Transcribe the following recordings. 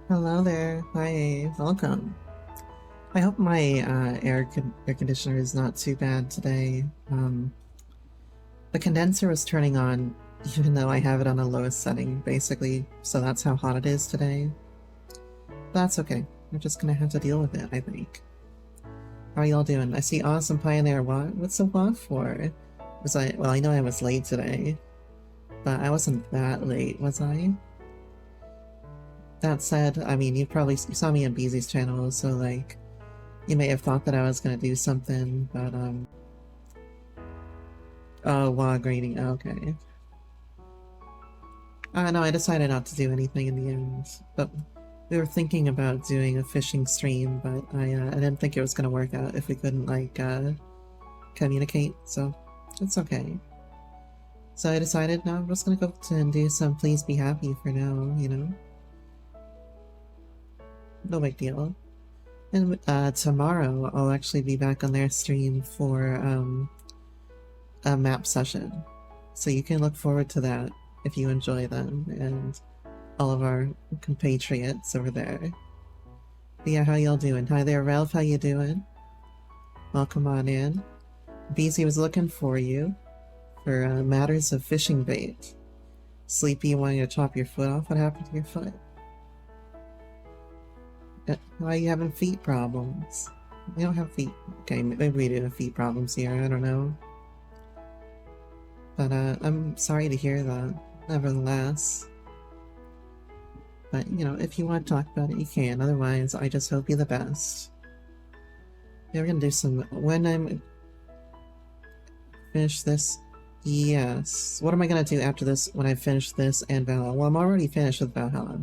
Hello there. Hi, welcome. I hope my air conditioner is not too bad today. The condenser was turning on even though I have it on the lowest setting, basically, so that's how hot it is today. That's okay. We're just gonna have to deal with it, I think. How are y'all doing? I see Awesome Pioneer. What? What's so what for? Well, I know I was late today, but I wasn't that late, was I? That said, I mean, you saw me on Beezy's channel, so like, you may have thought that I was gonna do something, but oh, log reading. Okay. No, I decided not to do anything in the end. But we were thinking about doing a fishing stream, but I didn't think it was gonna work out if we couldn't like communicate. So it's okay. So I decided, no, I'm just gonna go and do some Please Be Happy for now. No big deal. And tomorrow I'll actually be back on their stream for a map session. So you can look forward to that if you enjoy them and all of our compatriots over there. But yeah, how y'all doing? Hi there, Ralph, how you doing? Welcome on in. BZ was looking for you for matters of fishing bait. Sleepy, you wanting to chop your foot off? What happened to your foot? Why are you having feet problems? We don't have feet. Okay, maybe we do have feet problems here, I don't know. But I'm sorry to hear that, nevertheless. But, if you want to talk about it, you can. Otherwise, I just hope you the best. Yeah, we're gonna do some... When I'm... Finish this... Yes. What am I gonna do after this when I finish this and Valhalla? Well, I'm already finished with Valhalla.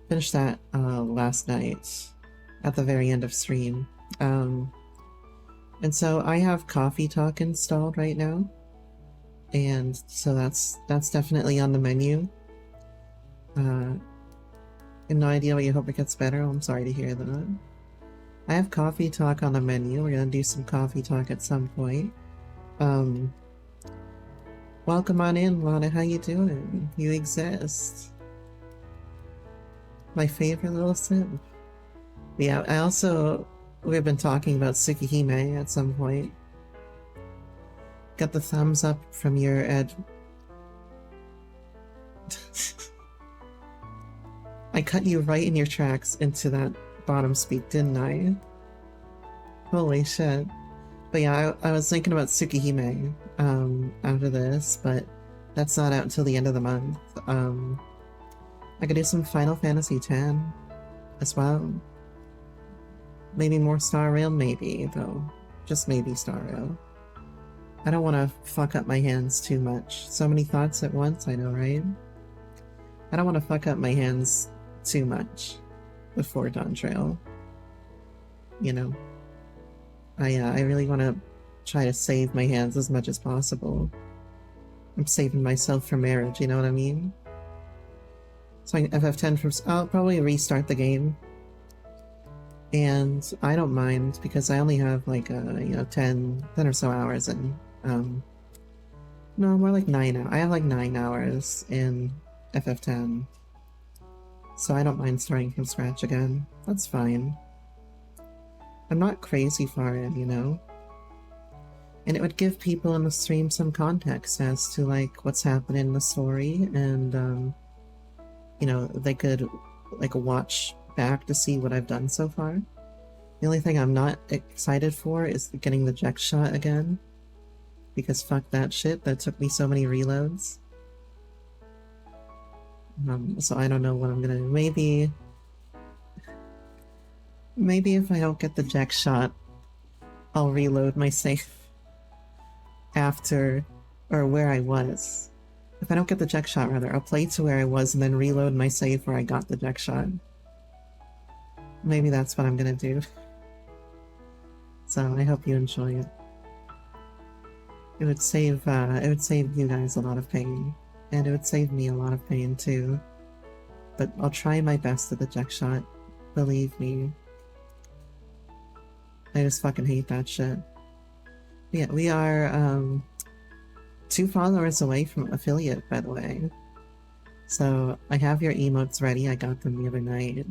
Finished that last night at the very end of stream. And so I have Coffee Talk installed right now. And so that's definitely on the menu. I have no idea what you hope it gets better. I'm sorry to hear that. I have Coffee Talk on the menu. We're gonna do some Coffee Talk at some point. Welcome on in, Lana. How you doing? You exist. My favorite little sim. Yeah, we've been talking about Tsukihime at some point. Got the thumbs up from your Ed. I cut you right in your tracks into that bottom speak, didn't I? Holy shit. But yeah, I was thinking about Tsukihime after this, but that's not out until the end of the month. I could do some Final Fantasy X as well. Maybe more Star Rail, maybe, though. Just maybe Star Rail. I don't want to fuck up my hands too much. So many thoughts at once, I know, right? I don't want to fuck up my hands too much before Dawn Trail. I really want to try to save my hands as much as possible. I'm saving myself for marriage, you know what I mean? So FF10 from... I'll probably restart the game. And I don't mind, because I only have like, 10 or so hours in... No, more like 9 hours. I have like 9 hours in FF10. So I don't mind starting from scratch again. That's fine. I'm not crazy far in, And it would give people in the stream some context as to like what's happening in the story, and they could like watch back to see what I've done so far. The only thing I'm not excited for is getting the Jex shot again. Because fuck that shit, that took me so many reloads. So I don't know what I'm gonna do. Maybe if I don't get the Jex shot, I'll reload my save after, or where I was. If I don't get the Jex shot, rather, I'll play to where I was and then reload my save where I got the Jex shot. Maybe that's what I'm gonna do. So I hope you enjoy it. It would save you guys a lot of pain, and it would save me a lot of pain too. But I'll try my best at the Jex shot, believe me. I just fucking hate that shit. Yeah, we are 2 followers away from affiliate, by the way. So I have your emotes ready. I got them the other night.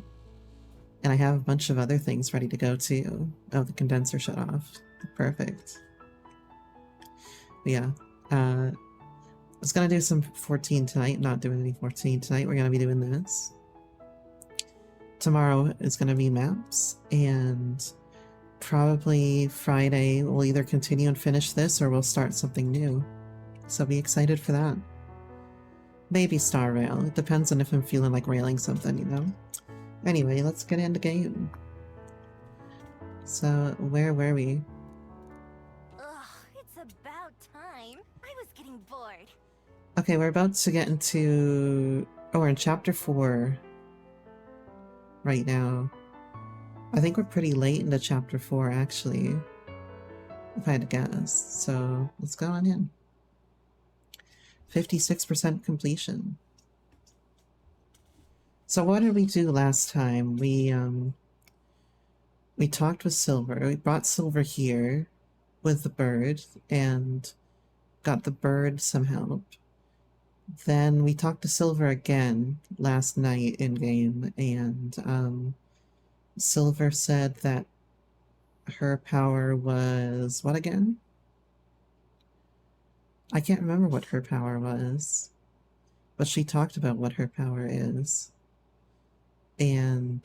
And I have a bunch of other things ready to go too. Oh, the condenser shut off. Perfect. But yeah. I was gonna do some 14 tonight. Not doing any 14 tonight. We're gonna be doing this. Tomorrow is gonna be maps. And probably Friday we'll either continue and finish this or we'll start something new. So be excited for that. Maybe Star Rail. It depends on if I'm feeling like railing something, you know? Anyway, let's get into game. So, where were we? Ugh, it's about time. I was getting bored. Okay, we're about to get into... Oh, we're in chapter 4 right now. I think we're pretty late into chapter 4, actually, if I had to guess. So, let's go on in. 56% completion. So what did we do last time? We talked with Silver. We brought Silver here with the bird and got the bird some help. Then we talked to Silver again last night in game, and Silver said that her power was what again? I can't remember what her power was, but she talked about what her power is. And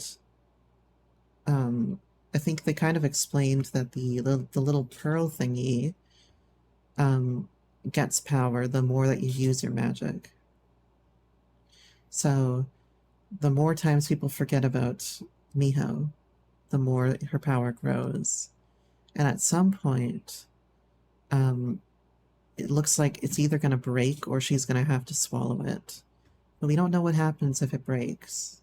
I think they kind of explained that the little pearl thingy gets power the more that you use your magic. So the more times people forget about Miho, the more her power grows. And at some point, it looks like it's either going to break or she's going to have to swallow it. But we don't know what happens if it breaks.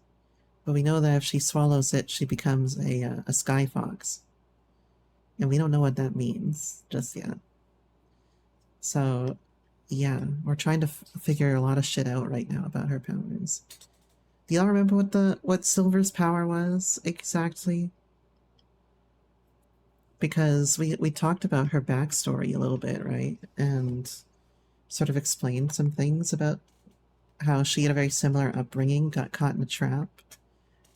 But we know that if she swallows it, she becomes a sky fox. And we don't know what that means just yet. So, yeah, we're trying to figure a lot of shit out right now about her powers. Do y'all remember what Silver's power was exactly? Because we talked about her backstory a little bit, right? And sort of explained some things about how she had a very similar upbringing, got caught in a trap.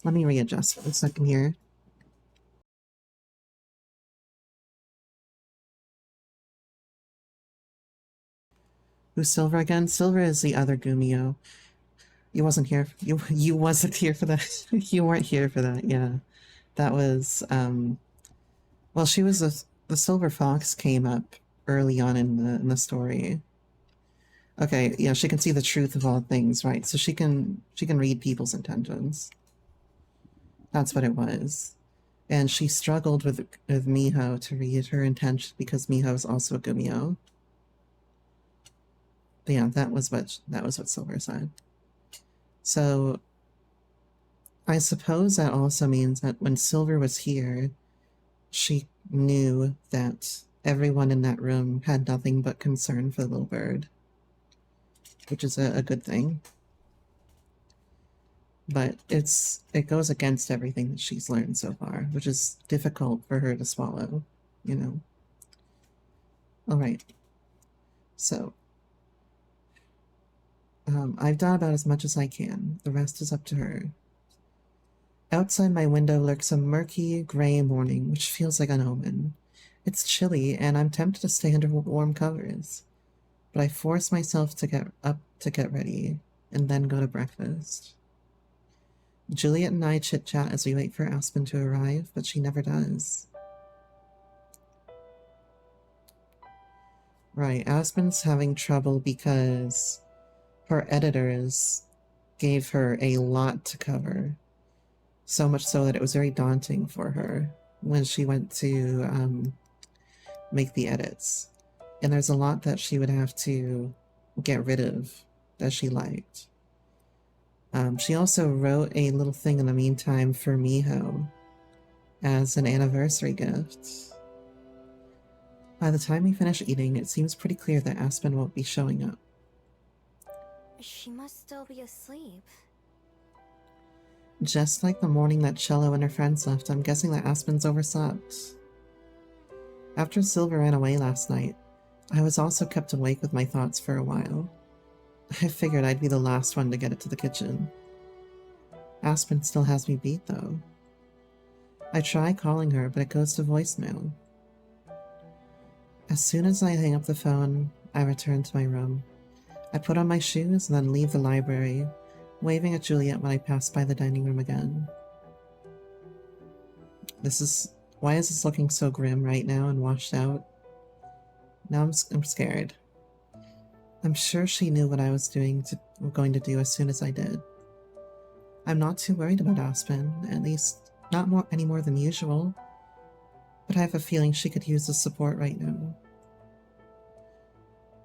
Let me readjust for a second here. Who's Silver again? Silver is the other Gumio. You wasn't here. You wasn't here for that. You weren't here for that. Yeah, that was well, she was the Silver Fox came up early on in the story. Okay, yeah, she can see the truth of all things, right? So she can read people's intentions. That's what it was. And she struggled with Miho to read her intention because Miho is also a Gumio. But yeah, that was what Silver said. So I suppose that also means that when Silver was here, she knew that everyone in that room had nothing but concern for the little bird, which is a good thing. But it goes against everything that she's learned so far, which is difficult for her to swallow, you know. All right. So I've done about as much as I can. The rest is up to her. Outside my window lurks a murky, gray morning, which feels like an omen. It's chilly, and I'm tempted to stay under warm covers. But I force myself to get up to get ready, and then go to breakfast. Juliet and I chit-chat as we wait for Aspen to arrive, but she never does. Right, Aspen's having trouble because her editors gave her a lot to cover. So much so that it was very daunting for her when she went to make the edits. And there's a lot that she would have to get rid of that she liked. She also wrote a little thing in the meantime for Miho as an anniversary gift. By the time we finish eating, it seems pretty clear that Aspen won't be showing up. She must still be asleep. Just like the morning that Cello and her friends left, I'm guessing that Aspen's overslept. After Silver ran away last night, I was also kept awake with my thoughts for a while. I figured I'd be the last one to get it to the kitchen. Aspen still has me beat, though. I try calling her, but it goes to voicemail. As soon as I hang up the phone, I return to my room. I put on my shoes and then leave the library, waving at Juliet when I pass by the dining room again. Why is this looking so grim right now and washed out? Now I'm scared. I'm sure she knew what I was going to do as soon as I did. I'm not too worried about Aspen, at least not any more than usual, but I have a feeling she could use the support right now.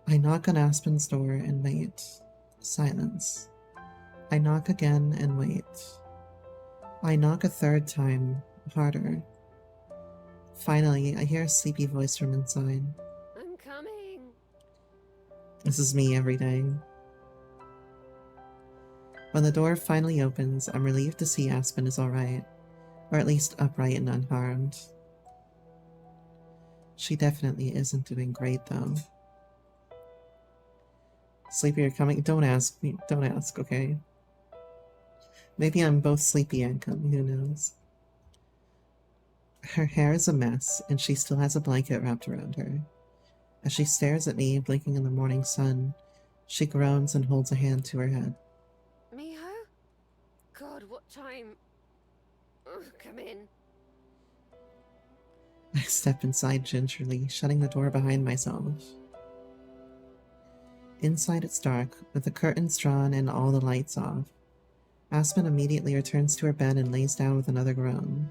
I knock on Aspen's door and wait. Silence. I knock again and wait. I knock a third time, harder. Finally, I hear a sleepy voice from inside. I'm coming. This is me every day. When the door finally opens, I'm relieved to see Aspen is alright, or at least upright and unharmed. She definitely isn't doing great, though. Sleepy, you're coming? Don't ask me. Don't ask, okay? Maybe I'm both sleepy and coming, who knows? Her hair is a mess, and she still has a blanket wrapped around her. As she stares at me, blinking in the morning sun, she groans and holds a hand to her head. Miho? God, what time? Ugh, come in. I step inside gingerly, shutting the door behind myself. Inside it's dark, with the curtains drawn and all the lights off. Aspen immediately returns to her bed and lays down with another groan.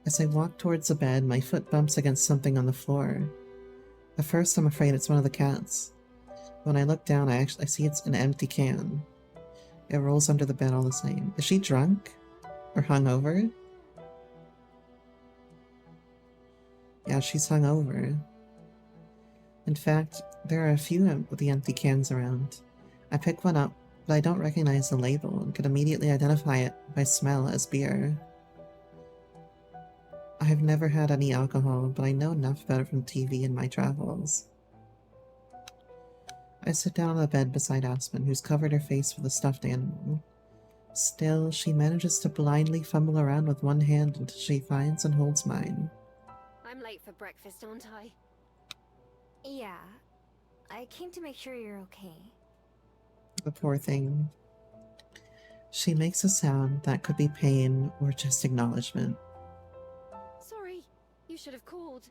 As I walk towards the bed, my foot bumps against something on the floor. At first I'm afraid it's one of the cats. When I look down, I see it's an empty can. It rolls under the bed all the same. Is she drunk? Or hungover? Yeah, she's hungover. In fact, there are a few of the empty cans around. I pick one up, but I don't recognize the label and could immediately identify it by smell as beer. I have never had any alcohol, but I know enough about it from TV and my travels. I sit down on the bed beside Aspen, who's covered her face with a stuffed animal. Still, she manages to blindly fumble around with one hand until she finds and holds mine. I'm late for breakfast, aren't I? Yeah. I came to make sure you're okay. The poor thing. She makes a sound that could be pain or just acknowledgement. Sorry, you should have called.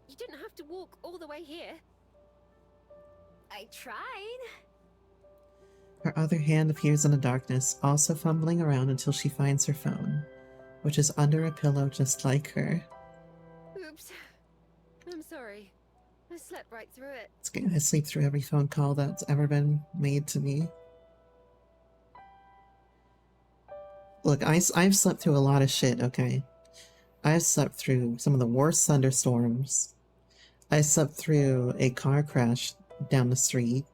You didn't have to walk all the way here. I tried. Her other hand appears in the darkness, also fumbling around until she finds her phone, which is under a pillow just like her. Oops. I'm sorry. I slept right through it. It's okay, I sleep through every phone call that's ever been made to me. Look, I've slept through a lot of shit, okay? I've slept through some of the worst thunderstorms. I slept through a car crash down the street.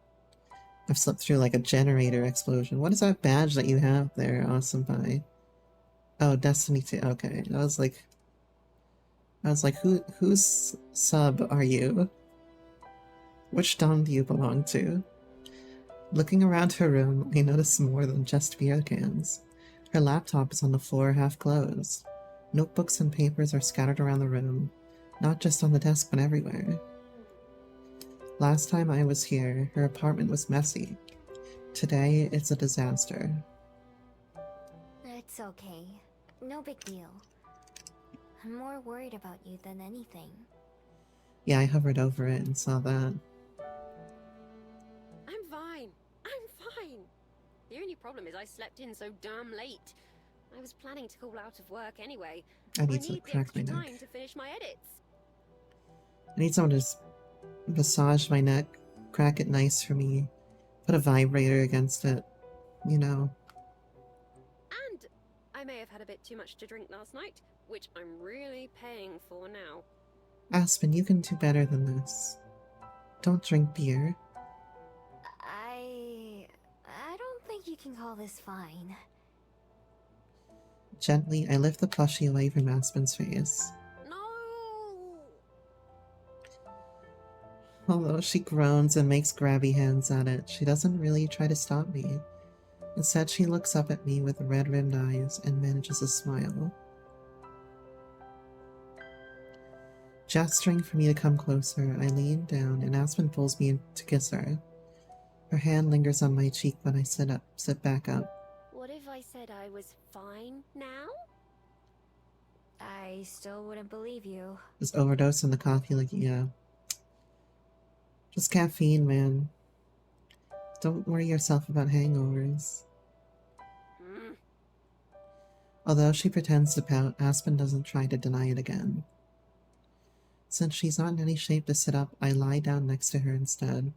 I've slept through like a generator explosion. What is that badge that you have there, Awesome Pie? Oh, Destiny 2. Okay, I was like, whose sub are you? Which Dom do you belong to? Looking around her room, I notice more than just beer cans. Her laptop is on the floor, half closed. Notebooks and papers are scattered around the room, not just on the desk, but everywhere. Last time I was here, her apartment was messy. Today, it's a disaster. It's okay. No big deal. I'm more worried about you than anything. Yeah, I hovered over it and saw that. I'm fine. I'm fine. The only problem is I slept in so damn late. I was planning to call out of work anyway. I need to the crack my extra neck. time to finish my edits. I need someone to just massage my neck, crack it nice for me, put a vibrator against it, you know. And I may have had a bit too much to drink last night, which I'm really paying for now. Aspen, you can do better than this. Don't drink beer. I don't think you can call this fine. Gently, I lift the plushie away from Aspen's face. No! Although she groans and makes grabby hands at it, she doesn't really try to stop me. Instead, she looks up at me with red-rimmed eyes and manages a smile. Gesturing for me to come closer, I lean down and Aspen pulls me in to kiss her. Her hand lingers on my cheek when I sit back up. What if I said I was fine now? I still wouldn't believe you. Just overdosing the coffee like, yeah. Just caffeine, man. Don't worry yourself about hangovers. Although she pretends to pout, Aspen doesn't try to deny it again. Since she's not in any shape to sit up, I lie down next to her instead.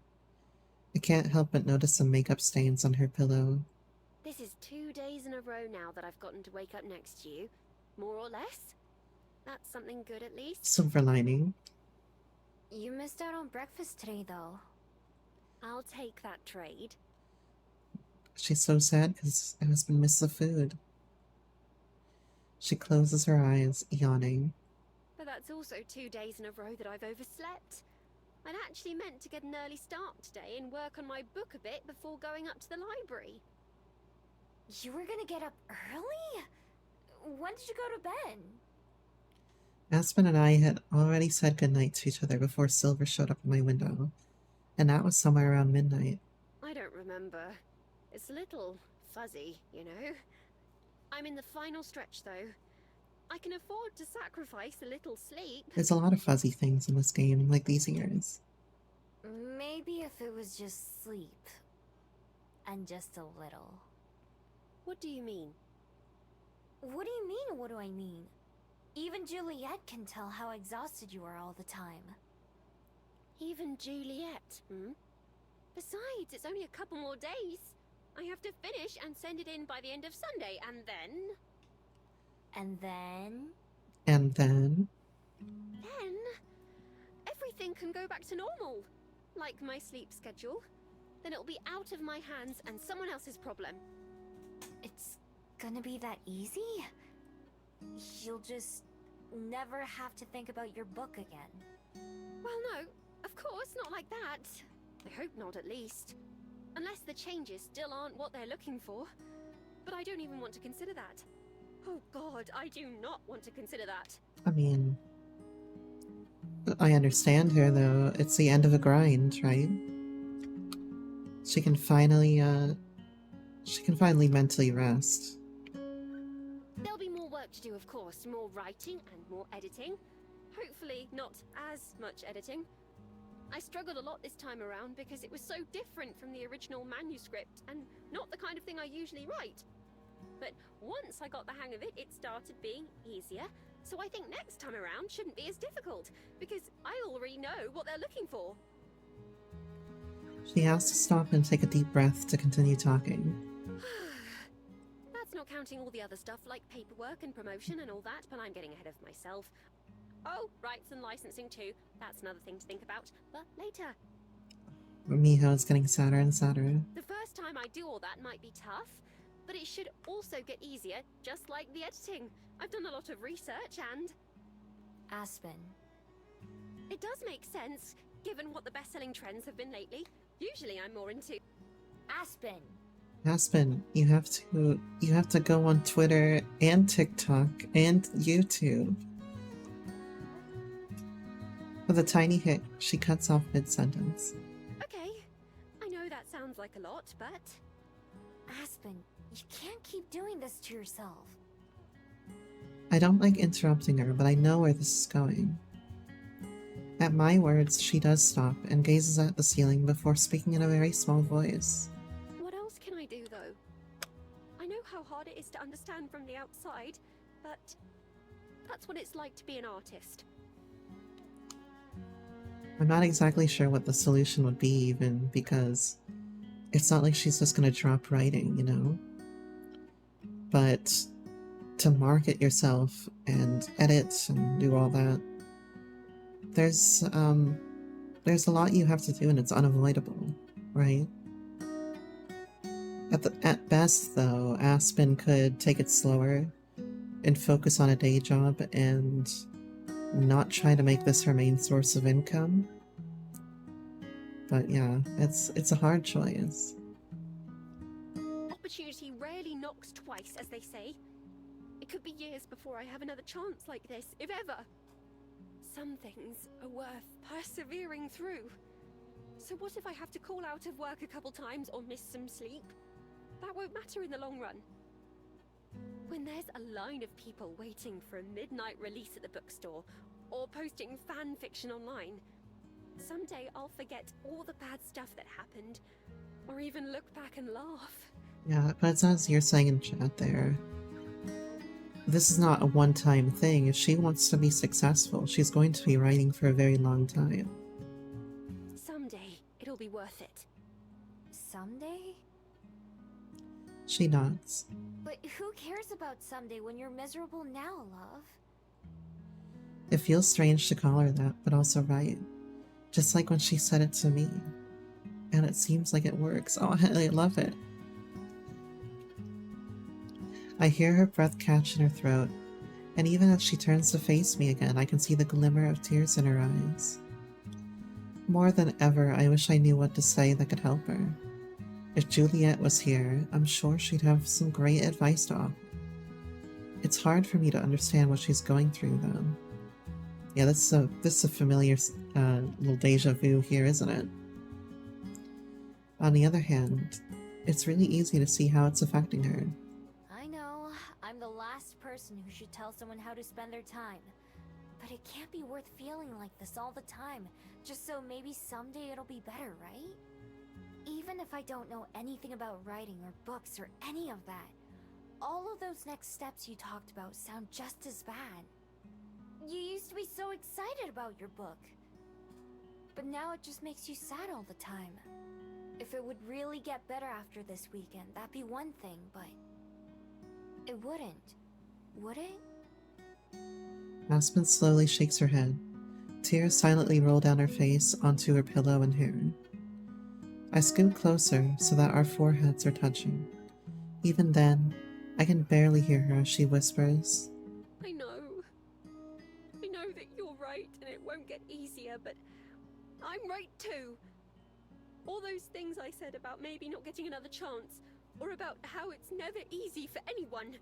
I can't help but notice some makeup stains on her pillow. This is 2 days in a row now that I've gotten to wake up next to you. More or less. That's something good at least. Silver lining. You missed out on breakfast today, though. I'll take that trade. She's so sad because her husband missed the food. She closes her eyes, yawning. But that's also 2 days in a row that I've overslept. I'd actually meant to get an early start today and work on my book a bit before going up to the library. You were gonna get up early? When did you go to bed? Aspen and I had already said goodnight to each other before Silver showed up at my window, and that was somewhere around midnight. I don't remember. It's a little fuzzy, you know. I'm in the final stretch, though. I can afford to sacrifice a little sleep. There's a lot of fuzzy things in this game, like these ears. Maybe if it was just sleep. And just a little. What do you mean? What do you mean, what do I mean? Even Juliet can tell how exhausted you are all the time. Even Juliet, hmm? Besides, it's only a couple more days. I have to finish and send it in by the end of Sunday, and then... And then... And then... Then... everything can go back to normal. Like my sleep schedule. Then it'll be out of my hands and someone else's problem. It's gonna be that easy? You'll just never have to think about your book again. Well, no, of course, not like that. I hope not, at least. Unless the changes still aren't what they're looking for. But I don't even want to consider that. Oh God, I do not want to consider that. I mean... I understand her, though. It's the end of a grind, right? She can finally mentally rest. There'll be more work to do, of course. More writing and more editing. Hopefully not as much editing. I struggled a lot this time around because it was so different from the original manuscript and not the kind of thing I usually write. But once I got the hang of it, it started being easier. So I think next time around shouldn't be as difficult because I already know what they're looking for. She has to stop and take a deep breath to continue talking. That's not counting all the other stuff like paperwork and promotion and all that, but I'm getting ahead of myself. Oh, rights and licensing too. That's another thing to think about, but later. Miho's getting sadder and sadder. The first time I do all that might be tough, but it should also get easier, just like the editing. I've done a lot of research and... Aspen. It does make sense, given what the best-selling trends have been lately. Usually I'm more into... Aspen! Aspen, you have to go on Twitter and TikTok and YouTube. With a tiny hit, she cuts off mid-sentence. Okay, I know that sounds like a lot, but... Aspen, you can't keep doing this to yourself. I don't like interrupting her, but I know where this is going. At my words, she does stop and gazes at the ceiling before speaking in a very small voice. What else can I do, though? I know how hard it is to understand from the outside, but that's what it's like to be an artist. I'm not exactly sure what the solution would be even, because it's not like she's just gonna drop writing, you know? But to market yourself and edit and do all that, there's a lot you have to do and it's unavoidable, right? At best, though, Aspen could take it slower and focus on a day job and not try to make this her main source of income. But yeah, it's a hard choice. Opportunity rarely knocks twice, as they say. It could be years before I have another chance like this, if ever. Some things are worth persevering through. So what if I have to call out of work a couple times or miss some sleep? That won't matter in the long run. When there's a line of people waiting for a midnight release at the bookstore, or posting fan fiction online, someday I'll forget all the bad stuff that happened, or even look back and laugh. Yeah, but it's as you're saying in chat there. This is not a one-time thing. If she wants to be successful, she's going to be writing for a very long time. Someday, it'll be worth it. Someday? She nods. But who cares about someday when you're miserable now, love? It feels strange to call her that, but also right. Just like when she said it to me. And it seems like it works. Oh, I love it. I hear her breath catch in her throat, and even as she turns to face me again, I can see the glimmer of tears in her eyes. More than ever, I wish I knew what to say that could help her. If Juliet was here, I'm sure she'd have some great advice to offer. It's hard for me to understand what she's going through, though. Yeah, this is a familiar little deja vu here, isn't it? On the other hand, it's really easy to see how it's affecting her. I know, I'm the last person who should tell someone how to spend their time. But it can't be worth feeling like this all the time, just so maybe someday it'll be better, right? Even if I don't know anything about writing or books or any of that, all of those next steps you talked about sound just as bad. You used to be so excited about your book. But now it just makes you sad all the time. If it would really get better after this weekend, that'd be one thing, but it wouldn't, would it? Aspen slowly shakes her head. Tears silently roll down her face onto her pillow and hair. I scoot closer so that our foreheads are touching. Even then, I can barely hear her as she whispers, I know that you're right and it won't get easier, but I'm right too. All those things I said about maybe not getting another chance, or about how it's never easy for anyone,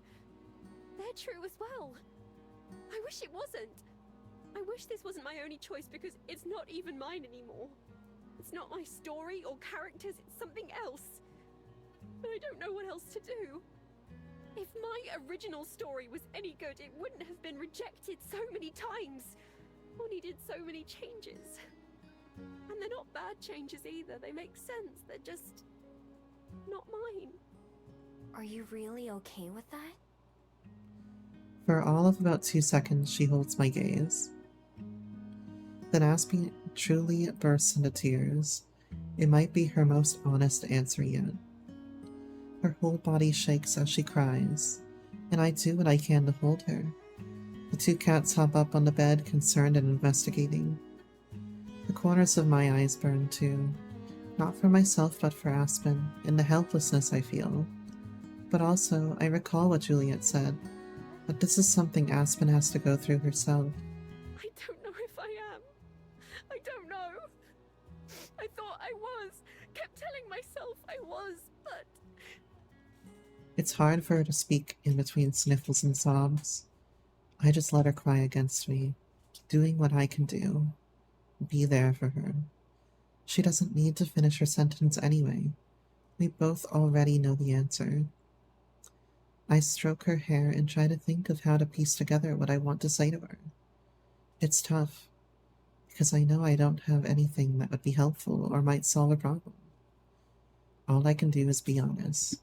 they're true as well. I wish it wasn't. I wish this wasn't my only choice because it's not even mine anymore. It's not my story or characters, it's something else. And I don't know what else to do. If my original story was any good, it wouldn't have been rejected so many times, or needed so many changes. And they're not bad changes either, they make sense, they're just not mine. Are you really okay with that? For all of about 2 seconds, she holds my gaze. Then Aspen truly bursts into tears. It might be her most honest answer yet. Her whole body shakes as she cries, and I do what I can to hold her. The two cats hop up on the bed, concerned and investigating. The corners of my eyes burn too, not for myself but for Aspen, and the helplessness I feel. But also, I recall what Juliet said, that this is something Aspen has to go through herself. I don't know if I am. I don't know. I thought I was. Kept telling myself I was, but... It's hard for her to speak in between sniffles and sobs. I just let her cry against me, doing what I can do. Be there for her. She doesn't need to finish her sentence anyway. We both already know the answer. I stroke her hair and try to think of how to piece together what I want to say to her. It's tough, because I know I don't have anything that would be helpful or might solve a problem. All I can do is be honest.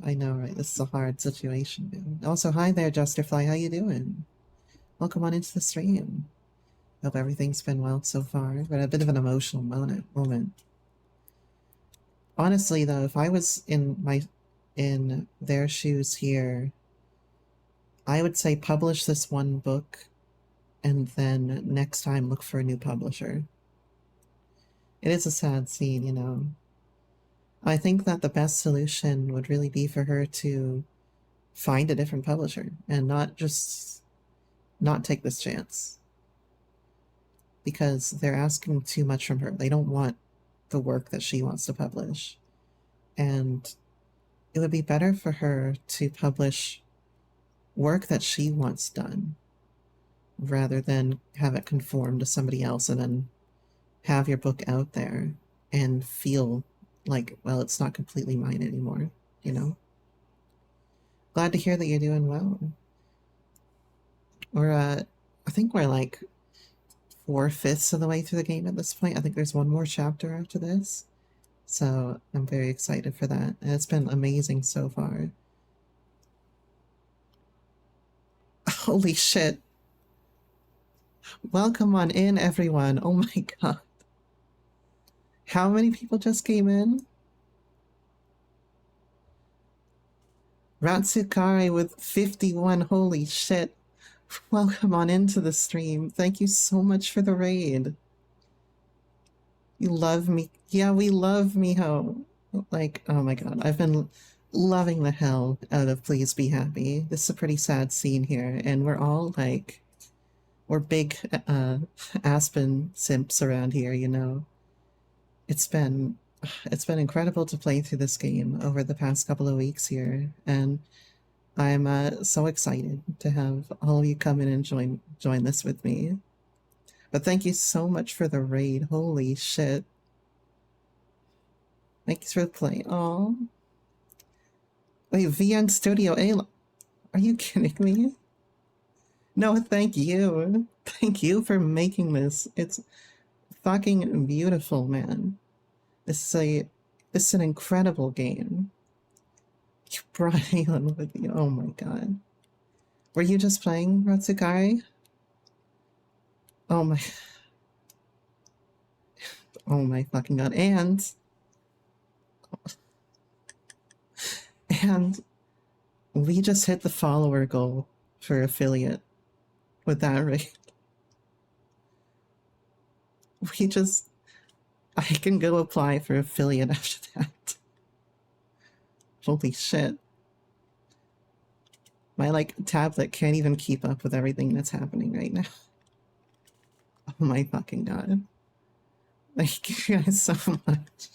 I know, right? This is a hard situation, dude. Also, hi there, Justerfly. How you doing? Welcome on into the stream. Hope everything's been well so far, but a bit of an emotional moment. Honestly, though, if I was in their shoes here, I would say publish this one book and then next time look for a new publisher. It is a sad scene, you know. I think that the best solution would really be for her to find a different publisher and not take this chance. because they're asking too much from her. They don't want the work that she wants to publish. And it would be better for her to publish work that she wants done rather than have it conform to somebody else and then have your book out there and feel like, well, it's not completely mine anymore, you know? Glad to hear that you're doing well. I think we're like 4/5 of the way through the game at this point. I think there's one more chapter after this. So I'm very excited for that. And it's been amazing so far. Holy shit. Welcome on in, everyone. Oh my god. How many people just came in? Ratsukari with 51. Holy shit. Welcome on into the stream. Thank you so much for the raid. You love me. Yeah, we love Miho. Like, oh my god. I've been loving the hell out of Please Be Happy. This is a pretty sad scene here, and we're all like, we're big Aspen simps around here, you know. It's been incredible to play through this game over the past couple of weeks here, and I'm so excited to have all of you come in and join this with me. But thank you so much for the raid. Holy shit. Thanks for the play. Aw. Wait, VN Studio A. Are you kidding me? No, thank you. Thank you for making this. It's fucking beautiful, man. This is an incredible game. You brought Aelin with you. Oh my god. Were you just playing Ratsukari? Oh my... Oh my fucking god. And we just hit the follower goal for affiliate with that rate. I can go apply for affiliate after that. Holy shit. My, like, tablet can't even keep up with everything that's happening right now. Oh my fucking god. Thank you guys so much.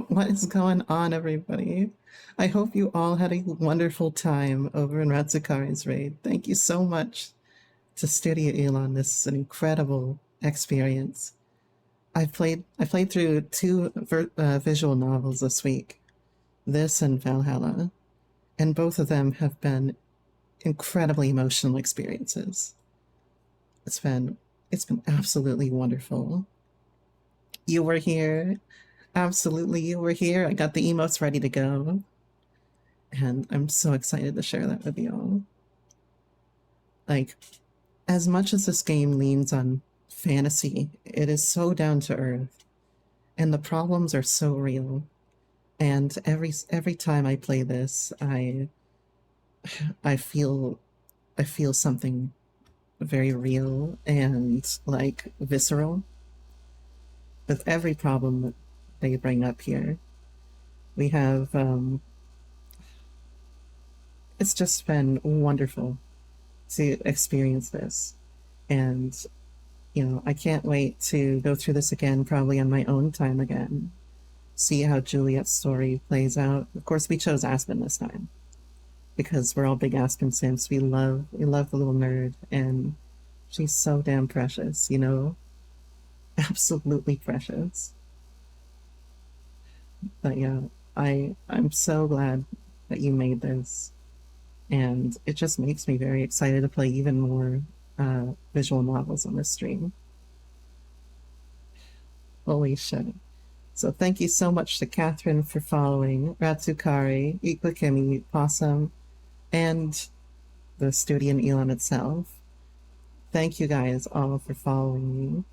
What is going on, everybody? I hope you all had a wonderful time over in Ratsukari's raid. Thank you so much to Studio Elon. This is an incredible experience. I played through two visual novels this week, this and Valhalla, and both of them have been incredibly emotional experiences. It's been absolutely wonderful. You were here. Absolutely, you were here. I got the emotes ready to go. And I'm so excited to share that with you all. Like, as much as this game leans on fantasy, it is so down to earth. And the problems are so real. And every time I play this, I feel something very real and like visceral with every problem that they bring up here. We have it's just been wonderful to experience this, and you know, I can't wait to go through this again, probably on my own time again, see how Juliet's story plays out. Of course, we chose Aspen this time because we're all big Aspen simps. We love the little nerd, and she's so damn precious, you know? Absolutely precious. But yeah, I'm so glad that you made this, and it just makes me very excited to play even more visual novels on this stream. Holy shit. So thank you so much to Catherine for following, Ratsukari, Ikwakemi, Possum, and the studio and Elon itself. Thank you guys all for following me.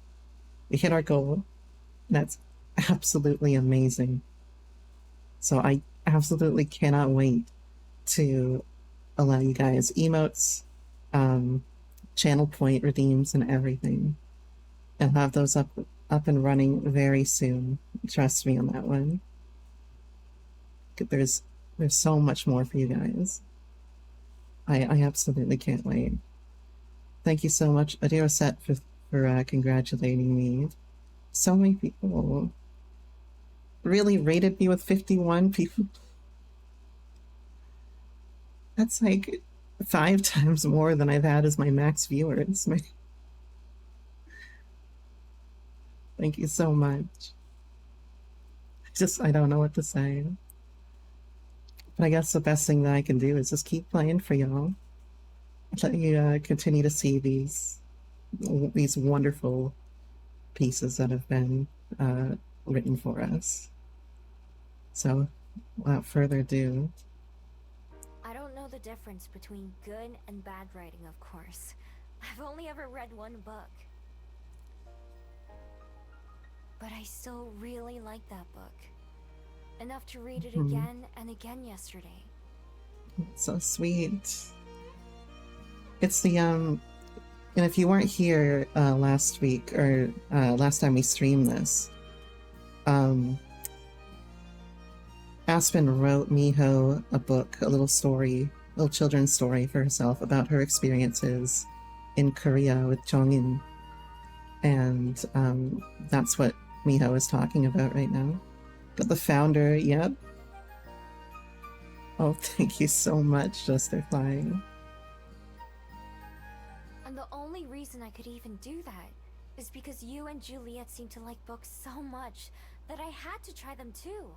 We hit our goal. That's absolutely amazing. So I absolutely cannot wait to allow you guys emotes, channel point redeems, and everything. And have those up and running very soon. Trust me on that one. There's so much more for you guys. I absolutely can't wait. Thank you so much, Adira Set, for congratulating me. So many people really rated me with 51 people. That's like 5 times more than I've had as my max viewers. Thank you so much. I don't know what to say. But I guess the best thing that I can do is just keep playing for y'all. Let you continue to see these wonderful pieces that have been written for us. So, without further ado, I don't know the difference between good and bad writing, of course. I've only ever read one book. But I still really like that book. Enough to read it again and again yesterday. It's so sweet. It's the and if you weren't here last week or last time we streamed this, Aspen wrote Miho a book, a little children's story for herself about her experiences in Korea with Jongin. And that's what Miho is talking about right now. But the founder, yep. Oh, thank you so much, Justifying. And the only reason I could even do that is because you and Juliet seem to like books so much that I had to try them too.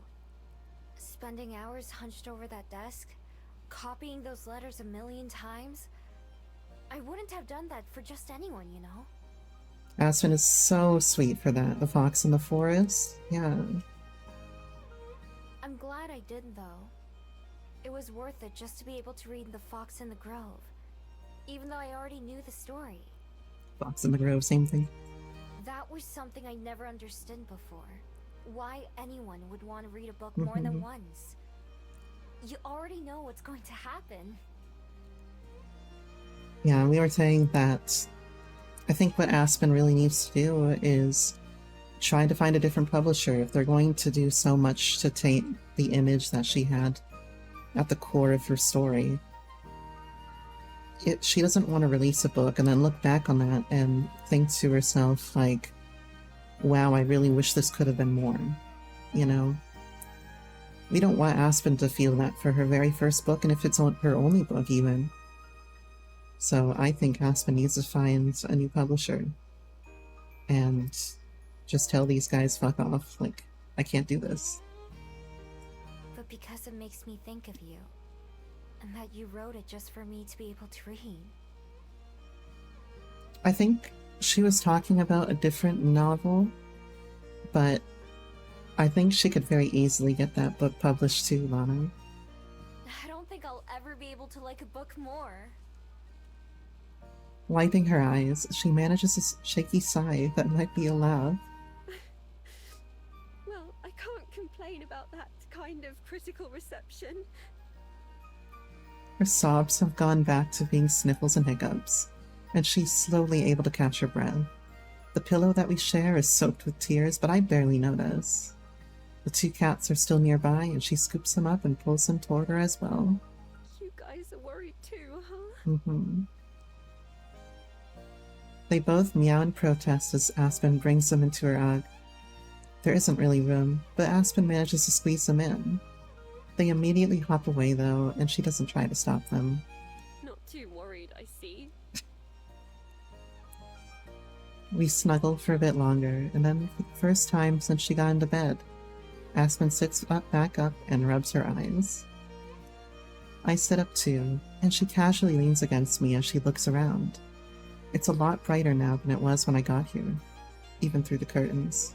Spending hours hunched over that desk, copying those letters a million times. I wouldn't have done that for just anyone, you know? Aspen is so sweet for that. The fox in the forest? Yeah. I'm glad I did, though. It was worth it just to be able to read The Fox in the Grove, even though I already knew the story. Fox in the Grove, same thing. That was something I never understood before. Why anyone would want to read a book more than once. You already know what's going to happen. Yeah, we were saying that I think what Aspen really needs to do is try to find a different publisher if they're going to do so much to taint the image that she had at the core of her story. She doesn't want to release a book and then look back on that and think to herself, like, wow, I really wish this could have been more. You know? We don't want Aspen to feel that for her very first book, and if it's her only book, even. So I think Aspen needs to find a new publisher and just tell these guys, fuck off. Like, I can't do this. But because it makes me think of you, and that you wrote it just for me to be able to read. I think she was talking about a different novel, but I think she could very easily get that book published too, Lana. I don't think I'll ever be able to like a book more. Wiping her eyes, she manages a shaky sigh that might be a laugh. Well, I can't complain about that kind of critical reception. Her sobs have gone back to being sniffles and hiccups, and she's slowly able to catch her breath. The pillow that we share is soaked with tears, but I barely notice. The 2 cats are still nearby, and she scoops them up and pulls them toward her as well. You guys are worried too, huh? They both meow in protest as Aspen brings them into her ugg. There isn't really room, but Aspen manages to squeeze them in. They immediately hop away, though, and she doesn't try to stop them. Not too worried, I see. We snuggle for a bit longer, and then for the first time since she got into bed, Aspen sits back up and rubs her eyes. I sit up too, and she casually leans against me as she looks around. It's a lot brighter now than it was when I got here, even through the curtains.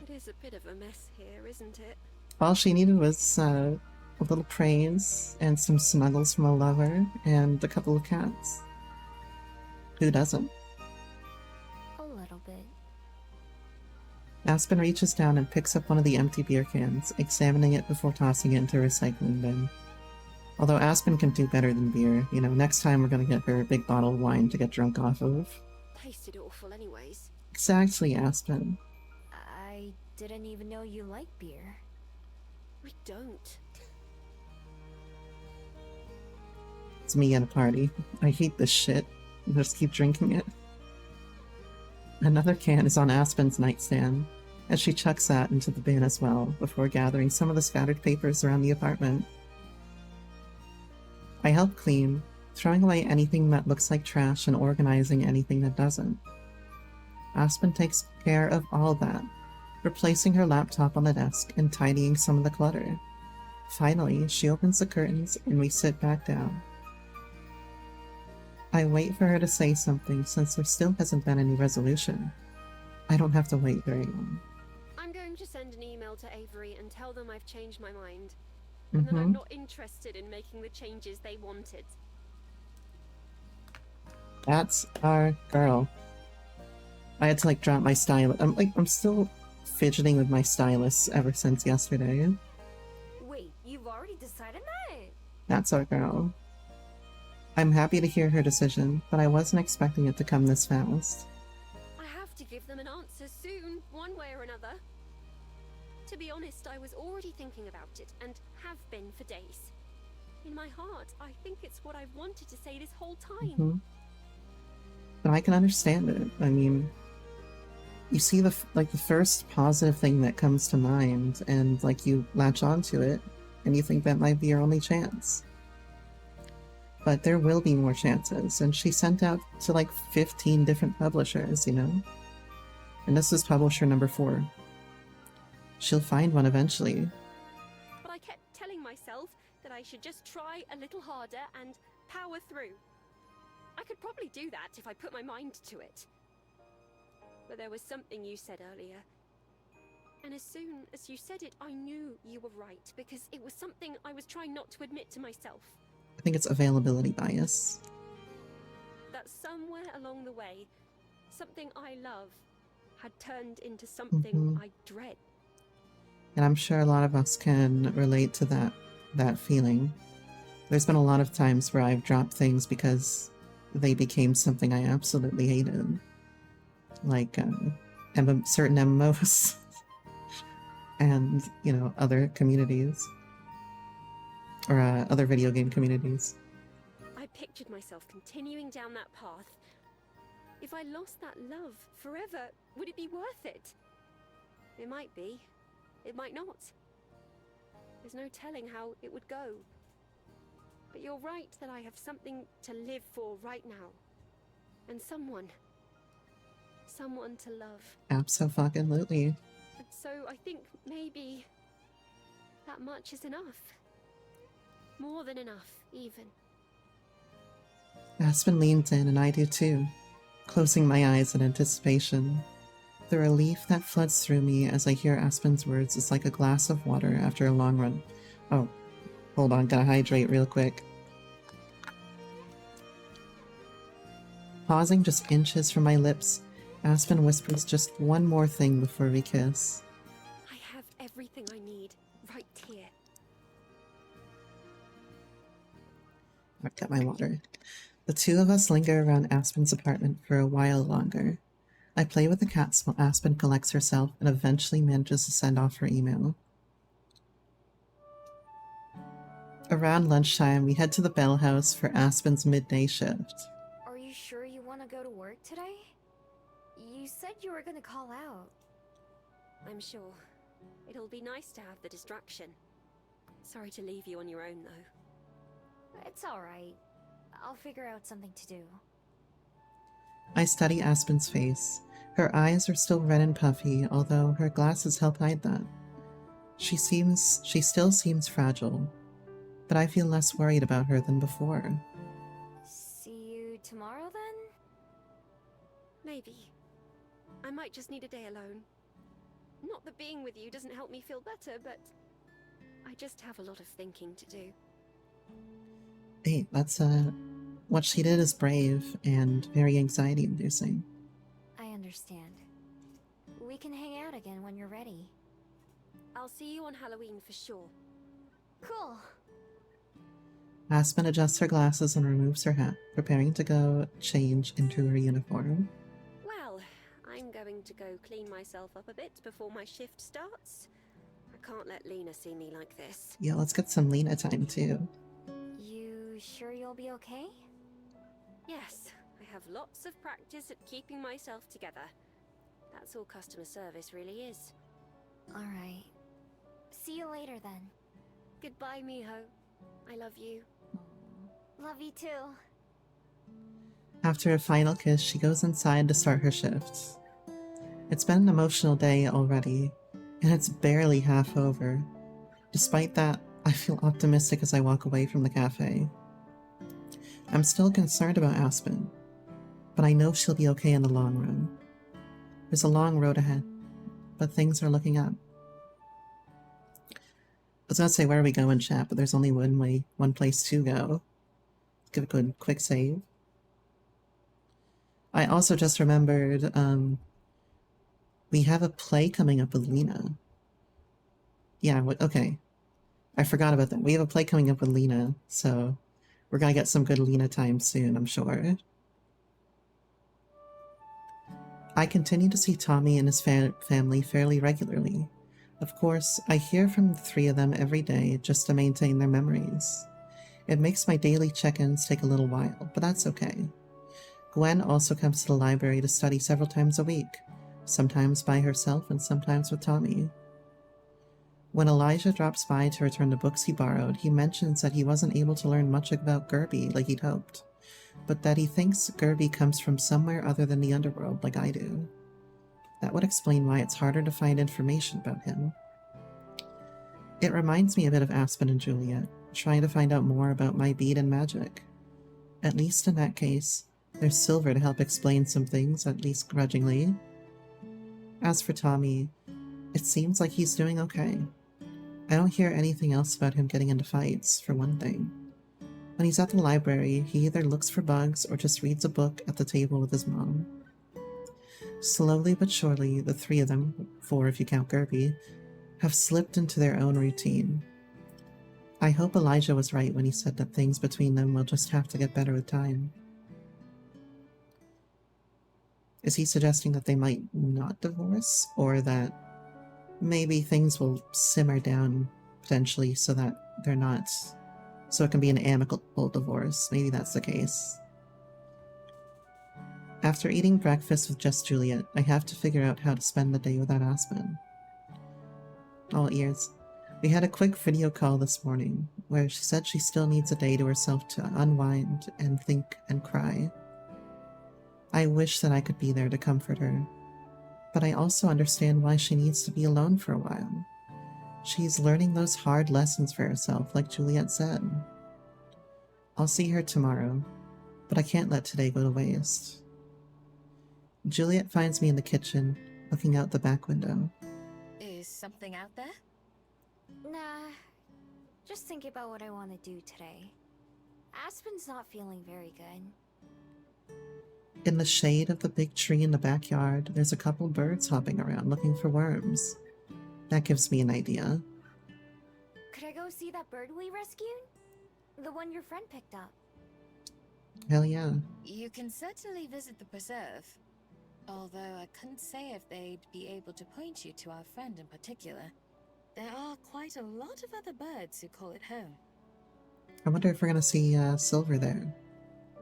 It is a bit of a mess here, isn't it? All she needed was a little praise and some snuggles from a lover and a couple of cats. Who doesn't? A little bit. Aspen reaches down and picks up one of the empty beer cans, examining it before tossing it into a recycling bin. Although Aspen can do better than beer, you know, next time we're gonna get her a big bottle of wine to get drunk off of. Tasted awful anyways. Exactly, Aspen. I didn't even know you like beer. We don't. It's me at a party. I hate this shit. Just keep drinking it. Another can is on Aspen's nightstand, as she chucks that into the bin as well, before gathering some of the scattered papers around the apartment. I help clean, throwing away anything that looks like trash and organizing anything that doesn't. Aspen takes care of all that, replacing her laptop on the desk and tidying some of the clutter. Finally, she opens the curtains and we sit back down. I wait for her to say something since there still hasn't been any resolution. I don't have to wait very long. I'm going to send an email to Avery and tell them I've changed my mind. And that I'm not interested in making the changes they wanted. That's our girl. I had to drop my stylus. I'm still fidgeting with my stylus ever since yesterday. Wait, you've already decided that? That's our girl. I'm happy to hear her decision, but I wasn't expecting it to come this fast. I have to give them an answer soon, one way or another. To be honest, I was already thinking about it, and have been for days. In my heart, I think it's what I've wanted to say this whole time. But I can understand it. I mean, you see the first positive thing that comes to mind, and you latch onto it, and you think that might be your only chance. But there will be more chances, and she sent out to 15 different publishers, you know? And this is publisher number 4. She'll find one eventually. But I kept telling myself that I should just try a little harder and power through. I could probably do that if I put my mind to it. But there was something you said earlier. And as soon as you said it, I knew you were right, because it was something I was trying not to admit to myself. I think it's availability bias. That somewhere along the way, something I love had turned into something I dread. And I'm sure a lot of us can relate to that feeling. There's been a lot of times where I've dropped things because they became something I absolutely hated. Certain MMOs and, other communities. Or other video game communities. I pictured myself continuing down that path. If I lost that love forever, would it be worth it? It might be. It might not. There's no telling how it would go. But you're right that I have something to live for right now. And someone to love. Abso-fucking-lutely. And so I think maybe that much is enough. More than enough, even. Aspen leans in, and I do too, closing my eyes in anticipation. The relief that floods through me as I hear Aspen's words is like a glass of water after a long run. Oh, hold on, gotta hydrate real quick. Pausing just inches from my lips, Aspen whispers just one more thing before we kiss. I have everything I need right here. I've got my water. The two of us linger around Aspen's apartment for a while longer. I play with the cats while Aspen collects herself and eventually manages to send off her email. Around lunchtime, we head to the Bell House for Aspen's midday shift. Are you sure you want to go to work today? You said you were gonna call out. I'm sure. It'll be nice to have the distraction. Sorry to leave you on your own, though. It's alright. I'll figure out something to do. I study Aspen's face. Her eyes are still red and puffy, although her glasses help hide that. She still seems fragile, but I feel less worried about her than before. See you tomorrow then? Maybe. I might just need a day alone. Not that being with you doesn't help me feel better, but I just have a lot of thinking to do. Hey, that's what she did is brave and very anxiety-inducing. I understand. We can hang out again when you're ready. I'll see you on Halloween for sure. Cool. Aspen adjusts her glasses and removes her hat, preparing to go change into her uniform. Well, I'm going to go clean myself up a bit before my shift starts. I can't let Lena see me like this. Yeah, let's get some Lena time too. You sure you'll be okay? Yes, I have lots of practice at keeping myself together. That's all customer service really is. Alright. See you later then. Goodbye, Miho. I love you. Love you too. After a final kiss, she goes inside to start her shift. It's been an emotional day already, and it's barely half over. Despite that, I feel optimistic as I walk away from the cafe. I'm still concerned about Aspen, but I know she'll be okay in the long run. There's a long road ahead, but things are looking up. I was gonna say, where are we going, chat? But there's only one place to go. Give a good quick save. I also just remembered, we have a play coming up with Lena. Yeah, okay. I forgot about that. We have a play coming up with Lena, so we're gonna get some good Lena time soon, I'm sure. I continue to see Tommy and his family fairly regularly. Of course, I hear from the three of them every day just to maintain their memories. It makes my daily check-ins take a little while, but that's okay. Gwen also comes to the library to study several times a week, sometimes by herself and sometimes with Tommy. When Elijah drops by to return the books he borrowed, he mentions that he wasn't able to learn much about Gerby like he'd hoped, but that he thinks Gerby comes from somewhere other than the underworld like I do. That would explain why it's harder to find information about him. It reminds me a bit of Aspen and Juliet, trying to find out more about my bead and magic. At least in that case, there's Silver to help explain some things, at least grudgingly. As for Tommy, it seems like he's doing okay. I don't hear anything else about him getting into fights, for one thing. When he's at the library, he either looks for bugs or just reads a book at the table with his mom. Slowly but surely, the three of them, four if you count Gerby, have slipped into their own routine. I hope Elijah was right when he said that things between them will just have to get better with time. Is he suggesting that they might not divorce, or that maybe things will simmer down potentially so that they're not, so it can be an amicable divorce? Maybe that's the case. After eating breakfast with just Juliet, I have to figure out how to spend the day without Aspen. All ears. We had a quick video call this morning, where she said she still needs a day to herself to unwind and think and cry. I wish that I could be there to comfort her, but I also understand why she needs to be alone for a while. She's learning those hard lessons for herself, like Juliet said. I'll see her tomorrow, but I can't let today go to waste. Juliet finds me in the kitchen, looking out the back window. Is something out there? Nah, just thinking about what I want to do today. Aspen's not feeling very good. In the shade of the big tree in the backyard, there's a couple birds hopping around looking for worms. That gives me an idea. Could I go see that bird we rescued? The one your friend picked up. Hell yeah. You can certainly visit the preserve. Although I couldn't say if they'd be able to point you to our friend in particular. There are quite a lot of other birds who call it home. I wonder if we're gonna see Silver there.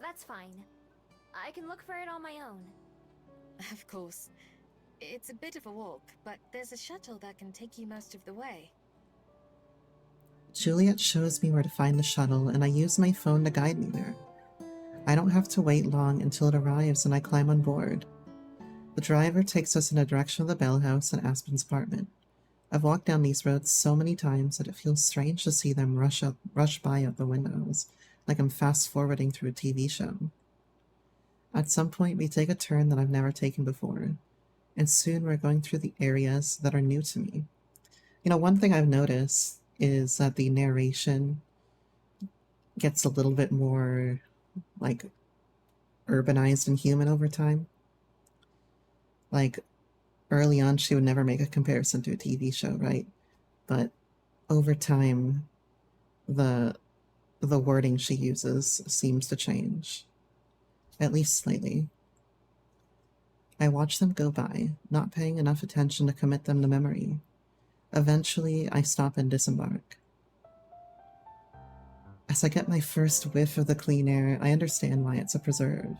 That's fine. I can look for it on my own. Of course. It's a bit of a walk, but there's a shuttle that can take you most of the way. Juliet shows me where to find the shuttle, and I use my phone to guide me there. I don't have to wait long until it arrives and I climb on board. The driver takes us in the direction of the Bell House and Aspen's apartment. I've walked down these roads so many times that it feels strange to see them rush by out the windows, like I'm fast-forwarding through a TV show. At some point, we take a turn that I've never taken before, and soon we're going through the areas that are new to me. You know, one thing I've noticed is that the narration gets a little bit more, like, urbanized and human over time. Like, early on, she would never make a comparison to a TV show, right? But over time, the wording she uses seems to change. At least slightly. I watch them go by, not paying enough attention to commit them to memory. Eventually, I stop and disembark. As I get my first whiff of the clean air, I understand why it's a preserve.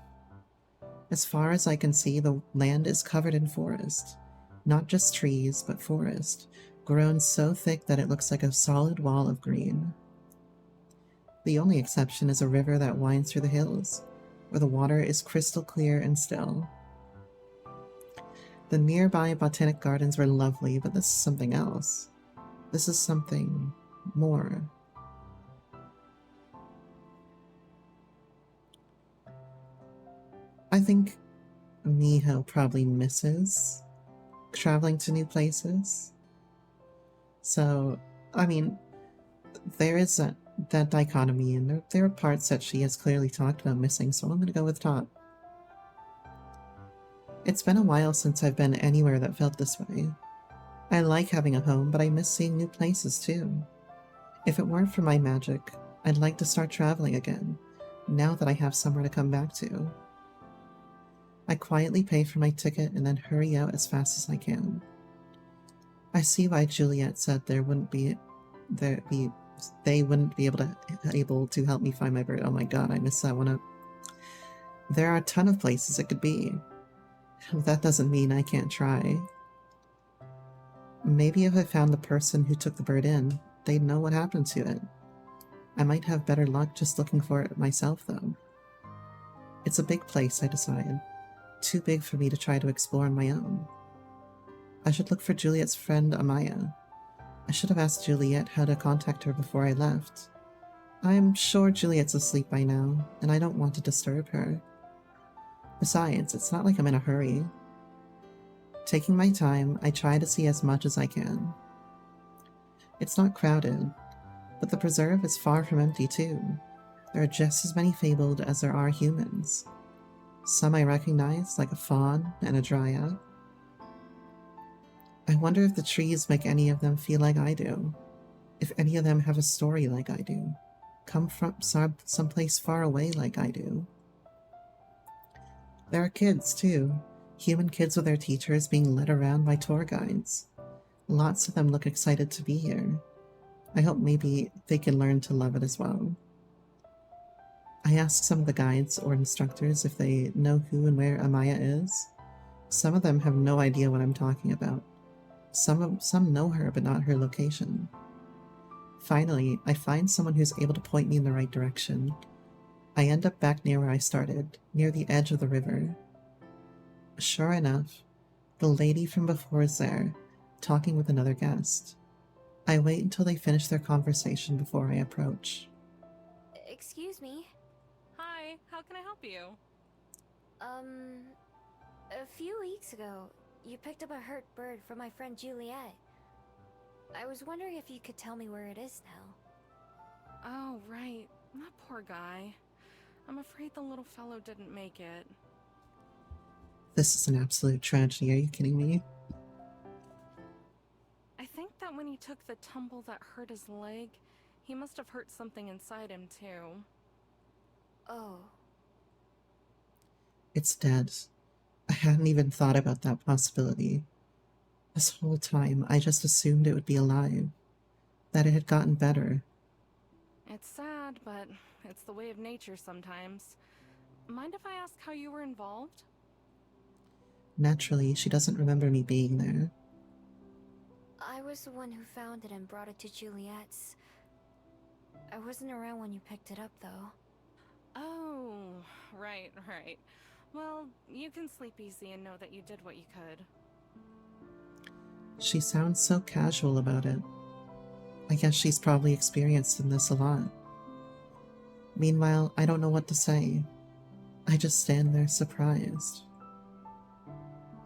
As far as I can see, the land is covered in forest. Not just trees, but forest, grown so thick that it looks like a solid wall of green. The only exception is a river that winds through the hills, where the water is crystal clear and still. The nearby botanic gardens were lovely, but this is something else. This is something more. I think Miho probably misses traveling to new places. So, I mean, there is that dichotomy, and there are parts that she has clearly talked about missing, so I'm going to go with top. It's been a while since I've been anywhere that felt this way. I like having a home, but I miss seeing new places too. If it weren't for my magic, I'd like to start traveling again, now that I have somewhere to come back to. I quietly pay for my ticket and then hurry out as fast as I can. I see why Juliet said they wouldn't be able to help me find my bird. Oh my god, I missed that one up. There are a ton of places it could be. That doesn't mean I can't try. Maybe if I found the person who took the bird in, they'd know what happened to it. I might have better luck just looking for it myself, though. It's a big place, I decide. Too big for me to try to explore on my own. I should look for Juliet's friend Amaya. I should have asked Juliet how to contact her before I left. I'm sure Juliet's asleep by now, and I don't want to disturb her. Besides, it's not like I'm in a hurry. Taking my time, I try to see as much as I can. It's not crowded, but the preserve is far from empty too. There are just as many fabled as there are humans. Some I recognize, like a faun and a dryad. I wonder if the trees make any of them feel like I do. If any of them have a story like I do. Come from someplace far away like I do. There are kids, too. Human kids with their teachers being led around by tour guides. Lots of them look excited to be here. I hope maybe they can learn to love it as well. I asked some of the guides or instructors if they know who and where Amaya is. Some of them have no idea what I'm talking about. Some know her, but not her location. Finally, I find someone who's able to point me in the right direction. I end up back near where I started, near the edge of the river. Sure enough, the lady from before is there, talking with another guest. I wait until they finish their conversation before I approach. Excuse me. Hi, how can I help you? A few weeks ago, you picked up a hurt bird from my friend Juliet. I was wondering if you could tell me where it is now. Oh, right. That poor guy. I'm afraid the little fellow didn't make it. This is an absolute tragedy, are you kidding me? I think that when he took the tumble that hurt his leg, he must have hurt something inside him too. Oh. It's dead. I hadn't even thought about that possibility. This whole time, I just assumed it would be alive. That it had gotten better. It's sad, but it's the way of nature sometimes. Mind if I ask how you were involved? Naturally, she doesn't remember me being there. I was the one who found it and brought it to Juliet's. I wasn't around when you picked it up, though. Oh, right. Well, you can sleep easy and know that you did what you could. She sounds so casual about it. I guess she's probably experienced in this a lot. Meanwhile, I don't know what to say. I just stand there surprised.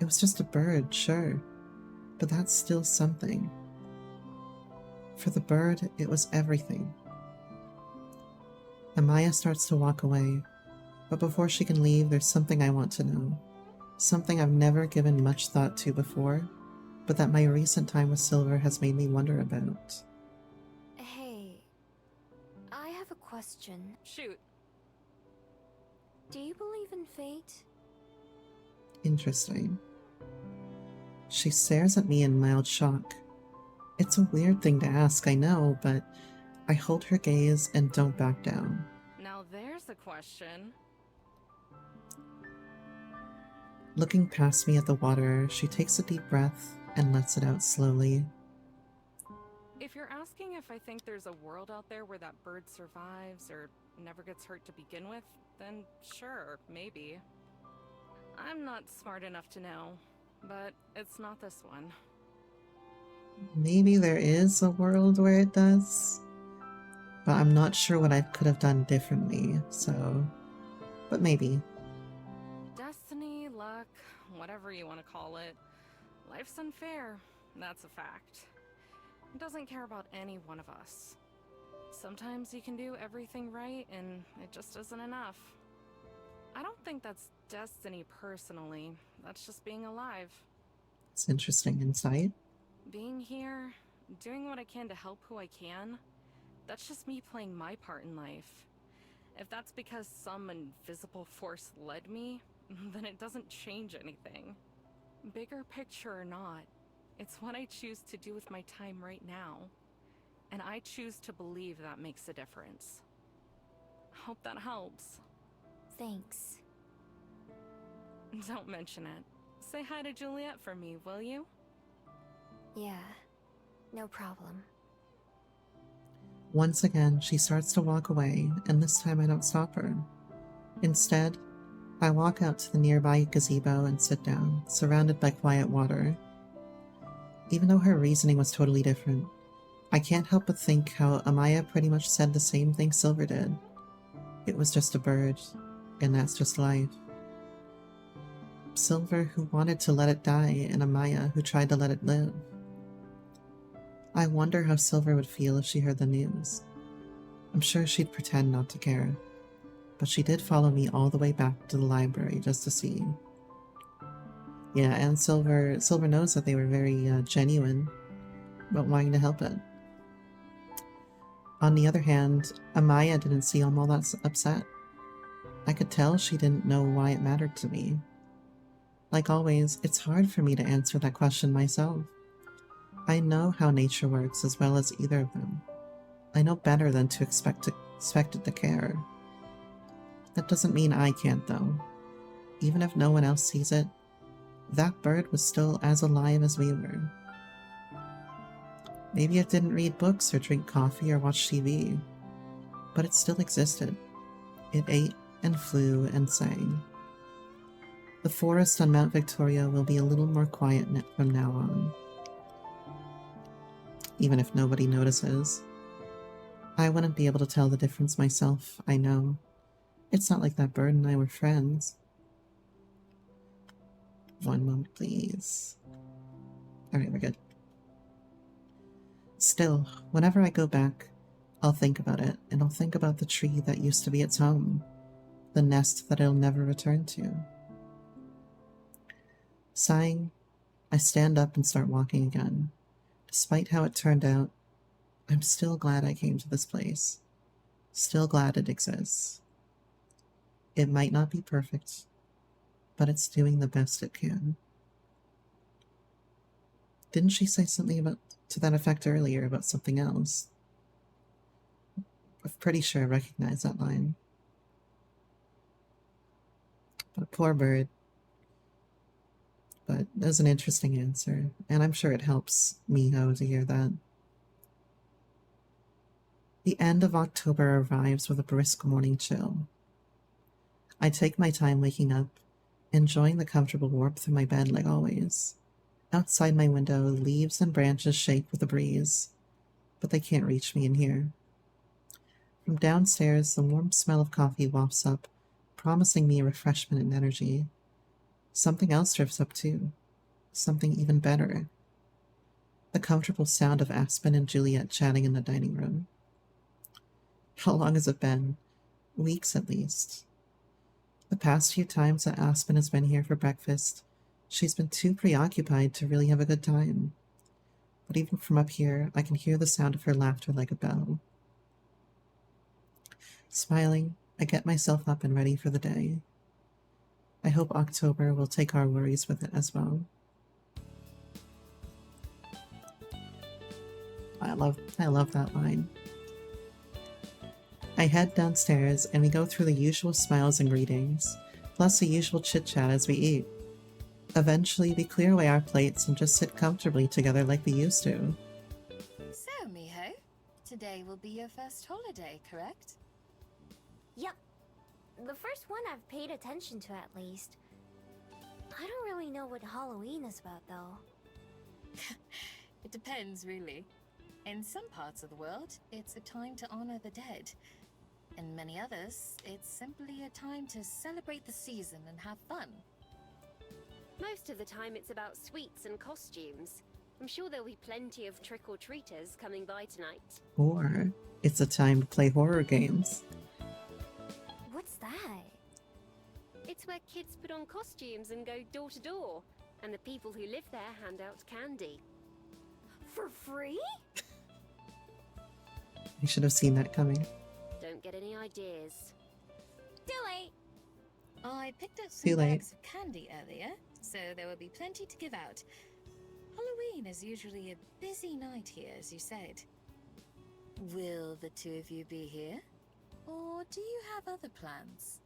It was just a bird, sure, but that's still something. For the bird, it was everything. Amaya starts to walk away, but before she can leave, there's something I want to know. Something I've never given much thought to before, but that my recent time with Silver has made me wonder about. Hey, I have a question. Shoot. Do you believe in fate? Interesting. She stares at me in mild shock. It's a weird thing to ask, I know, but I hold her gaze and don't back down. Now there's a question. Looking past me at the water, she takes a deep breath and lets it out slowly. If you're asking if I think there's a world out there where that bird survives or never gets hurt to begin with, then sure, maybe. I'm not smart enough to know, but it's not this one. Maybe there is a world where it does, but I'm not sure what I could have done differently, so... But maybe. Destiny, luck, whatever you want to call it. Life's unfair, that's a fact. It doesn't care about any one of us. Sometimes you can do everything right, and it just isn't enough. I don't think that's destiny personally. That's just being alive. It's interesting insight. Being here, doing what I can to help who I can, that's just me playing my part in life. If that's because some invisible force led me, then it doesn't change anything. Bigger picture or not, it's what I choose to do with my time right now. And I choose to believe that makes a difference. Hope that helps. Thanks. Don't mention it. Say hi to Juliet for me, will you? Yeah, no problem. Once again, she starts to walk away, and this time I don't stop her. Instead, I walk out to the nearby gazebo and sit down, surrounded by quiet water. Even though her reasoning was totally different, I can't help but think how Amaya pretty much said the same thing Silver did. It was just a bird, and that's just life. Silver who wanted to let it die, and Amaya who tried to let it live. I wonder how Silver would feel if she heard the news. I'm sure she'd pretend not to care, but she did follow me all the way back to the library just to see. Yeah, and Silver knows that they were very genuine about wanting to help it. On the other hand, Amaya didn't seem all that upset. I could tell she didn't know why it mattered to me. Like always, it's hard for me to answer that question myself. I know how nature works as well as either of them. I know better than to expect it to care. That doesn't mean I can't, though. Even if no one else sees it, that bird was still as alive as we were. Maybe it didn't read books or drink coffee or watch TV, but it still existed. It ate and flew and sang. The forest on Mount Victoria will be a little more quiet from now on. Even if nobody notices. I wouldn't be able to tell the difference myself, I know. It's not like that bird and I were friends. One moment, please. Alright, we're good. Still, whenever I go back, I'll think about it, and I'll think about the tree that used to be its home, the nest that it'll never return to. Sighing, I stand up and start walking again. Despite how it turned out, I'm still glad I came to this place. Still glad it exists. It might not be perfect, but it's doing the best it can. Didn't she say something to that effect earlier about something else? I'm pretty sure I recognize that line. But a poor bird. But it was an interesting answer, and I'm sure it helps Miho to hear that. The end of October arrives with a brisk morning chill. I take my time waking up, enjoying the comfortable warmth of my bed like always. Outside my window, leaves and branches shake with the breeze, but they can't reach me in here. From downstairs, the warm smell of coffee wafts up, promising me refreshment and energy. Something else drifts up too. Something even better. The comfortable sound of Aspen and Juliet chatting in the dining room. How long has it been? Weeks at least. The past few times that Aspen has been here for breakfast, she's been too preoccupied to really have a good time. But even from up here, I can hear the sound of her laughter like a bell. Smiling, I get myself up and ready for the day. I hope October will take our worries with it as well. I love that line. I head downstairs and we go through the usual smiles and greetings, plus the usual chit-chat as we eat. eventually we clear away our plates and just sit comfortably together like we used to. So, Miho, today will be your first holiday, correct? Yep. The first one I've paid attention to, at least. I don't really know what Halloween is about, though. It depends, really. In some parts of the world, it's a time to honor the dead. In many others, it's simply a time to celebrate the season and have fun. Most of the time it's about sweets and costumes. I'm sure there'll be plenty of trick-or-treaters coming by tonight. Or it's a time to play horror games. What's that? It's where kids put on costumes and go door to door, and the people who live there hand out candy. For free? I should have seen that coming. Don't get any ideas. Too late. I picked up Too some late. bags of candy earlier, so there will be plenty to give out. Halloween is usually a busy night here, as you said. Will the two of you be here? Or do you have other plans?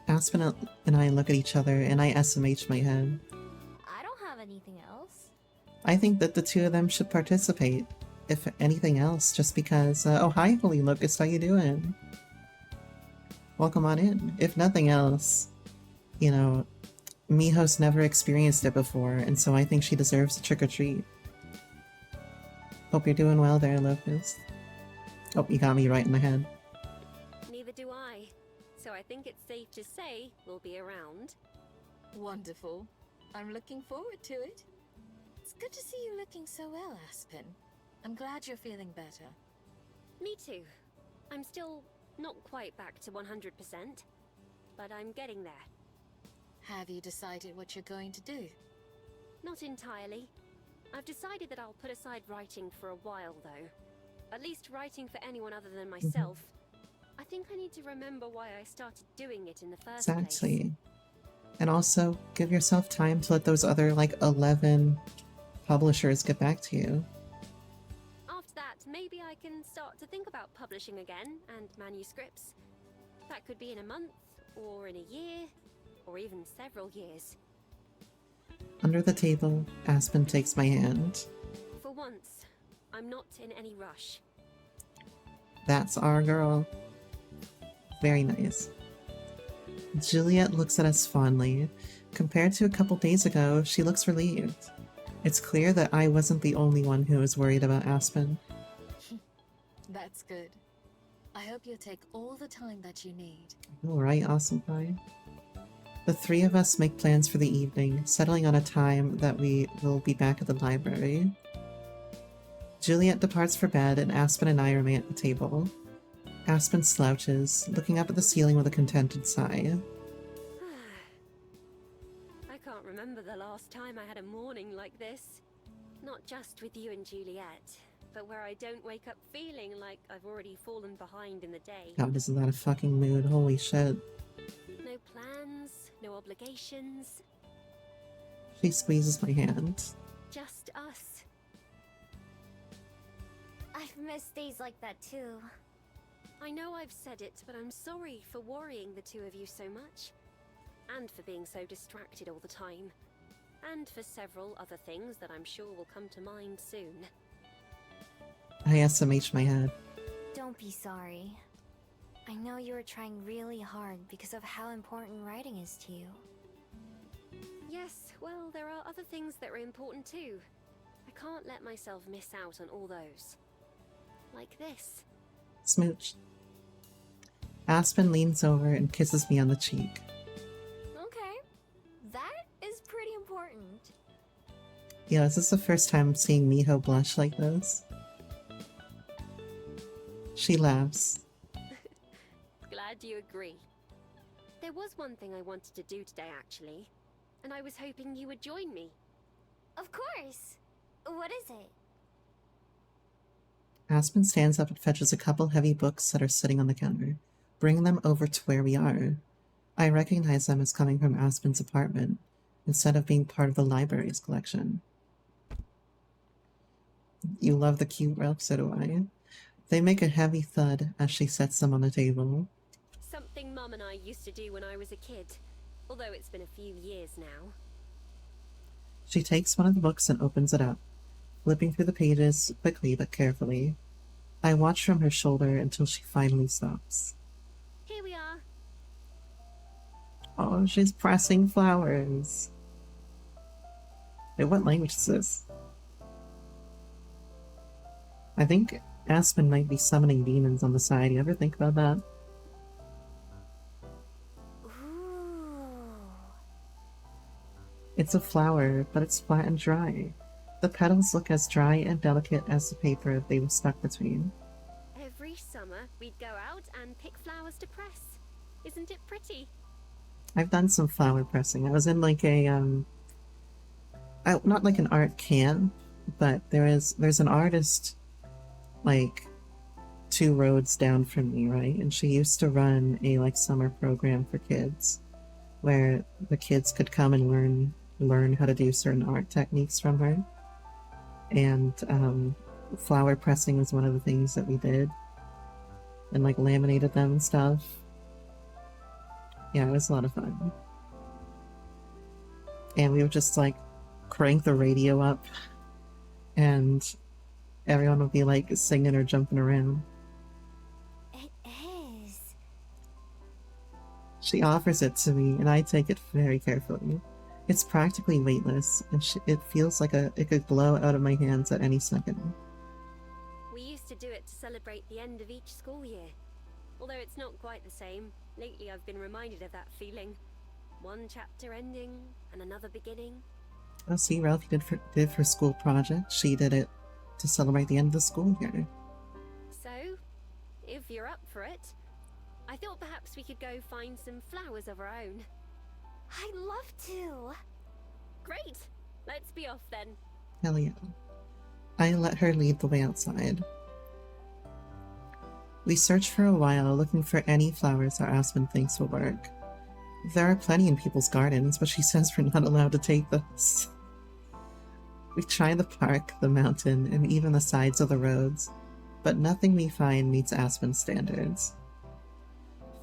Aspen and I look at each other and I SMH my head. I don't have anything else. I think that the two of them should participate. If anything else, just because, oh hi Holy Locust, how you doing? Welcome on in. If nothing else, you know, Miho's never experienced it before, and so I think she deserves a trick-or-treat. Hope you're doing well there, Locust. Oh, you got me right in the head. Neither do I. So I think it's safe to say we'll be around. Wonderful. I'm looking forward to it. It's good to see you looking so well, Aspen. I'm glad you're feeling better. Me too. I'm still not quite back to 100%, but I'm getting there. Have you decided what you're going to do? Not entirely. I've decided that I'll put aside writing for a while, though. At least writing for anyone other than myself. I think I need to remember why I started doing it in the first place. Exactly. And also, give yourself time to let those other, like, 11 publishers get back to you. After that, maybe I can start to think about publishing again, and manuscripts. That could be in a month, or in a year, or even several years. Under the table, Aspen takes my hand. For once, I'm not in any rush. That's our girl. Very nice. Juliet looks at us fondly. Compared to a couple days ago, she looks relieved. It's clear that I wasn't the only one who was worried about Aspen. That's good. I hope you'll take all the time that you need. Alright, awesome pie. The three of us make plans for the evening, settling on a time that we will be back at the library. Juliet departs for bed, and Aspen and I remain at the table. Aspen slouches, looking up at the ceiling with a contented sigh. I can't remember the last time I had a morning like this. Not just with you and Juliet, but where I don't wake up feeling like I've already fallen behind in the day. God, isn't that a fucking mood? Holy shit. No plans, no obligations, She squeezes my hand. just us. I've missed days like that too. I know I've said it, but I'm sorry for worrying the two of you so much. And for being so distracted all the time. And for several other things that I'm sure will come to mind soon. I SMH my head. Don't be sorry. I know you were trying really hard because of how important writing is to you. Yes, well, there are other things that are important too. I can't let myself miss out on all those. Like this. Smooch. Aspen leans over and kisses me on the cheek. Okay. That is pretty important. Yeah, this is the first time I'm seeing Miho blush like this. She laughs. Glad you agree. There was one thing I wanted to do today, actually. And I was hoping you would join me. Of course. What is it? Aspen stands up and fetches a couple heavy books that are sitting on the counter, bringing them over to where we are. I recognize them as coming from Aspen's apartment, instead of being part of the library's collection. You love the cute rug, so do I. They make a heavy thud as she sets them on the table. Something Mum and I used to do when I was a kid. although it's been a few years now. She takes one of the books and opens it up, flipping through the pages quickly but carefully. I watch from her shoulder until she finally stops. Here we are. Oh, she's pressing flowers. Wait, what language is this? I think Aspen might be summoning demons on the side. You ever think about that? Ooh. It's a flower, but it's flat and dry. The petals look as dry and delicate as the paper they were stuck between. Every summer, we'd go out and pick flowers to press. Isn't it pretty? I've done some flower pressing. I was in like a not like an art camp, but there's an artist like 2 roads down from me, right? And she used to run a like summer program for kids where the kids could come and learn how to do certain art techniques from her. And flower pressing was one of the things that we did, and like laminated them and stuff. Yeah, it was a lot of fun. And we would just like crank the radio up and everyone would be like singing or jumping around. It is. She offers it to me and I take it very carefully. It's practically weightless and it feels like it could blow out of my hands at any second. We used to do it to celebrate the end of each school year. Although it's not quite the same, lately I've been reminded of that feeling. One chapter ending and another beginning. Oh, see, Ralphie did for school project. She did it to celebrate the end of the school year. So, if you're up for it, I thought perhaps we could go find some flowers of our own. I'd love to. Great! Let's be off then. Hell yeah. I let her lead the way outside. We search for a while, looking for any flowers our Aspen thinks will work. There are plenty in people's gardens, but she says we're not allowed to take those. We try the park, the mountain, and even the sides of the roads, but nothing we find meets Aspen standards.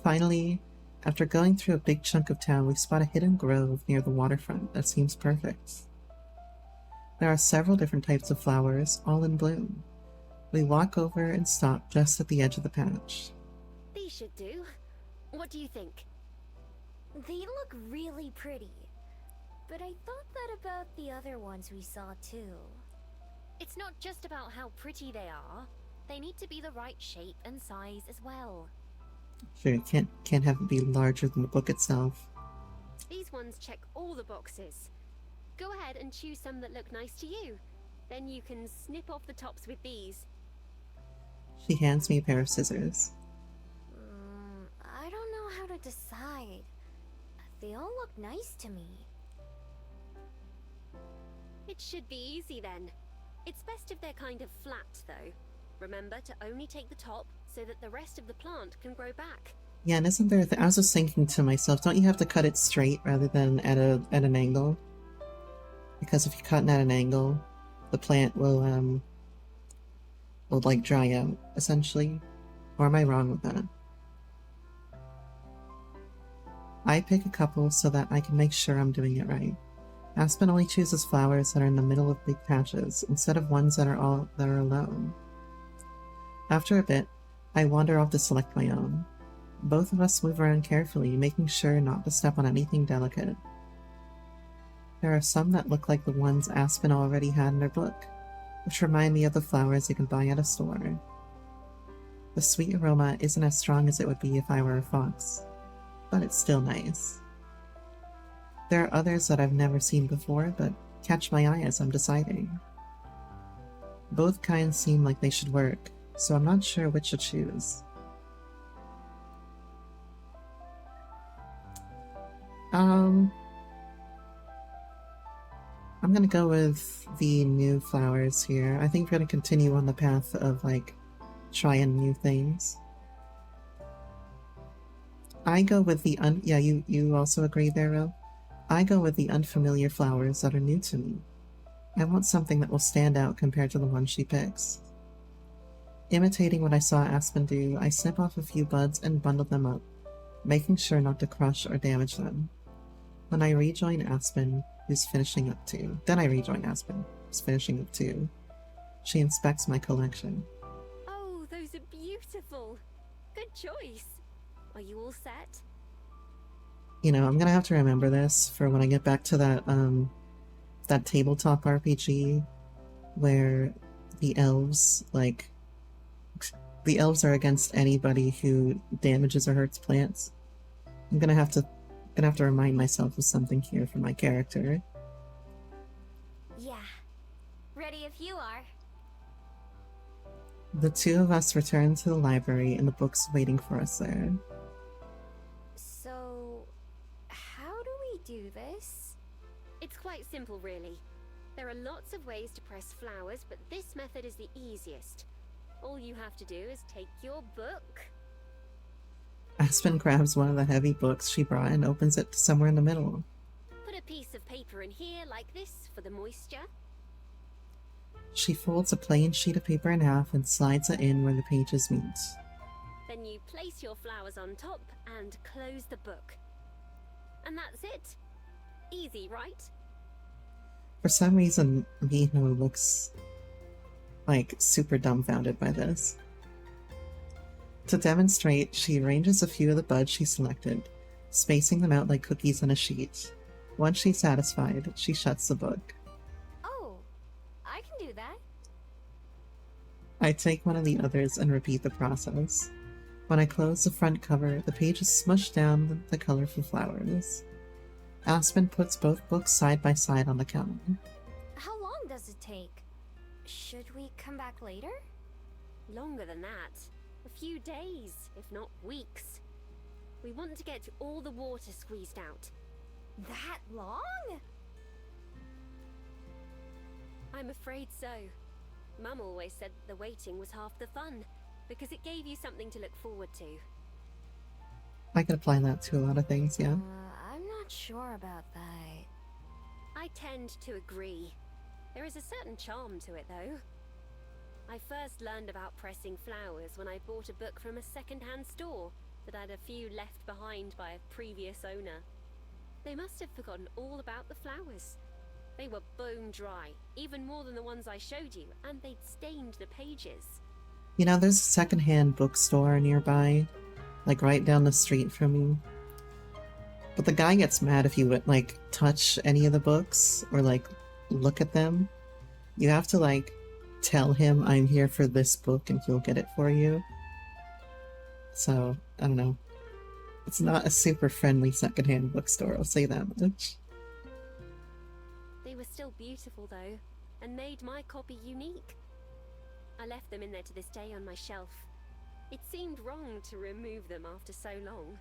Finally, after going through a big chunk of town, we spot a hidden grove near the waterfront that seems perfect. There are several different types of flowers, all in bloom. We walk over and stop just at the edge of the patch. These should do. What do you think? They look really pretty. But I thought that about the other ones we saw too. It's not just about how pretty they are. They need to be the right shape and size as well. Sure, can't have it be larger than the book itself. These ones check all the boxes. Go ahead and choose some that look nice to you. Then you can snip off the tops with these. She hands me a pair of scissors. I don't know how to decide. They all look nice to me. It should be easy then. It's best if they're kind of flat though. Remember to only take the top so that the rest of the plant can grow back. Yeah, and isn't there I was just thinking to myself, don't you have to cut it straight rather than at an angle? Because if you cut it at an angle, the plant will like dry out, essentially. Or am I wrong with that? I pick a couple so that I can make sure I'm doing it right. Aspen only chooses flowers that are in the middle of big patches, instead of ones that are alone. After a bit, I wander off to select my own. Both of us move around carefully, making sure not to step on anything delicate. There are some that look like the ones Aspen already had in her book, which remind me of the flowers you can buy at a store. The sweet aroma isn't as strong as it would be if I were a fox, but it's still nice. There are others that I've never seen before, but catch my eye as I'm deciding. Both kinds seem like they should work, so I'm not sure which to choose. I'm gonna go with the new flowers here. I think we're gonna continue on the path of, like, trying new things. I go with the yeah, you also agree there, Ro? I go with the unfamiliar flowers that are new to me. I want something that will stand out compared to the one she picks. Imitating what I saw Aspen do, I snip off a few buds and bundle them up, making sure not to crush or damage them. When I rejoin Aspen, who's finishing up too. Then I rejoin Aspen, who's finishing up too. She inspects my collection. Oh, those are beautiful. Good choice. Are you all set? You know, I'm gonna have to remember this for when I get back to that tabletop RPG where the elves, like, the elves are against anybody who damages or hurts plants. I'm gonna have to remind myself of something here for my character. Yeah. Ready if you are. The two of us return to the library and the book's waiting for us there. So, how do we do this? It's quite simple, really. There are lots of ways to press flowers, but this method is the easiest. All you have to do is take your book. Aspen grabs one of the heavy books she brought and opens it somewhere in the middle. Put a piece of paper in here like this for the moisture. She folds a plain sheet of paper in half and slides it in where the pages meet. Then you place your flowers on top and close the book. And that's it. Easy, right? For some reason, Miho looks like super dumbfounded by this. To demonstrate, she arranges a few of the buds she selected, spacing them out like cookies on a sheet. Once she's satisfied, she shuts the book. Oh, I can do that. I take one of the others and repeat the process. When I close the front cover, the pages smush down the colorful flowers. Aspen puts both books side by side on the counter. How long does it take? Should we come back later? Longer than that. A few days, if not weeks. We want to get all the water squeezed out. That long? I'm afraid so. Mum always said the waiting was half the fun, because it gave you something to look forward to. I can apply that to a lot of things, yeah. I'm not sure about that. I tend to agree. There is a certain charm to it, though. I first learned about pressing flowers when I bought a book from a second-hand store that had a few left behind by a previous owner. They must have forgotten all about the flowers. They were bone dry, even more than the ones I showed you, and they'd stained the pages. You know, there's a secondhand bookstore nearby, like right down the street from me. But the guy gets mad if you, like, touch any of the books or, like, look at them. You have to, like, tell him I'm here for this book and he'll get it for you. So, I don't know. It's not a super friendly secondhand bookstore, I'll say that much. They were still beautiful, though, and made my copy unique. I left them in there to this day on my shelf. It seemed wrong to remove them after so long.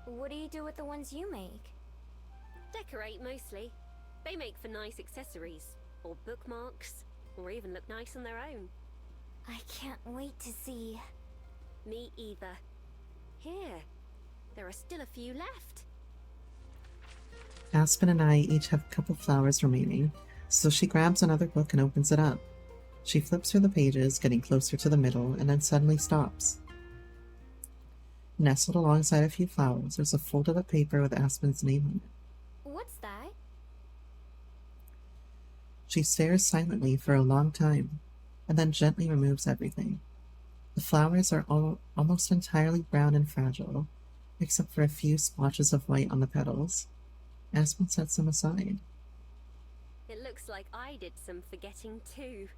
What do you do with the ones you make? Decorate, mostly. They make for nice accessories, or bookmarks, or even look nice on their own. I can't wait to see. Me either. Here, there are still a few left. Aspen and I each have a couple flowers remaining, so she grabs another book and opens it up. She flips through the pages, getting closer to the middle, and then suddenly stops. Nestled alongside a few flowers, there's a folded up paper with Aspen's name on it. What's that? She stares silently for a long time, and then gently removes everything. The flowers are almost entirely brown and fragile, except for a few splotches of white on the petals. Aspen sets them aside. It looks like I did some forgetting too.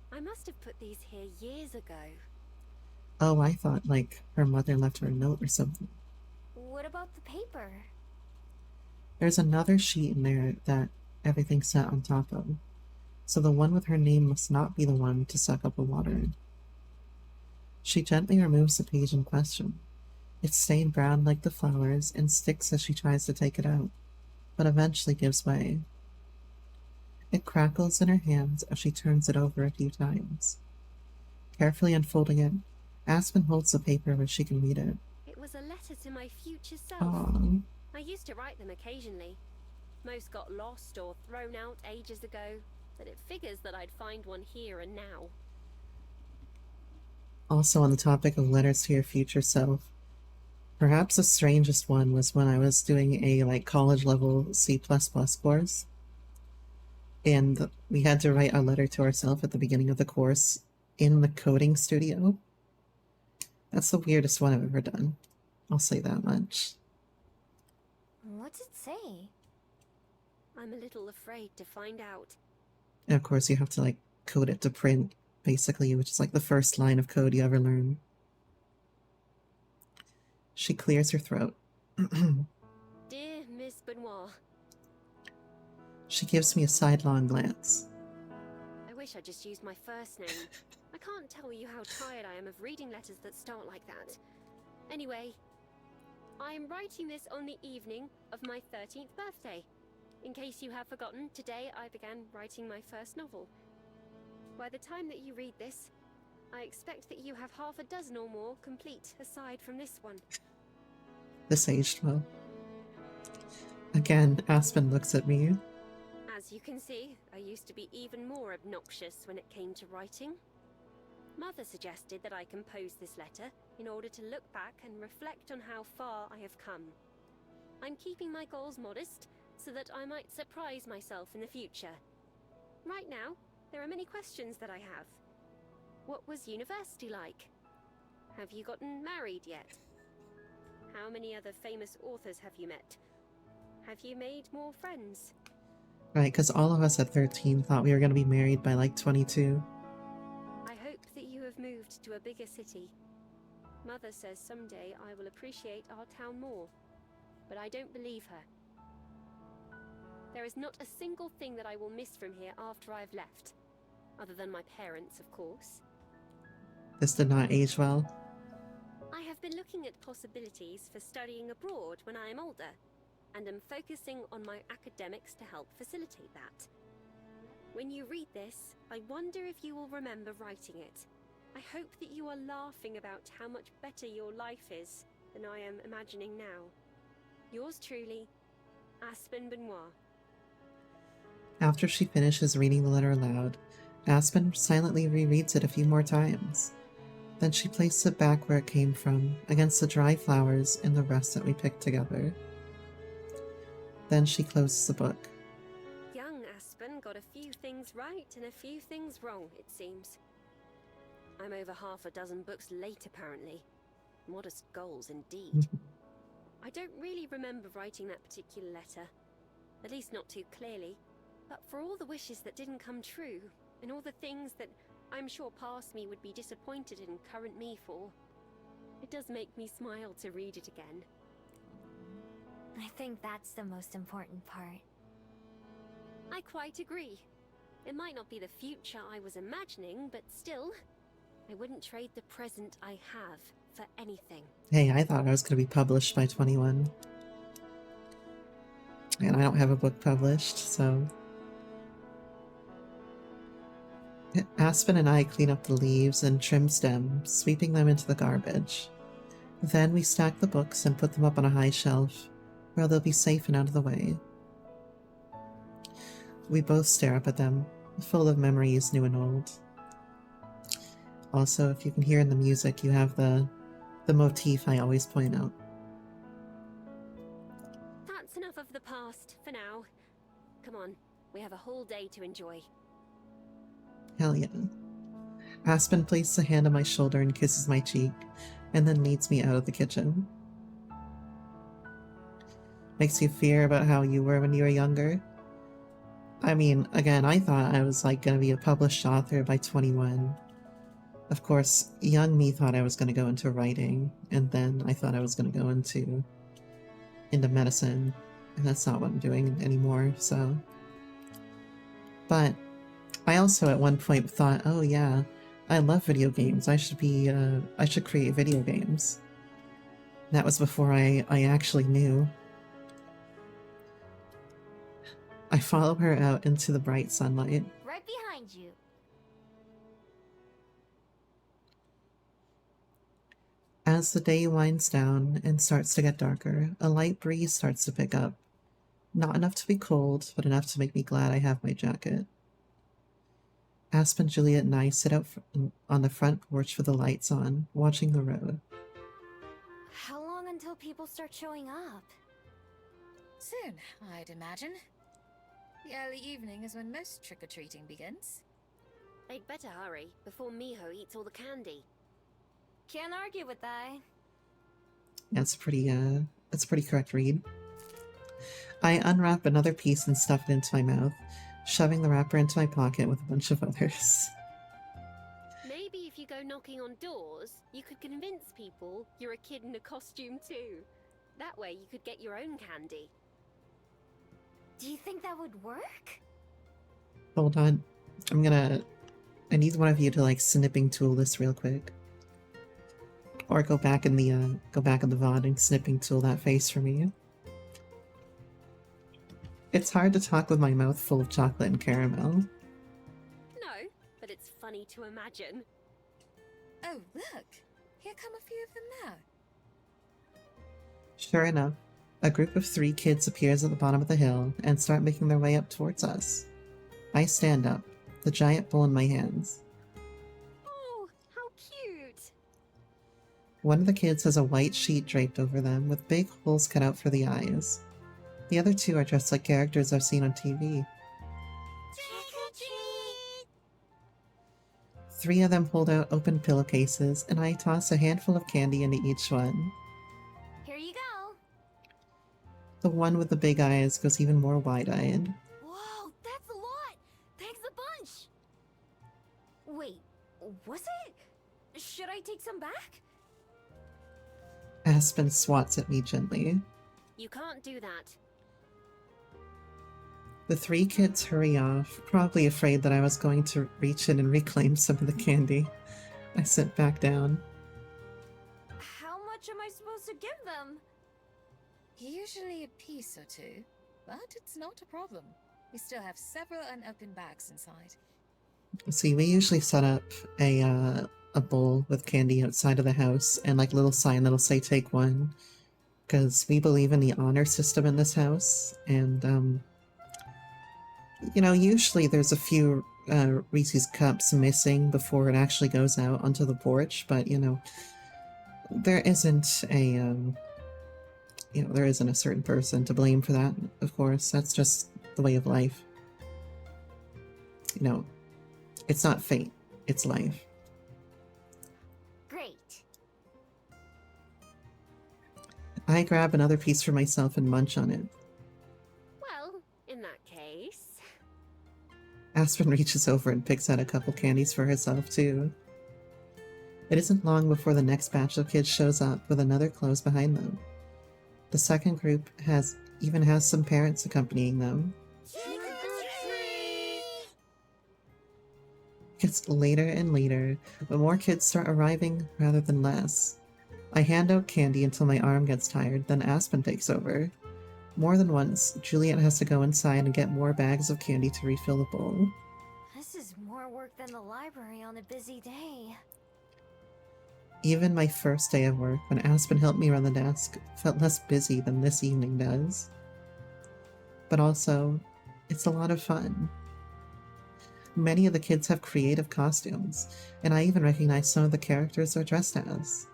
I must have put these here years ago. Oh, I thought, like, her mother left her a note or something. What about the paper? There's another sheet in there that everything's set on top of, so the one with her name must not be the one to suck up the water in. She gently removes the page in question. It's stained brown like the flowers and sticks as she tries to take it out, but eventually gives way. It crackles in her hands as she turns it over a few times. Carefully unfolding it, Aspen holds the paper where she can read it. It was a letter to my future self. Aww. I used to write them occasionally. Most got lost or thrown out ages ago, but it figures that I'd find one here and now. Also on the topic of letters to your future self, Perhaps the strangest one was when I was doing a like college level C++ course, and we had to write a letter to ourselves at the beginning of the course in the coding studio. That's the weirdest one I've ever done. I'll say that much. What's it say? I'm a little afraid to find out. And of course, you have to like code it to print, basically, which is like the first line of code you ever learn. She clears her throat. Dear Miss Benoit, She gives me a sidelong glance. I wish I just used my first name. I can't tell you how tired I am of reading letters that start like that. Anyway, I am writing this on the evening of my 13th birthday. In case you have forgotten, today I began writing my first novel. By the time that you read this, I expect that you have half a dozen or more complete aside from this one. This aged well. Again, Aspen looks at me. As you can see, I used to be even more obnoxious when it came to writing. Mother suggested that I compose this letter in order to look back and reflect on how far I have come. I'm keeping my goals modest so that I might surprise myself in the future. Right now, there are many questions that I have. What was university like? Have you gotten married yet? How many other famous authors have you met? Have you made more friends? Right, because all of us at 13 thought we were going to be married by like 22. I hope that you have moved to a bigger city. Mother says someday I will appreciate our town more, but I don't believe her. There is not a single thing that I will miss from here after I've left, other than my parents, of course. This did not age well. I have been looking at possibilities for studying abroad when I am older, and am focusing on my academics to help facilitate that. When you read this, I wonder if you will remember writing it. I hope that you are laughing about how much better your life is than I am imagining now. Yours truly, Aspen Benoit. After she finishes reading the letter aloud, Aspen silently rereads it a few more times. Then she places it back where it came from, against the dry flowers and the rest that we picked together. Then she closes the book. Young Aspen got a few things right and a few things wrong, it seems. I'm over half a dozen books late, apparently. Modest goals, indeed. I don't really remember writing that particular letter. At least not too clearly. But for all the wishes that didn't come true, and all the things that I'm sure past me would be disappointed in current me for, it does make me smile to read it again. I think that's the most important part. I quite agree. It might not be the future I was imagining, but still, I wouldn't trade the present I have for anything. Hey, I thought I was going to be published by 21. And I don't have a book published, so... Aspen and I clean up the leaves and trim stems, sweeping them into the garbage. Then we stack the books and put them up on a high shelf, where they'll be safe and out of the way. We both stare up at them, full of memories new and old. Also, if you can hear in the music, you have the motif I always point out. That's enough of the past, for now. Come on, we have a whole day to enjoy. Hell yeah. Aspen places a hand on my shoulder and kisses my cheek, and then leads me out of the kitchen. Makes you fear about how you were when you were younger? I mean, again, I thought I was like gonna be a published author by 21. Of course, young me thought I was gonna go into writing, and then I thought I was gonna go into medicine, and that's not what I'm doing anymore, so... But I also at one point thought, oh yeah, I love video games, I should create video games. That was before I actually knew. I follow her out into the bright sunlight. Right behind you. As the day winds down and starts to get darker, a light breeze starts to pick up. Not enough to be cold, but enough to make me glad I have my jacket. Aspen, Juliet, and I sit out on the front porch with the lights on, watching the road. How long until people start showing up? Soon, I'd imagine. The early evening is when most trick-or-treating begins. They'd better hurry before Miho eats all the candy. Can't argue with that. That's a pretty correct read. I unwrap another piece and stuff it into my mouth, shoving the wrapper into my pocket with a bunch of others. Maybe if you go knocking on doors, you could convince people you're a kid in a costume too. That way you could get your own candy. Do you think that would work? Hold on. I need one of you to like snipping tool this real quick. Or go back in the VOD and snipping tool that face for me. It's hard to talk with my mouth full of chocolate and caramel. No, but it's funny to imagine. Oh, look! Here come a few of them now. Sure enough, a group of 3 kids appears at the bottom of the hill and start making their way up towards us. I stand up, the giant bowl in my hands. Oh, how cute! One of the kids has a white sheet draped over them with big holes cut out for the eyes. The other 2 are dressed like characters I've seen on TV. 3 of them hold out open pillowcases, and I toss a handful of candy into each one. Here you go. The one with the big eyes goes even more wide-eyed. Whoa, that's a lot. Thanks a bunch. Wait, was it? Should I take some back? Aspen swats at me gently. You can't do that. The 3 kids hurry off, probably afraid that I was going to reach in and reclaim some of the candy. I sit back down. How much am I supposed to give them? Usually a piece or 2, but it's not a problem. We still have several unopened bags inside. See, we usually set up a bowl with candy outside of the house and like a little sign that'll say take one, because we believe in the honor system in this house, and you know, usually there's a few Reese's cups missing before it actually goes out onto the porch, but you know, there isn't a certain person to blame for that, of course. That's just the way of life. You know, it's not fate, it's life. Great. I grab another piece for myself and munch on it. Well, in that case... Aspen reaches over and picks out a couple candies for herself, too. It isn't long before the next batch of kids shows up with another close behind them. The second group even has some parents accompanying them. It gets later and later, but more kids start arriving rather than less. I hand out candy until my arm gets tired, then Aspen takes over. More than once, Juliet has to go inside and get more bags of candy to refill the bowl. This is more work than the library on a busy day. Even my first day of work, when Aspen helped me run the desk, felt less busy than this evening does. But also, it's a lot of fun. Many of the kids have creative costumes, and I even recognize some of the characters they're dressed as.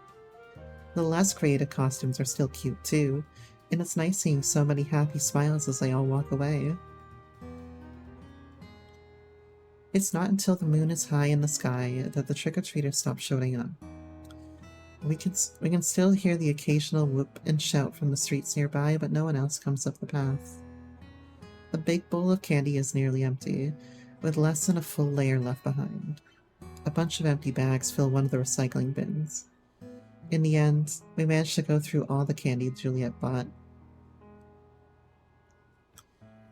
The less creative costumes are still cute too, and it's nice seeing so many happy smiles as they all walk away. It's not until the moon is high in the sky that the trick-or-treaters stop showing up. We can still hear the occasional whoop and shout from the streets nearby, but no one else comes up the path. The big bowl of candy is nearly empty, with less than a full layer left behind. A bunch of empty bags fill one of the recycling bins. In the end, we managed to go through all the candy Juliet bought.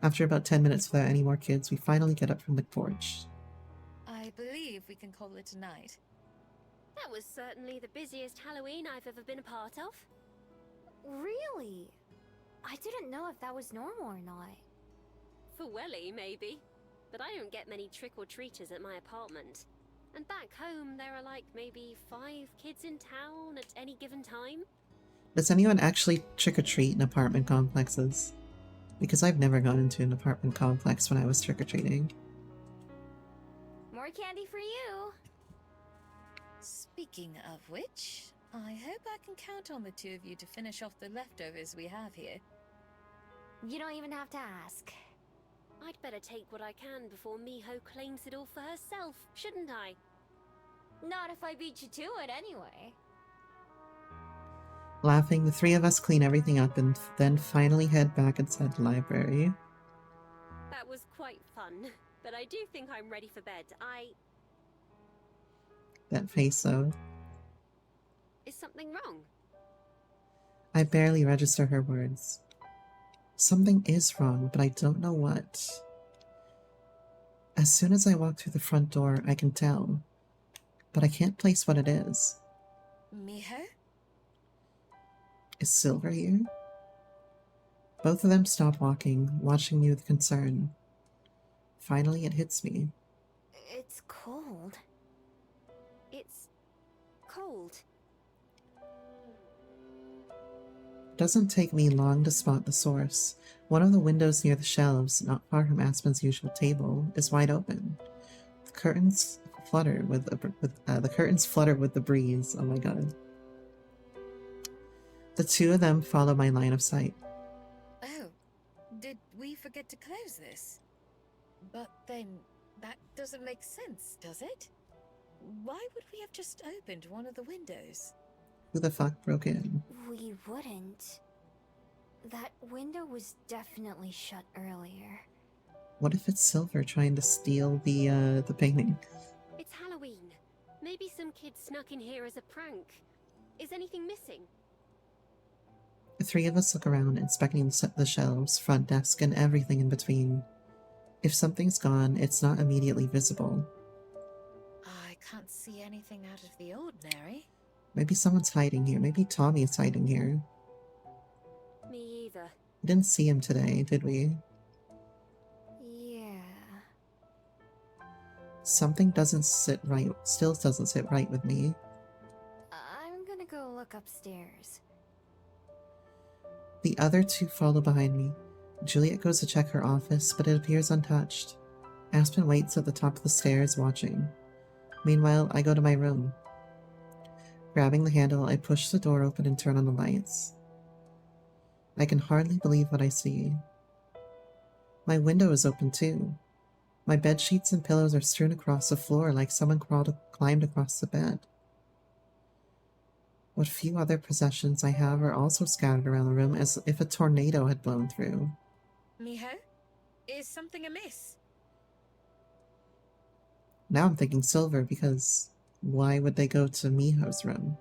After about 10 minutes without any more kids, we finally get up from the porch. I believe we can call it a night. That was certainly the busiest Halloween I've ever been a part of. Really? I didn't know if that was normal or not. For Welly, maybe. But I don't get many trick-or-treaters at my apartment. And back home, there are like maybe 5 kids in town at any given time. Does anyone actually trick-or-treat in apartment complexes? Because I've never gone into an apartment complex when I was trick-or-treating. More candy for you. Speaking of which, I hope I can count on the two of you to finish off the leftovers we have here. You don't even have to ask. I'd better take what I can before Miho claims it all for herself, shouldn't I? Not if I beat you to it anyway. Laughing, the three of us clean everything up and then finally head back inside the library. That was quite fun, but I do think I'm ready for bed. That face, though. Is something wrong? I barely register her words. Something is wrong, but I don't know what. As soon as I walk through the front door, I can tell, but I can't place what it is. Miho? Is Silver here? Both of them stop walking, watching me with concern. Finally, it hits me. It's cold. It's cold. It doesn't take me long to spot the source. One of the windows near the shelves, not far from Aspen's usual table, is wide open. The curtains flutter with the breeze. Oh my god. The two of them follow my line of sight. Oh, did we forget to close this? But then, that doesn't make sense, does it? Why would we have just opened one of the windows? Who the fuck broke in? We wouldn't. That window was definitely shut earlier. What if it's Silver trying to steal the painting? It's Halloween. Maybe some kid snuck in here as a prank. Is anything missing? The three of us look around, inspecting the shelves, front desk, and everything in between. If something's gone, it's not immediately visible. I can't see anything out of the ordinary. Maybe someone's hiding here. Maybe Tommy is hiding here. Me either. We didn't see him today, did we? Yeah. Something doesn't sit right, still doesn't sit right with me. I'm gonna go look upstairs. The other two follow behind me. Juliet goes to check her office, but it appears untouched. Aspen waits at the top of the stairs, watching. Meanwhile, I go to my room. Grabbing the handle, I push the door open and turn on the lights. I can hardly believe what I see. My window is open too. My bed sheets and pillows are strewn across the floor like someone climbed across the bed. What few other possessions I have are also scattered around the room as if a tornado had blown through. Miho? Is something amiss? Now I'm thinking Silver, because why would they go to Miho's room?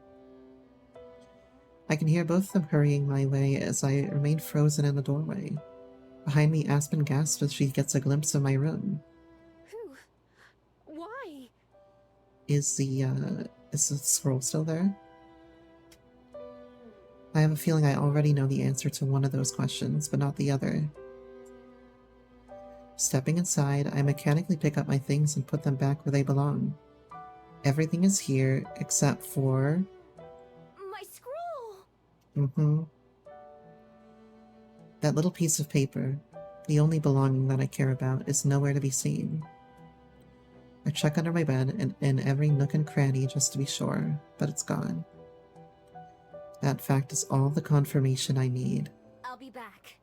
I can hear both of them hurrying my way as I remain frozen in the doorway. Behind me, Aspen gasps as she gets a glimpse of my room. Who? Why? Is the scroll still there? I have a feeling I already know the answer to one of those questions, but not the other. Stepping inside, I mechanically pick up my things and put them back where they belong. Everything is here except for... My scroll! That little piece of paper, the only belonging that I care about, is nowhere to be seen. I check under my bed and in every nook and cranny just to be sure, but it's gone. That fact is all the confirmation I need. I'll be back.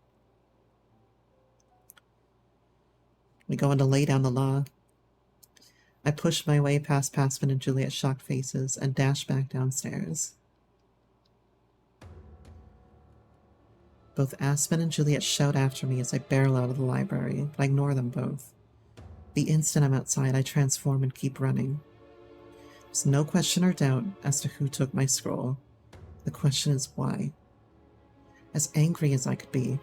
We go in to lay down the law. I push my way past Aspen and Juliet's shocked faces and dash back downstairs. Both Aspen and Juliet shout after me as I barrel out of the library, but I ignore them both. The instant I'm outside, I transform and keep running. There's no question or doubt as to who took my scroll. The question is why. As angry as I could be,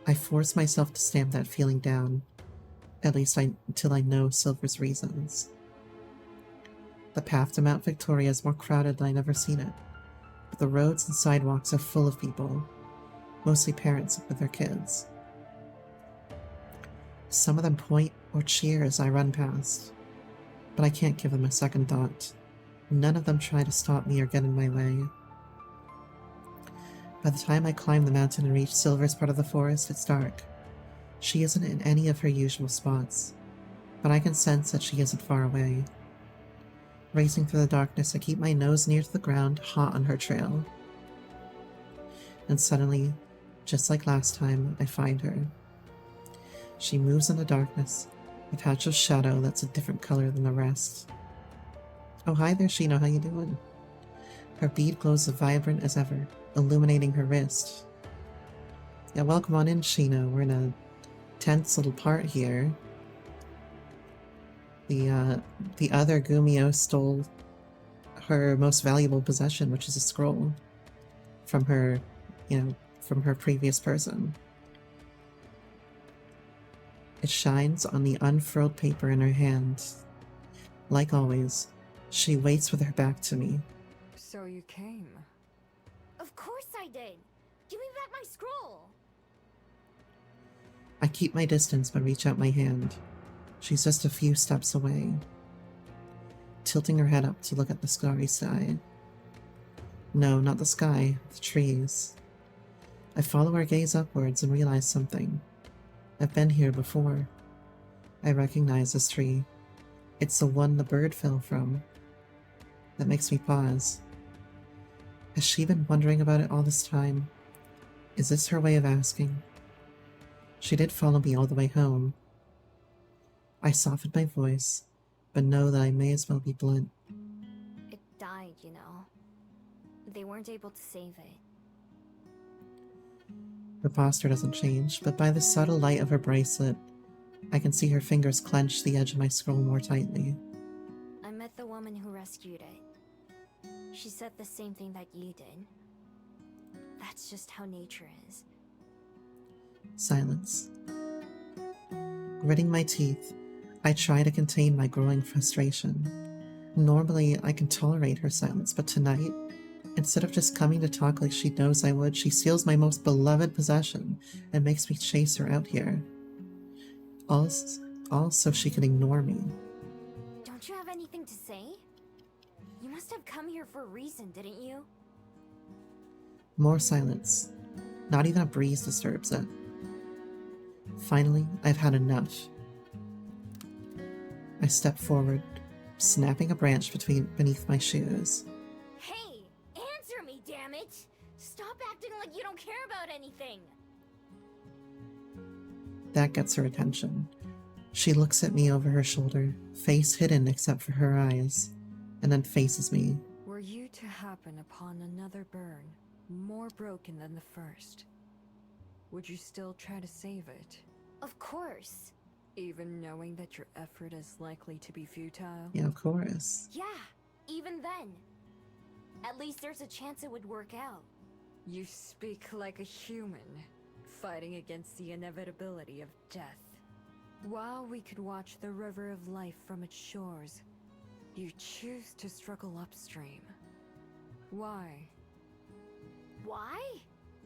I force myself to stamp that feeling down, at least until I know Silver's reasons. The path to Mount Victoria is more crowded than I've ever seen it, but the roads and sidewalks are full of people, mostly parents with their kids. Some of them point or cheer as I run past, but I can't give them a second thought. None of them try to stop me or get in my way. By the time I climb the mountain and reach Silver's part of the forest, it's dark. She isn't in any of her usual spots, but I can sense that she isn't far away. Racing through the darkness, I keep my nose near to the ground, hot on her trail. And suddenly, just like last time, I find her. She moves in the darkness, a patch of shadow that's a different color than the rest. Oh, hi there, Sheena, how you doing? Her bead glows as vibrant as ever, illuminating her wrist. Yeah, welcome on in, Sheena. We're in a tense little part here. The other Gumio stole her most valuable possession, which is a scroll, from her, from her previous person. It shines on the unfurled paper in her hand. Like always, she waits with her back to me. So you came. Of course I did! Give me back my scroll! I keep my distance but reach out my hand. She's just a few steps away, tilting her head up to look at the starry sky. No, not the sky, the trees. I follow her gaze upwards and realize something. I've been here before. I recognize this tree. It's the one the bird fell from. That makes me pause. Has she been wondering about it all this time? Is this her way of asking? She did follow me all the way home. I softened my voice, but know that I may as well be blunt. It died, you know. They weren't able to save it. Her posture doesn't change, but by the subtle light of her bracelet, I can see her fingers clench the edge of my scroll more tightly. I met the woman who rescued it. She said the same thing that you did. That's just how nature is. Silence. Gritting my teeth, I try to contain my growing frustration. Normally, I can tolerate her silence, but tonight, instead of just coming to talk like she knows I would, she steals my most beloved possession and makes me chase her out here. All so she can ignore me. Don't you have anything to say? You must have come here for a reason, didn't you? More silence. Not even a breeze disturbs it. Finally, I've had enough. I step forward, snapping a branch beneath my shoes. Hey! Answer me, damn it! Stop acting like you don't care about anything! That gets her attention. She looks at me over her shoulder, face hidden except for her eyes, and then faces me. Were you to happen upon another burn, more broken than the first, would you still try to save it? Of course. Even knowing that your effort is likely to be futile? Yeah, of course. Yeah, even then. At least there's a chance it would work out. You speak like a human, fighting against the inevitability of death. While we could watch the river of life from its shores, you choose to struggle upstream. Why? Why?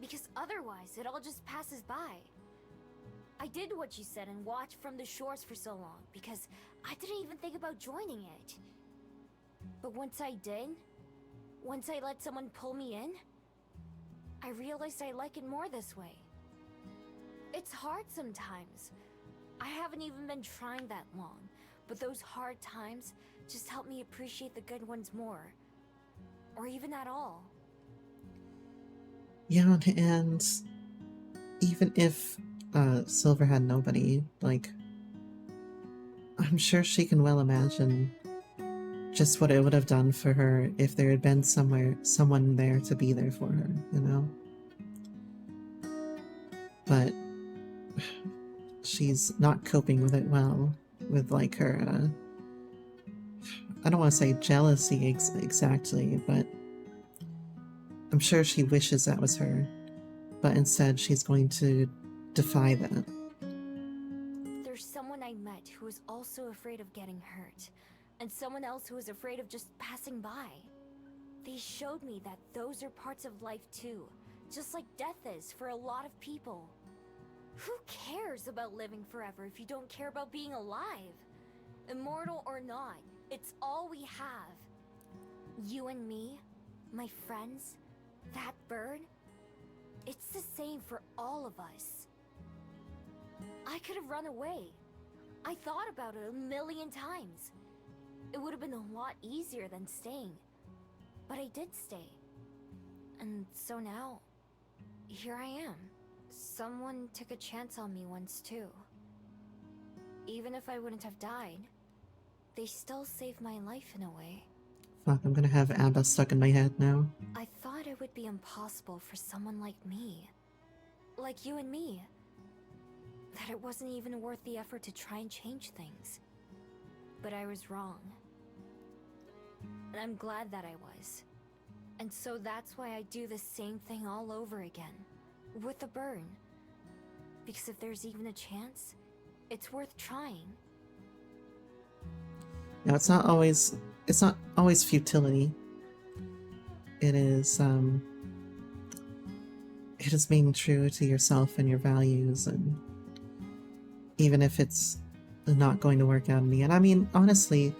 Because otherwise it all just passes by. I did what you said and watched from the shores for so long because I didn't even think about joining it. But once I did, once I let someone pull me in, I realized I like it more this way. It's hard sometimes. I haven't even been trying that long, but those hard times just help me appreciate the good ones more. Or even at all. Yeah, and even if Silver had nobody, like, I'm sure she can well imagine just what it would have done for her if there had been someone there to be there for her, you know? But she's not coping with it well, with like her, I don't want to say jealousy exactly, but I'm sure she wishes that was her, but instead she's going to defy that. There's someone I met who is also afraid of getting hurt, and someone else who is afraid of just passing by. They showed me that those are parts of life too, just like death is for a lot of people. Who cares about living forever if you don't care about being alive? Immortal or not, it's all we have. You and me, my friends, that bird, it's the same for all of us. I could have run away. I thought about it a million times. It would have been a lot easier than staying. But I did stay. And so now, here I am. Someone took a chance on me once too. Even if I wouldn't have died, they still saved my life in a way. Fuck, I'm gonna have ABBA stuck in my head now. I thought it would be impossible for someone like me, like you and me, that it wasn't even worth the effort to try and change things. But I was wrong. And I'm glad that I was. And so that's why I do the same thing all over again, with the burn. Because if there's even a chance, it's worth trying. Now, it's not always futility. It is being true to yourself and your values, and even if it's not going to work out in the end. I mean, honestly,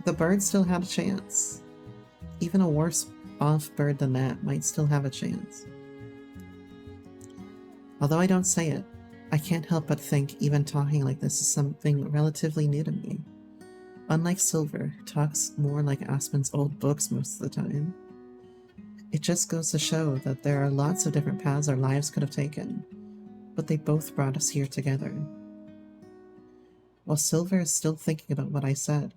the bird still had a chance. Even a worse off bird than that might still have a chance. Although I don't say it, I can't help but think even talking like this is something relatively new to me. Unlike Silver, who talks more like Aspen's old books most of the time. It just goes to show that there are lots of different paths our lives could have taken, but they both brought us here together. While Silver is still thinking about what I said,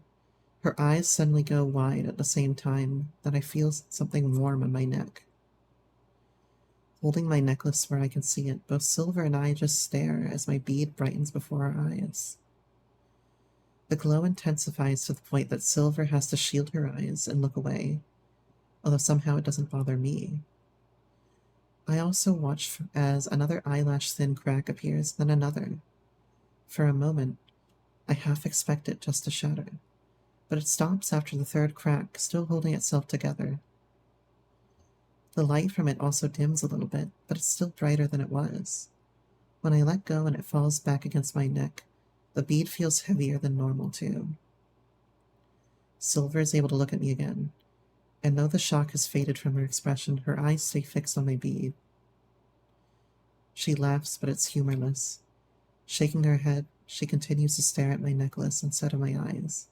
her eyes suddenly go wide at the same time that I feel something warm on my neck. Holding my necklace where I can see it, both Silver and I just stare as my bead brightens before our eyes. The glow intensifies to the point that Silver has to shield her eyes and look away, although somehow it doesn't bother me. I also watch as another eyelash-thin crack appears, then another. For a moment, I half expect it just to shatter, but it stops after the third crack, still holding itself together. The light from it also dims a little bit, but it's still brighter than it was. When I let go and it falls back against my neck, the bead feels heavier than normal too. Silver is able to look at me again, and though the shock has faded from her expression, her eyes stay fixed on my bead. She laughs, but it's humorless. Shaking her head, she continues to stare at my necklace instead of my eyes.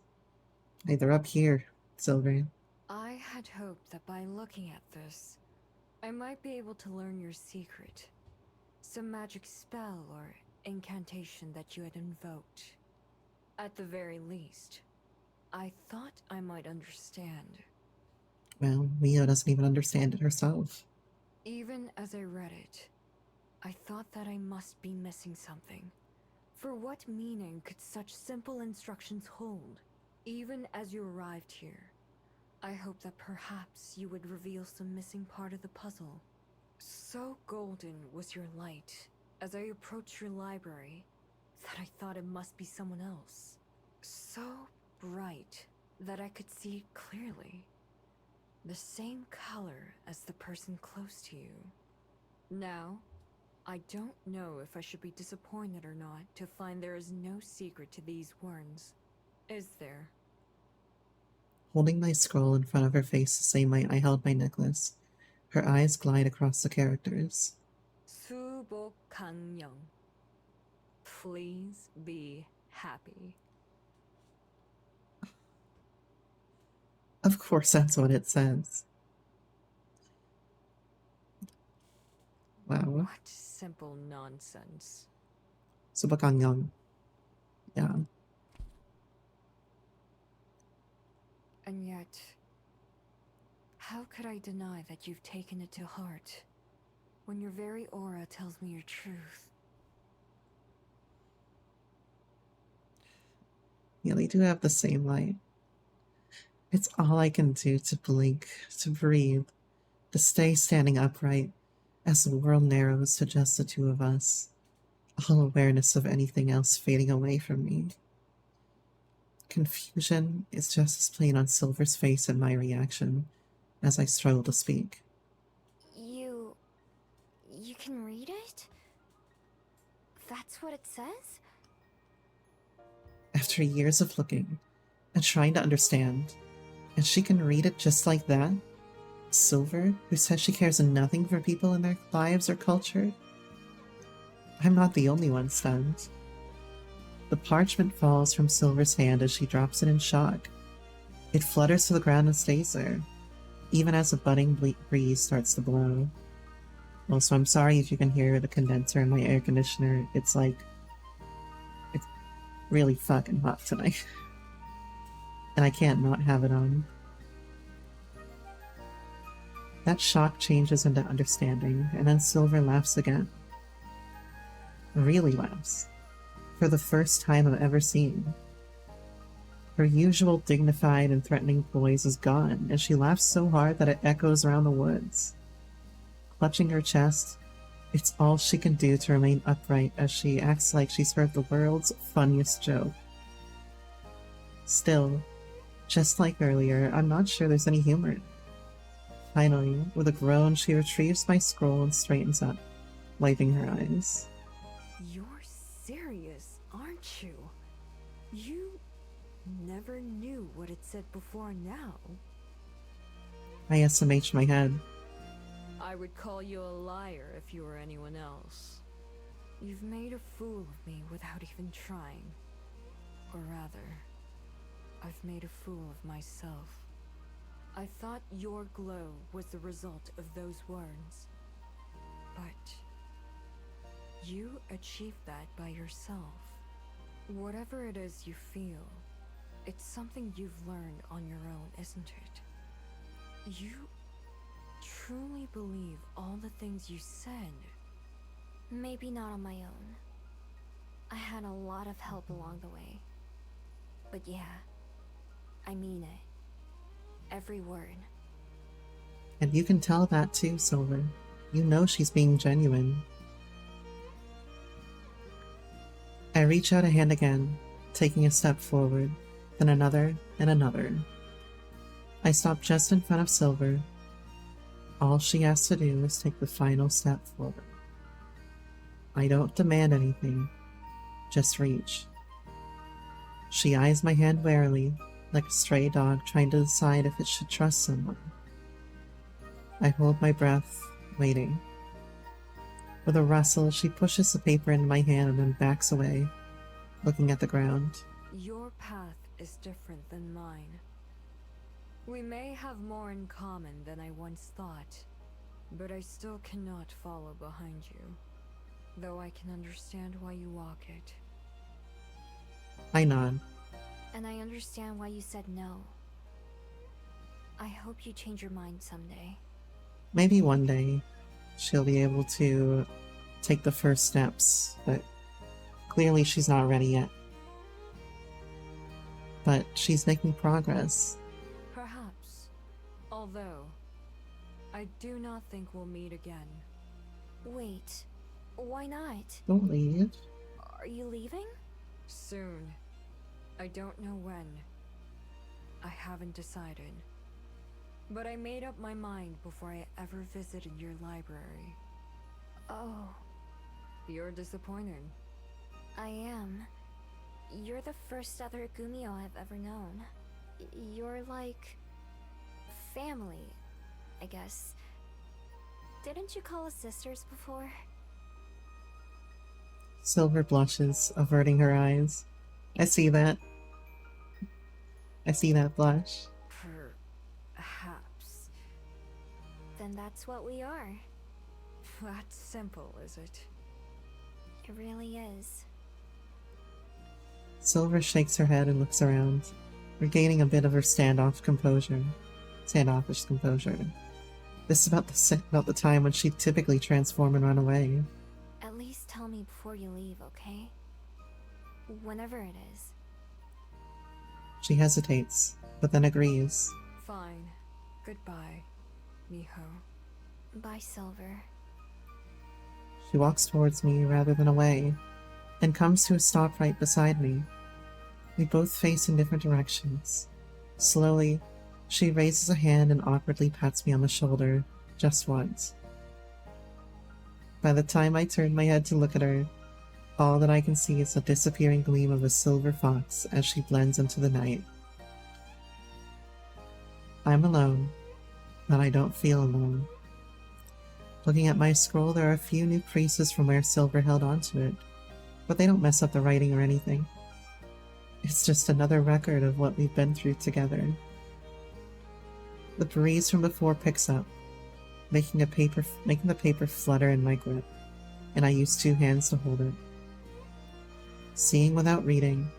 Hey, they're up here, Silver. I had hoped that by looking at this, I might be able to learn your secret. Some magic spell or incantation that you had invoked. At the very least, I thought I might understand. Well, Mio doesn't even understand it herself. Even as I read it, I thought that I must be missing something. For what meaning could such simple instructions hold? Even as you arrived here, I hoped that perhaps you would reveal some missing part of the puzzle. So golden was your light as I approached your library that I thought it must be someone else. So bright that I could see it clearly. The same color as the person close to you. Now, I don't know if I should be disappointed or not to find there is no secret to these words. Is there? Holding my scroll in front of her face the same way I held my necklace, her eyes glide across the characters. 수복강령. Please be happy. Of course that's what it says. Wow. What simple nonsense. Subakanyang. Yeah. And yet, how could I deny that you've taken it to heart when your very aura tells me your truth? Yeah, they do have the same light. It's all I can do to blink, to breathe, to stay standing upright as the world narrows to just the two of us, all awareness of anything else fading away from me. Confusion is just as plain on Silver's face in my reaction as I struggle to speak. You can read it? That's what it says? After years of looking and trying to understand, and she can read it just like that? Silver, who says she cares nothing for people in their lives or culture? I'm not the only one stunned. The parchment falls from Silver's hand as she drops it in shock, It flutters to the ground and stays there, even as a budding breeze starts to blow. Also, I'm sorry if you can hear the condenser in my air conditioner. It's really fucking hot tonight. And I can't not have it on. That shock changes into understanding, and then Silver laughs again. Really laughs. For the first time I've ever seen. Her usual dignified and threatening poise is gone, and she laughs so hard that it echoes around the woods. Clutching her chest, it's all she can do to remain upright as she acts like she's heard the world's funniest joke. Still, just like earlier, I'm not sure there's any humor. Finally, with a groan, she retrieves my scroll and straightens up, wiping her eyes. You're serious, aren't you? You never knew what it said before now. I SMH my head. I would call you a liar if you were anyone else. You've made a fool of me without even trying. Or rather, I've made a fool of myself. I thought your glow was the result of those words. But you achieved that by yourself. Whatever it is you feel, it's something you've learned on your own, isn't it? You truly believe all the things you said. Maybe not on my own. I had a lot of help along the way. But yeah, I mean it. Every word. And you can tell that too, Silver. You know she's being genuine. I reach out a hand again, taking a step forward, then another and another. I stop just in front of Silver. All she has to do is take the final step forward. I don't demand anything, just reach. She eyes my hand warily, like a stray dog trying to decide if it should trust someone. I hold my breath, waiting. With a rustle, she pushes the paper into my hand and then backs away, looking at the ground. Your path is different than mine. We may have more in common than I once thought, but I still cannot follow behind you, though I can understand why you walk it. I nod. And I understand why you said no. I hope you change your mind someday. Maybe one day she'll be able to take the first steps, but clearly she's not ready yet. But she's making progress. Perhaps. Although, I do not think we'll meet again. Wait, why not? Don't leave. Are you leaving? Soon. I don't know when. I haven't decided. But I made up my mind before I ever visited your library. Oh, You're disappointed. I am. You're the first other Gumio I've ever known. You're like... family, I guess. Didn't you call us sisters before? Silver blushes, averting her eyes. I see that. I see that blush. Perhaps. Then that's what we are. That's simple, is it? It really is. Silver shakes her head and looks around, regaining a bit of her standoffish composure. This is about the time when she'd typically transform and run away. At least tell me before you leave, okay? Whenever it is. She hesitates, but then agrees. Fine. Goodbye, Miho. Bye, Silver. She walks towards me rather than away, and comes to a stop right beside me. We both face in different directions. Slowly, she raises a hand and awkwardly pats me on the shoulder, just once. By the time I turn my head to look at her, all that I can see is the disappearing gleam of a silver fox as she blends into the night. I'm alone, but I don't feel alone. Looking at my scroll, there are a few new creases from where Silver held onto it, but they don't mess up the writing or anything. It's just another record of what we've been through together. The breeze from before picks up, making the paper flutter in my grip, and I use 2 hands to hold it. Seeing without reading,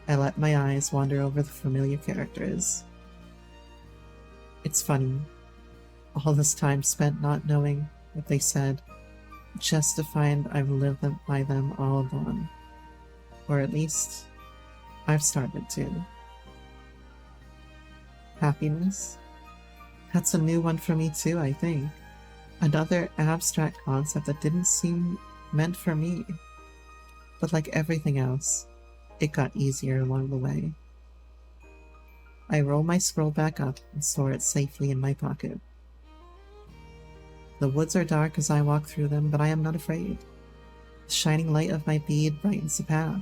I let my eyes wander over the familiar characters. It's funny, all this time spent not knowing what they said, just to find I've lived by them all along. Or at least, I've started to. Happiness? That's a new one for me too, I think. Another abstract concept that didn't seem meant for me. But like everything else, it got easier along the way. I roll my scroll back up and store it safely in my pocket. The woods are dark as I walk through them, but I am not afraid. The shining light of my bead brightens the path,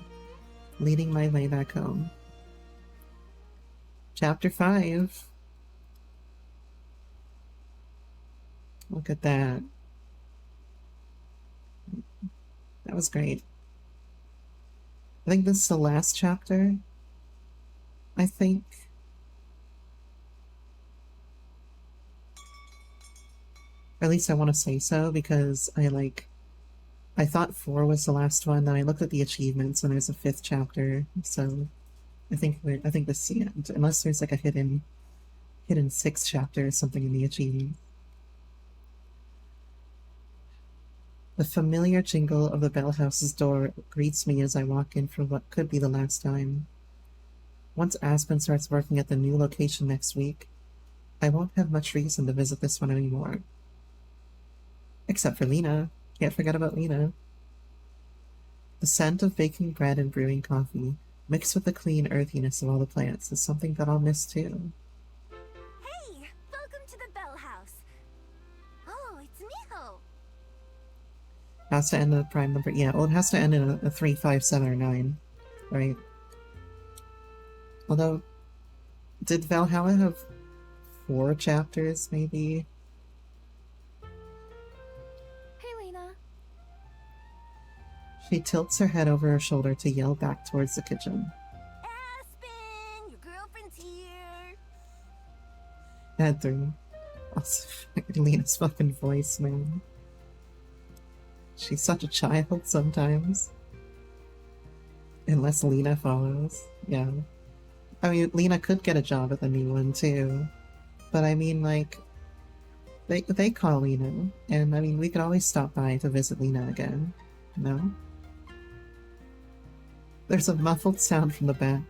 leading my way back home. Chapter 5. Look at that. That was great. I think this is the last chapter. I think. Or at least I want to say so, because I thought 4 was the last one, then I looked at the achievements and there's a 5th chapter, so I think this is the end. Unless there's like a hidden 6th chapter or something in the achievement. The familiar jingle of the Bell House's door greets me as I walk in for what could be the last time. Once Aspen starts working at the new location next week, I won't have much reason to visit this one anymore. Except for Lena. Can't forget about Lena. The scent of baking bread and brewing coffee, mixed with the clean earthiness of all the plants, is something that I'll miss too. Hey! Welcome to the Bell House! Oh, it's Miho! Has to end in a prime number. Yeah, well, it has to end in a 3, 5, 7, or 9. Right? Although, did Valhalla have 4 chapters, maybe? Hey, Lena. She tilts her head over her shoulder to yell back towards the kitchen. Aspen! Your girlfriend's here! Head through. Also, Lena's fucking voice, man. She's such a child sometimes. Unless Lena follows. Yeah. I mean, Lena could get a job at the new one too. But I mean, like, they call Lena. And I mean, we could always stop by to visit Lena again. No? There's a muffled sound from the back,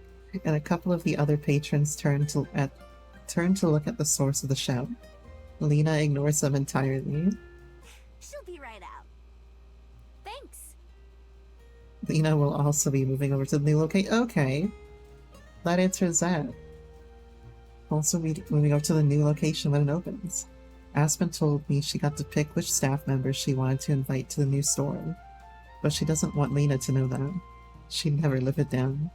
and a couple of the other patrons turn to look at the source of the shout. Lena ignores them entirely. She'll be right out. Thanks! Lena will also be moving over to the new location. Okay. That answers that. Also moving over to the new location when it opens. Aspen told me she got to pick which staff members she wanted to invite to the new store. But she doesn't want Lena to know that. She'd never live it down.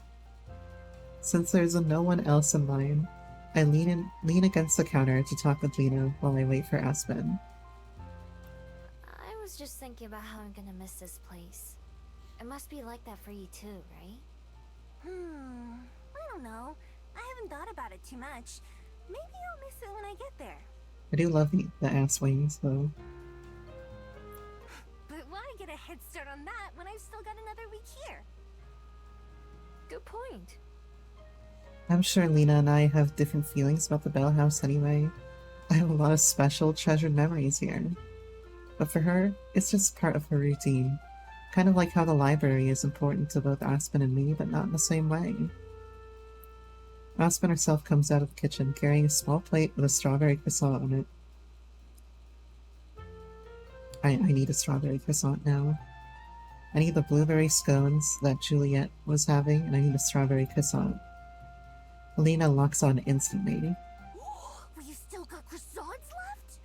Since there's no one else in line, I lean against the counter to talk with Lena while I wait for Aspen. I was just thinking about how I'm gonna miss this place. It must be like that for you too, right? I don't know. I haven't thought about it too much. Maybe I'll miss it when I get there. I do love the ass wings, though. But why get a head start on that when I've still got another week here? Good point. I'm sure Lena and I have different feelings about the Bell House anyway. I have a lot of special, treasured memories here. But for her, it's just part of her routine. Kind of like how the library is important to both Aspen and me, but not in the same way. Aspen herself comes out of the kitchen, carrying a small plate with a strawberry croissant on it. I need a strawberry croissant now. I need the blueberry scones that Juliet was having, and I need a strawberry croissant. Lena locks on instantly. Well, you still got croissants left?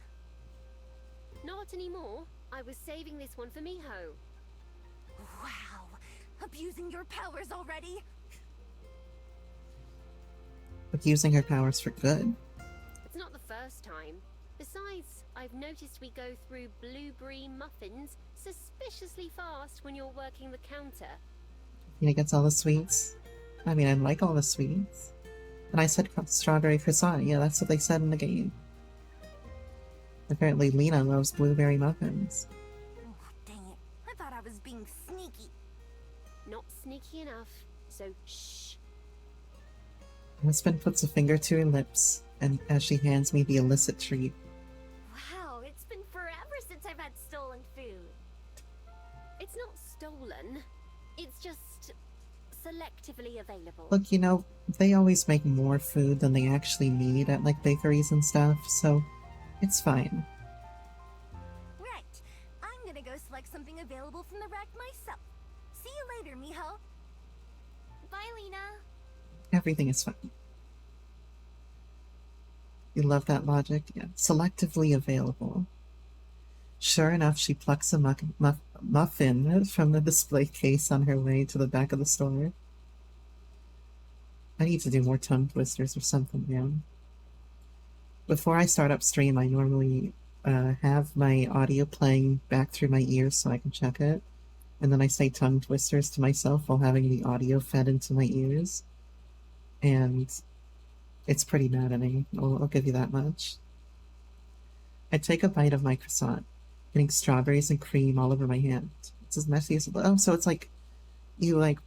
Not anymore. I was saving this one for Miho. Wow. Abusing your powers already? Abusing her powers for good. It's not the first time. Besides, I've noticed we go through blueberry muffins suspiciously fast when you're working the counter. Lena gets all the sweets. I mean, I like all the sweets. And I said strawberry croissant. Yeah, that's what they said in the game. Apparently Lena loves blueberry muffins. Oh, dang it. I thought I was being sneaky. Not sneaky enough, so shh. Husband puts a finger to her lips, and as she hands me the illicit treat. Wow, it's been forever since I've had stolen food. It's not stolen. It's just selectively available. Look, you know, they always make more food than they actually need at, like, bakeries and stuff, so it's fine. Right. I'm gonna go select something available from the rack myself. See you later, Miho. Bye, Lena. Everything is fine. You love that logic? Yeah. Selectively available. Sure enough, she plucks a muffin from the display case on her way to the back of the store. I need to do more tongue twisters or something, man. Before I start up stream, I normally have my audio playing back through my ears so I can check it. And then I say tongue twisters to myself while having the audio fed into my ears. And it's pretty maddening, I'll give you that much. I take a bite of my croissant, getting strawberries and cream all over my hand. It's as messy as... Oh, so it's like you like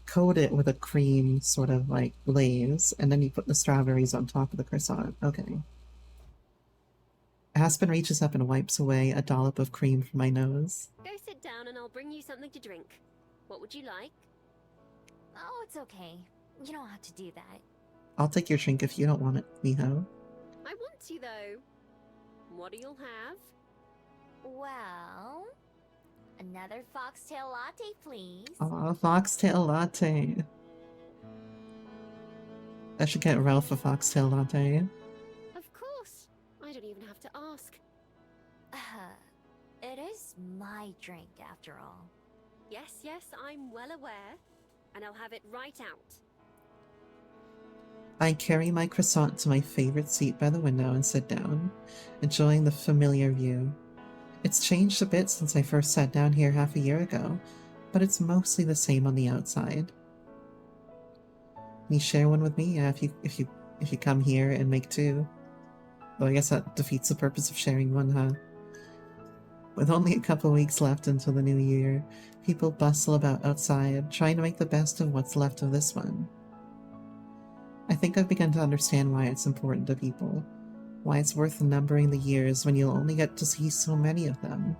coat it with a cream sort of like glaze, and then you put the strawberries on top of the croissant. Okay. Aspen reaches up and wipes away a dollop of cream from my nose. Go sit down and I'll bring you something to drink. What would you like? Oh, it's okay. You don't have to do that. I'll take your drink if you don't want it, Miho. I want to, though. What'll you have? Well, another foxtail latte, please. Aw, foxtail latte. I should get Ralph a foxtail latte. Of course. I don't even have to ask. It is my drink, after all. Yes, yes, I'm well aware. And I'll have it right out. I carry my croissant to my favorite seat by the window and sit down, enjoying the familiar view. It's changed a bit since I first sat down here half a year ago, but it's mostly the same on the outside. Can you share one with me? Yeah, if you come here and make two. Well, I guess that defeats the purpose of sharing one, huh? With only a couple weeks left until the new year, people bustle about outside, trying to make the best of what's left of this one. I think I've begun to understand why it's important to people, why it's worth numbering the years when you'll only get to see so many of them.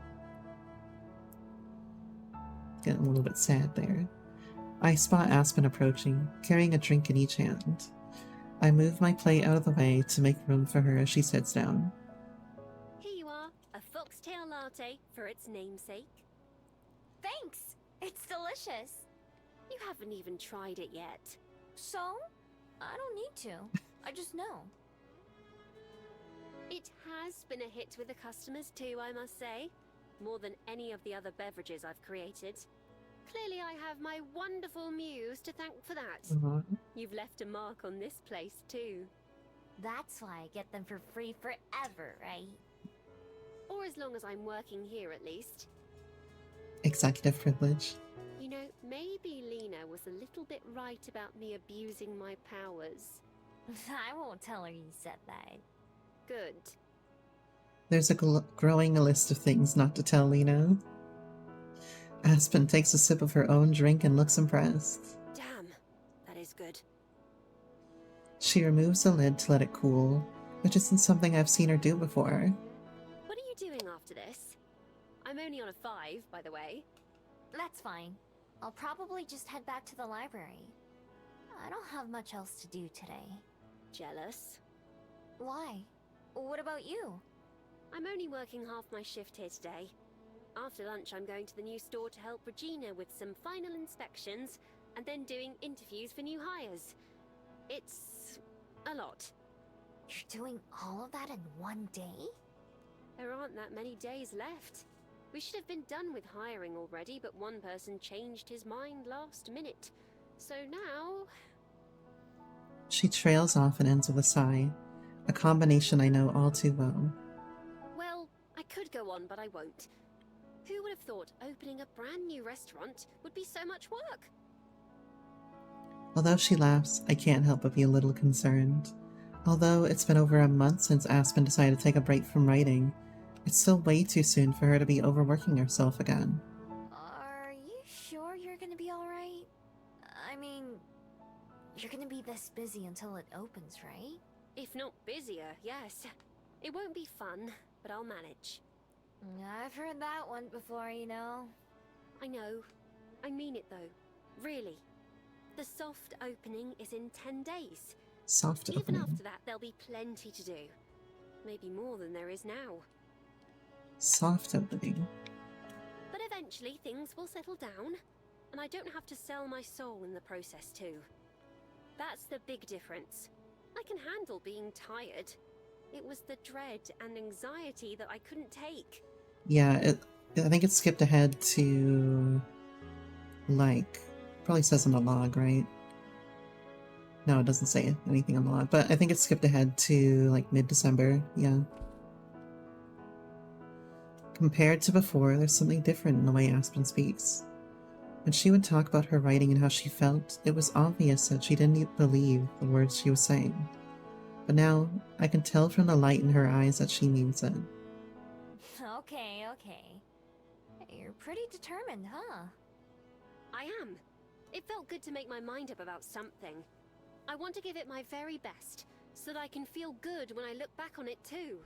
Getting a little bit sad there. I spot Aspen approaching, carrying a drink in each hand. I move my plate out of the way to make room for her as she sits down. Here you are, a foxtail latte for its namesake. Thanks! It's delicious. You haven't even tried it yet. So? I don't need to. I just know. It has been a hit with the customers too, I must say. More than any of the other beverages I've created. Clearly I have my wonderful muse to thank for that. You've left a mark on this place too. That's why I get them for free forever, right? Or as long as I'm working here at least. Executive privilege. You know, maybe Lena was a little bit right about me abusing my powers. I won't tell her you said that. Good. There's a growing list of things not to tell Lena. Aspen takes a sip of her own drink and looks impressed. Damn, that is good. She removes the lid to let it cool, which isn't something I've seen her do before. What are you doing after this? I'm only on a 5, by the way. That's fine. I'll probably just head back to the library. I don't have much else to do today. Jealous? Why? What about you? I'm only working half my shift here today. After lunch, I'm going to the new store to help Regina with some final inspections, and then doing interviews for new hires. It's a lot. You're doing all of that in one day? There aren't that many days left. We should have been done with hiring already, but one person changed his mind last minute. So now... She trails off and ends with a sigh, a combination I know all too well. Well, I could go on, but I won't. Who would have thought opening a brand new restaurant would be so much work? Although she laughs, I can't help but be a little concerned. Although it's been over a month since Aspen decided to take a break from writing, it's still way too soon for her to be overworking herself again. Are you sure you're gonna be alright? I mean, you're gonna be this busy until it opens, right? If not busier, yes. It won't be fun, but I'll manage. I've heard that one before, you know. I know. I mean it though. Really. The soft opening is in 10 days. Soft Even opening. after that, there'll be plenty to do. Maybe more than there is now. Soft opening. But eventually things will settle down, and I don't have to sell my soul in the process too. That's the big difference. I can handle being tired. It was the dread and anxiety that I couldn't take. Yeah, I think it skipped ahead to, like, probably says on the log, right? No, it doesn't say anything on the log, but I think it skipped ahead to, like, mid-December, yeah. Compared to before, there's something different in the way Aspen speaks. When she would talk about her writing and how she felt, it was obvious that she didn't believe the words she was saying. But now, I can tell from the light in her eyes that she means it. Okay, okay. You're pretty determined, huh? I am. It felt good to make my mind up about something. I want to give it my very best, so that I can feel good when I look back on it too.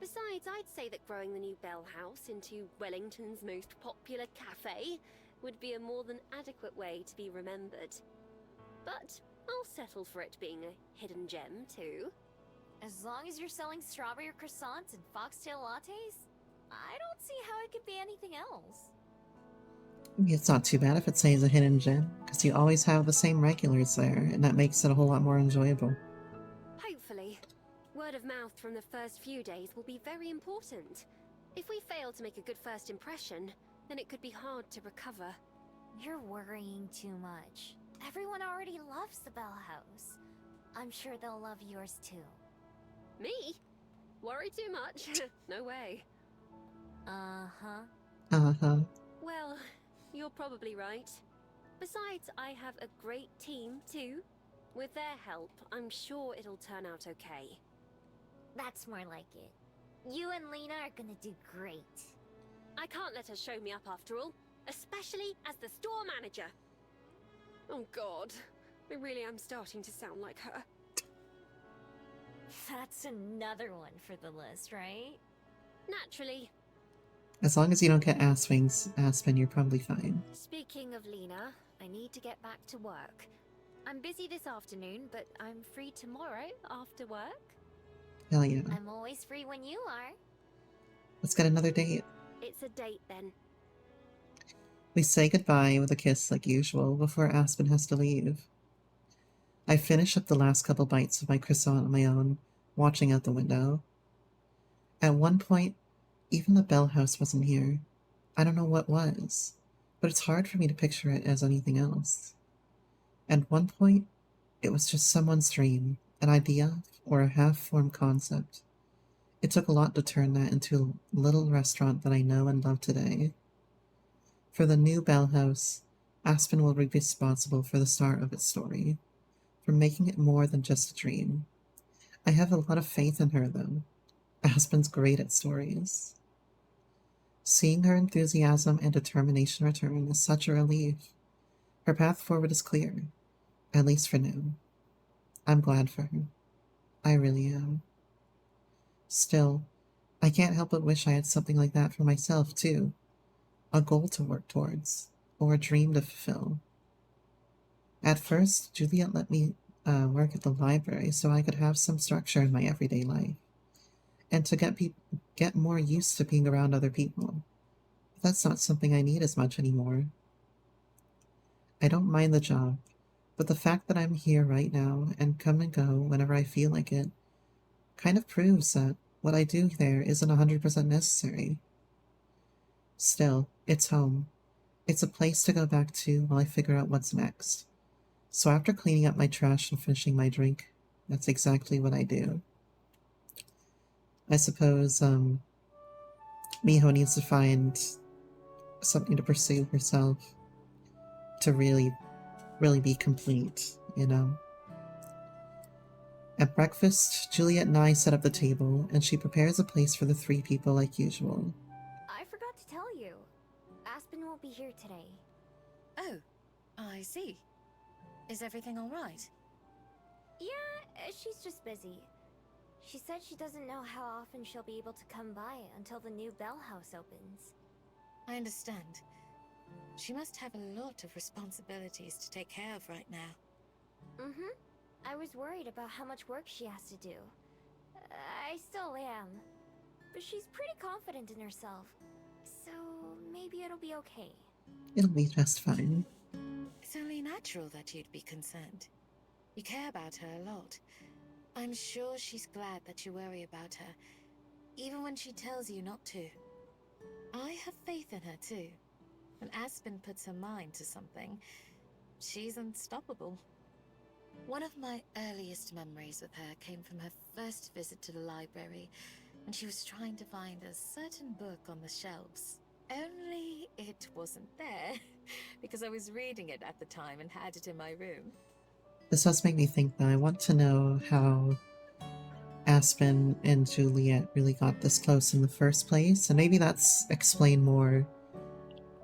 Besides, I'd say that growing the new Bell House into Wellington's most popular cafe would be a more than adequate way to be remembered. But I'll settle for it being a hidden gem too. As long as you're selling strawberry croissants and foxtail lattes, I don't see how it could be anything else. It's not too bad if it stays a hidden gem, because you always have the same regulars there, and that makes it a whole lot more enjoyable. Hopefully. Word of mouth from the first few days will be very important. If we fail to make a good first impression, then it could be hard to recover. You're worrying too much. Everyone already loves the Bell House. I'm sure they'll love yours too. Me? Worry too much? No way. Uh-huh. Uh-huh. Well, you're probably right. Besides, I have a great team too. With their help, I'm sure it'll turn out okay. That's more like it. You and Lena are gonna do great. I can't let her show me up after all, especially as the store manager. Oh god, I really am starting to sound like her. That's another one for the list, right? Naturally. As long as you don't get ass wings, Aspen, you're probably fine. Speaking of Lena, I need to get back to work. I'm busy this afternoon, but I'm free tomorrow after work. Hell yeah. I'm always free when you are. Let's get another date. It's a date then. We say goodbye with a kiss like usual before Aspen has to leave. I finish up the last couple bites of my croissant on my own, watching out the window. At one point, even the Bell House wasn't here. I don't know what was, but it's hard for me to picture it as anything else. At one point, it was just someone's dream, an idea, or a half-formed concept. It took a lot to turn that into a little restaurant that I know and love today. For the new Bell House, Aspen will be responsible for the start of its story, for making it more than just a dream. I have a lot of faith in her, though. Aspen's great at stories. Seeing her enthusiasm and determination return is such a relief. Her path forward is clear, at least for now. I'm glad for her. I really am. Still, I can't help but wish I had something like that for myself, too. A goal to work towards, or a dream to fulfill. At first, Juliet let me work at the library so I could have some structure in my everyday life, and to get more used to being around other people. But that's not something I need as much anymore. I don't mind the job, but the fact that I'm here right now and come and go whenever I feel like it kind of proves that what I do there isn't 100% necessary. Still, it's home. It's a place to go back to while I figure out what's next. So after cleaning up my trash and finishing my drink, that's exactly what I do. I suppose, Miho needs to find something to pursue herself to really be complete, you know? At breakfast, Juliet and I set up the table, and she prepares a place for the 3 people like usual. I forgot to tell you. Aspen won't be here today. Oh, I see. Is everything alright? Yeah, she's just busy. She said she doesn't know how often she'll be able to come by until the new Bell House opens. I understand. She must have a lot of responsibilities to take care of right now. Mm-hmm. I was worried about how much work she has to do. I still am. But she's pretty confident in herself. So maybe it'll be okay. It'll be just fine. It's only natural that you'd be concerned. You care about her a lot. I'm sure she's glad that you worry about her, even when she tells you not to. I have faith in her too. When Aspen puts her mind to something, she's unstoppable. One of my earliest memories with her came from her first visit to the library, when she was trying to find a certain book on the shelves. Only it wasn't there, because I was reading it at the time and had it in my room. This does make me think, though. I want to know how Aspen and Juliet really got this close in the first place, and maybe that's explained more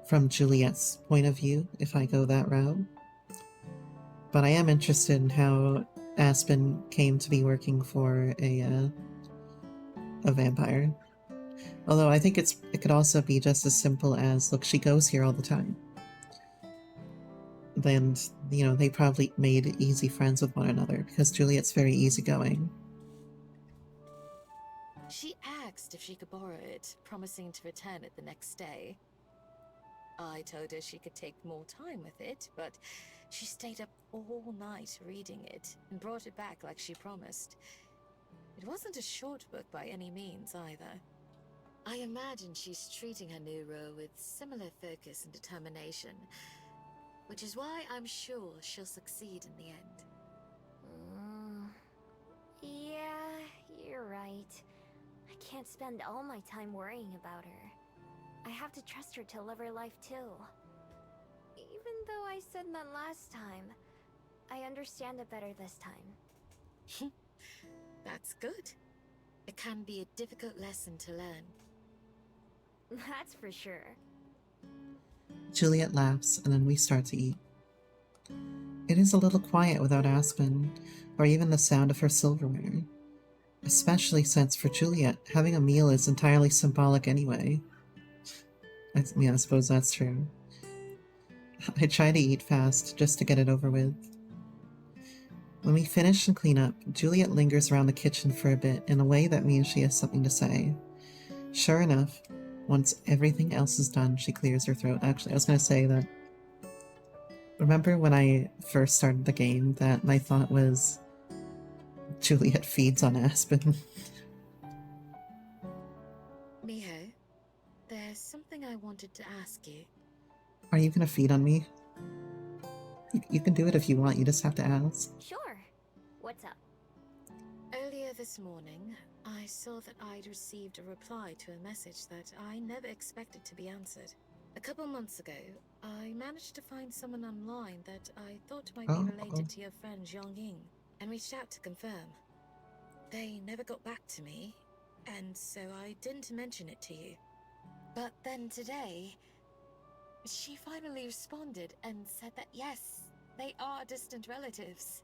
from Juliet's point of view if I go that route. But I am interested in how Aspen came to be working for a vampire. Although I think it could also be just as simple as, look, she goes here all the time. Then, you know, they probably made easy friends with one another because Juliet's very easygoing. She asked if she could borrow it, promising to return it the next day. I told her she could take more time with it, but she stayed up all night reading it and brought it back like she promised. It wasn't a short book by any means either. I imagine she's treating her new role with similar focus and determination, which is why I'm sure she'll succeed in the end. Yeah, you're right. I can't spend all my time worrying about her. I have to trust her to live her life too. Even though I said that last time, I understand it better this time. That's good. It can be a difficult lesson to learn. That's for sure. Juliet laughs, and then we start to eat. It is a little quiet without Aspen, or even the sound of her silverware. Especially since, for Juliet, having a meal is entirely symbolic anyway. I suppose that's true. I try to eat fast, just to get it over with. When we finish and clean up, Juliet lingers around the kitchen for a bit in a way that means she has something to say. Sure enough, once everything else is done, she clears her throat. Actually, I was going to say that. Remember when I first started the game that my thought was Juliet feeds on Aspen? Miho, there's something I wanted to ask you. Are you going to feed on me? You can do it if you want, you just have to ask. Sure. What's up? Earlier this morning, I saw that I'd received a reply to a message that I never expected to be answered. A couple months ago, I managed to find someone online that I thought might be related to your friend Zhongying, and reached out to confirm. They never got back to me, and so I didn't mention it to you. But then today, she finally responded and said that yes, they are distant relatives.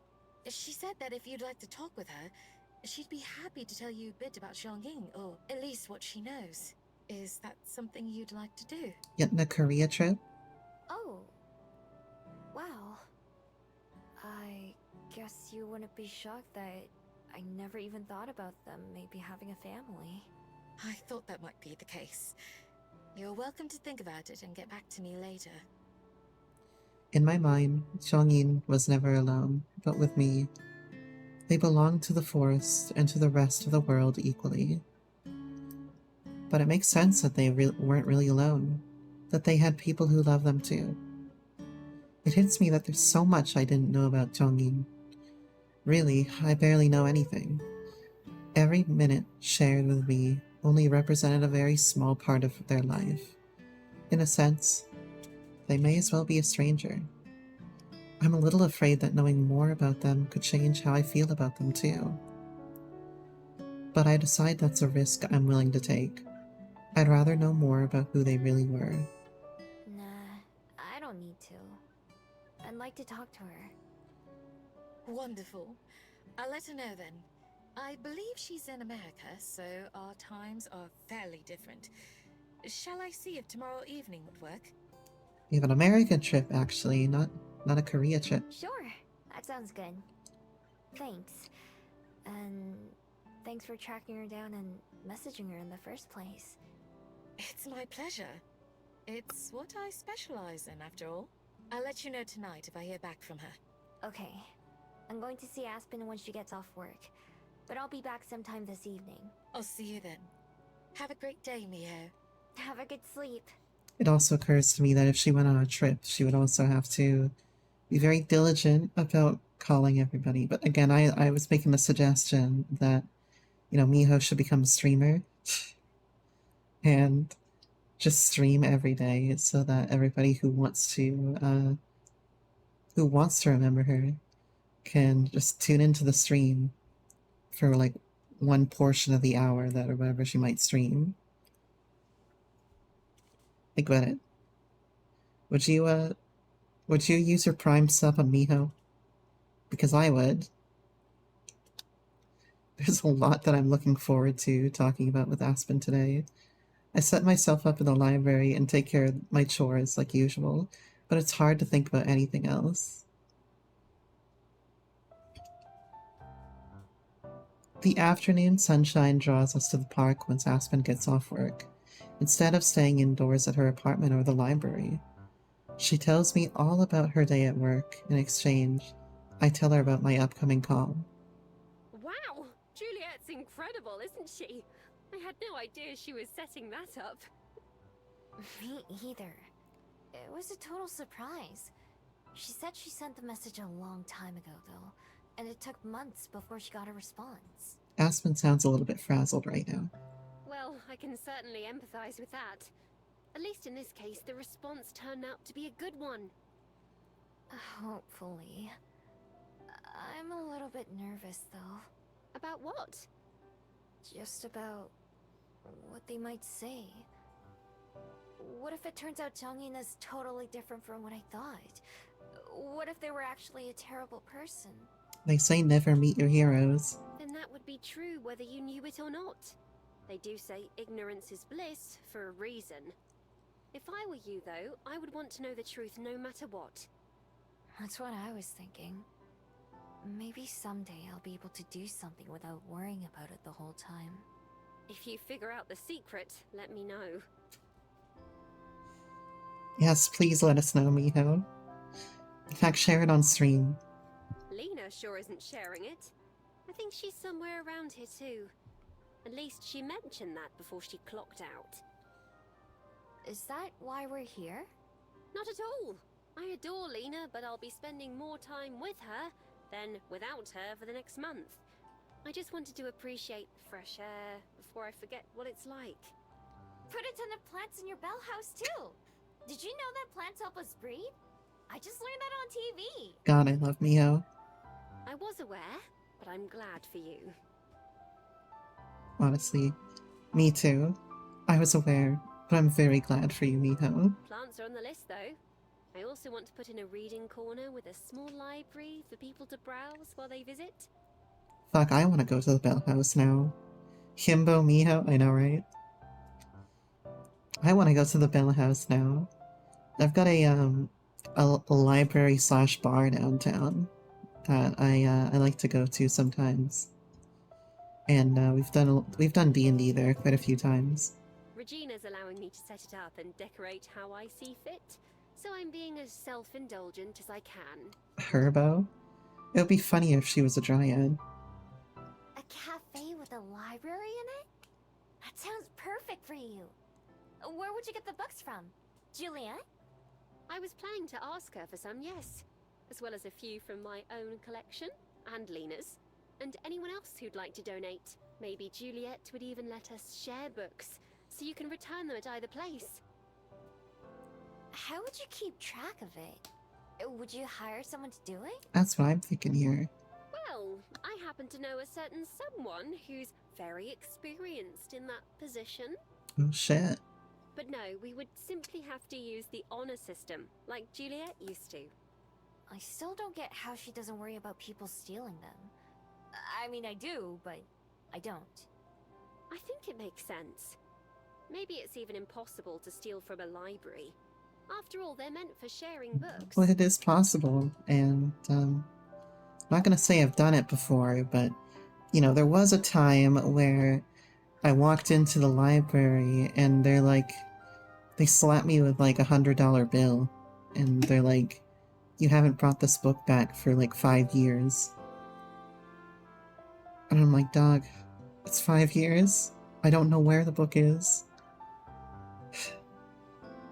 She said that if you'd like to talk with her, she'd be happy to tell you a bit about Zhongying, or at least what she knows. Is that something you'd like to do? Yet in a Korea trip? Oh. Wow. I guess you wouldn't be shocked that I never even thought about them maybe having a family. I thought that might be the case. You're welcome to think about it and get back to me later. In my mind, Zhongyin was never alone, but with me. They belonged to the forest and to the rest of the world equally. But it makes sense that they weren't really alone, that they had people who love them too. It hits me that there's so much I didn't know about Zhongyin. Really, I barely know anything. Every minute shared with me only represented a very small part of their life. In a sense, they may as well be a stranger. I'm a little afraid that knowing more about them could change how I feel about them too. But I decide that's a risk I'm willing to take. I'd rather know more about who they really were. Nah, I don't need to. I'd like to talk to her. Wonderful. I'll let her know then. I believe she's in America, so our times are fairly different. Shall I see if tomorrow evening would work? We have an American trip, actually, not a Korea trip. Sure, that sounds good. Thanks. And thanks for tracking her down and messaging her in the first place. It's my pleasure. It's what I specialize in, after all. I'll let you know tonight if I hear back from her. Okay. I'm going to see Aspen when she gets off work. But I'll be back sometime this evening. I'll see you then. Have a great day, Miho. Have a good sleep. It also occurs to me that if she went on a trip, she would also have to be very diligent about calling everybody. But again, I was making the suggestion that, Miho should become a streamer and just stream every day so that everybody who wants to remember her can just tune into the stream for like one portion of the hour that or whatever she might stream. Think about it. Would you use your Prime sub on Miho? Because I would. There's a lot that I'm looking forward to talking about with Aspen today. I set myself up in the library and take care of my chores like usual, but it's hard to think about anything else. The afternoon sunshine draws us to the park once Aspen gets off work, instead of staying indoors at her apartment or the library. She tells me all about her day at work. In exchange, I tell her about my upcoming call. Wow! Juliet's incredible, isn't she? I had no idea she was setting that up. Me either. It was a total surprise. She said she sent the message a long time ago, though, and it took months before she got a response. Aspen sounds a little bit frazzled right now. Well, I can certainly empathize with that. At least in this case, the response turned out to be a good one. Hopefully. I'm a little bit nervous, though. About what? Just about what they might say. What if it turns out Jongin is totally different from what I thought? What if they were actually a terrible person? They say never meet your heroes. Then that would be true whether you knew it or not. They do say ignorance is bliss for a reason. If I were you, though, I would want to know the truth no matter what. That's what I was thinking. Maybe someday I'll be able to do something without worrying about it the whole time. If you figure out the secret, let me know. Yes, please let us know, Miho. In fact, share it on stream. Lena sure isn't sharing it. I think she's somewhere around here too. At least she mentioned that before she clocked out. Is that why we're here? Not at all. I adore Lena, but I'll be spending more time with her than without her for the next month. I just wanted to appreciate fresh air before I forget what it's like. Put a ton of plants in your bell house too! Did you know that plants help us breathe? I just learned that on TV! God, I love Miho. I was aware, but I'm glad for you. Honestly, me too. I was aware, but I'm very glad for you, Miho. Plants are on the list though. I also want to put in a reading corner with a small library for people to browse while they visit. Fuck, I want to go to the Bell House now. Himbo Miho, I know, right? I want to go to the Bell House now. I've got a library slash bar downtown that I like to go to sometimes, and we've done D&D there quite a few times. Regina's allowing me to set it up and decorate how I see fit, so I'm being as self-indulgent as I can. Herbo? It would be funnier if she was a dryad. A cafe with a library in it? That sounds perfect for you. Where would you get the books from? Juliet? I was planning to ask her for some, yes. As well as a few from my own collection, and Lena's. And anyone else who'd like to donate. Maybe Juliet would even let us share books, so you can return them at either place. How would you keep track of it? Would you hire someone to do it? That's what I'm thinking here. Well, I happen to know a certain someone who's very experienced in that position. Oh shit. But no, we would simply have to use the honor system, like Juliet used to. I still don't get how she doesn't worry about people stealing them. I mean, I do, but I don't. I think it makes sense. Maybe it's even impossible to steal from a library. After all, they're meant for sharing books. Well, it is possible, and I'm not gonna say I've done it before, but you know, there was a time where I walked into the library and they slapped me with like $100 bill, and they're like, "You haven't brought this book back for like 5 years." And I'm like, "Dog, it's 5 years. I don't know where the book is.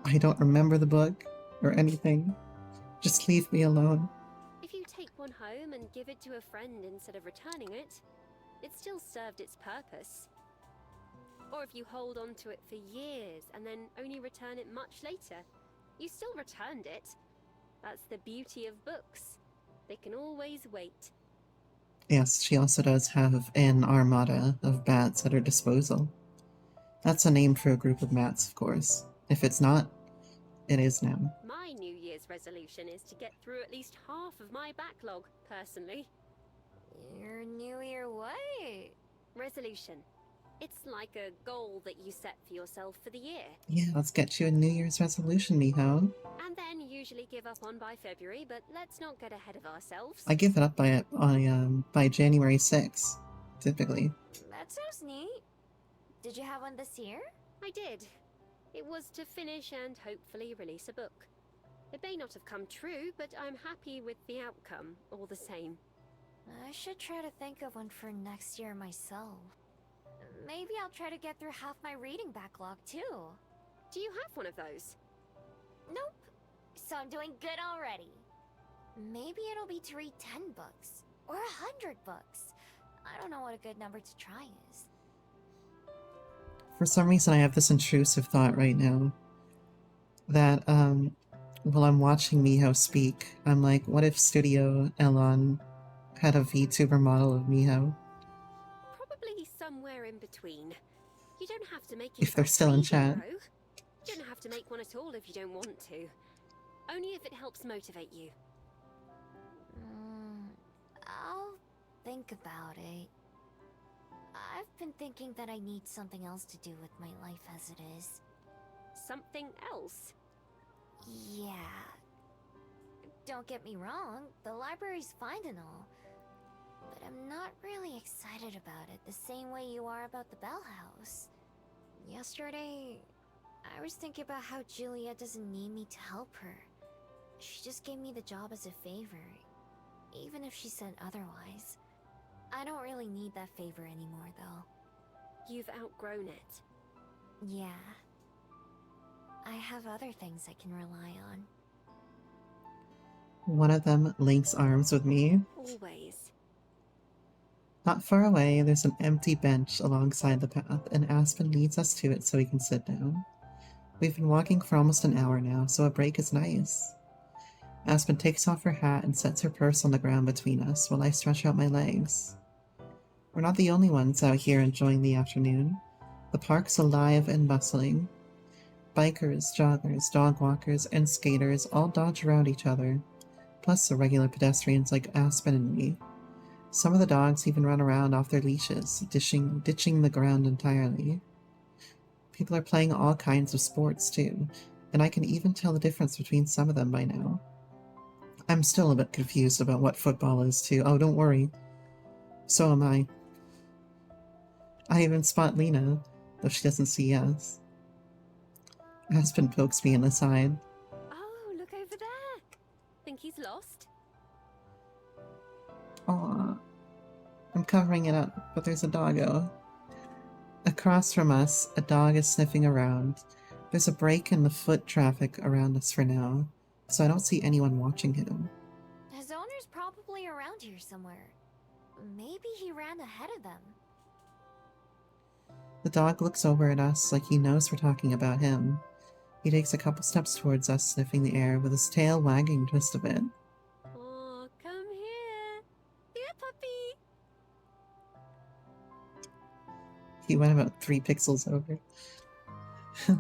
I don't remember the book or anything. Just leave me alone." If you take one home and give it to a friend instead of returning it, it still served its purpose. Or if you hold on to it for years and then only return it much later, you still returned it. That's the beauty of books. They can always wait. Yes, she also does have an armada of bats at her disposal. That's a name for a group of mats, of course. If it's not, it is now. My New Year's resolution is to get through at least half of my backlog, personally. Your New Year what? Resolution. It's like a goal that you set for yourself for the year. Yeah, let's get you a New Year's resolution, Miho. And then usually give up on by February, but let's not get ahead of ourselves. I give it up by January 6th, typically. That sounds neat. Did you have one this year? I did. It was to finish and hopefully release a book. It may not have come true, but I'm happy with the outcome, all the same. I should try to think of one for next year myself. Maybe I'll try to get through half my reading backlog too. Do you have one of those? Nope. So I'm doing good already. Maybe it'll be to read 10 books. Or 100 books. I don't know what a good number to try is. For some reason, I have this intrusive thought right now that while I'm watching Miho speak, I'm like, what if Studio Elon had a VTuber model of Miho? Probably somewhere in between. You don't have to make If they're yourself still in read a chat. hero. You don't have to make one at all if you don't want to. Only if it helps motivate you. I'll think about it. I've been thinking that I need something else to do with my life as it is. Something else. Yeah. Don't get me wrong, the library's fine and all. But I'm not really excited about it the same way you are about the Bell House. Yesterday, I was thinking about how Juliet doesn't need me to help her. She just gave me the job as a favor, even if she said otherwise. I don't really need that favor anymore, though. You've outgrown it. Yeah. I have other things I can rely on. One of them links arms with me. Always. Not far away, there's an empty bench alongside the path, and Aspen leads us to it so we can sit down. We've been walking for almost an hour now, so a break is nice. Aspen takes off her hat and sets her purse on the ground between us while I stretch out my legs. We're not the only ones out here enjoying the afternoon. The park's alive and bustling. Bikers, joggers, dog walkers, and skaters all dodge around each other, plus the regular pedestrians like Aspen and me. Some of the dogs even run around off their leashes, ditching the ground entirely. People are playing all kinds of sports too, and I can even tell the difference between some of them by now. I'm still a bit confused about what football is too. Oh, don't worry. So am I. I even spot Lena, though she doesn't see us. Aspen pokes me in the side. Oh, look over there. Think he's lost? Aw. I'm covering it up, but there's a doggo. Across from us, a dog is sniffing around. There's a break in the foot traffic around us for now, so I don't see anyone watching him. His owner's probably around here somewhere. Maybe he ran ahead of them. The dog looks over at us like he knows we're talking about him, He takes a couple steps towards us, sniffing the air with his tail wagging just a bit. Oh, come here. Here, puppy. He went about 3 pixels over.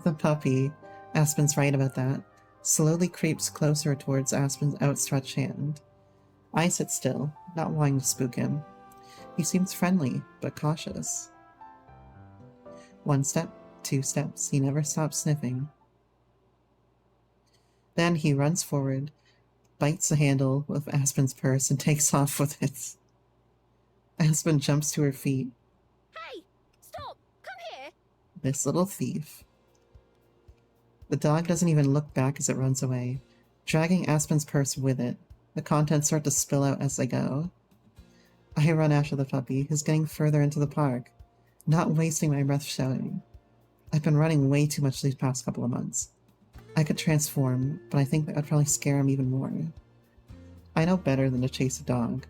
The puppy, Aspen's right about that, slowly creeps closer towards Aspen's outstretched hand. I sit still, not wanting to spook him. He seems friendly, but cautious. 1 step, 2 steps, he never stops sniffing. Then he runs forward, bites the handle of Aspen's purse, and takes off with it. Aspen jumps to her feet. Hey, stop. Come here. This little thief. The dog doesn't even look back as it runs away, dragging Aspen's purse with it. The contents start to spill out as they go. I run after the puppy, who's getting further into the park, not wasting my breath shouting. I've been running way too much these past couple of months. I could transform, but I think that would probably scare him even more. I know better than to chase a dog,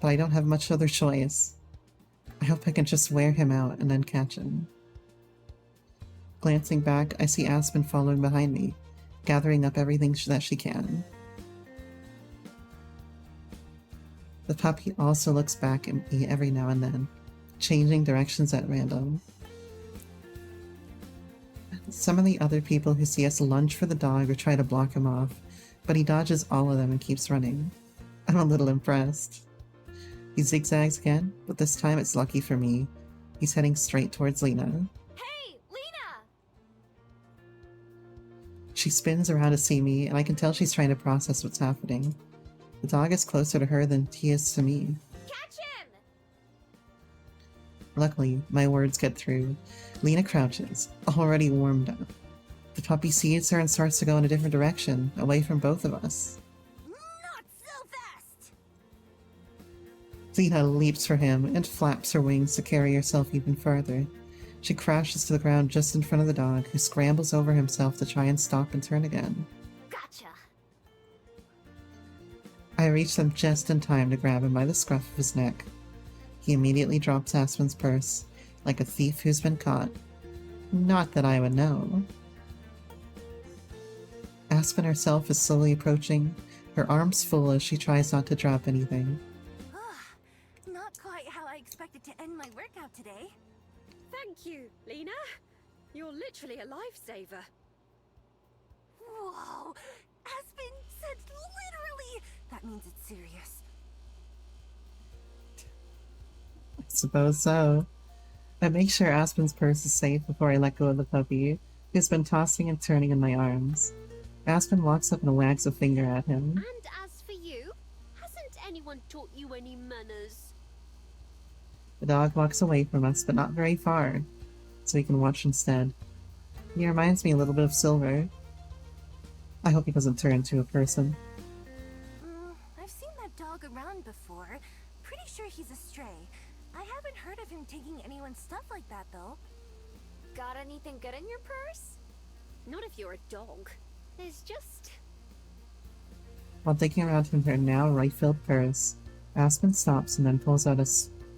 but I don't have much other choice. I hope I can just wear him out and then catch him. Glancing back, I see Aspen following behind me, gathering up everything that she can. The puppy also looks back at me every now and then, changing directions at random. Some of the other people who see us lunge for the dog or try to block him off, but he dodges all of them and keeps running. I'm a little impressed. He zigzags again, but this time it's lucky for me. He's heading straight towards Lena. Hey, Lena! She spins around to see me, and I can tell she's trying to process what's happening. The dog is closer to her than he is to me. Catch him! Luckily, my words get through. Lena crouches, already warmed up. The puppy sees her and starts to go in a different direction, away from both of us. Not so fast! Lena leaps for him and flaps her wings to carry herself even further. She crashes to the ground just in front of the dog, who scrambles over himself to try and stop and turn again. Gotcha! I reach them just in time to grab him by the scruff of his neck. He immediately drops Aspen's purse, like a thief who's been caught. Not that I would know. Aspen herself is slowly approaching, her arms full as she tries not to drop anything. Not quite how I expected to end my workout today. Thank you, Lena. You're literally a lifesaver. Whoa! Aspen said literally! That means it's serious. I suppose so. I make sure Aspen's purse is safe before I let go of the puppy, who's been tossing and turning in my arms. Aspen walks up and wags a finger at him. And as for you, hasn't anyone taught you any manners? The dog walks away from us, but not very far, so we can watch instead. He reminds me a little bit of Silver. I hope he doesn't turn into a person. I've seen that dog around before. Pretty sure he's a stray. I haven't heard of him taking anyone's stuff like that, though. Got anything good in your purse? Not if you're a dog. There's just... While digging around in her now right-filled purse, Aspen stops and then pulls out a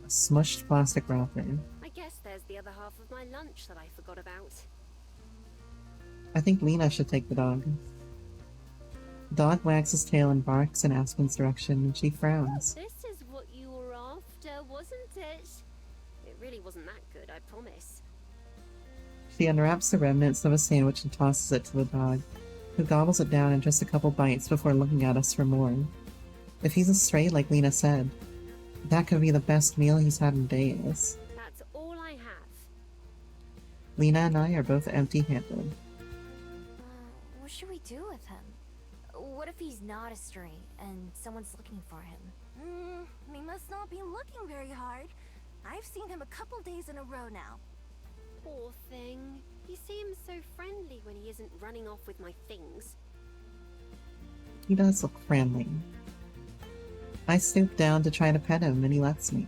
smushed plastic wrapper. I guess there's the other half of my lunch that I forgot about. I think Lena should take the dog. The dog wags his tail and barks in Aspen's direction, and she frowns. This is what you were after, wasn't it? It really wasn't that good, I promise. She unwraps the remnants of a sandwich and tosses it to the dog, who gobbles it down in just a couple bites before looking at us for more. If he's a stray like Lena said, that could be the best meal he's had in days. That's all I have. Lena and I are both empty-handed. What should we do with him? What if he's not a stray and someone's looking for him? They must not be looking very hard. I've seen him a couple days in a row now. Poor thing. He seems so friendly when he isn't running off with my things. He does look friendly. I stoop down to try to pet him, and he lets me.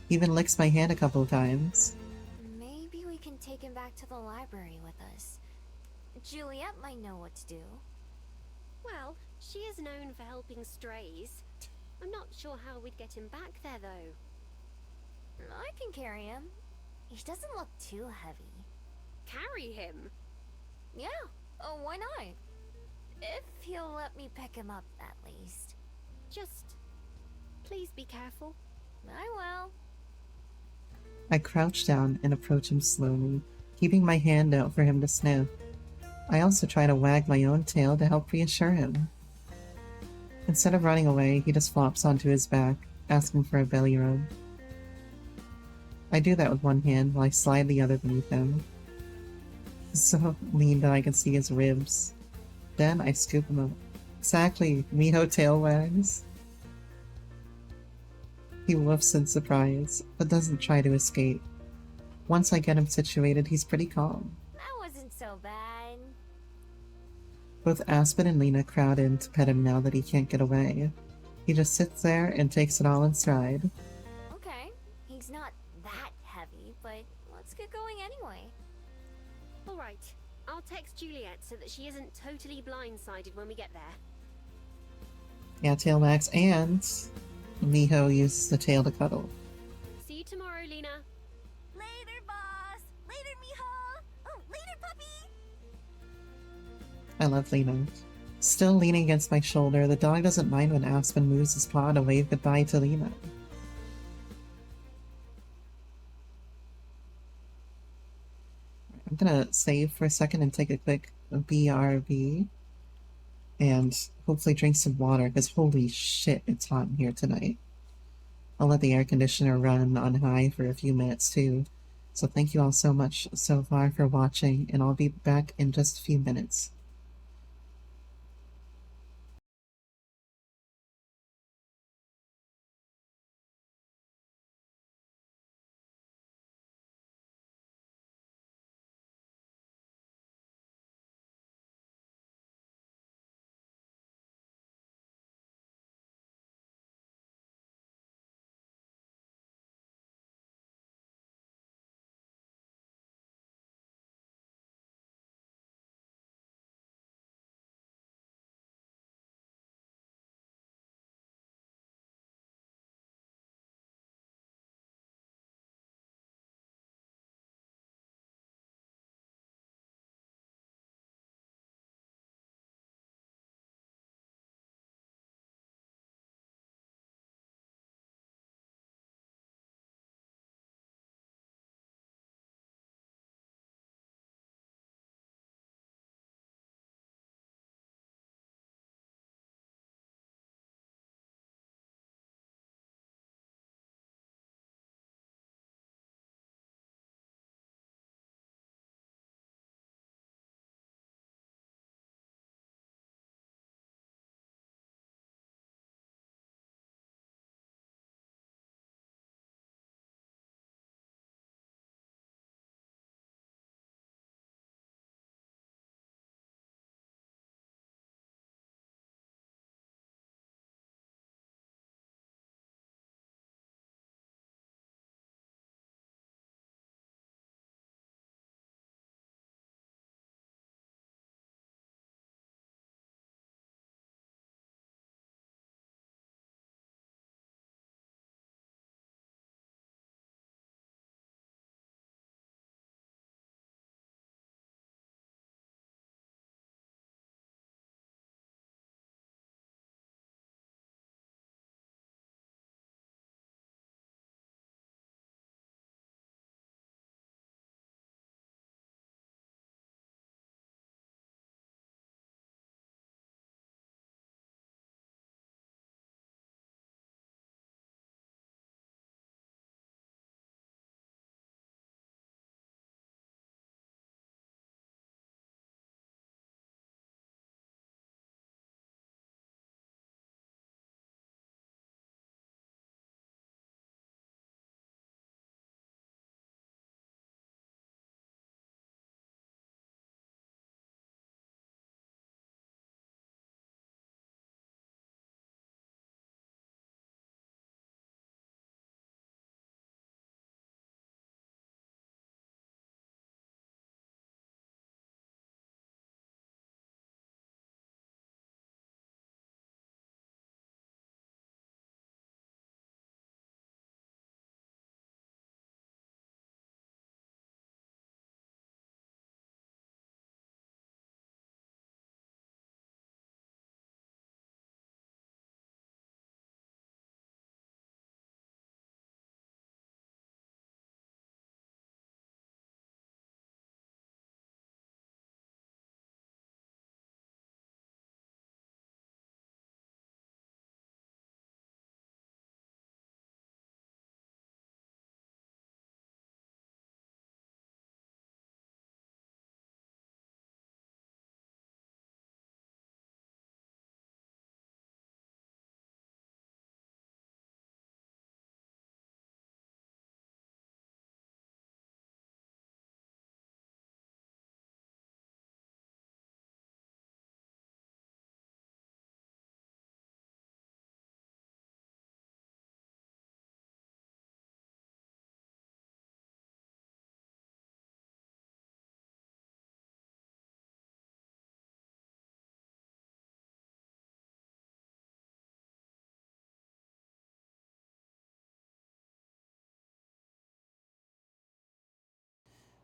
He even licks my hand a couple of times. Maybe we can take him back to the library with us. Juliet might know what to do. Well, she is known for helping strays. I'm not sure how we'd get him back there, though. I can carry him. He doesn't look too heavy. Carry him? Yeah, Oh, why not? If he'll let me pick him up, at least. Just please be careful. I will. I crouch down and approach him slowly, keeping my hand out for him to sniff. I also try to wag my own tail to help reassure him. Instead of running away, he just flops onto his back, asking for a belly rub. I do that with one hand while I slide the other beneath him, so lean that I can see his ribs. Then I scoop him up. Exactly, Miho tail wags. He woofs in surprise, but doesn't try to escape. Once I get him situated, he's pretty calm. That wasn't so bad. Both Aspen and Lena crowd in to pet him now that he can't get away. He just sits there and takes it all in stride. Okay, he's not that heavy, but let's get going anyway. All right, I'll text Juliet so that she isn't totally blindsided when we get there. Yeah, tail wags, and Miho uses the tail to cuddle. See you tomorrow, Lena. Later, boss. Later, Miho. Oh, later, puppy. I love Lena. Still leaning against my shoulder, the dog doesn't mind when Aspen moves his paw to wave goodbye to Lena. I'm gonna save for a second and take a quick BRB and hopefully drink some water, because holy shit, it's hot in here tonight. I'll let the air conditioner run on high for a few minutes too. So thank you all so much so far for watching, and I'll be back in just a few minutes.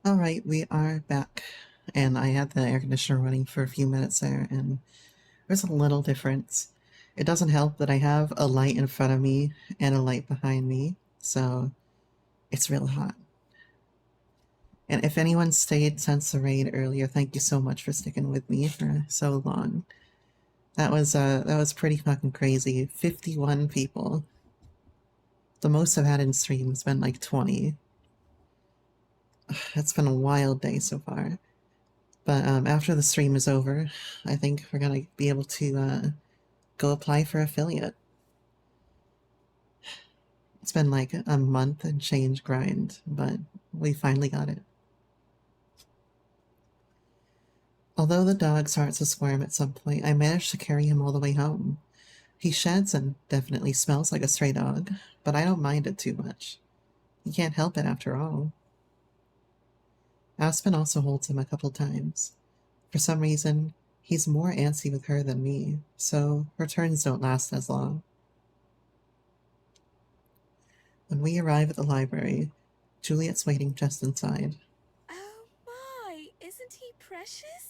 Alright, we are back. And I had the air conditioner running for a few minutes there, and there's a little difference. It doesn't help that I have a light in front of me and a light behind me, so it's real hot. And if anyone stayed since the raid earlier, thank you so much for sticking with me for so long. That was pretty fucking crazy. 51 people. The most I've had in stream has been like 20. It's been a wild day so far. But after the stream is over, I think we're gonna be able to go apply for affiliate. It's been like a month and change grind, but we finally got it. Although the dog starts to squirm at some point, I managed to carry him all the way home. He sheds and definitely smells like a stray dog, but I don't mind it too much. He can't help it after all. Aspen also holds him a couple times. For some reason, he's more antsy with her than me, so her turns don't last as long. When we arrive at the library, Juliet's waiting just inside. Oh my, isn't he precious?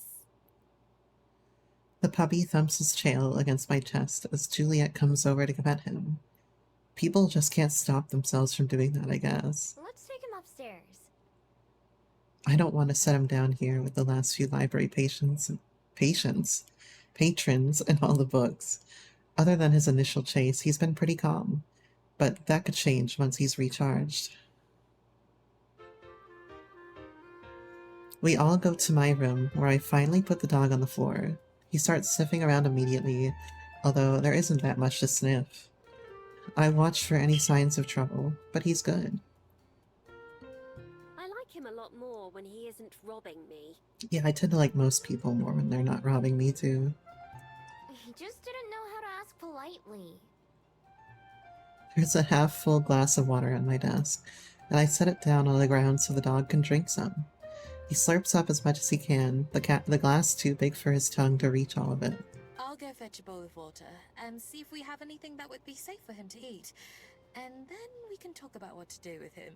The puppy thumps his tail against my chest as Juliet comes over to pet him. People just can't stop themselves from doing that, I guess. Let's take him upstairs. I don't want to set him down here with the last few library patrons, and all the books. Other than his initial chase, he's been pretty calm, but that could change once he's recharged. We all go to my room, where I finally put the dog on the floor. He starts sniffing around immediately, although there isn't that much to sniff. I watch for any signs of trouble, but he's good. I like him a lot more when he isn't robbing me. Yeah, I tend to like most people more when they're not robbing me too. He just didn't know how to ask politely. There's a half-full glass of water on my desk, and I set it down on the ground so the dog can drink some. He slurps up as much as he can, the glass too big for his tongue to reach all of it. I'll go fetch a bowl of water and see if we have anything that would be safe for him to eat. And then we can talk about what to do with him.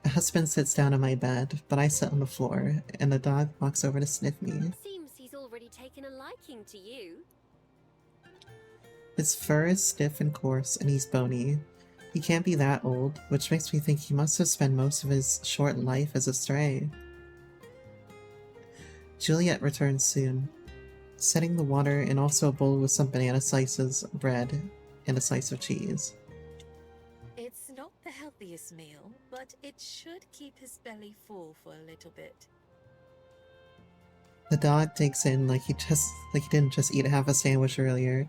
Husband sits down on my bed, but I sit on the floor, and the dog walks over to sniff me. Seems he's already taken a liking to you. His fur is stiff and coarse, and he's bony. He can't be that old, which makes me think he must have spent most of his short life as a stray. Juliet returns soon, setting the water and also a bowl with some banana slices, bread, and a slice of cheese. It's not the healthiest meal, but it should keep his belly full for a little bit. The dog takes in like he didn't just eat half a sandwich earlier.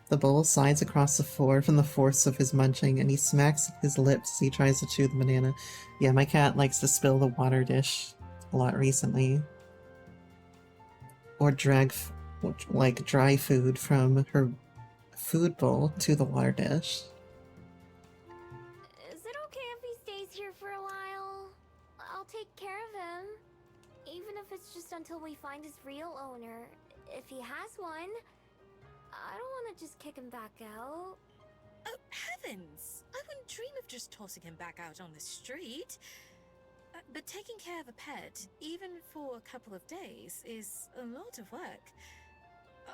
The bowl slides across the floor from the force of his munching, and he smacks his lips as he tries to chew the banana. Yeah, my cat likes to spill the water dish a lot recently. Or drag, dry food from her food bowl to the water dish. Is it okay if he stays here for a while? I'll take care of him. Even if it's just until we find his real owner, if he has one. I don't want to just kick him back out. Oh, heavens! I wouldn't dream of just tossing him back out on the street. But taking care of a pet, even for a couple of days, is a lot of work.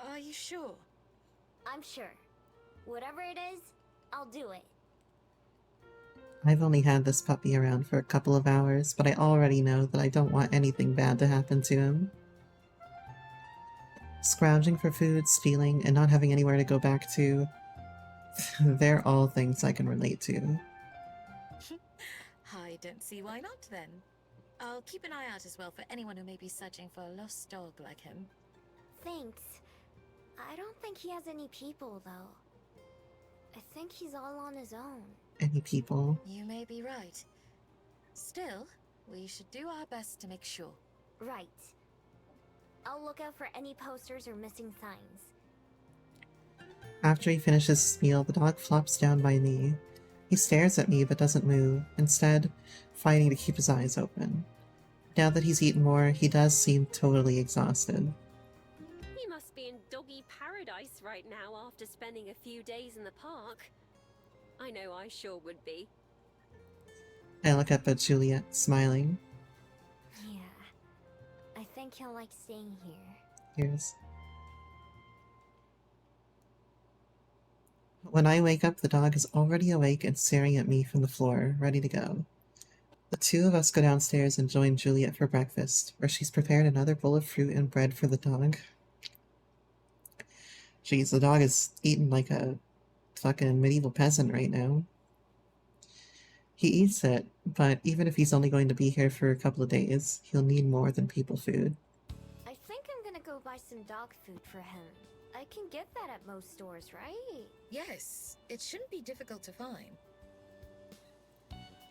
Are you sure? I'm sure. Whatever it is, I'll do it. I've only had this puppy around for a couple of hours, but I already know that I don't want anything bad to happen to him. Scrounging for food, stealing, and not having anywhere to go back to, they're all things I can relate to. I don't see why not, then. I'll keep an eye out as well for anyone who may be searching for a lost dog like him. Thanks. I don't think he has any people, though. I think he's all on his own. Any people? You may be right. Still, we should do our best to make sure. Right. I'll look out for any posters or missing signs. After he finishes his meal, the dog flops down by me. He stares at me but doesn't move, instead fighting to keep his eyes open. Now that he's eaten more, he does seem totally exhausted. He must be in doggy paradise right now after spending a few days in the park. I know I sure would be. I look up at Juliet, smiling. Yeah, I think he'll like staying here. Here's. When I wake up, the dog is already awake and staring at me from the floor, ready to go. The two of us go downstairs and join Juliet for breakfast, where she's prepared another bowl of fruit and bread for the dog. Jeez, the dog is eating like a fucking medieval peasant right now. He eats it, but even if he's only going to be here for a couple of days, he'll need more than people food. I think I'm gonna go buy some dog food for him. I can get that at most stores, right? Yes, it shouldn't be difficult to find.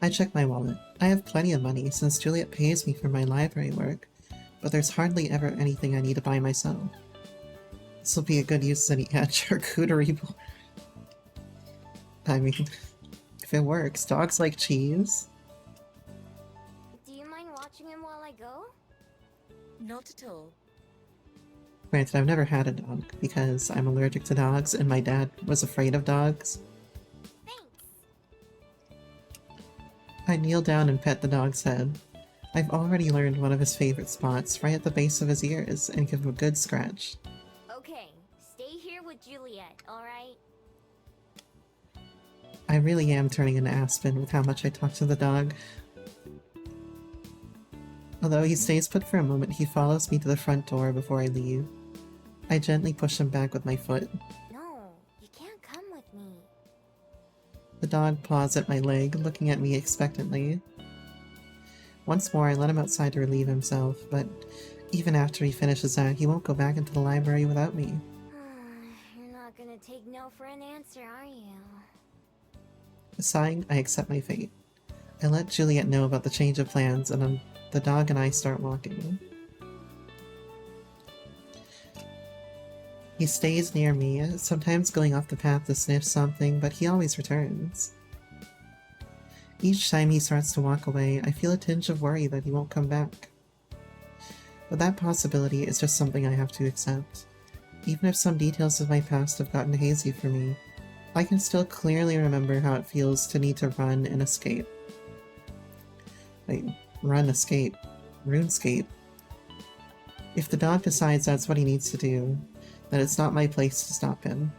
I check my wallet. I have plenty of money since Juliet pays me for my library work, but there's hardly ever anything I need to buy myself. This will be a good use of any charcuterie board. I mean, if it works. Dogs like cheese. Do you mind watching him while I go? Not at all. Granted, I've never had a dog because I'm allergic to dogs and my dad was afraid of dogs. Thanks! I kneel down and pet the dog's head. I've already learned one of his favorite spots, right at the base of his ears, and give him a good scratch. Okay, stay here with Juliet, alright? I really am turning into Aspen with how much I talk to the dog. Although he stays put for a moment, he follows me to the front door before I leave. I gently push him back with my foot. No, you can't come with me. The dog paws at my leg, looking at me expectantly. Once more, I let him outside to relieve himself, but even after he finishes that, he won't go back into the library without me. You're not gonna take no for an answer, are you? Sighing, I accept my fate. I let Juliet know about the change of plans, and the dog and I start walking. He stays near me, sometimes going off the path to sniff something, but he always returns. Each time he starts to walk away, I feel a tinge of worry that he won't come back. But that possibility is just something I have to accept. Even if some details of my past have gotten hazy for me, I can still clearly remember how it feels to need to run and escape. Wait, run, escape, RuneScape. If the dog decides that's what he needs to do, then it's not my place to stop him.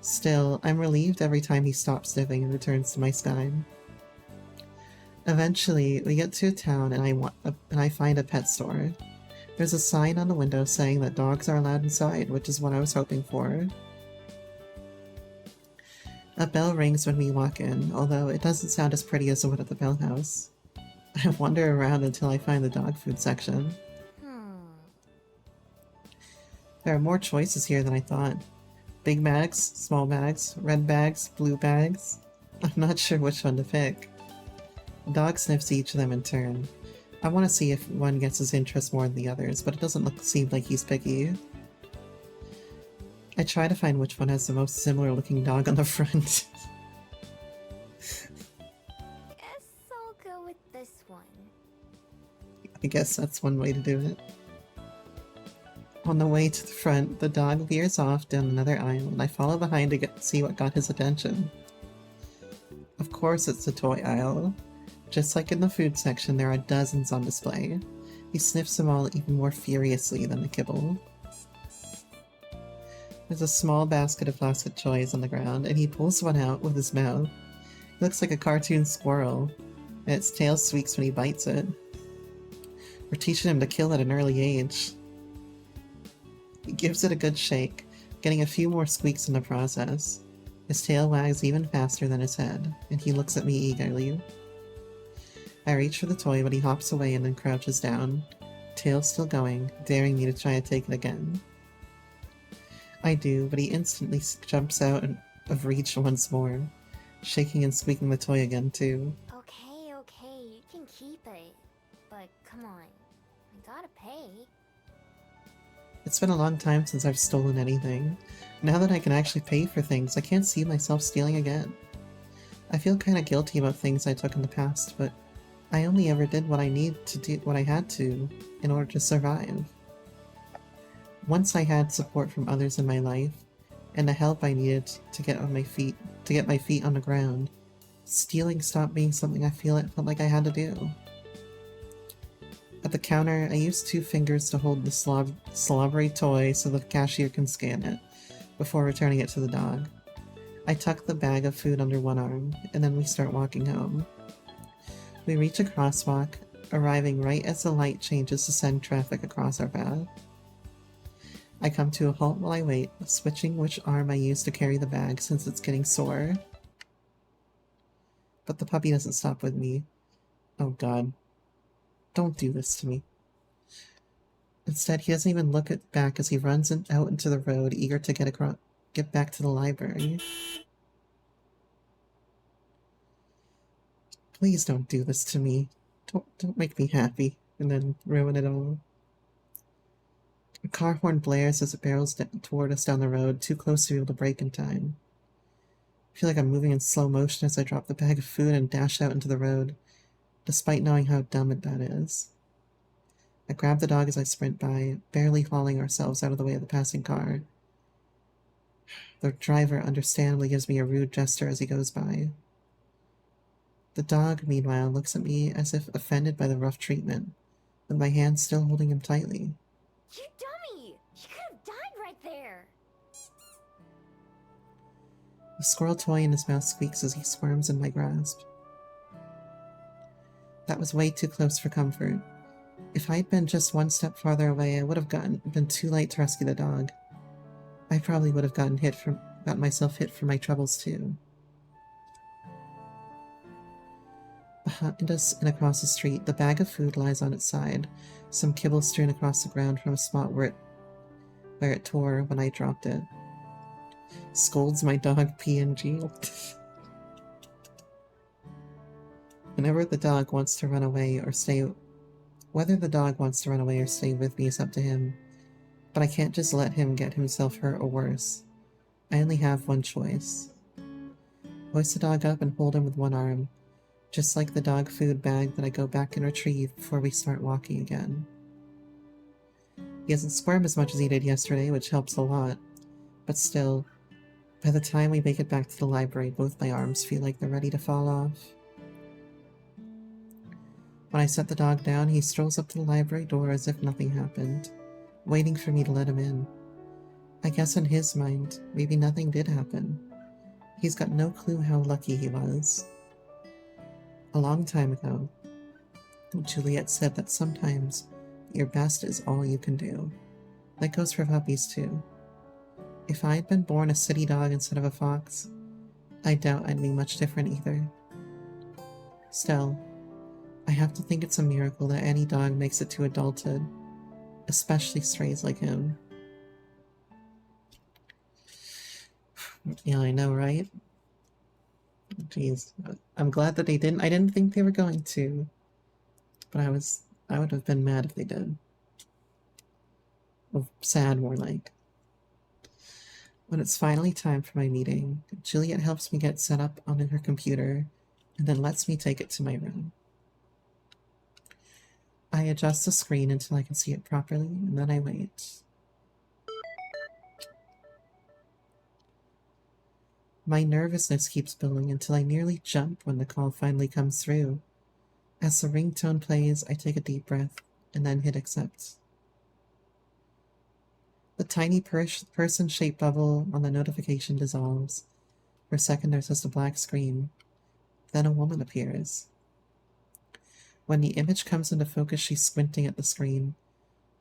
Still, I'm relieved every time he stops sniffing and returns to my sky. Eventually, we get to a town and I find a pet store. There's a sign on the window saying that dogs are allowed inside, which is what I was hoping for. A bell rings when we walk in, although it doesn't sound as pretty as the one at the bell house. I wander around until I find the dog food section. There are more choices here than I thought. Big bags, small bags, red bags, blue bags. I'm not sure which one to pick. The dog sniffs each of them in turn. I want to see if one gets his interest more than the others, but it doesn't seem like he's picky. I try to find which one has the most similar looking dog on the front. Guess I'll go with this one. I guess that's one way to do it. On the way to the front, the dog veers off down another aisle, and I follow behind to see what got his attention. Of course it's the toy aisle. Just like in the food section, there are dozens on display. He sniffs them all even more furiously than the kibble. There's a small basket of plastic toys on the ground, and he pulls one out with his mouth. It looks like a cartoon squirrel, and its tail squeaks when he bites it. We're teaching him to kill at an early age. He gives it a good shake, getting a few more squeaks in the process. His tail wags even faster than his head, and he looks at me eagerly. I reach for the toy, but he hops away and then crouches down, tail still going, daring me to try to take it again. I do, but he instantly jumps out of reach once more, shaking and squeaking the toy again too. Okay, you can keep it. But come on, I gotta pay. It's been a long time since I've stolen anything. Now that I can actually pay for things, I can't see myself stealing again. I feel kinda guilty about things I took in the past, but I only ever did what I had to in order to survive. Once I had support from others in my life, and the help I needed to get my feet on the ground, Stealing stopped being something I felt like I had to do. At the counter, I used 2 fingers to hold the slobbery toy so the cashier can scan it, before returning it to the dog. I tuck the bag of food under one arm, and then we start walking home. We reach a crosswalk, arriving right as the light changes to send traffic across our path. I come to a halt while I wait, switching which arm I use to carry the bag since it's getting sore. But the puppy doesn't stop with me. Oh god. Don't do this to me. Instead, he doesn't even look back as he runs out into the road, eager to get back to the library. Please don't do this to me. Don't make me happy and then ruin it all. A car horn blares as it barrels toward us down the road, too close to be able to brake in time. I feel like I'm moving in slow motion as I drop the bag of food and dash out into the road, despite knowing how dumb that is. I grab the dog as I sprint by, barely hauling ourselves out of the way of the passing car. The driver understandably gives me a rude gesture as he goes by. The dog, meanwhile, looks at me as if offended by the rough treatment, with my hand still holding him tightly. You dummy! You could have died right there! The squirrel toy in his mouth squeaks as he squirms in my grasp. That was way too close for comfort. If I'd been just one step farther away, I would have been too late to rescue the dog. I probably would have gotten myself hit for my troubles too. Behind us and across the street, the bag of food lies on its side, some kibble strewn across the ground from a spot where it tore when I dropped it. Scolds my dog PNG. Whether the dog wants to run away or stay with me is up to him, but I can't just let him get himself hurt or worse. I only have one choice. Hoist the dog up and hold him with one arm, just like the dog food bag that I go back and retrieve before we start walking again. He doesn't squirm as much as he did yesterday, which helps a lot, but still, by the time we make it back to the library, both my arms feel like they're ready to fall off. When I set the dog down, he strolls up to the library door as if nothing happened, waiting for me to let him in. I guess in his mind, maybe nothing did happen. He's got no clue how lucky he was. A long time ago, Juliet said that sometimes your best is all you can do. That goes for puppies too. If I had been born a city dog instead of a fox, I doubt I'd be much different either. Still, I have to think it's a miracle that any dog makes it to adulthood, especially strays like him. Yeah, I know, right? Jeez, I'm glad that they didn't. I didn't think they were going to, but I would have been mad if they did. Or sad, more like. When it's finally time for my meeting, Juliet helps me get set up on her computer and then lets me take it to my room. I adjust the screen until I can see it properly, and then I wait. My nervousness keeps building until I nearly jump when the call finally comes through. As the ringtone plays, I take a deep breath and then hit accept. The tiny person-shaped bubble on the notification dissolves. For a second, there's just a black screen. Then a woman appears. When the image comes into focus, she's squinting at the screen,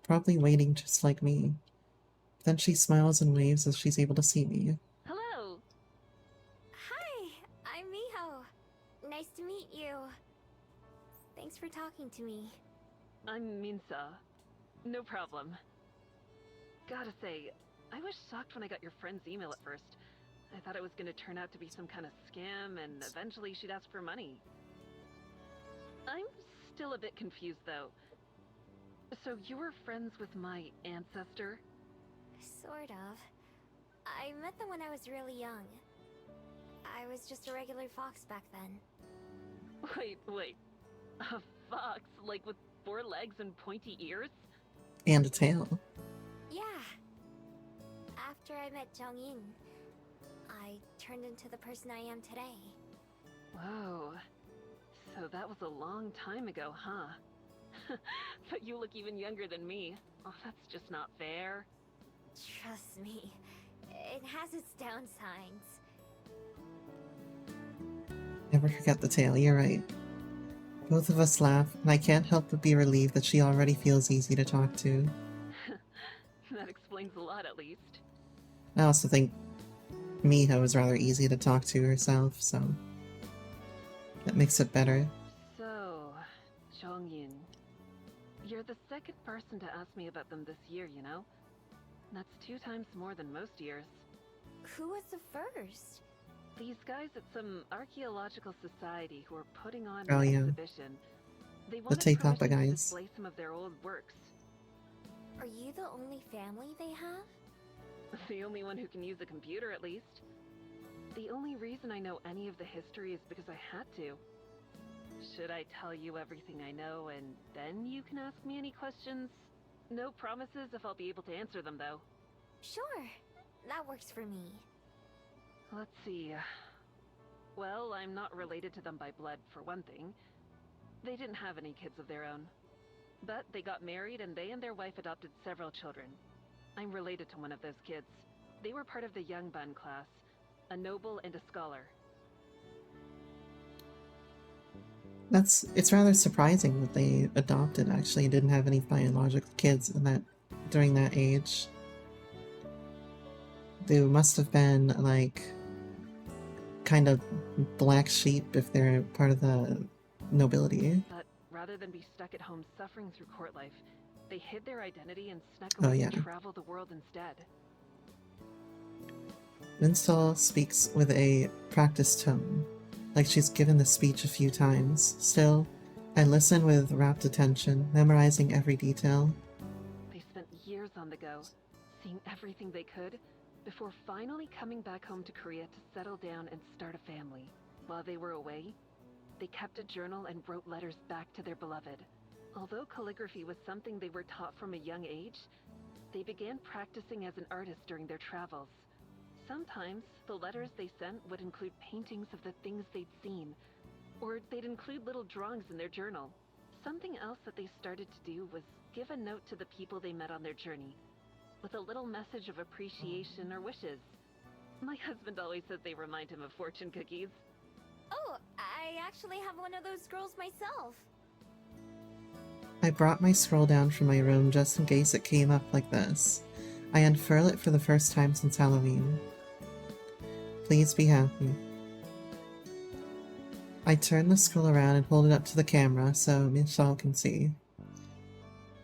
probably waiting just like me. Then she smiles and waves as she's able to see me. Hello! Hi, I'm Miho. Nice to meet you. Thanks for talking to me. I'm Minsa. No problem. Gotta say, I was shocked when I got your friend's email at first. I thought it was gonna turn out to be some kind of scam, and eventually she'd ask for money. I'm still a bit confused, though. So you were friends with my ancestor? Sort of. I met them when I was really young. I was just a regular fox back then. Wait. A fox, like with 4 legs and pointy ears? And a tail. Yeah. After I met Jongin, I turned into the person I am today. Whoa. So that was a long time ago, huh? But you look even younger than me. Oh, that's just not fair. Trust me, it has its downsides. Never forget the tale, you're right. Both of us laugh, and I can't help but be relieved that she already feels easy to talk to. That explains a lot, at least. I also think Miho is rather easy to talk to herself, so that makes it better. So, Chongyun, you're the second person to ask me about them this year, you know? That's 2 times more than most years. Who was the first? These guys at some archaeological society who are putting on Oh, an yeah. exhibition. They The wanted Tape Papa permission to guys. display some of their old works. Are you the only family they have? The only one who can use a computer, at least. The only reason I know any of the history is because I had to. Should I tell you everything I know and then you can ask me any questions? No promises if I'll be able to answer them, though. Sure, that works for me. Let's see. Well, I'm not related to them by blood, for one thing. They didn't have any kids of their own. But they got married and they and their wife adopted several children. I'm related to one of those kids. They were part of the Young Bun class, a noble and a scholar. It's rather surprising that they adopted actually and didn't have any biological kids during that age. They must have been like kind of black sheep if they're part of the nobility. But rather than be stuck at home suffering through court life, they hid their identity and snuck Oh, away yeah. to travel the world instead. Winslow speaks with a practiced tone, like she's given the speech a few times. Still, I listen with rapt attention, memorizing every detail. They spent years on the go, seeing everything they could, before finally coming back home to Korea to settle down and start a family. While they were away, they kept a journal and wrote letters back to their beloved. Although calligraphy was something they were taught from a young age, they began practicing as an artist during their travels. Sometimes, the letters they sent would include paintings of the things they'd seen, or they'd include little drawings in their journal. Something else that they started to do was give a note to the people they met on their journey, with a little message of appreciation or wishes. My husband always says they remind him of fortune cookies. Oh, I actually have one of those scrolls myself. I brought my scroll down from my room just in case it came up like this. I unfurl it for the first time since Halloween. Please be happy. I turn the scroll around and hold it up to the camera so Michelle can see.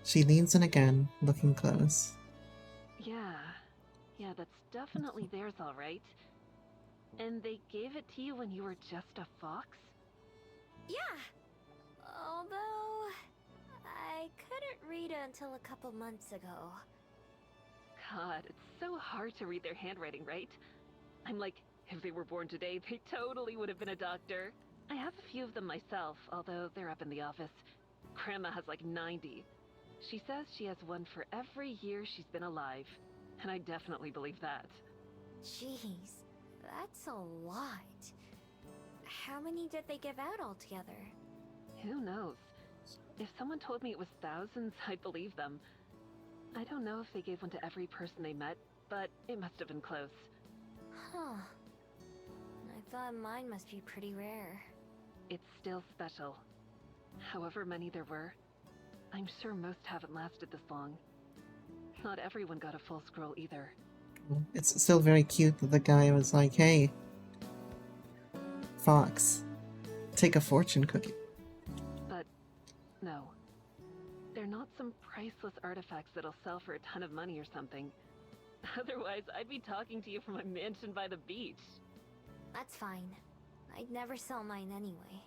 She leans in again, looking close. Yeah, that's definitely theirs, all right. And they gave it to you when you were just a fox? Yeah. Although, I couldn't read it until a couple months ago. God, it's so hard to read their handwriting, right? I'm like, if they were born today, they totally would have been a doctor. I have a few of them myself, although they're up in the office. Grandma has like 90. She says she has one for every year she's been alive, and I definitely believe that. Jeez, that's a lot. How many did they give out altogether? Who knows? If someone told me it was thousands, I'd believe them. I don't know if they gave one to every person they met, but it must have been close. Huh. I thought mine must be pretty rare. It's still special. However many there were, I'm sure most haven't lasted this long. Not everyone got a full scroll either. It's still very cute that the guy was like, hey, Fox, take a fortune cookie. But no. They're not some priceless artifacts that'll sell for a ton of money or something. Otherwise, I'd be talking to you from a mansion by the beach. That's fine. I'd never sell mine anyway.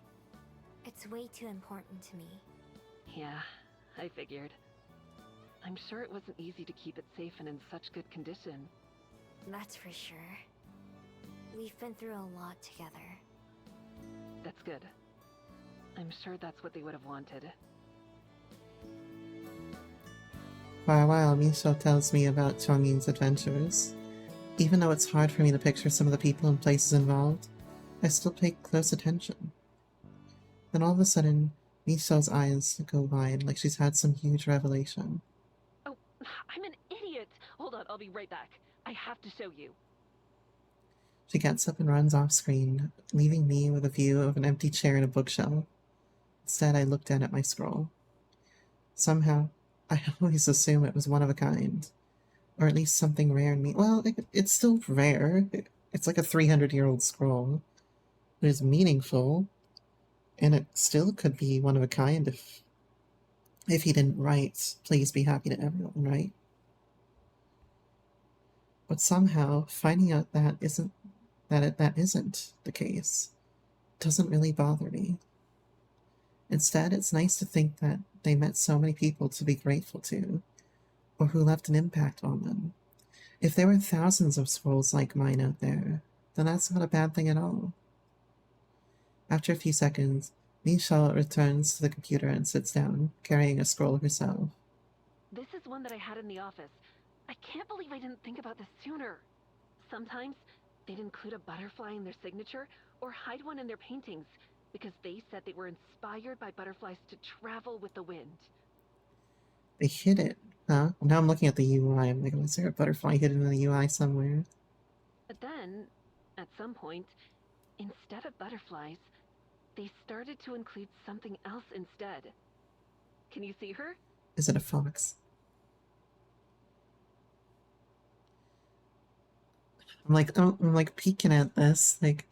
It's way too important to me. Yeah, I figured. I'm sure it wasn't easy to keep it safe and in such good condition. That's for sure. We've been through a lot together. That's good. I'm sure that's what they would have wanted. For a while, Miso tells me about Chongyin's adventures. Even though it's hard for me to picture some of the people and places involved, I still pay close attention. Then all of a sudden, Misha's eyes go wide like she's had some huge revelation. Oh, I'm an idiot! Hold on, I'll be right back. I have to show you. She gets up and runs off screen, leaving me with a view of an empty chair and a bookshelf. Instead, I looked down at my scroll. Somehow, I always assume it was one of a kind, or at least something rare in me. Well, it's still rare. It's like a 300-year-old scroll. It is meaningful, and it still could be one of a kind if he didn't write, "Please be happy to everyone," right? But somehow, finding out that isn't the case doesn't really bother me. Instead, it's nice to think that they met so many people to be grateful to, or who left an impact on them. If there were thousands of scrolls like mine out there, then that's not a bad thing at all. After a few seconds, Michelle returns to the computer and sits down, carrying a scroll herself. This is one that I had in the office. I can't believe I didn't think about this sooner. Sometimes they'd include a butterfly in their signature or hide one in their paintings because they said they were inspired by butterflies to travel with the wind. They hid it, huh? Now I'm looking at the UI. I'm like, was there a butterfly hidden in the UI somewhere? But then, at some point, instead of butterflies, they started to include something else instead. Can you see her? Is it a fox? I'm like peeking at this. Like,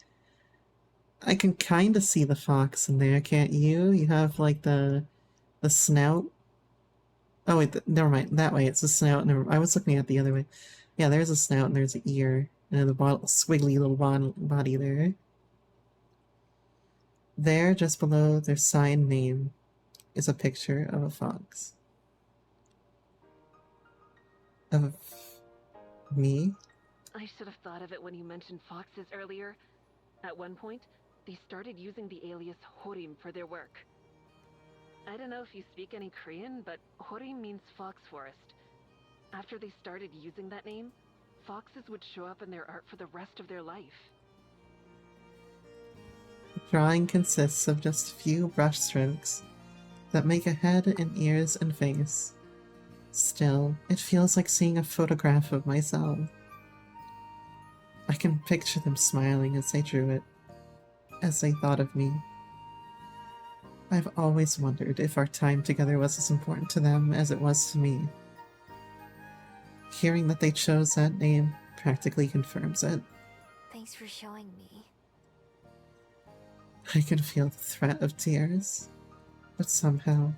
I can kind of see the fox in there, can't you? You have like the snout. Oh wait, never mind. That way it's a snout. Never. I was looking at the other way. Yeah, there's a snout and there's an ear and the squiggly little body there. There, just below their sign name, is a picture of a fox. Of me? I should have thought of it when you mentioned foxes earlier. At one point, they started using the alias Horim for their work. I don't know if you speak any Korean, but Horim means fox forest. After they started using that name, foxes would show up in their art for the rest of their life. The drawing consists of just a few brush strokes that make a head and ears and face. Still, it feels like seeing a photograph of myself. I can picture them smiling as they drew it, as they thought of me. I've always wondered if our time together was as important to them as it was to me. Hearing that they chose that name practically confirms it. Thanks for showing me. I can feel the threat of tears, but somehow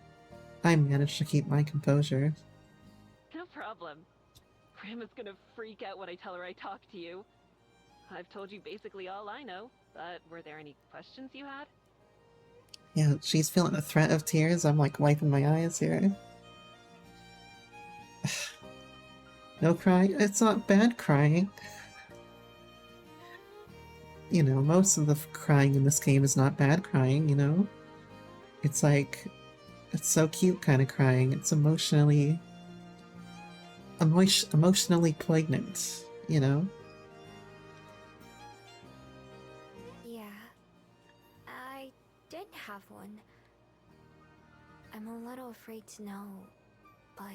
I managed to keep my composure. No problem. Prim is gonna freak out when I tell her I talked to you. I've told you basically all I know, but were there any questions you had? Yeah, she's feeling the threat of tears. I'm like wiping my eyes here. No crying. It's not bad crying. You know, most of the crying in this game is not bad crying, you know? It's like, it's so cute kind of crying. It's emotionally poignant, you know? Yeah, I did have one. I'm a little afraid to know, but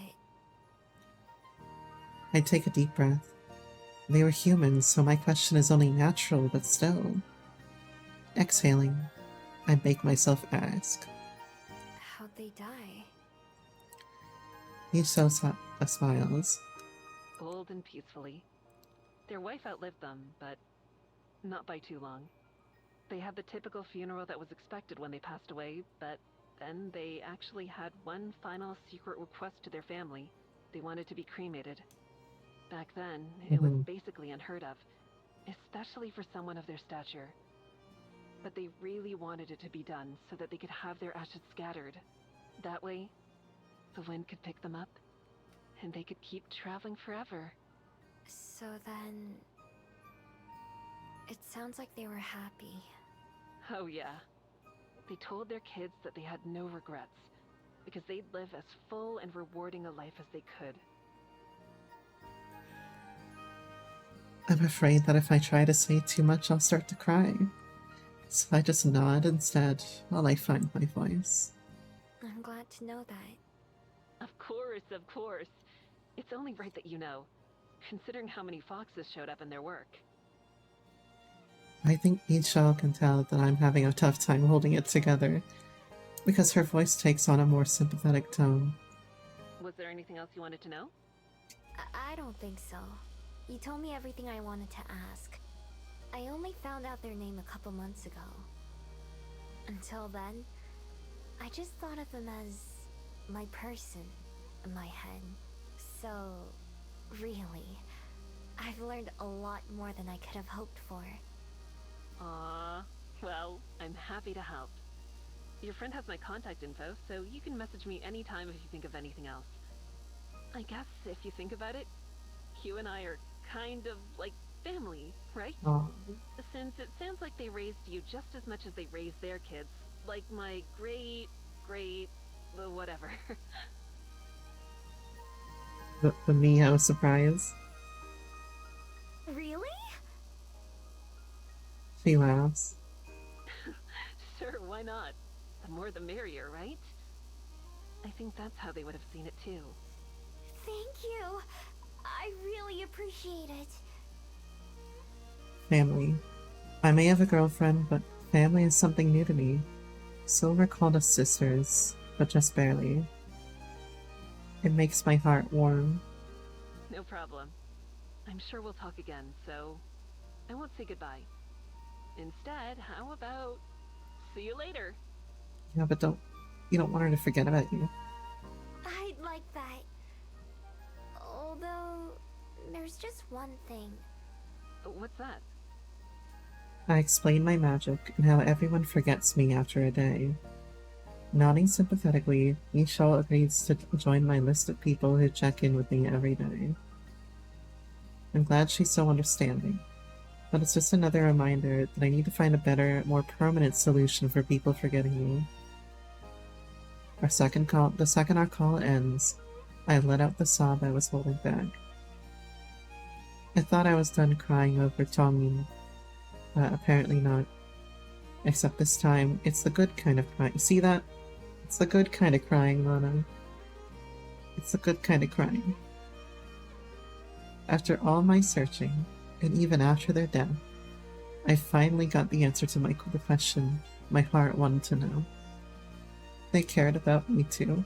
I take a deep breath. They were humans, so my question is only natural, but still. Exhaling, I make myself ask. how'd they die? Yuso smiles. Old and peacefully. Their wife outlived them, but not by too long. They had the typical funeral that was expected when they passed away, but then they actually had one final secret request to their family. They wanted to be cremated. Back then, it was basically unheard of, especially for someone of their stature. But they really wanted it to be done so that they could have their ashes scattered. That way, the wind could pick them up, and they could keep traveling forever. So then... it sounds like they were happy. Oh yeah. They told their kids that they had no regrets, because they'd live as full and rewarding a life as they could. I'm afraid that if I try to say too much, I'll start to cry. So I just nod instead while I find my voice. I'm glad to know that. Of course, of course. It's only right that you know, considering how many foxes showed up in their work. I think Ichao can tell that I'm having a tough time holding it together, because her voice takes on a more sympathetic tone. Was there anything else you wanted to know? I don't think so. You told me everything I wanted to ask. I only found out their name a couple months ago. Until then, I just thought of them as my person in my head. So, really, I've learned a lot more than I could have hoped for. Aww. Well, I'm happy to help. Your friend has my contact info, so you can message me anytime if you think of anything else. I guess if you think about it, Q and I are kind of like family, right? Oh, Since it sounds like they raised you just as much as they raised their kids. Like my great, whatever. but for me, I was surprised. Really? She laughs. Sure, why not? The more the merrier, right? I think that's how they would have seen it too. Thank you. I really appreciate it. Family. I may have a girlfriend, but family is something new to me. Silver called us sisters, but just barely. It makes my heart warm. No problem. I'm sure we'll talk again, so I won't say goodbye. Instead, how about see you later? Yeah, but you don't want her to forget about you. I'd like that. Although, there's just one thing. What's that? I explain my magic and how everyone forgets me after a day. Nodding sympathetically, Michelle agrees to join my list of people who check in with me every day. I'm glad she's so understanding, but it's just another reminder that I need to find a better, more permanent solution for people forgetting me. The second our call ends, I let out the sob I was holding back. I thought I was done crying over Tongmin, but apparently not. Except this time, it's the good kind of crying. See that? It's the good kind of crying, Lana. It's the good kind of crying. After all my searching, and even after their death, I finally got the answer to the question my heart wanted to know. They cared about me too.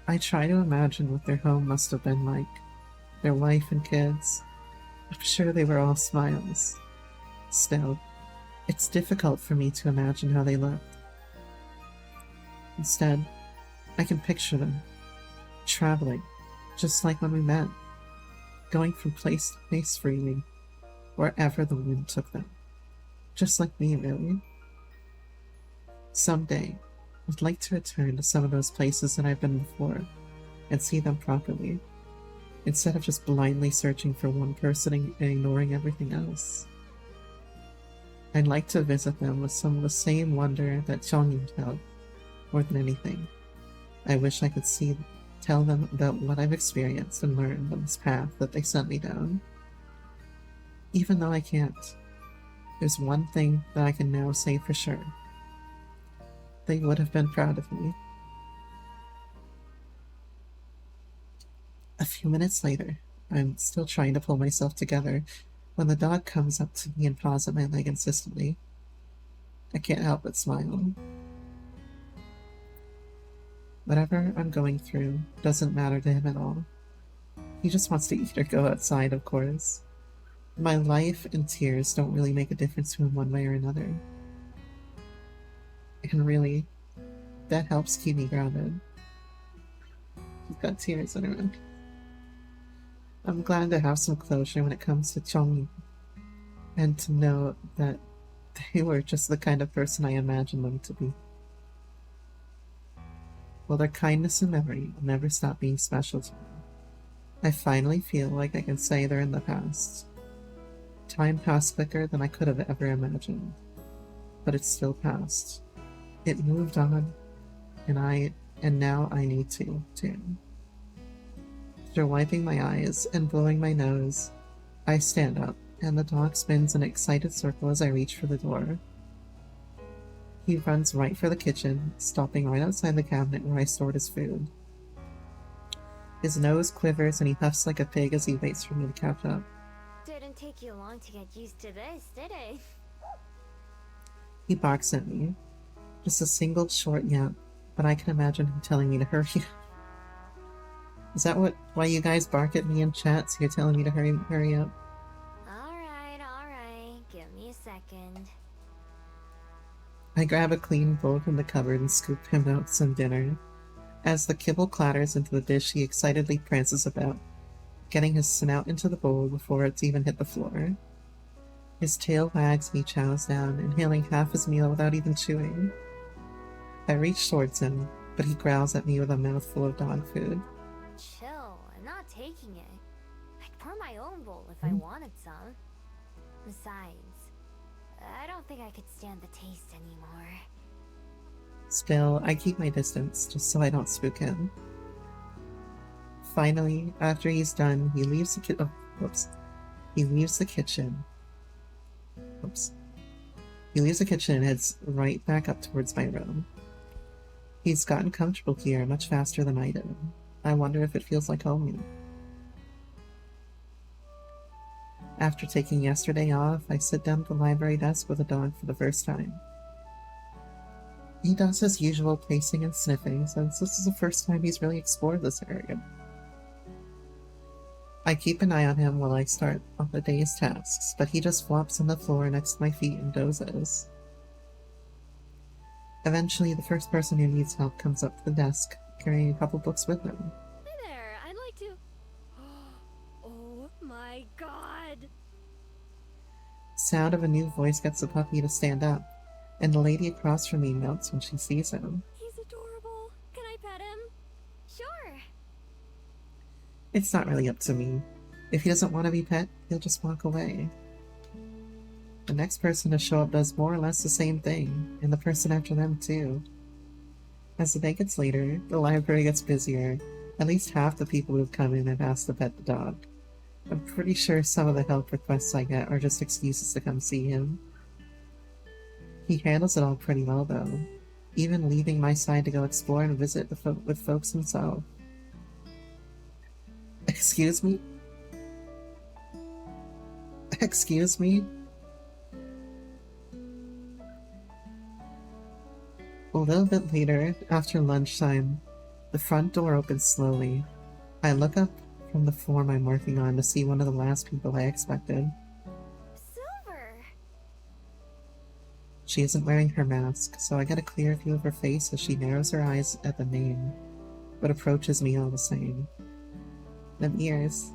I try to imagine what their home must have been like. Their wife and kids. I'm sure they were all smiles. Still, it's difficult for me to imagine how they looked. Instead, I can picture them, traveling, just like when we met, going from place to place freely, wherever the wind took them. Just like me, really. Someday, I'd like to return to some of those places that I've been before, and see them properly, instead of just blindly searching for one person and ignoring everything else. I'd like to visit them with some of the same wonder that Chongyin felt, more than anything. I wish I could tell them about what I've experienced and learned on this path that they sent me down. Even though I can't, there's one thing that I can now say for sure. They would have been proud of me. A few minutes later, I'm still trying to pull myself together when the dog comes up to me and paws at my leg insistently. I can't help but smile. Whatever I'm going through doesn't matter to him at all. He just wants to eat or go outside, of course. My life and tears don't really make a difference to him one way or another. And really, that helps keep me grounded. He's got tears in her eyes. I'm glad to have some closure when it comes to Chongyi, and to know that they were just the kind of person I imagined them to be. While their kindness and memory will never stop being special to me, I finally feel like I can say they're in the past. Time passed quicker than I could have ever imagined, but it's still passed. It moved on, and now I need to, too. After wiping my eyes and blowing my nose, I stand up and the dog spins in an excited circle as I reach for the door. He runs right for the kitchen, stopping right outside the cabinet where I stored his food. His nose quivers and he huffs like a pig as he waits for me to catch up. Didn't take you long to get used to this, did it? He barks at me. Just a single short yap, but I can imagine him telling me to hurry up. Is that why you guys bark at me in chat, so you're telling me to hurry up? Alright. Give me a second. I grab a clean bowl from the cupboard and scoop him out some dinner. As the kibble clatters into the dish, he excitedly prances about, getting his snout into the bowl before it's even hit the floor. His tail wags and he chows down, inhaling half his meal without even chewing. I reach towards him, but he growls at me with a mouthful of dog food. Chill, I'm not taking it. I'd pour my own bowl if I wanted some. Besides, I don't think I could stand the taste anymore. Still, I keep my distance, just so I don't spook him. Finally, after he's done, he leaves the He leaves the kitchen. He leaves the kitchen and heads right back up towards my room. He's gotten comfortable here much faster than I did. I wonder if it feels like home yet. After taking yesterday off, I sit down at the library desk with a dog for the first time. He does his usual pacing and sniffing, since this is the first time he's really explored this area. I keep an eye on him while I start on the day's tasks, but he just flops on the floor next to my feet and dozes. Eventually, the first person who needs help comes up to the desk, carrying a couple books with him. Hi there, I'd like to... Oh my god! Sound of a new voice gets the puppy to stand up, and the lady across from me melts when she sees him. He's adorable. Can I pet him? Sure. It's not really up to me. If he doesn't want to be pet, he'll just walk away. The next person to show up does more or less the same thing, and the person after them too. As the day gets later, the library gets busier. At least half the people who've come in have asked to pet the dog. I'm pretty sure some of the help requests I get are just excuses to come see him. He handles it all pretty well though, even leaving my side to go explore and visit with folks himself. Excuse me? Excuse me? A little bit later, after lunchtime, the front door opens slowly. I look up from the form I'm working on to see one of the last people I expected. Silver! She isn't wearing her mask, so I get a clear view of her face as she narrows her eyes at the name, but approaches me all the same. Them ears.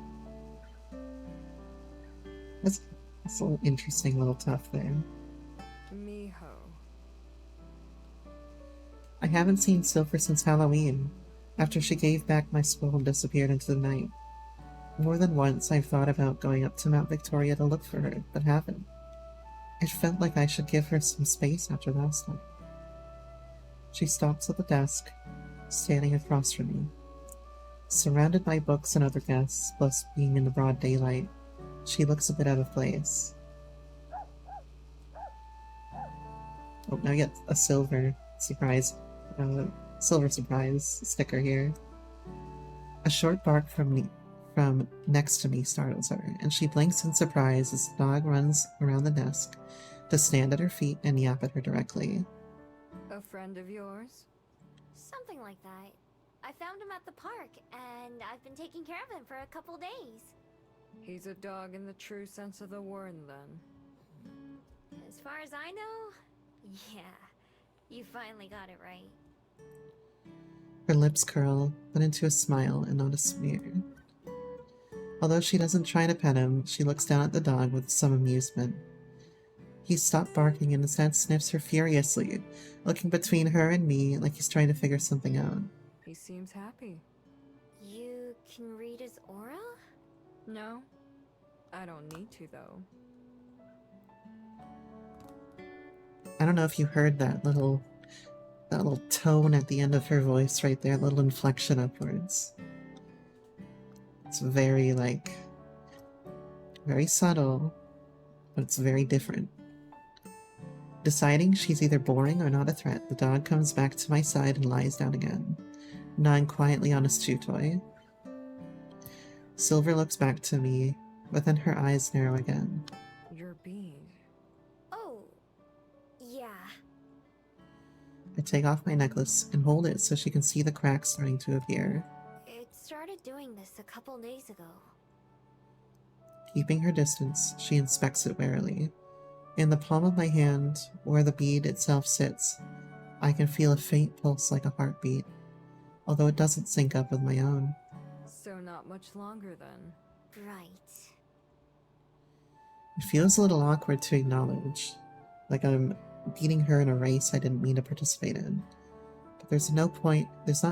That's a little interesting little tuft there. Miho. I haven't seen Silver since Halloween, after she gave back my scroll and disappeared into the night. More than once I've thought about going up to Mount Victoria to look for her, but haven't. It felt like I should give her some space after last night. She stops at the desk, standing across from me. Surrounded by books and other guests, plus being in the broad daylight, she looks a bit out of place. Oh, now I get a silver surprise sticker here. A short bark from next to me startles her, and she blinks in surprise as the dog runs around the desk to stand at her feet and yap at her directly. A friend of yours? Something like that. I found him at the park, and I've been taking care of him for a couple days. He's a dog in the true sense of the word, then. As far as I know, yeah. You finally got it right. Her lips curl, but into a smile and not a sneer. Although she doesn't try to pet him, she looks down at the dog with some amusement. He stopped barking and instead sniffs her furiously, looking between her and me like he's trying to figure something out. He seems happy. You can read his aura? No? I don't need to, though. I don't know if you heard that little tone at the end of her voice right there, little inflection upwards. It's very, very subtle, but it's very different. Deciding she's either boring or not a threat, the dog comes back to my side and lies down again, gnawing quietly on his chew toy. Silver looks back to me, but then her eyes narrow again. Your being. Oh, yeah. I take off my necklace and hold it so she can see the cracks starting to appear. It started doing this a couple days ago. Keeping her distance, she inspects it warily. In the palm of my hand, where the bead itself sits, I can feel a faint pulse like a heartbeat, although it doesn't sync up with my own. So not much longer then. Right. It feels a little awkward to acknowledge, like I'm beating her in a race I didn't mean to participate in. But there's not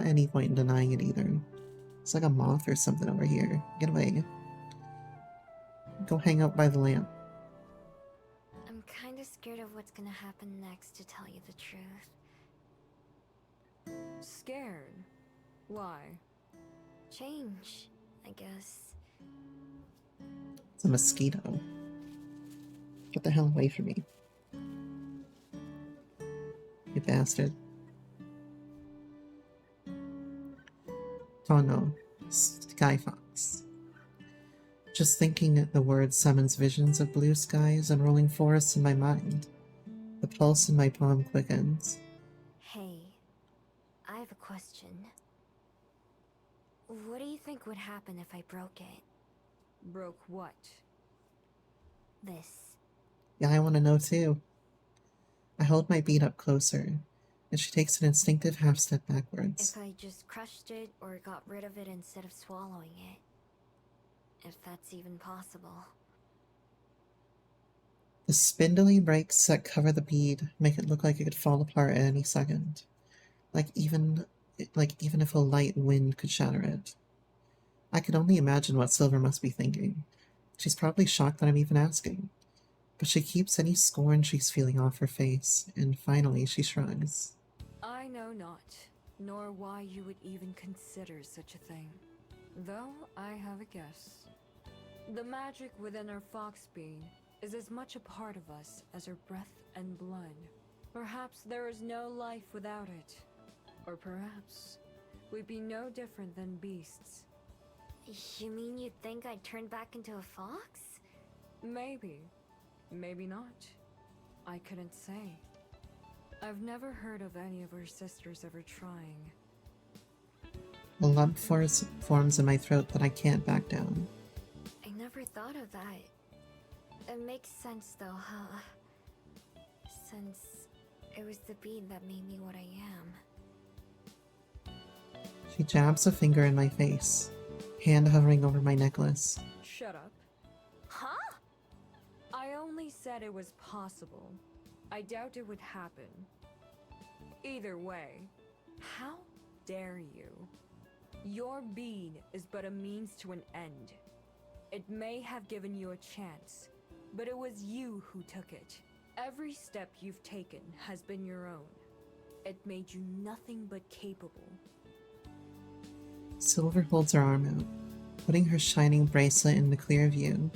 any point in denying it either. It's like a moth or something over here. Get away. Go hang out by the lamp. I'm kinda scared of what's gonna happen next, to tell you the truth. Scared? Why? Change, I guess. It's a mosquito. Get the hell away from me. You bastard. Oh no. Sky Fox. Just thinking the word summons visions of blue skies and rolling forests in my mind. The pulse in my palm quickens. Hey, I have a question. What do you think would happen if I broke it? Broke what? This. Yeah, I want to know too. I hold my bead up closer, and she takes an instinctive half step backwards. If I just crushed it or got rid of it instead of swallowing it. If that's even possible. The spindly breaks that cover the bead make it look like it could fall apart at any second. Like even if a light wind could shatter it. I can only imagine what Silver must be thinking. She's probably shocked that I'm even asking. But she keeps any scorn she's feeling off her face, and finally she shrugs. I know not, nor why you would even consider such a thing. Though I have a guess. The magic within our fox being is as much a part of us as our breath and blood. Perhaps there is no life without it. Or perhaps we'd be no different than beasts. You mean you'd think I'd turn back into a fox? Maybe. Maybe not. I couldn't say. I've never heard of any of our sisters ever trying. A lump forms in my throat that I can't back down. I never thought of that. It makes sense though, huh? Since it was the bead that made me what I am. She jabs a finger in my face, hand hovering over my necklace. Shut up. Huh? I only said it was possible. I doubt it would happen. Either way, how dare you? Your being is but a means to an end. It may have given you a chance, but it was you who took it. Every step you've taken has been your own. It made you nothing but capable. Silver holds her arm out, putting her shining bracelet in the clear view.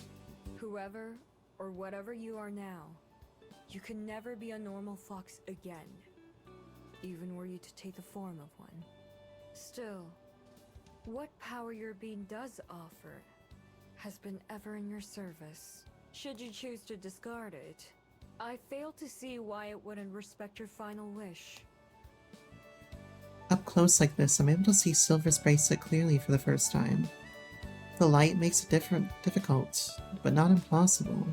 Whoever or whatever you are now, you can never be a normal fox again, even were you to take the form of one. Still, what power your being does offer has been ever in your service. Should you choose to discard it, I fail to see why it wouldn't respect your final wish. Up close like this, I'm able to see Silver's bracelet clearly for the first time. The light makes it difficult, but not impossible.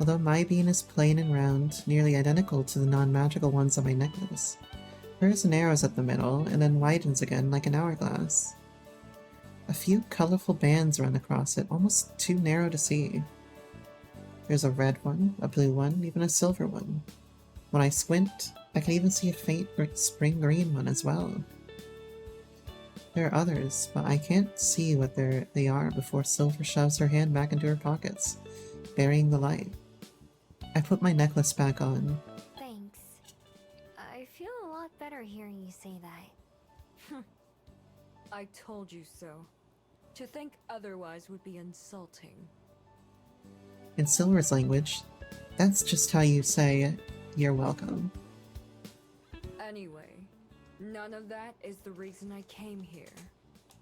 Although my bean is plain and round, nearly identical to the non-magical ones on my necklace, hers narrows at the middle and then widens again like an hourglass. A few colorful bands run across it, almost too narrow to see. There's a red one, a blue one, even a silver one. When I squint, I can even see a faint spring green one as well. There are others, but I can't see what they are before Silver shoves her hand back into her pockets, burying the light. I put my necklace back on. Thanks. I feel a lot better hearing you say that. I told you so. To think otherwise would be insulting. In Silver's language, that's just how you say, "You're welcome." Anyway, none of that is the reason I came here.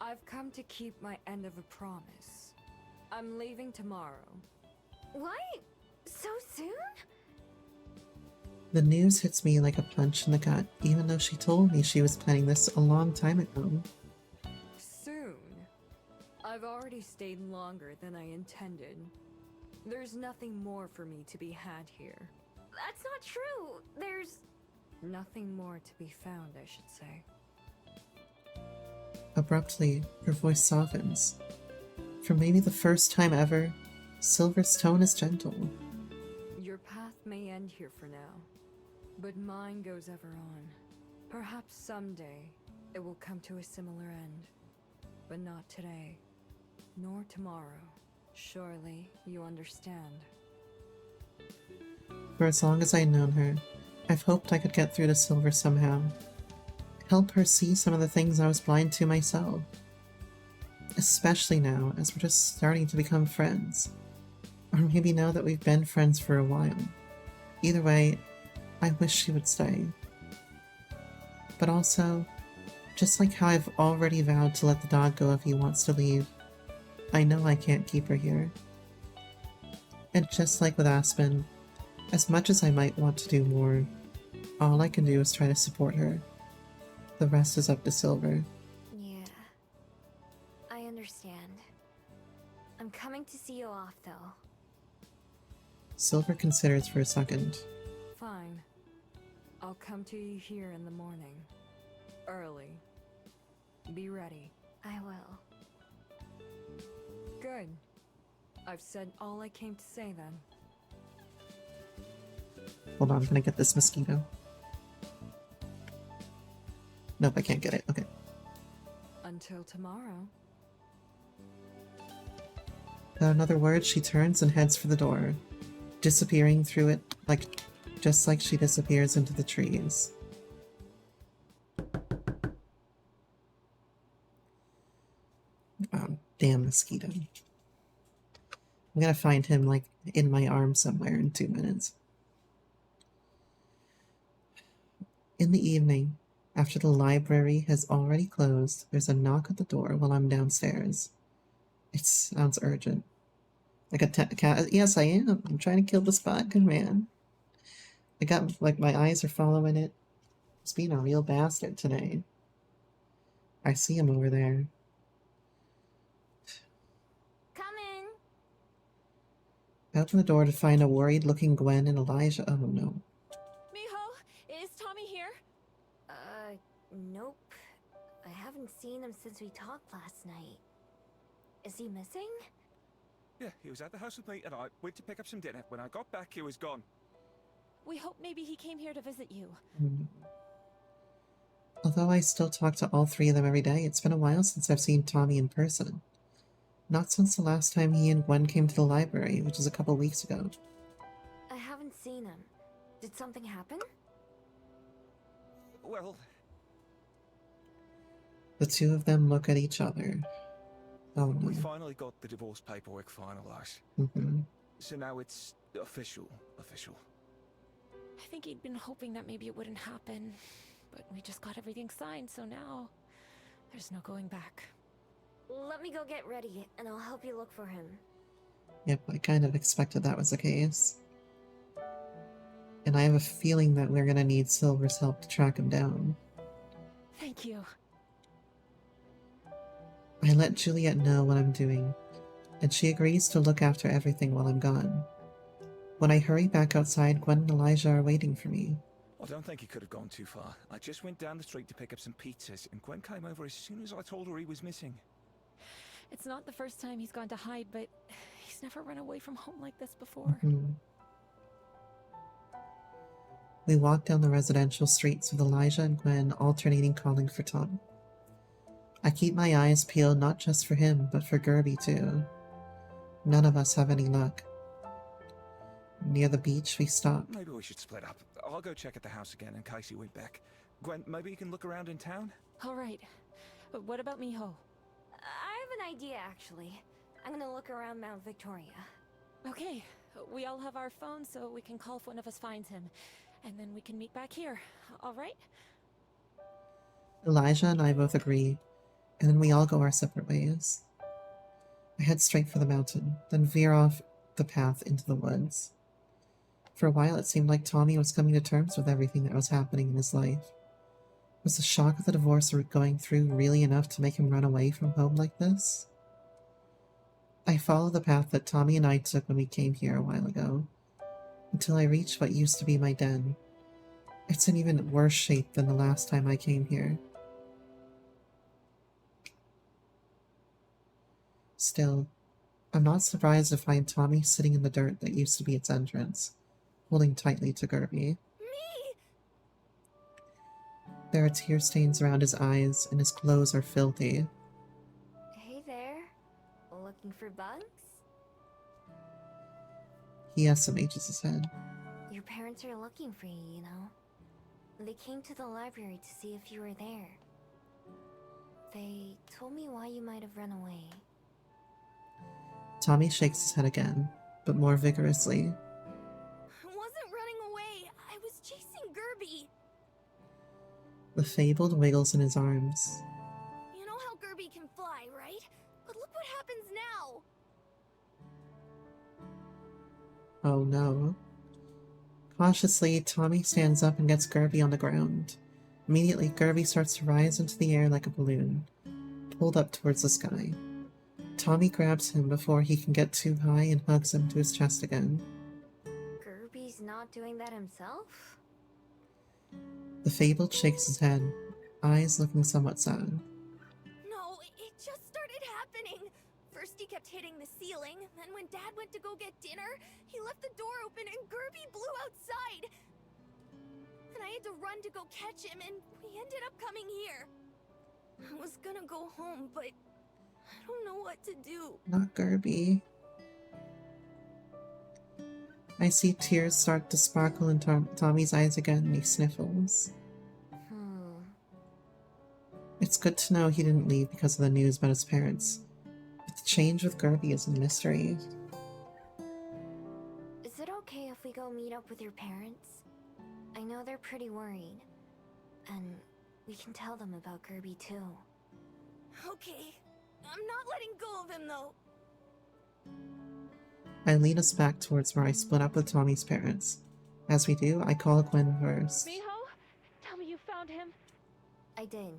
I've come to keep my end of a promise. I'm leaving tomorrow. What? So soon? The news hits me like a punch in the gut, even though she told me she was planning this a long time ago. Soon? I've already stayed longer than I intended. There's nothing more for me to be had here. That's not true. There's... Nothing more to be found, I should say. Abruptly, her voice softens. For maybe the first time ever, Silver's tone is gentle. Your path may end here for now, but mine goes ever on. Perhaps someday it will come to a similar end, but not today, nor tomorrow. Surely you understand. For as long as I've known her, I've hoped I could get through to Silver somehow. Help her see some of the things I was blind to myself. Especially now, as we're just starting to become friends. Or maybe now that we've been friends for a while. Either way, I wish she would stay. But also, just like how I've already vowed to let the dog go if he wants to leave, I know I can't keep her here. And just like with Aspen, as much as I might want to do more, all I can do is try to support her. The rest is up to Silver. Yeah. I understand. I'm coming to see you off, though. Silver considers for a second. Fine. I'll come to you here in the morning. Early. Be ready. I will. Good. I've said all I came to say then. Hold on, I'm gonna get this mosquito. Nope, I can't get it. Okay. Until tomorrow. Without another word, she turns and heads for the door, disappearing through it just like she disappears into the trees. Oh, damn mosquito. I'm gonna find him, like, in my arm somewhere in 2 minutes. In the evening, after the library has already closed, there's a knock at the door while I'm downstairs. It sounds urgent. Like a cat. Yes, I am. I'm trying to kill the spot. Good man. I got, like, my eyes are following it. He's being a real bastard today. I see him over there. Come in. I open the door to find a worried-looking Gwen and Elijah. Oh no. Miho, is Tommy here? Nope. I haven't seen him since we talked last night. Is he missing? Yeah, he was at the house with me and I went to pick up some dinner. When I got back, he was gone. We hope maybe he came here to visit you. Although I still talk to all three of them every day, it's been a while since I've seen Tommy in person. Not since the last time he and Gwen came to the library, which was a couple weeks ago. I haven't seen him. Did something happen? Well, The two of them look at each other. Oh we no. finally got the divorce paperwork finalized. So now it's official. I think he'd been hoping that maybe it wouldn't happen. But we just got everything signed, so now there's no going back. Let me go get ready, and I'll help you look for him. Yep, I kind of expected that was the case. And I have a feeling that we're gonna need Silver's help to track him down. Thank you. I let Juliet know what I'm doing, and she agrees to look after everything while I'm gone. When I hurry back outside, Gwen and Elijah are waiting for me. I don't think he could have gone too far. I just went down the street to pick up some pizzas, and Gwen came over as soon as I told her he was missing. It's not the first time he's gone to hide, but he's never run away from home like this before. We walk down the residential streets with Elijah and Gwen alternating calling for Tom. I keep my eyes peeled not just for him, but for Gerby too. None of us have any luck. Near the beach, we stop. Maybe we should split up. I'll go check at the house again in case he went back. Gwen, maybe you can look around in town? All right. But what about Miho? I have an idea, actually. I'm gonna look around Mount Victoria. Okay, We all have our phones, so we can call if one of us finds him. And then we can meet back here, alright? Elijah and I both agree, and then we all go our separate ways. I head straight for the mountain, then veer off the path into the woods. For a while, it seemed like Tommy was coming to terms with everything that was happening in his life. Was the shock of the divorce we're going through really enough to make him run away from home like this? I follow the path that Tommy and I took when we came here a while ago, until I reach what used to be my den. It's in even worse shape than the last time I came here. Still, I'm not surprised to find Tommy sitting in the dirt that used to be its entrance, holding tightly to Gerby. Me! There are tear stains around his eyes, and his clothes are filthy. Hey there. Looking for bugs? He estimates his head. Your parents are looking for you, you know. They came to the library to see if you were there. They told me why you might have run away. Tommy shakes his head again, but more vigorously. I wasn't running away. I was chasing Gerby. The fabled wiggles in his arms. You know how Gerby can fly, right? But look what happens now. Oh no. Cautiously, Tommy stands up and gets Gerby on the ground. Immediately, Gerby starts to rise into the air like a balloon, pulled up towards the sky. Tommy grabs him before he can get too high and hugs him to his chest again. Gerby's not doing that himself? The fabled shakes his head, eyes looking somewhat sad. No, it just started happening. First he kept hitting the ceiling, then when Dad went to go get dinner, he left the door open and Gerby blew outside. Then I had to run to go catch him and we ended up coming here. I was gonna go home, but I don't know what to do. Not Gerby. I see tears start to sparkle in Tommy's eyes again and he sniffles. It's good to know he didn't leave because of the news about his parents. But the change with Gerby is a mystery. Is it okay if we go meet up with your parents? I know they're pretty worried. And we can tell them about Gerby too. Okay. I'm not letting go of him though. I lead us back towards where I split up with Tommy's parents. As we do, I call Gwen first. Miho? Tell me you found him. I did.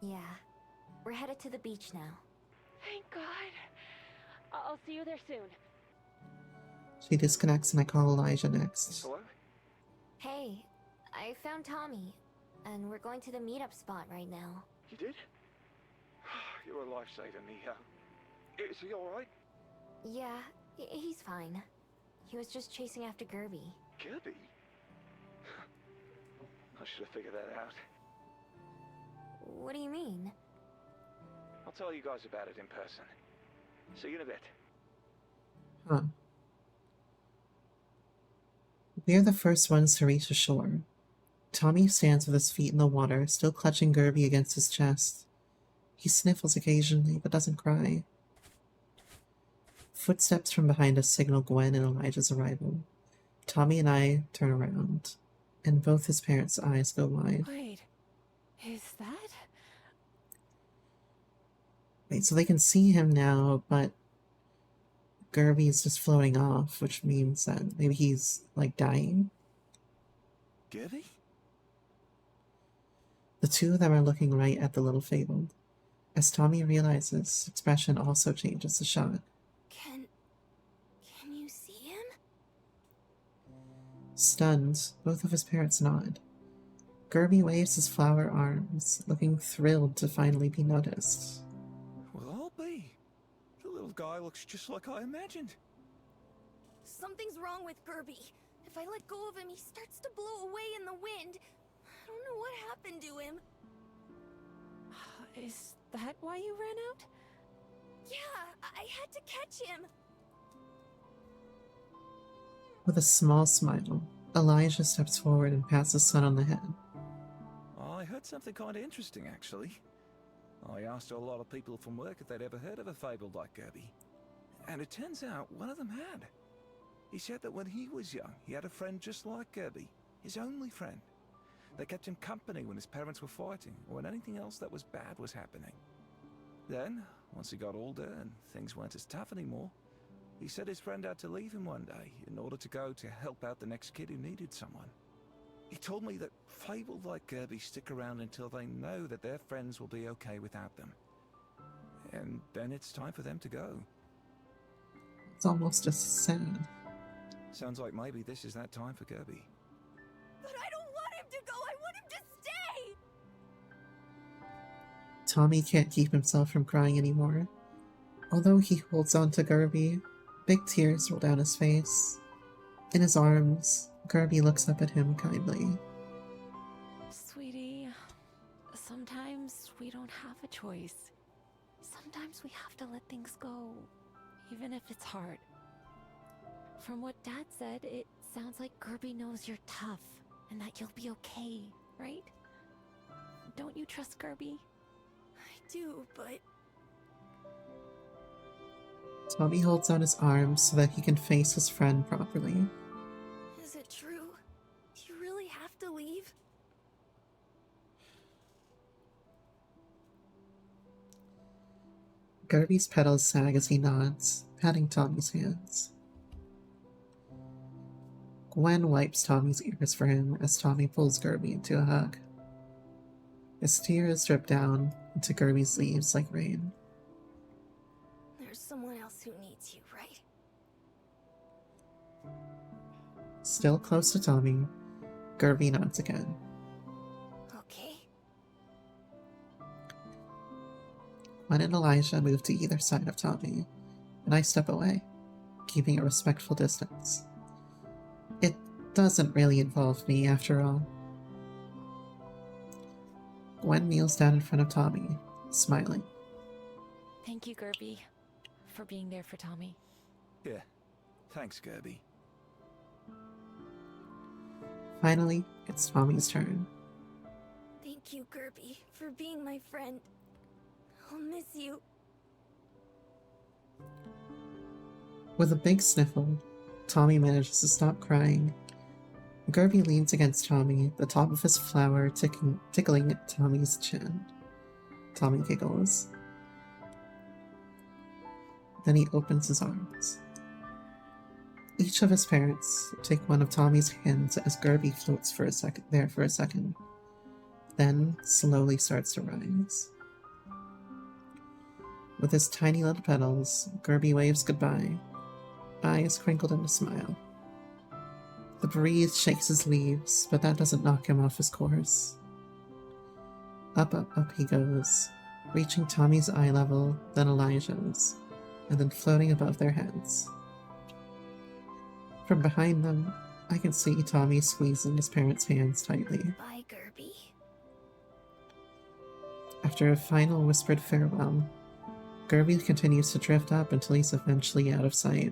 Yeah. We're headed to the beach now. Thank God. I'll see you there soon. She disconnects and I call Elijah next. Hello? Hey, I found Tommy, and we're going to the meetup spot right now. You did? You're a lifesaver, Miho. Is he alright? Yeah, he's fine. He was just chasing after Gerby. Kirby? I should have figured that out. What do you mean? I'll tell you guys about it in person. See you in a bit. Huh. We are the first ones to reach the shore. Tommy stands with his feet in the water, still clutching Gerby against his chest. He sniffles occasionally, but doesn't cry. Footsteps from behind us signal Gwen and Elijah's arrival. Tommy and I turn around, and both his parents' eyes go wide. Wait, is that? Wait, so they can see him now, but Gerby is just floating off, which means that maybe he's, like, dying? Kirby? The two of them are looking right at the little fabled. As Tommy realizes, expression also changes to shock. Can you see him? Stunned, both of his parents nod. Gerby waves his flower arms, looking thrilled to finally be noticed. Well, I'll be. The little guy looks just like I imagined. Something's wrong with Gerby. If I let go of him, he starts to blow away in the wind. I don't know what happened to him. Is that why you ran out? Yeah, I had to catch him. With a small smile, Elijah steps forward and pats his son on the head. I heard something kind of interesting, actually. I asked a lot of people from work if they'd ever heard of a fable like Gerby. And it turns out one of them had. He said that when he was young, he had a friend just like Kirby, his only friend. They kept him company when his parents were fighting, or when anything else that was bad was happening. Then, once he got older and things weren't as tough anymore, he said his friend had to leave him one day in order to go to help out the next kid who needed someone. He told me that fabled like Kirby stick around until they know that their friends will be okay without them. And then it's time for them to go. It's almost just sad. Sounds like maybe this is that time for Kirby. But I don't want him to go! I want him to stay! Tommy can't keep himself from crying anymore. Although he holds on to Gerby, big tears roll down his face. In his arms, Gerby looks up at him kindly. Sweetie, sometimes we don't have a choice. Sometimes we have to let things go, even if it's hard. From what Dad said, it sounds like Gerby knows you're tough and that you'll be okay, right? Don't you trust Gerby? I do, but... Tommy holds out his arms so that he can face his friend properly. Is it true? Do you really have to leave? Gerby's petals sag as he nods, patting Tommy's hands. Gwen wipes Tommy's ears for him as Tommy pulls Gerby into a hug. His tears drip down into Gerby's leaves like rain. There's someone else who needs you, right? Still close to Tommy, Gerby nods again. Okay. Gwen and Elijah move to either side of Tommy, and I step away, keeping a respectful distance. It doesn't really involve me, after all. Gwen kneels down in front of Tommy, smiling. Thank you, Gerby, for being there for Tommy. Yeah, thanks, Gerby. Finally, it's Tommy's turn. Thank you, Gerby, for being my friend. I'll miss you. With a big sniffle, Tommy manages to stop crying. Gerby leans against Tommy, the top of his flower tickling Tommy's chin. Tommy giggles. Then he opens his arms. Each of his parents take one of Tommy's hands as Gerby floats for a second, then slowly starts to rise. With his tiny little petals, Gerby waves goodbye, eyes crinkled in a smile. The breeze shakes his leaves, but that doesn't knock him off his course. Up, up, up he goes, reaching Tommy's eye level, then Elijah's, and then floating above their heads. From behind them, I can see Tommy squeezing his parents' hands tightly. Bye, Gerby. After a final whispered farewell, Gerby continues to drift up until he's eventually out of sight.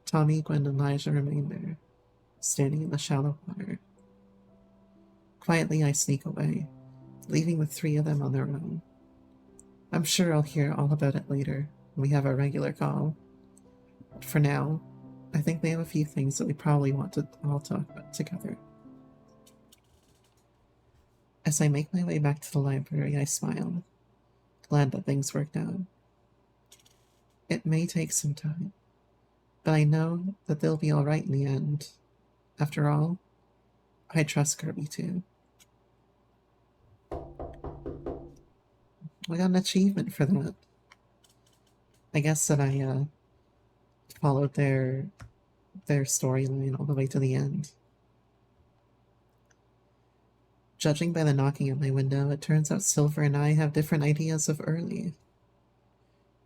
Tommy, Gwen, and Elijah remain there, standing in the shallow water. Quietly, I sneak away, leaving the three of them on their own. I'm sure I'll hear all about it later when we have our regular call. But for now, I think they have a few things that we probably want to all talk about together. As I make my way back to the library, I smile, glad that things worked out. It may take some time, but I know that they'll be alright in the end. After all, I trust Gerby too. I got an achievement for that. I guess that I followed their storyline all the way to the end. Judging by the knocking at my window, it turns out Silver and I have different ideas of early.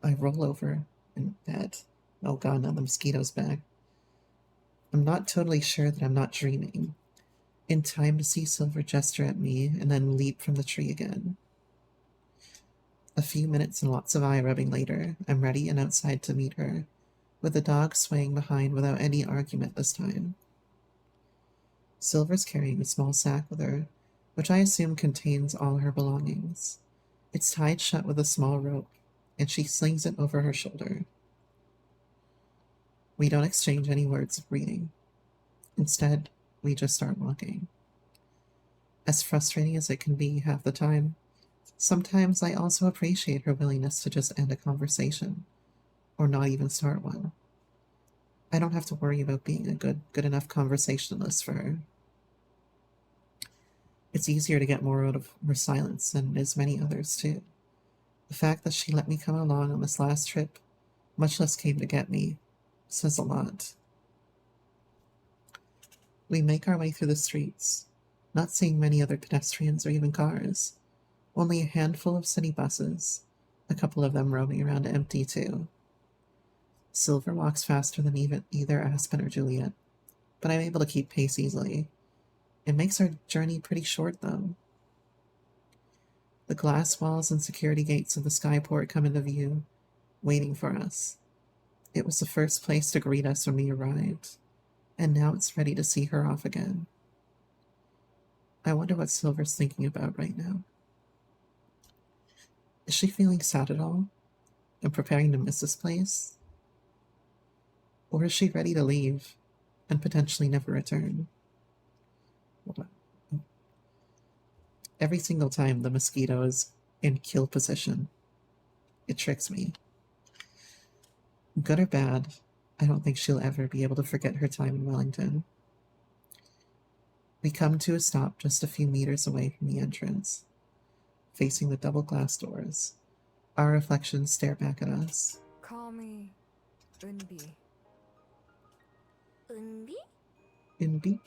I roll over in bed. Oh god, now the mosquito's back. I'm not totally sure that I'm not dreaming. In time to see Silver gesture at me and then leap from the tree again. A few minutes and lots of eye rubbing later, I'm ready and outside to meet her, with the dog swaying behind without any argument this time. Silver's carrying a small sack with her, which I assume contains all her belongings. It's tied shut with a small rope, and she slings it over her shoulder. We don't exchange any words of greeting. Instead, we just start walking. As frustrating as it can be half the time, sometimes I also appreciate her willingness to just end a conversation, or not even start one. I don't have to worry about being a good enough conversationalist for her. It's easier to get more out of her silence than it is many others too. The fact that she let me come along on this last trip, much less came to get me, says a lot. We make our way through the streets, not seeing many other pedestrians or even cars. Only a handful of city buses, a couple of them roaming around empty too. Silver walks faster than either Aspen or Juliet, but I'm able to keep pace easily. It makes our journey pretty short, though. The glass walls and security gates of the skyport come into view, waiting for us. It was the first place to greet us when we arrived, and now it's ready to see her off again. I wonder what Silver's thinking about right now. Is she feeling sad at all and preparing to miss this place? Or is she ready to leave and potentially never return? Hold on. Every single time the mosquito is in kill position, it tricks me. Good or bad, I don't think she'll ever be able to forget her time in Wellington. We come to a stop just a few meters away from the entrance, facing the double glass doors. Our reflections stare back at us. Call me Unbi. Unbi? Inbi?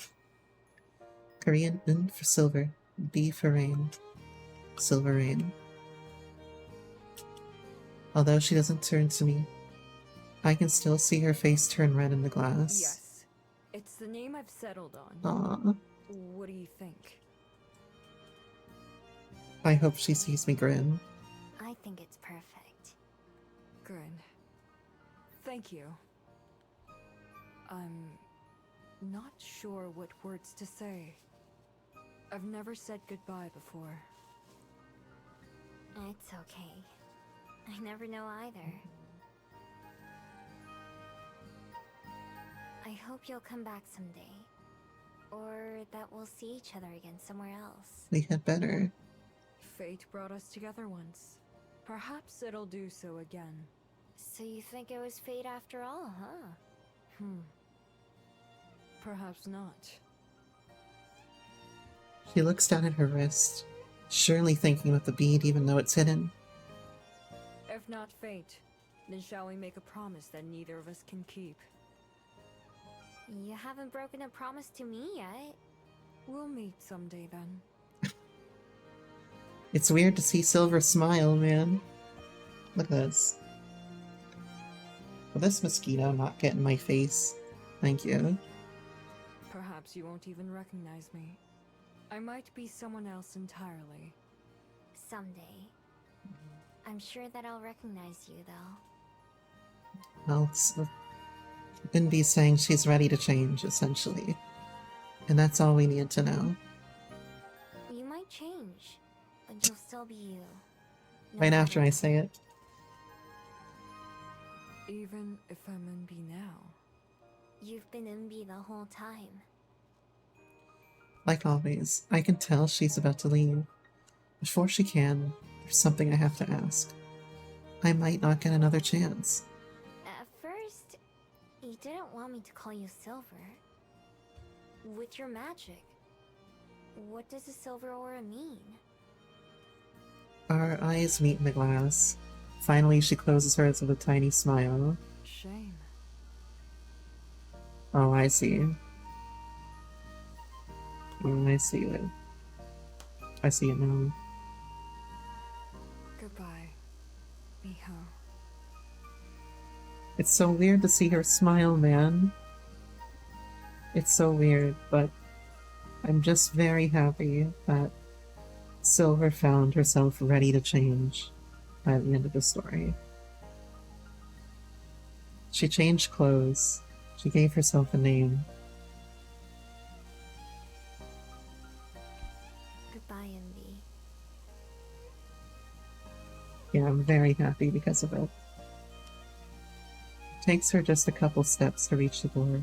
Korean Un for silver, B for rain. Silver rain. Although she doesn't turn to me, I can still see her face turn red in the glass. Yes. It's the name I've settled on. Aww. What do you think? I hope she sees me grin. I think it's perfect. Good. Thank you. I'm not sure what words to say. I've never said goodbye before. It's okay. I never know either. I hope you'll come back someday. Or that we'll see each other again somewhere else. We had better. Fate brought us together once. Perhaps it'll do so again. So you think it was fate after all, huh? Perhaps not. She looks down at her wrist, surely thinking about the bead even though it's hidden. If not fate, then shall we make a promise that neither of us can keep? You haven't broken a promise to me yet. We'll meet someday then. It's weird to see Silver smile, man. Look at this. Will this mosquito not get in my face? Thank you. Perhaps you won't even recognize me. I might be someone else entirely. Someday. I'm sure that I'll recognize you, though. Well, Indy's saying she's ready to change, essentially. And that's all we need to know. You might change, but you'll still be you. No Right after matter I say it. Even if I'm Unbi now. You've been Unbi the whole time. Like always, I can tell she's about to leave. Before she can, there's something I have to ask. I might not get another chance. At first, you didn't want me to call you Silver. With your magic, what does a silver aura mean? Our eyes meet in the glass. Finally, she closes hers with a tiny smile. Shame. Oh, I see. I see it. I see it now. Goodbye, Miho. It's so weird to see her smile, man. It's so weird, but I'm just very happy that Silver found herself ready to change by the end of the story. She changed clothes. She gave herself a name. Goodbye, Unbi. Yeah, I'm very happy because of it. takes her just a couple steps to reach the door.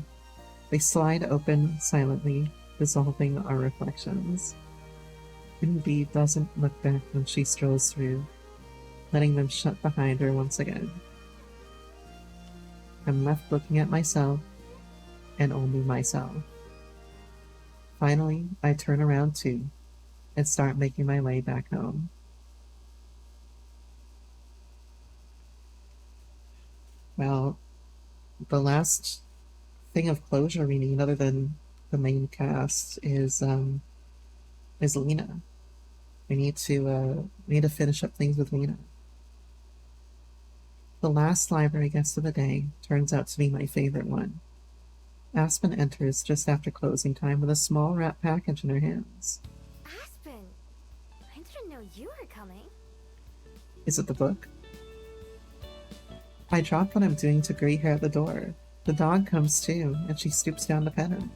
They slide open silently, dissolving our reflections. And Bee doesn't look back when she strolls through, letting them shut behind her once again. I'm left looking at myself, and only myself. Finally, I turn around too, and start making my way back home. Well, the last thing of closure we need, other than the main cast, is Lena. We need to finish up things with Lena. The last library guest of the day turns out to be my favorite one. Aspen enters just after closing time with a small wrap package in her hands. Aspen! I didn't know you were coming. Is it the book? I drop what I'm doing to greet her at the door. The dog comes too, and she stoops down to pet him.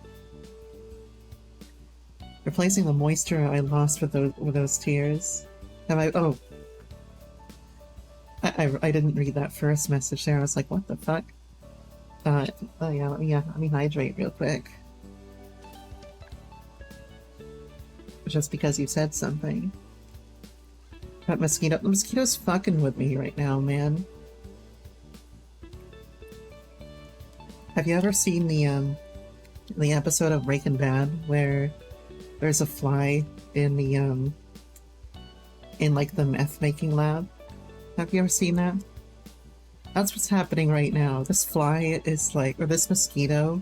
Replacing the moisture I lost with those tears. Have I? Oh, I didn't read that first message there. I was like, what the fuck? Oh yeah, let me hydrate real quick. Just because you said something. The mosquito's fucking with me right now, man. Have you ever seen the episode of Breaking Bad where there's a fly in the in like the meth making lab? Have you ever seen that? That's what's happening right now. This fly is like, or this mosquito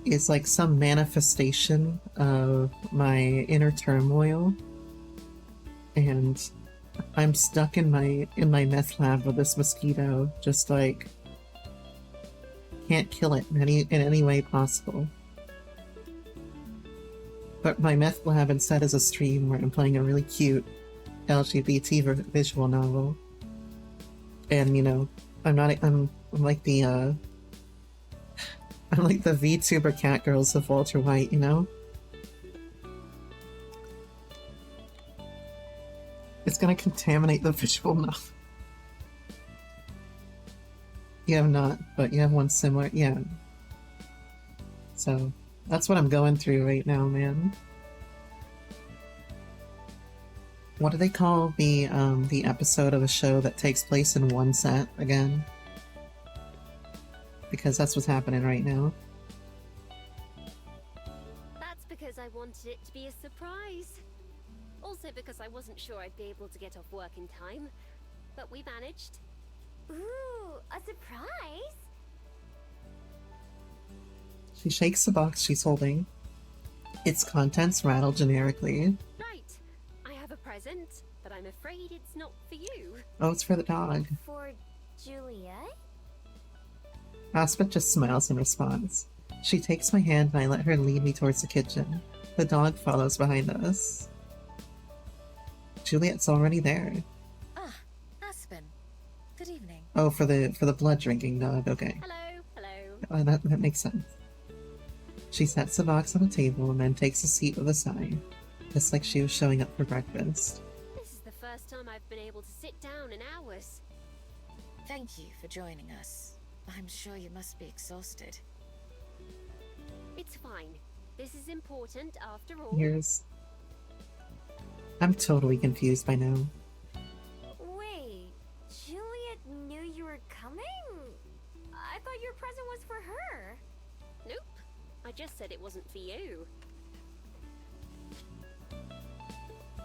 is like some manifestation of my inner turmoil, and I'm stuck in my meth lab with this mosquito, just like can't kill it in any way possible. But my meth lab instead is a stream where I'm playing a really cute LGBT visual novel. And you know, I'm like the I'm like the VTuber catgirls of Walter White, you know? It's gonna contaminate the visual novel. You have not, but you have one similar, yeah. So, that's what I'm going through right now, man. What do they call the episode of a show that takes place in one set again? Because that's what's happening right now. That's because I wanted it to be a surprise. Also because I wasn't sure I'd be able to get off work in time. But we managed. Ooh, a surprise? She shakes the box she's holding. Its contents rattle generically. Right. I have a present, but I'm afraid it's not for you. Oh, it's for the dog. For Juliet? Aspen just smiles in response. She takes my hand and I let her lead me towards the kitchen. The dog follows behind us. Juliet's already there. Ah, Aspen. Good evening. Oh, for the blood drinking dog. Okay. Hello, hello. Oh, that makes sense. She sets the box on the table and then takes a seat with a sigh, just like she was showing up for breakfast. This is the first time I've been able to sit down in hours. Thank you for joining us. I'm sure you must be exhausted. It's fine. This is important after all. I'm totally confused by now. Wait, Juliet knew you were coming? I thought your present was for her. Nope. I just said it wasn't for you.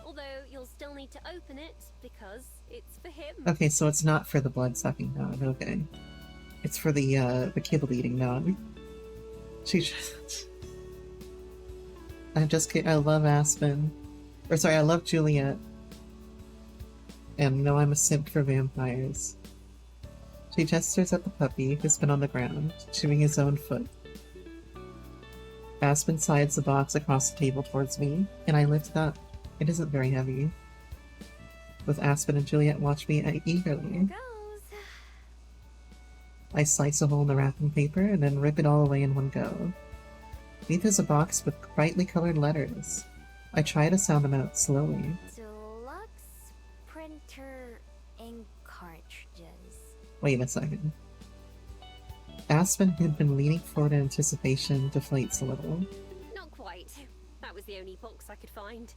Although you'll still need to open it because it's for him. Okay, so it's not for the blood-sucking dog, okay. It's for the kibble-eating dog. I love Aspen. Or sorry, I love Juliet. And no, I'm a simp for vampires. She gestures at the puppy, who's been on the ground, chewing his own foot. Aspen slides the box across the table towards me, and I lift it up. It isn't very heavy. With Aspen and Juliet watch me eagerly. Here goes. I slice a hole in the wrapping paper and then rip it all away in one go. Beneath is a box with brightly colored letters. I try to sound them out slowly. Deluxe printer ink cartridges. Wait a second. Aspen, who'd been leaning forward in anticipation, deflates a little. Not quite. That was the only box I could find.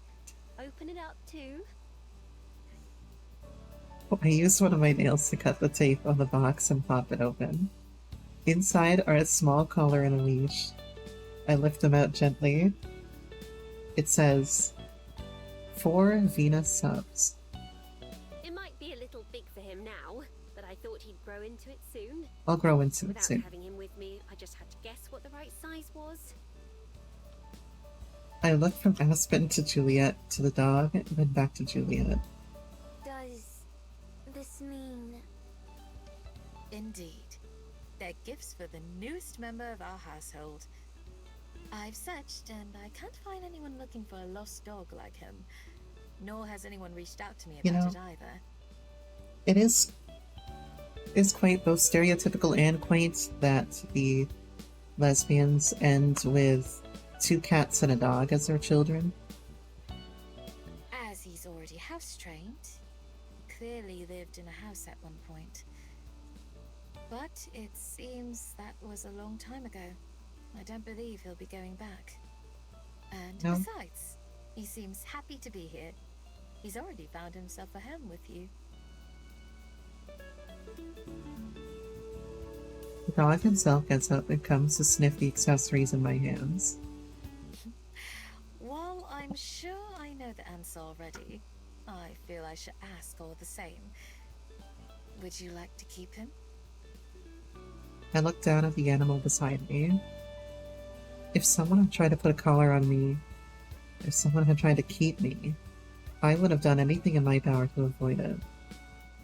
Open it up too. I used one of my nails to cut the tape on the box and pop it open. Inside are a small collar and a leash. I lift them out gently. It says, 4 Venus subs. It might be a little big for him now, but I thought he'd grow into it soon. I'll grow into it Without soon. having him with me, I just had to guess what the right size was. I look from Aspen to Juliet to the dog, and then back to Juliet. Does this mean... Indeed. They're gifts for the newest member of our household. I've searched, and I can't find anyone looking for a lost dog like him. Nor has anyone reached out to me about it either. It is quite both stereotypical and quaint that the lesbians end with 2 cats and a dog as their children. As he's already house-trained, he clearly lived in a house at one point. But it seems that was a long time ago. I don't believe he'll be going back. And No. besides, he seems happy to be here. He's already found himself a home with you. The dog himself gets up and comes to sniff the accessories in my hands. While I'm sure I know the answer already, I feel I should ask all the same. Would you like to keep him? I look down at the animal beside me. If someone had tried to put a collar on me, if someone had tried to keep me, I would have done anything in my power to avoid it.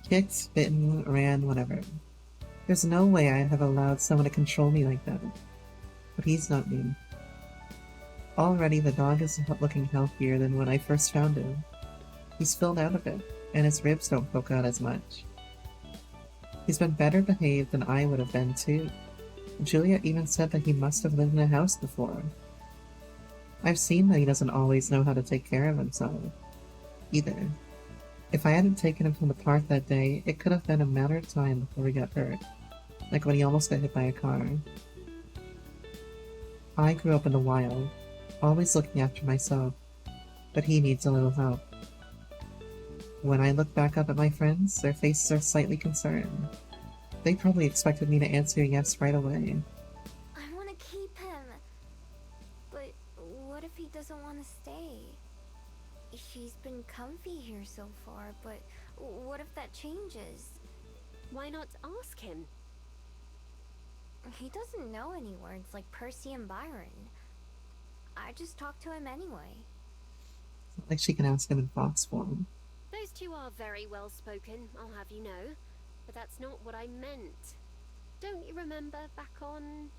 Kicked, bitten, ran, whatever. There's no way I'd have allowed someone to control me like that. But he's not me. Already the dog is looking healthier than when I first found him. He's filled out a bit, and his ribs don't poke out as much. He's been better behaved than I would have been too. Julia even said that he must have lived in a house before. I've seen that he doesn't always know how to take care of himself, either. If I hadn't taken him from the park that day, it could have been a matter of time before he got hurt, like when he almost got hit by a car. I grew up in the wild, always looking after myself, but he needs a little help. When I look back up at my friends, their faces are slightly concerned. They probably expected me to answer yes right away. I want to keep him. But what if he doesn't want to stay? He's been comfy here so far, but what if that changes? Why not ask him? He doesn't know any words like Percy and Byron. I just talk to him anyway. It's not like she can ask him in fox form. Those two are very well spoken, I'll have you know. But that's not what I meant. Don't you remember back on...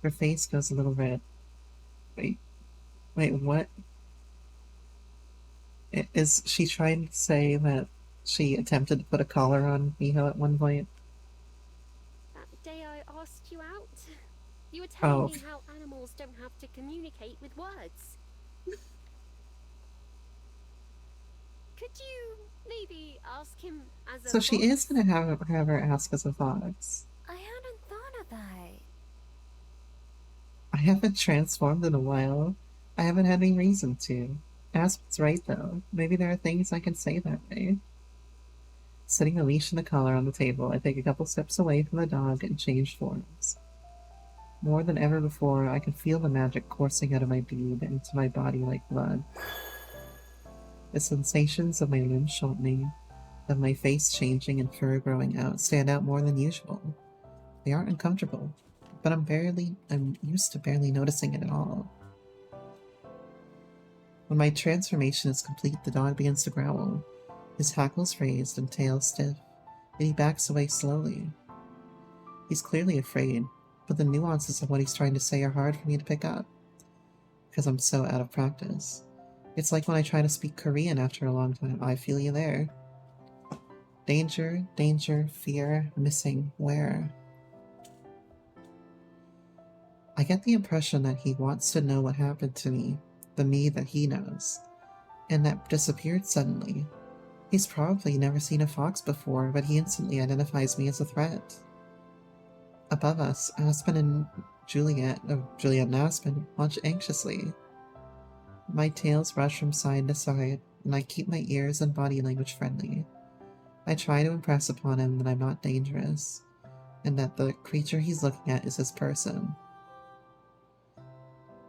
Her face goes a little red. Wait, what? Is she trying to say that she attempted to put a collar on Miho at one point? that day I asked you out? You were telling Oh. me how animals don't have to communicate with words. Could you maybe ask him as a So she fox? is gonna have her ask as a fox. I hadn't thought of that. I haven't transformed in a while. I haven't had any reason to. Aspen's right though. Maybe there are things I can say that way. Setting the leash and the collar on the table, I take a couple steps away from the dog and change forms. More than ever before, I can feel the magic coursing out of my bead into my body like blood. The sensations of my limbs shortening, of my face changing and fur growing out, stand out more than usual. They aren't uncomfortable, but I'm used to barely noticing it at all. When my transformation is complete, the dog begins to growl, his hackles raised and tail stiff, and he backs away slowly. He's clearly afraid, but the nuances of what he's trying to say are hard for me to pick up, because I'm so out of practice. It's like when I try to speak Korean after a long time. I feel you there. Danger, danger, fear, missing, where? I get the impression that he wants to know what happened to me, the me that he knows, and that disappeared suddenly. He's probably never seen a fox before, but he instantly identifies me as a threat. Above us, Aspen and Juliet and Aspen watch anxiously. My tails rush from side to side, and I keep my ears and body language friendly. I try to impress upon him that I'm not dangerous, and that the creature he's looking at is his person.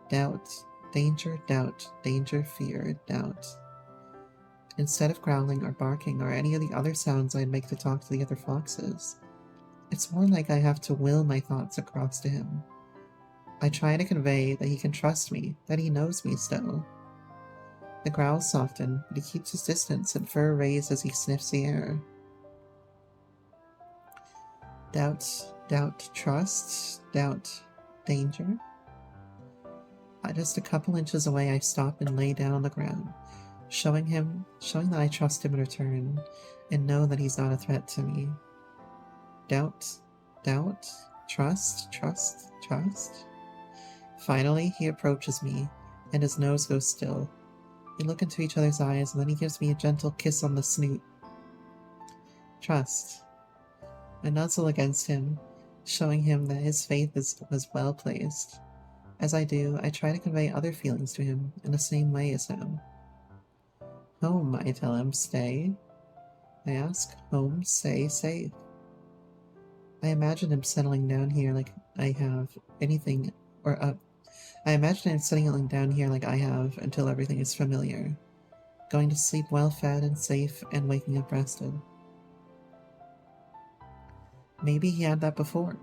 Doubt, danger, fear, doubt. Instead of growling or barking or any of the other sounds I'd make to talk to the other foxes, it's more like I have to will my thoughts across to him. I try to convey that he can trust me, that he knows me still. The growls soften, but he keeps his distance and fur raised as he sniffs the air. Doubt, trust, doubt, danger. Just a couple inches away, I stop and lay down on the ground, showing that I trust him in return, and know that he's not a threat to me. Doubt, trust. Finally, he approaches me, and his nose goes still. We look into each other's eyes, and then he gives me a gentle kiss on the snoot. Trust. I nuzzle against him, showing him that his faith was well placed. As I do, I try to convey other feelings to him in the same way as him. Home, I tell him. Stay. I ask. Home, stay safe. I imagine him settling down here like I have anything, or up. I imagine him settling down here like I have until everything is familiar. Going to sleep well fed and safe and waking up rested. Maybe he had that before.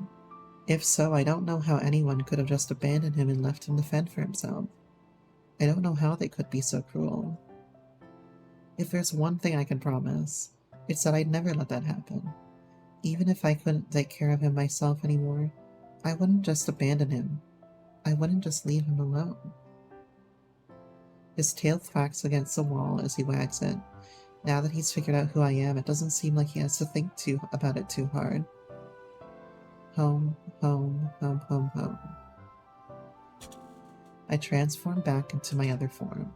If so, I don't know how anyone could have just abandoned him and left him to fend for himself. I don't know how they could be so cruel. If there's one thing I can promise, it's that I'd never let that happen. Even if I couldn't take care of him myself anymore, I wouldn't just abandon him. I wouldn't just leave him alone. His tail thwacks against the wall as he wags it. Now that he's figured out who I am, it doesn't seem like he has to think about it too hard. Home. I transform back into my other form.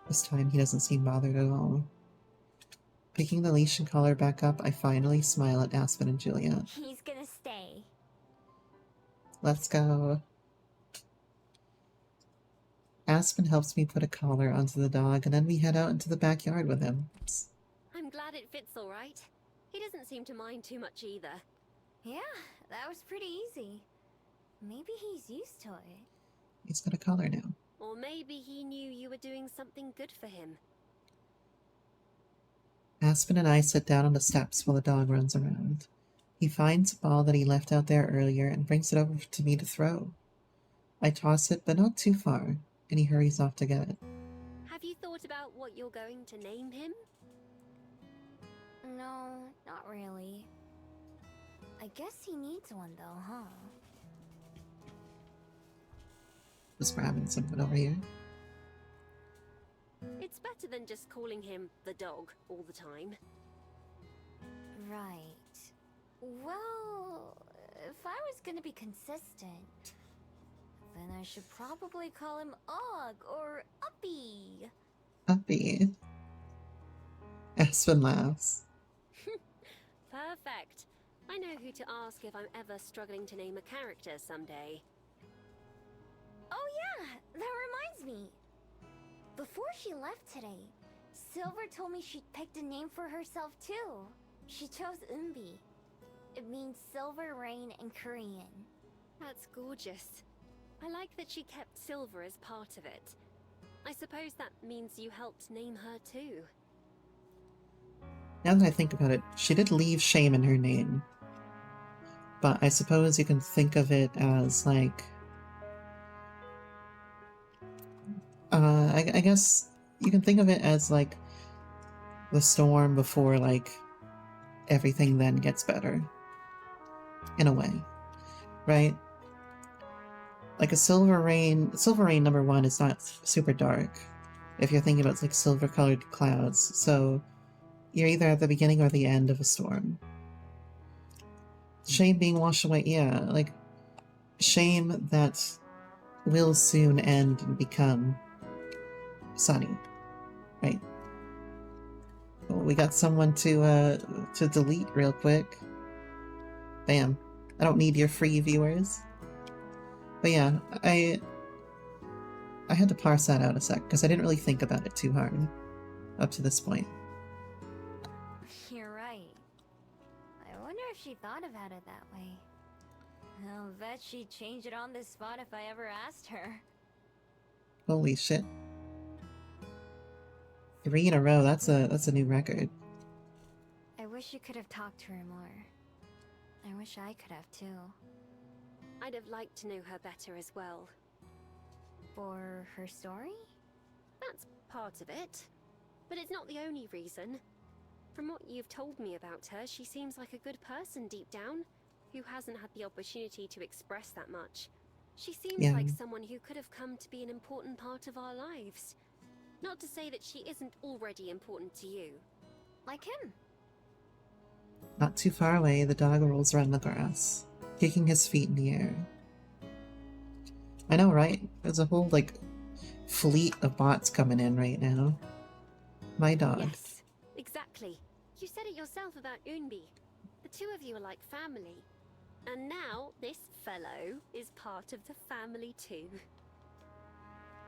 This time he doesn't seem bothered at all. Picking the leash and collar back up, I finally smile at Aspen and Juliet. He's gonna stay. Let's go. Aspen helps me put a collar onto the dog, and then we head out into the backyard with him. Psst. I'm glad it fits all right. He doesn't seem to mind too much either. Yeah, that was pretty easy. Maybe he's used to it. He's got a collar now. Or maybe he knew you were doing something good for him. Aspen and I sit down on the steps while the dog runs around. He finds a ball that he left out there earlier and brings it over to me to throw. I toss it, but not too far, and he hurries off to get it. Have you thought about what you're going to name him? No, not really. I guess he needs one though, huh? Just grabbing something over here. It's better than just calling him the dog all the time. Right. Well, if I was gonna be consistent, then I should probably call him Og or Uppy. Uppy. Aspen laughs. Perfect. I know who to ask if I'm ever struggling to name a character someday. Oh yeah, that reminds me. Before she left today, Silver told me she'd picked a name for herself too. She chose Umbi. It means silver rain in Korean. That's gorgeous. I like that she kept Silver as part of it. I suppose that means you helped name her too. Now that I think about it, she did leave shame in her name. But I suppose you can think of it as like... I guess you can think of it as like the storm before like everything then gets better. In a way. Right? Like a silver rain number one is not super dark. If you're thinking about like silver colored clouds. So you're either at the beginning or the end of a storm. Shame being washed away, yeah, like shame that will soon end and become sunny, right? Well, we got someone to delete real quick. Bam. I don't need your free viewers. But yeah, I had to parse that out a sec, because I didn't really think about it too hard up to this point. You're right. I wonder if she thought about it that way. I'll bet she'd change it on the spot if I ever asked her. Holy shit. 3 in a row, that's a new record. I wish you could have talked to her more. I wish I could have too. I'd have liked to know her better as well. For her story? That's part of it. But it's not the only reason. From what you've told me about her, she seems like a good person deep down, who hasn't had the opportunity to express that much. She seems like someone who could have come to be an important part of our lives. Not to say that she isn't already important to you. Like him. Not too far away, the dog rolls around the grass, kicking his feet in the air. I know, right? There's a whole, like, fleet of bots coming in right now. My dog. Yes, exactly. You said it yourself about Unbi. The two of you are like family. And now, this fellow is part of the family too.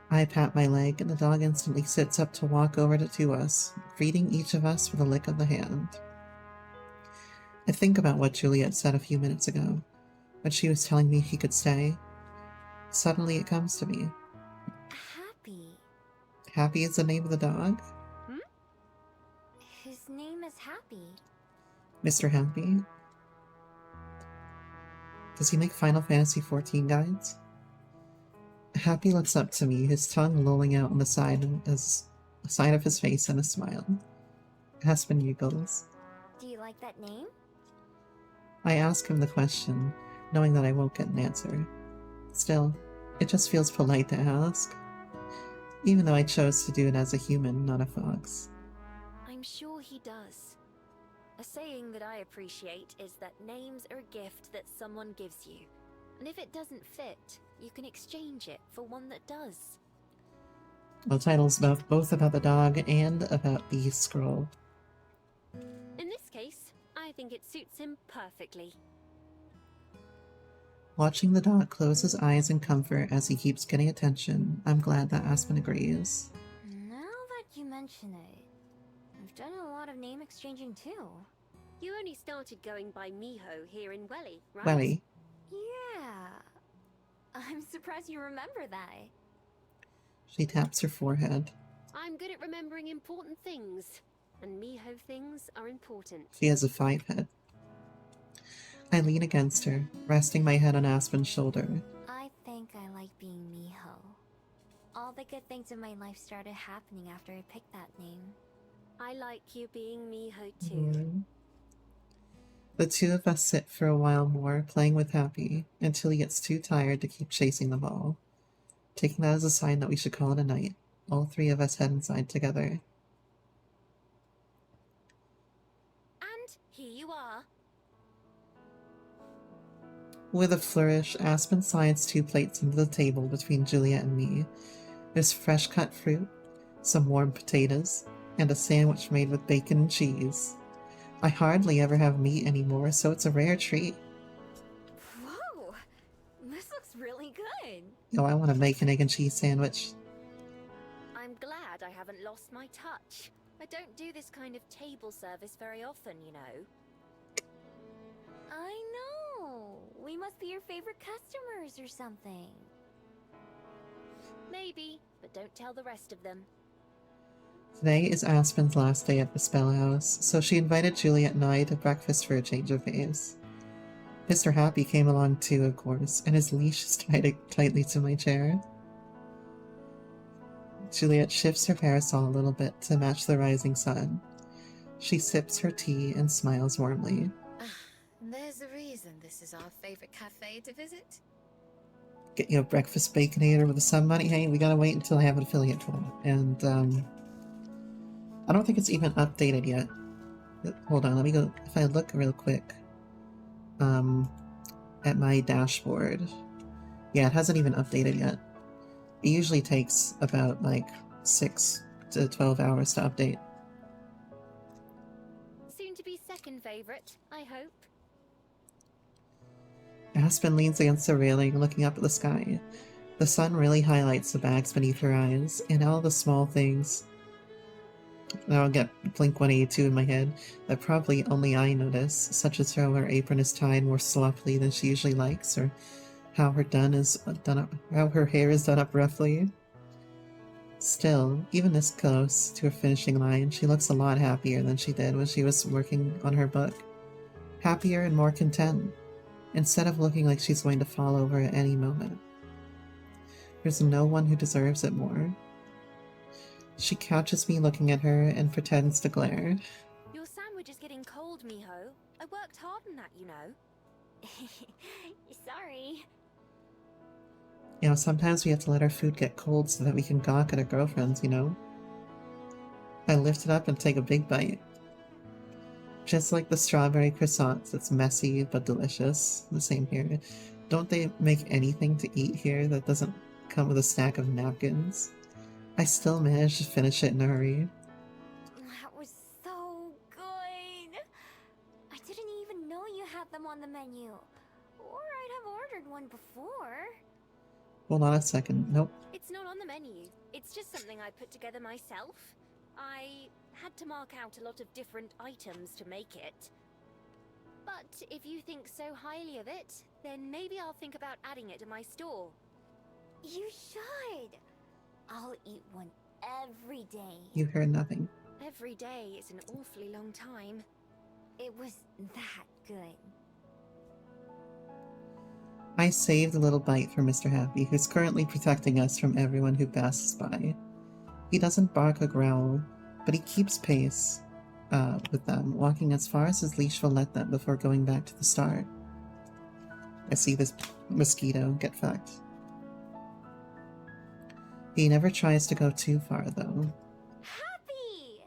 I pat my leg, and the dog instantly sits up to walk over to us, greeting each of us with a lick of the hand. I think about what Juliet said a few minutes ago, when she was telling me he could stay. Suddenly it comes to me. Happy. Happy is the name of the dog? His name is Happy. Mr. Happy? Does he make Final Fantasy XIV guides? Happy looks up to me, his tongue lolling out on the side of his face in a smile. Aspen giggles. Do you like that name? I ask him the question, knowing that I won't get an answer. Still, it just feels polite to ask. Even though I chose to do it as a human, not a fox. I'm sure he does. A saying that I appreciate is that names are a gift that someone gives you. And if it doesn't fit, you can exchange it for one that does. The title's both about the dog and about the scroll. In this case, I think it suits him perfectly. Watching the dog close his eyes in comfort as he keeps getting attention, I'm glad that Aspen agrees. Now that you mention it, I've done a lot of name exchanging too. You only started going by Miho here in Welly, right? Welly. Yeah. I'm surprised you remember that. She taps her forehead. I'm good at remembering important things, and Miho things are important. She has a 5 head. I lean against her, resting my head on Aspen's shoulder. I think I like being Miho. All the good things in my life started happening after I picked that name. I like you being Miho too. The two of us sit for a while more, playing with Happy, until he gets too tired to keep chasing the ball. Taking that as a sign that we should call it a night, all 3 of us head inside together. And here you are. With a flourish, Aspen slides 2 plates into the table between Juliet and me. There's fresh cut fruit, some warm potatoes, and a sandwich made with bacon and cheese. I hardly ever have meat anymore, so it's a rare treat. Whoa! This looks really good! Yo, I want a bacon, egg, and cheese sandwich. I'm glad I haven't lost my touch. I don't do this kind of table service very often, you know. I know! We must be your favorite customers or something. Maybe, but don't tell the rest of them. Today is Aspen's last day at the Spell House, so she invited Juliet and I to breakfast for a change of pace. Mr. Happy came along too, of course, and his leash is tied tightly to my chair. Juliet shifts her parasol a little bit to match the rising sun. She sips her tea and smiles warmly. There's a reason this is our favorite cafe to visit. Get you a breakfast baconator with some money. Hey, we gotta wait until I have an affiliate for that. And, I don't think it's even updated yet. Hold on, let me go, if I look real quick, at my dashboard. Yeah, it hasn't even updated yet. It usually takes about, like, 6 to 12 hours to update. Soon to be second favorite, I hope. Aspen leans against the railing, looking up at the sky. The sun really highlights the bags beneath her eyes, and all the small things. Now I'll get Blink-182 in my head that probably only I notice, such as how her apron is tied more sloppily than she usually likes, or how how her hair is done up roughly. Still, even this close to her finishing line, she looks a lot happier than she did when she was working on her book. Happier and more content, instead of looking like she's going to fall over at any moment. There's no one who deserves it more. She couches me looking at her and pretends to glare. Your sandwich is getting cold, Miho. I worked hard on that, you know. Sorry. You know, sometimes we have to let our food get cold so that we can gawk at our girlfriends, you know? I lift it up and take a big bite. Just like the strawberry croissants, it's messy but delicious. The same here. Don't they make anything to eat here that doesn't come with a stack of napkins? I still managed to finish it in a hurry. That was so good. I didn't even know you had them on the menu. Or I'd have ordered one before. Hold on a second. Nope. It's not on the menu. It's just something I put together myself. I had to mark out a lot of different items to make it. But if you think so highly of it, then maybe I'll think about adding it to my store. You should. I'll eat one every day. You heard nothing. Every day is an awfully long time. It was that good. I saved a little bite for Mr. Happy, who's currently protecting us from everyone who passes by. He doesn't bark or growl, but he keeps pace with them, walking as far as his leash will let them before going back to the start. I see this mosquito get fucked. He never tries to go too far, though. Happy!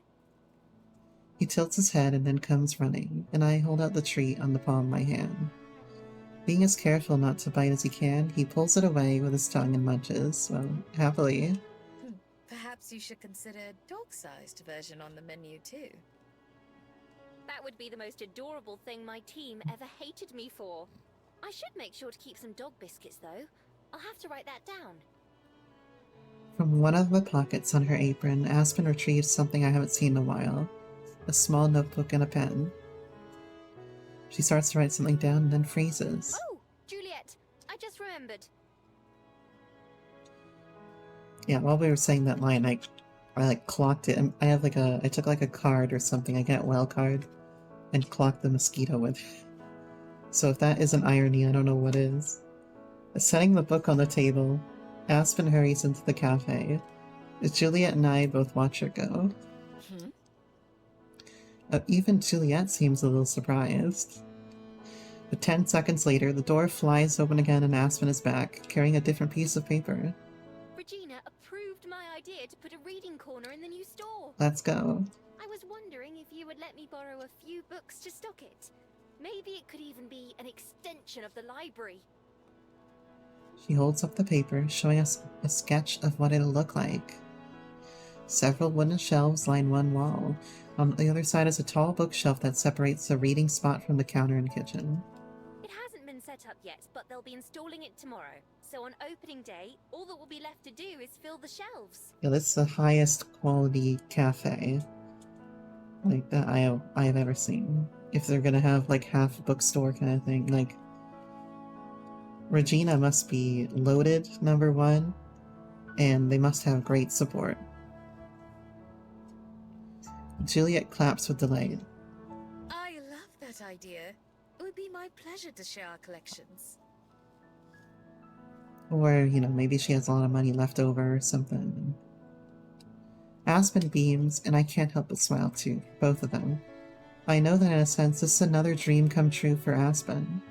He tilts his head and then comes running, and I hold out the treat on the palm of my hand. Being as careful not to bite as he can, he pulls it away with his tongue and munches, well, happily. Perhaps you should consider a dog-sized version on the menu, too. That would be the most adorable thing my team ever hated me for. I should make sure to keep some dog biscuits, though. I'll have to write that down. From one of the pockets on her apron, Aspen retrieves something I haven't seen in a while. A small notebook and a pen. She starts to write something down and then freezes. Oh, Juliet, I just remembered. Yeah, while we were saying that line, I like clocked it. I have like I took like a card or something, I get well card, and clocked the mosquito with it. So if that isn't irony, I don't know what is. Setting the book on the table, Aspen hurries into the cafe. Juliet and I both watch her go. Even Juliet seems a little surprised. But 10 seconds later, the door flies open again and Aspen is back, carrying a different piece of paper. Regina approved my idea to put a reading corner in the new store. Let's go. I was wondering if you would let me borrow a few books to stock it. Maybe it could even be an extension of the library. She holds up the paper, showing us a sketch of what it'll look like. Several wooden shelves line one wall. On the other side is a tall bookshelf that separates the reading spot from the counter and kitchen. It hasn't been set up yet, but they'll be installing it tomorrow. So on opening day, all that will be left to do is fill the shelves. Yeah, this is the highest quality cafe like that I have ever seen. If they're gonna have like half a bookstore kind of thing, like Regina must be loaded, number one, and they must have great support. Juliet claps with delight. I love that idea. It would be my pleasure to share our collections. Or, you know, maybe she has a lot of money left over or something. Aspen beams, and I can't help but smile too, both of them. I know that in a sense this is another dream come true for Aspen.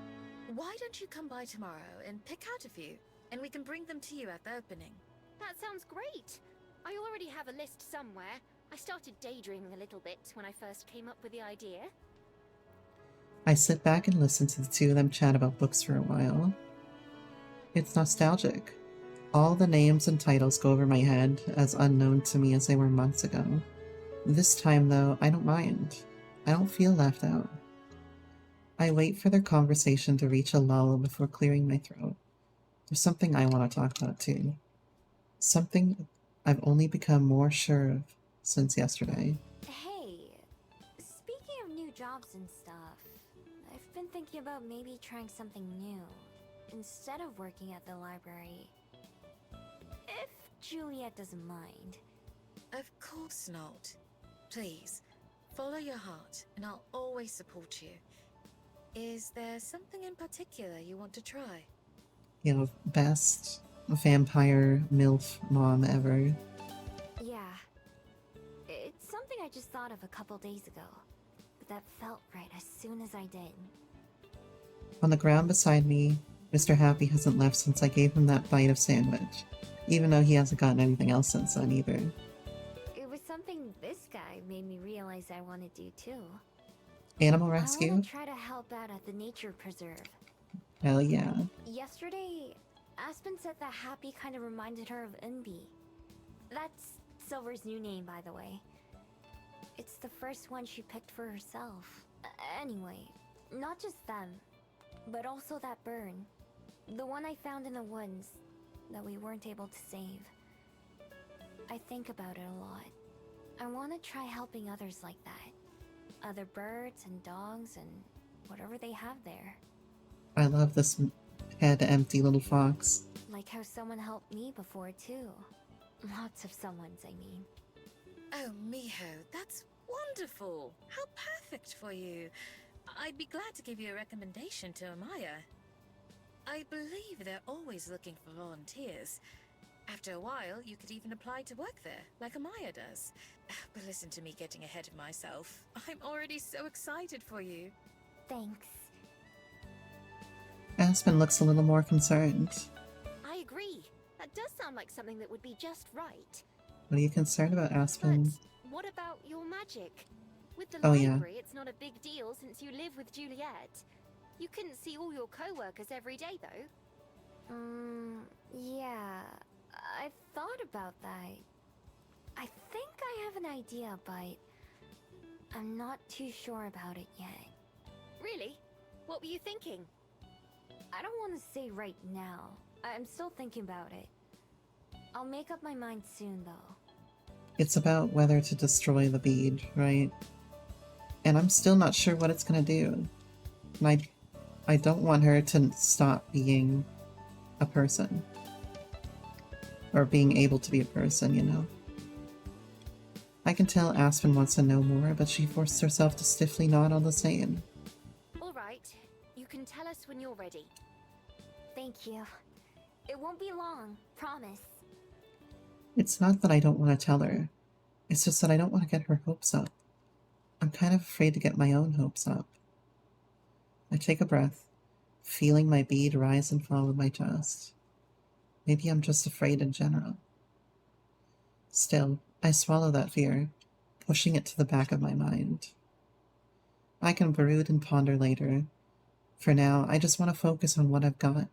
Why don't you come by tomorrow and pick out a few, and we can bring them to you at the opening? That sounds great. I already have a list somewhere. I started daydreaming a little bit when I first came up with the idea. I sit back and listen to the two of them chat about books for a while. It's nostalgic. All the names and titles go over my head, as unknown to me as they were months ago. This time, though, I don't mind. I don't feel left out. I wait for their conversation to reach a lull before clearing my throat. There's something I want to talk about too. Something I've only become more sure of since yesterday. Hey, speaking of new jobs and stuff, I've been thinking about maybe trying something new instead of working at the library. If Juliet doesn't mind. Of course not. Please, follow your heart, and I'll always support you. Is there something in particular you want to try? You know, best vampire MILF mom ever. Yeah. It's something I just thought of a couple days ago, but that felt right as soon as I did. On the ground beside me, Mr. Happy hasn't left since I gave him that bite of sandwich, even though he hasn't gotten anything else since then either. It was something this guy made me realize I want to do too. Animal I rescue? want to try to help out at the nature preserve. Hell yeah. Yesterday, Aspen said that Happy kind of reminded her of Unbi. That's Silver's new name, by the way. It's the first one she picked for herself. Anyway, not just them, but also that burn. The one I found in the woods that we weren't able to save. I think about it a lot. I want to try helping others like that. Other birds and dogs and whatever they have there. I love this head-empty little fox. Like how someone helped me before too. Lots of someones, I mean. Oh, Miho, that's wonderful! How perfect for you! I'd be glad to give you a recommendation to Amaya. I believe they're always looking for volunteers. After a while, you could even apply to work there, like Amaya does. But listen to me getting ahead of myself. I'm already so excited for you. Thanks. Aspen looks a little more concerned. I agree. That does sound like something that would be just right. What are you concerned about, Aspen? But what about your magic? With the Oh, yeah. library, it's not a big deal since you live with Juliet. You couldn't see all your co-workers every day, though. Yeah. I've thought about that. I think I have an idea, but I'm not too sure about it yet. Really? What were you thinking? I don't want to say right now. I'm still thinking about it. I'll make up my mind soon, though. It's about whether to destroy the bead, right? And I'm still not sure what it's gonna do. And I don't want her to stop being a person. Or being able to be a person, you know? I can tell Aspen wants to know more, but she forced herself to stiffly nod on the same. All right. You can tell us when you're ready. Thank you. It won't be long, promise. It's not that I don't want to tell her. It's just that I don't want to get her hopes up. I'm kind of afraid to get my own hopes up. I take a breath, feeling my bead rise and fall in my chest. Maybe I'm just afraid in general. Still, I swallow that fear, pushing it to the back of my mind. I can brood and ponder later. For now, I just want to focus on what I've got,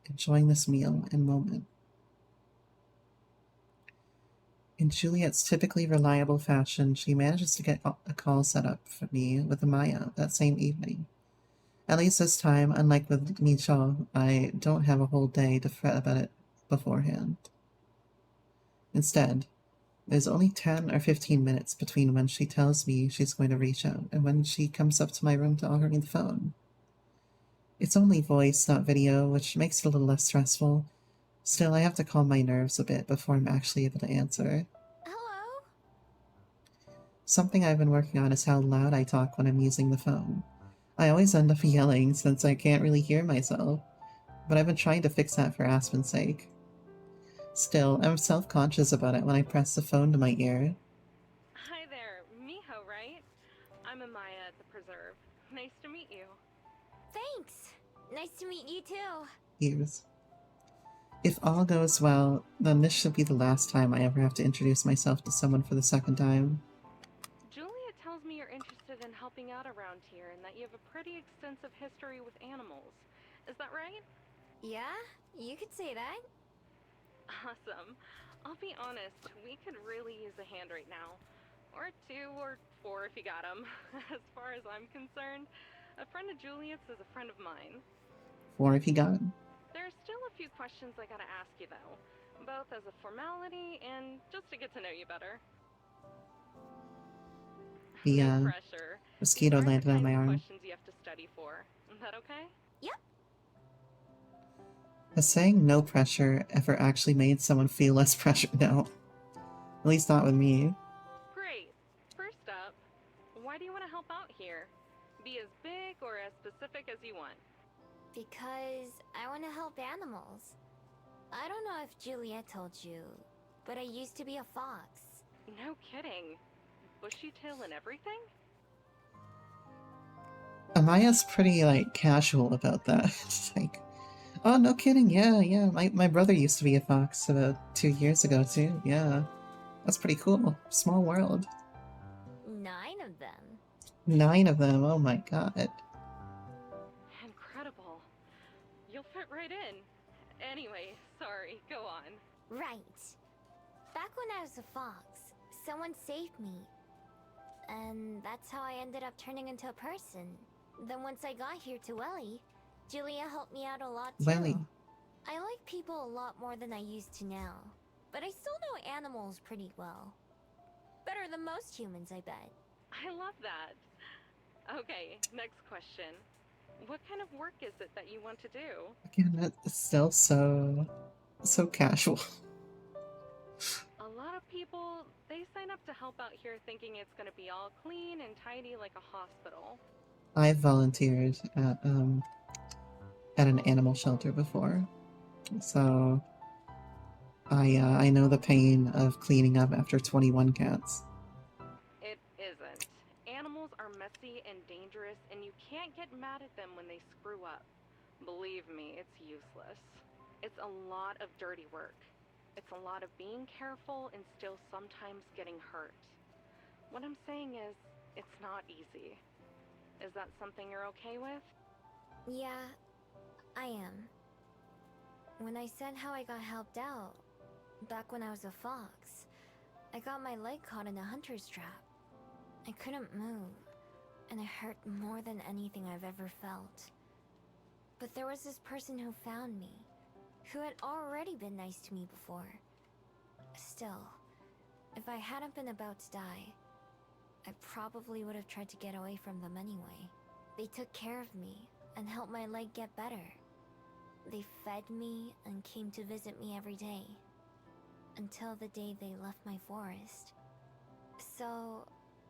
enjoying this meal and moment. In Juliet's typically reliable fashion, she manages to get a call set up for me with Amaya that same evening. At least this time, unlike with Michal, I don't have a whole day to fret about it beforehand. Instead, there's only 10 or 15 minutes between when she tells me she's going to reach out and when she comes up to my room to offer me the phone. It's only voice, not video, which makes it a little less stressful. Still, I have to calm my nerves a bit before I'm actually able to answer. Hello? Something I've been working on is how loud I talk when I'm using the phone. I always end up yelling since I can't really hear myself, but I've been trying to fix that for Aspen's sake. Still, I'm self-conscious about it when I press the phone to my ear. Hi there, Miho, right? I'm Amaya at the Preserve. Nice to meet you. Thanks. Nice to meet you too. Ears. If all goes well, then this should be the last time I ever have to introduce myself to someone for the second time. Julia tells me you're interested in helping out around here and that you have a pretty extensive history with animals. Is that right? Yeah, you could say that. Awesome. I'll be honest, we could really use a hand right now. Or two, or four if you got 'em. As far as I'm concerned, A friend of Juliet's is a friend of mine. 4 if you got. There's still a few questions I gotta ask you, though. Both as a formality and just to get to know you better. The No pressure. These mosquito aren't the landed on kinds my of arm. questions you have to study for. Is that okay? Yep. Has saying no pressure ever actually made someone feel less pressure? No. At least not with me. Great. First up, why do you want to help out here? Be as big or as specific as you want. Because I want to help animals. I don't know if Juliet told you, but I used to be a fox. No kidding. Bushy tail and everything? Amaya's pretty, like, casual about that. It's like, oh, no kidding, yeah. My brother used to be a fox about 2 years ago, too. Yeah. That's pretty cool. Small world. 9 of them. 9 of them, oh my god. Incredible. You'll fit right in. Anyway, sorry, go on. Right. Back when I was a fox, someone saved me. And that's how I ended up turning into a person. Then once I got here to Welly, Julia helped me out a lot too. Welly. I like people a lot more than I used to now. But I still know animals pretty well. Better than most humans, I bet. I love that. Okay, next question. What kind of work is it that you want to do? Again, that's still so casual. A lot of people, they sign up to help out here thinking it's gonna be all clean and tidy like a hospital. I've volunteered at an animal shelter before, so I know the pain of cleaning up after 21 cats. It isn't. Animals are messy and dangerous, and you can't get mad at them when they screw up. Believe me, it's useless. It's a lot of dirty work. It's a lot of being careful and still sometimes getting hurt. What I'm saying is, it's not easy. Is that something you're okay with? Yeah, I am. When I said how I got helped out, back when I was a fox, I got my leg caught in a hunter's trap. I couldn't move, and it hurt more than anything I've ever felt. But there was this person who found me, who had already been nice to me before. Still, if I hadn't been about to die, I probably would have tried to get away from them anyway. They took care of me and helped my leg get better. They fed me and came to visit me every day, until the day they left my forest. So,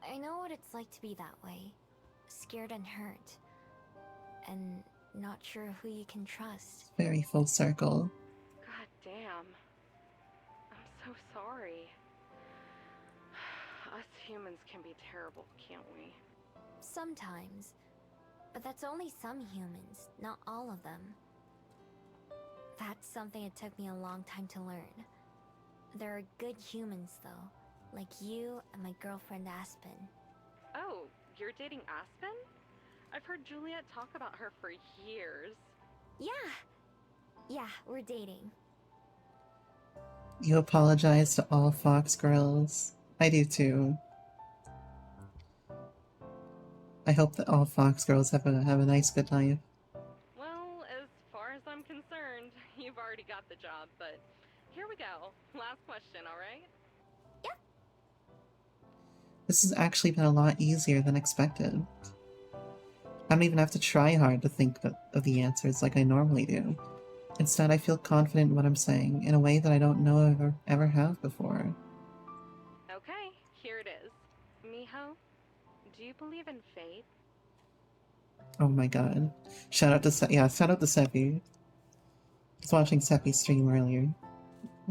I know what it's like to be that way, scared and hurt, and not sure who you can trust. Very full circle. God damn. I'm so sorry. Us humans can be terrible, can't we? Sometimes, but that's only some humans, not all of them. That's something it took me a long time to learn. There are good humans, though, like you and my girlfriend Aspen. Oh, you're dating Aspen? I've heard Juliet talk about her for years. Yeah, we're dating. You apologize to all fox girls. I do too. I hope that all fox girls have a nice good life. Well, as far as I'm concerned, you've already got the job, but here we go. Last question, alright? This has actually been a lot easier than expected. I don't even have to try hard to think of the answers like I normally do. Instead, I feel confident in what I'm saying in a way that I don't know ever have before. Okay, here it is. Miho, do you believe in fate? Oh my god. Shout out to Seppi. I was watching Seppi's stream earlier.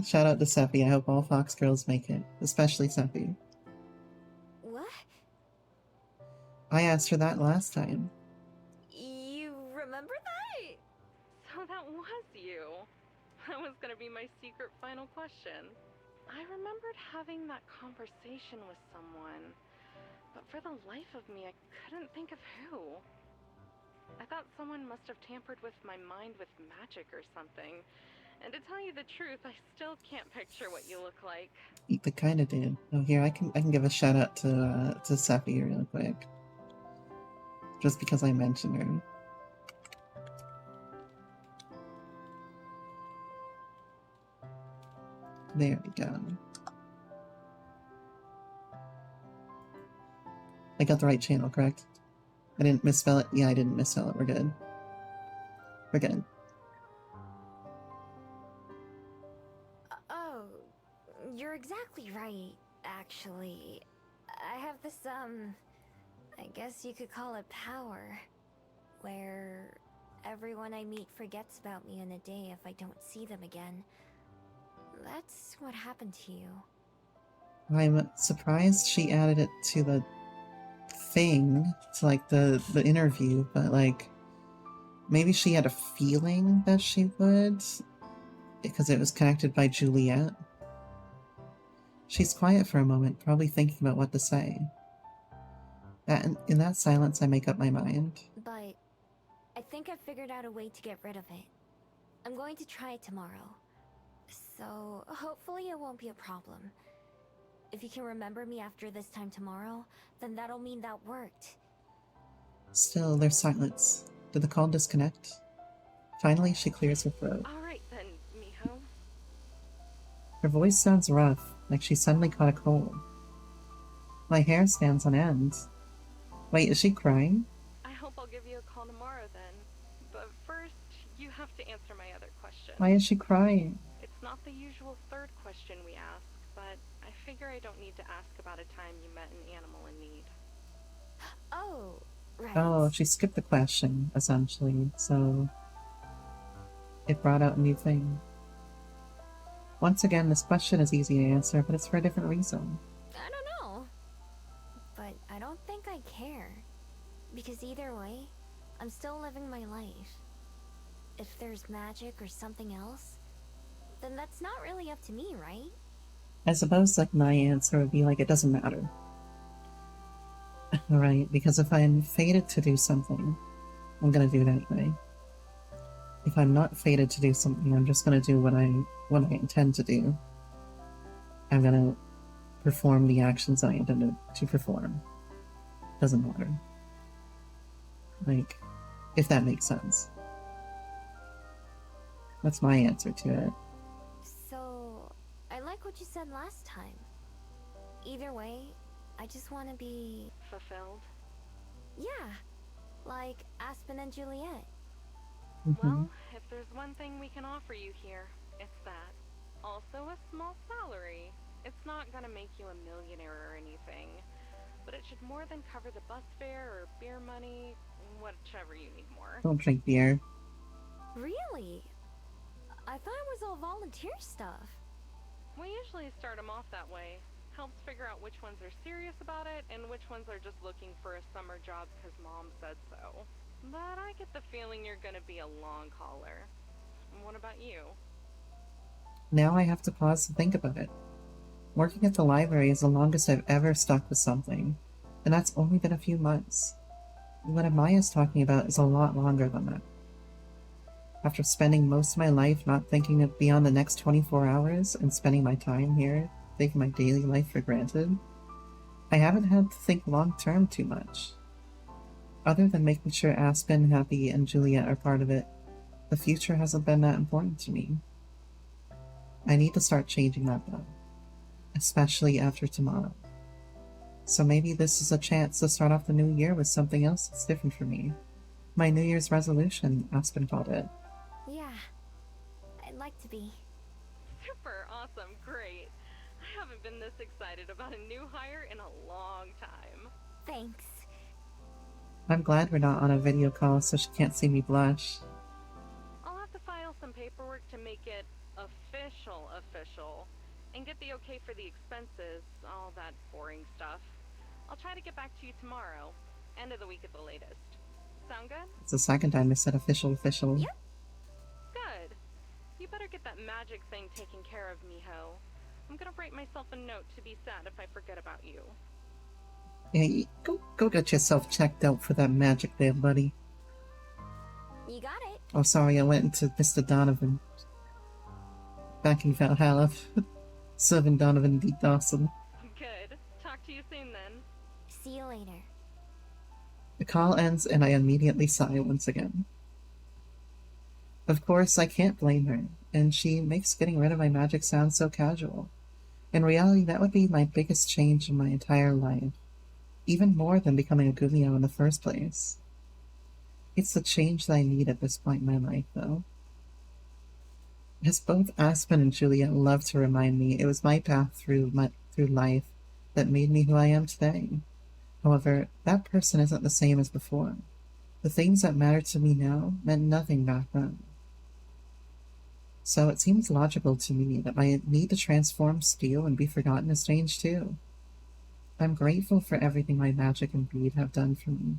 Shout out to Seppi. I hope all fox girls make it, especially Seppi. What? I asked her that last time. You remember that? So that was you. That was gonna be my secret final question. I remembered having that conversation with someone, but for the life of me, I couldn't think of who. I thought someone must have tampered with my mind with magic or something. And to tell you the truth, I still can't picture what you look like. They kinda did. Oh, here, I can give a shout out to Seppi real quick. just because I mentioned her. There we go. I got the right channel, correct? I didn't misspell it? Yeah, I didn't misspell it. We're good. We're good. Oh, you're exactly right, actually. I have this, I guess you could call it power, where everyone I meet forgets about me in a day if I don't see them again. That's what happened to you. I'm surprised she added it to the thing, to like the interview, but like maybe she had a feeling that she would because it was connected by Juliet. She's quiet for a moment, probably thinking about what to say. In that silence, I make up my mind. But I think I've figured out a way to get rid of it. I'm going to try it tomorrow. So hopefully it won't be a problem. If you can remember me after this time tomorrow, then that'll mean that worked. Still, there's silence. Did the call disconnect? Finally, she clears her throat. Alright then, Miho. Her voice sounds rough, like she suddenly caught a cold. My hair stands on end. Wait, is she crying? I hope I'll give you a call tomorrow then. But first, you have to answer my other question. Why is she crying? It's not the usual third question we ask, but I figure I don't need to ask about a time you met an animal in need. Oh, right. Oh, she skipped the question, essentially, so it brought out a new thing. Once again, this question is easy to answer, but it's for a different reason. I don't know. But I don't think I care. Because either way, I'm still living my life. If there's magic or something else, then that's not really up to me, right? I suppose, like, my answer would be, like, it doesn't matter. Right, because if I'm fated to do something, I'm gonna do it anyway. If I'm not fated to do something, I'm just gonna do what I intend to do. I'm gonna perform the actions I intended to perform. Doesn't matter. Like, if that makes sense. That's my answer to it. So, I like what you said last time. Either way, I just want to be... Fulfilled? Yeah, like Aspen and Juliet. Well, if there's one thing we can offer you here, it's that. Also a small salary. It's not gonna make you a millionaire or anything, but it should more than cover the bus fare or beer money, whichever you need more. Don't drink beer. Really? I thought it was all volunteer stuff. We usually start them off that way. Helps figure out which ones are serious about it and which ones are just looking for a summer job because mom said so. But I get the feeling you're gonna be a long hauler. What about you? Now I have to pause to think about it. Working at the library is the longest I've ever stuck with something, and that's only been a few months. What Amaya's talking about is a lot longer than that. After spending most of my life not thinking of beyond the next 24 hours and spending my time here, taking my daily life for granted, I haven't had to think long-term too much. Other than making sure Aspen, Happy, and Juliet are part of it, the future hasn't been that important to me. I need to start changing that though, especially after tomorrow. So maybe this is a chance to start off the new year with something else that's different for me. My New Year's resolution, Aspen called it. Yeah, I'd like to be. Super awesome, great. I haven't been this excited about a new hire in a long time. Thanks. I'm glad we're not on a video call so she can't see me blush. I'll have to file some paperwork to make it official, and get the okay for the expenses, all that boring stuff. I'll try to get back to you tomorrow, end of the week at the latest. Sound good? It's the second time I said official. Yep. Good. You better get that magic thing taken care of, Miho. I'm gonna write myself a note to be sad if I forget about you. Hey, go get yourself checked out for that magic there, buddy. You got it. Oh, sorry, I went into Mr. Donovan. Back in Valhalla. Serving Donovan D. Dawson. Good. Talk to you soon then. See you later. The call ends and I immediately sigh once again. Of course, I can't blame her, and she makes getting rid of my magic sound so casual. In reality, that would be my biggest change in my entire life, even more than becoming a Gumio in the first place. It's the change that I need at this point in my life, though. As both Aspen and Juliet love to remind me, it was my path through life that made me who I am today. However, that person isn't the same as before. The things that matter to me now meant nothing back then. So it seems logical to me that my need to transform steel and be forgotten is strange too. I'm grateful for everything my magic and bead have done for me.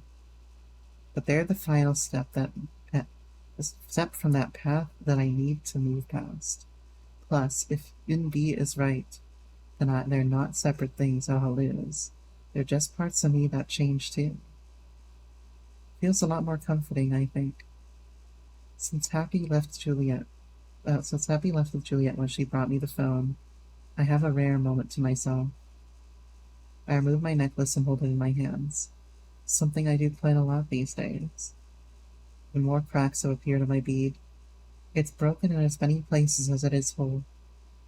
But they're the final step from that path that I need to move past. Plus, if B is right, then they're not separate things I'll lose. They're just parts of me that change too. Feels a lot more comforting, I think. Since Happy left with Juliet when she brought me the phone, I have a rare moment to myself. I remove my necklace and hold it in my hands, something I do quite a lot these days. When more cracks have appeared on my bead, it's broken in as many places as it is whole.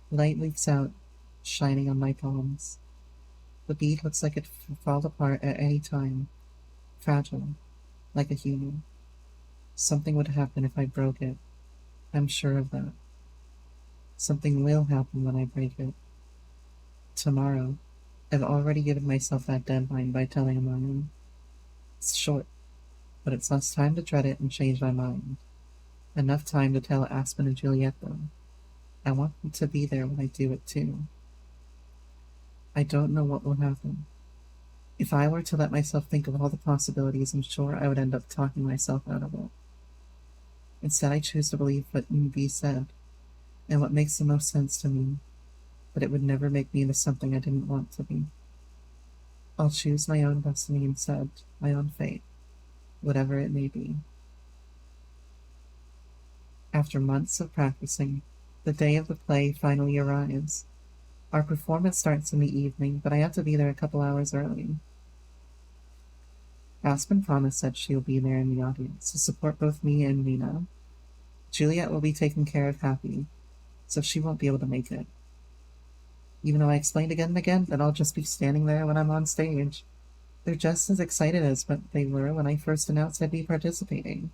Light leaks out, shining on my palms. The bead looks like it fall apart at any time, fragile, like a human. Something would happen if I broke it. I'm sure of that. Something will happen when I break it. Tomorrow. I've already given myself that deadline by telling Amaya. It's short, but it's less time to dread it and change my mind. Enough time to tell Aspen and Juliet, though. I want them to be there when I do it, too. I don't know what will happen. If I were to let myself think of all the possibilities, I'm sure I would end up talking myself out of it. Instead, I choose to believe what B said, and what makes the most sense to me, but it would never make me into something I didn't want to be. I'll choose my own destiny instead, my own fate, whatever it may be. After months of practicing, the day of the play finally arrives. Our performance starts in the evening, but I have to be there a couple hours early. Aspen promised that she'll be there in the audience to support both me and Nina. Juliet will be taking care of Happy, so she won't be able to make it. Even though I explained again and again that I'll just be standing there when I'm on stage, they're just as excited as what they were when I first announced I'd be participating.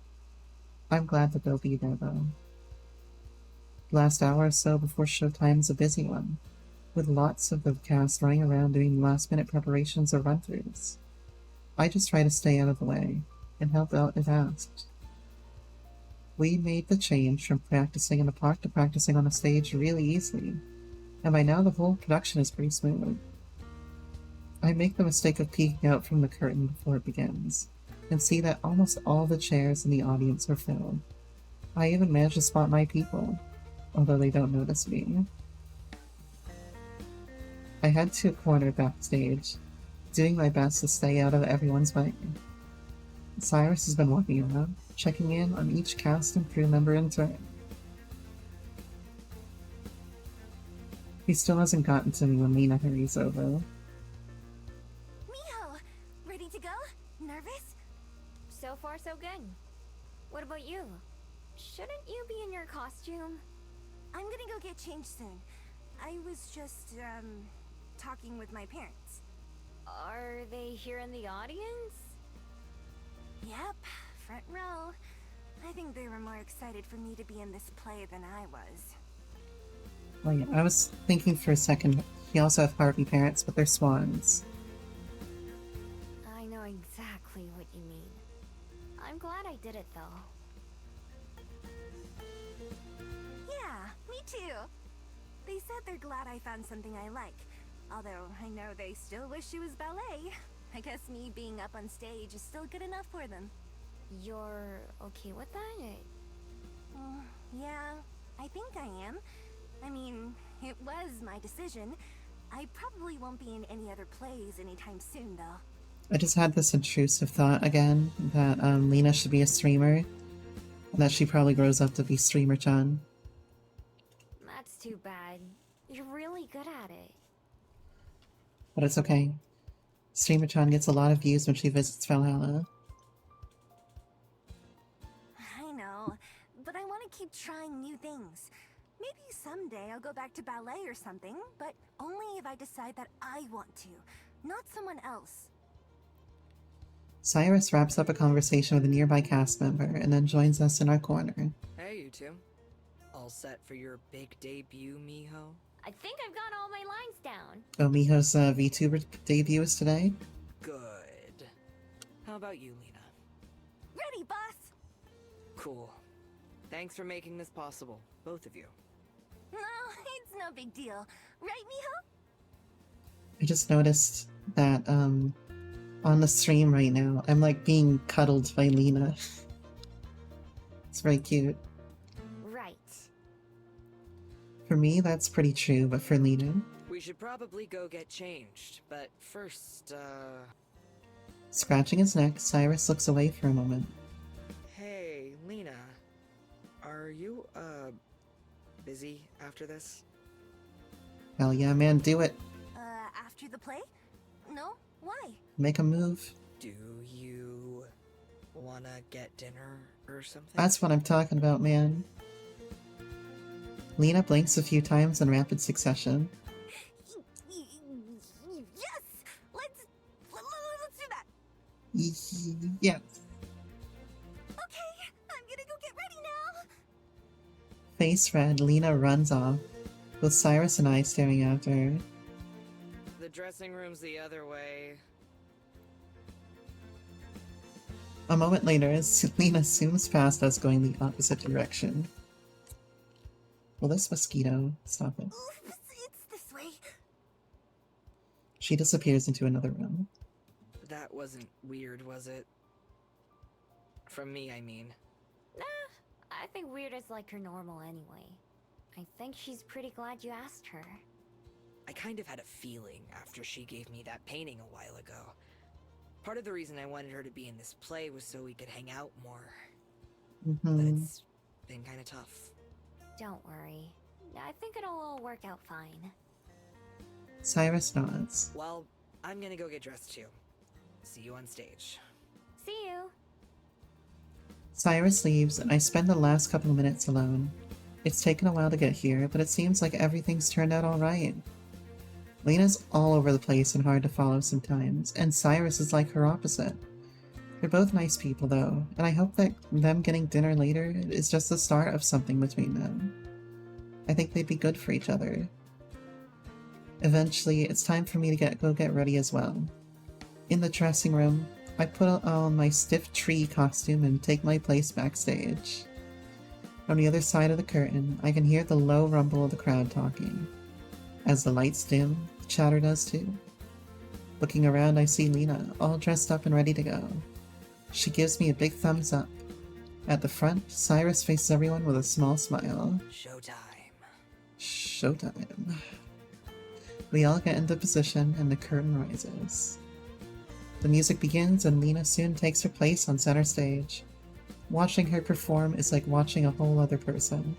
I'm glad that they'll be there, though. The last hour or so before showtime's a busy one, with lots of the cast running around doing last-minute preparations or run-throughs. I just try to stay out of the way and help out if asked. We made the change from practicing in the park to practicing on the stage really easily, and by now the whole production is pretty smooth. I make the mistake of peeking out from the curtain before it begins, and see that almost all the chairs in the audience are filled. I even manage to spot my people, although they don't notice me. I head to a corner backstage, doing my best to stay out of everyone's way. Cyrus has been walking around, checking in on each cast and crew member in turn. He still hasn't gotten to me when Lena hurries over. Miho! Ready to go? Nervous? So far, so good. What about you? Shouldn't you be in your costume? I'm gonna go get changed soon. I was just, talking with my parents. Are they here in the audience? Yep, front row. I think they were more excited for me to be in this play than I was. Oh yeah, I was thinking for a second, he also have Harvey parents, but they're swans. I know exactly what you mean. I'm glad I did it, though. Yeah, me too. They said they're glad I found something I like. Although I know they still wish it was ballet. I guess me being up on stage is still good enough for them. You're okay with that? Yeah, I think I am. I mean, it was my decision. I probably won't be in any other plays anytime soon, though. I just had this intrusive thought again that Lena should be a streamer, and that she probably grows up to be Streamer-chan. That's too bad. You're really good at it. But it's okay. Streamer-chan gets a lot of views when she visits Valhalla. keep trying new things. Maybe someday I'll go back to ballet or something, but only if I decide that I want to, not someone else. Cyrus wraps up a conversation with a nearby cast member and then joins us in our corner. Hey, you two. All set for your big debut, Miho? I think I've got all my lines down. Oh, Miho's VTuber debut is today? Good. How about you, Lena? Ready, boss! Cool. Thanks for making this possible, both of you. No, it's no big deal. Right, Miho? I just noticed that on the stream right now, I'm like being cuddled by Lena. It's very cute. Right. For me, that's pretty true, but for Lena... We should probably go get changed, but first, Scratching his neck, Cyrus looks away for a moment. Hey, Lena. Are you, busy after this? Hell yeah, man, do it. After the play? No? Why? Make a move. Do you wanna get dinner or something? That's what I'm talking about, man. Lena blinks a few times in rapid succession. Yes! Let's do that! Yes. Okay, I'm gonna go get ready now! Face red, Lena runs off, with Cyrus and I staring after her. The dressing room's the other way. A moment later, as Lena zooms past us going the opposite direction. Will this mosquito stop it? Oops, it's this way. She disappears into another room. That wasn't weird, was it? From me, I mean. Nah, I think weird is like her normal anyway. I think she's pretty glad you asked her. I kind of had a feeling after she gave me that painting a while ago. Part of the reason I wanted her to be in this play was so we could hang out more. But it's been kind of tough. Don't worry. I think it'll all work out fine. Cyrus nods. Well, I'm gonna go get dressed too. See you on stage. See you! Cyrus leaves, and I spend the last couple of minutes alone. It's taken a while to get here, but it seems like everything's turned out alright. Lena's all over the place and hard to follow sometimes, and Cyrus is like her opposite. They're both nice people though, and I hope that them getting dinner later is just the start of something between them. I think they'd be good for each other. Eventually, it's time for me to go get ready as well. In the dressing room, I put on my stiff tree costume and take my place backstage. From the other side of the curtain, I can hear the low rumble of the crowd talking. As the lights dim, the chatter does too. Looking around, I see Lena, all dressed up and ready to go. She gives me a big thumbs up. At the front, Cyrus faces everyone with a small smile. Showtime. Showtime. We all get into position and the curtain rises. The music begins and Lena soon takes her place on center stage. Watching her perform is like watching a whole other person.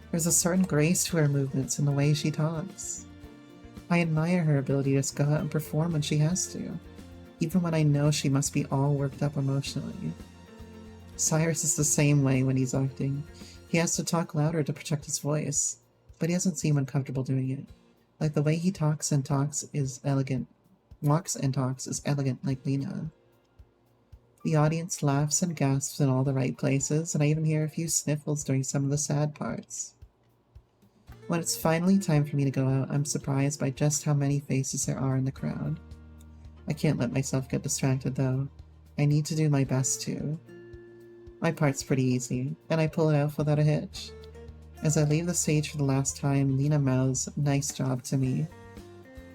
There's a certain grace to her movements and the way she talks. I admire her ability to just go out and perform when she has to, even when I know she must be all worked up emotionally. Cyrus is the same way when he's acting. He has to talk louder to protect his voice, but he doesn't seem uncomfortable doing it. Like the way he talks is elegant like Lena. The audience laughs and gasps in all the right places, and I even hear a few sniffles during some of the sad parts. When it's finally time for me to go out, I'm surprised by just how many faces there are in the crowd. I can't let myself get distracted though. I need to do my best too. My part's pretty easy, and I pull it off without a hitch. As I leave the stage for the last time, Lena mouths, "Nice job" to me.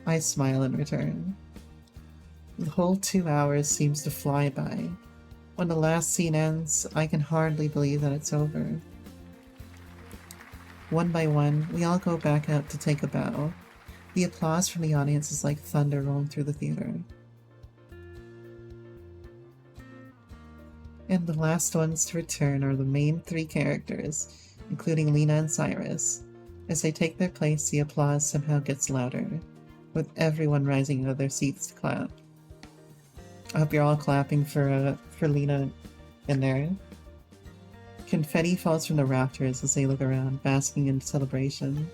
I smile in return. The whole 2 hours seems to fly by. When the last scene ends, I can hardly believe that it's over. One by one, we all go back out to take a bow. The applause from the audience is like thunder rolling through the theater. And the last ones to return are the main three characters, including Lena and Cyrus. As they take their place, the applause somehow gets louder, with everyone rising out of their seats to clap. I hope you're all clapping for Lena in there. Confetti falls from the rafters as they look around, basking in celebration.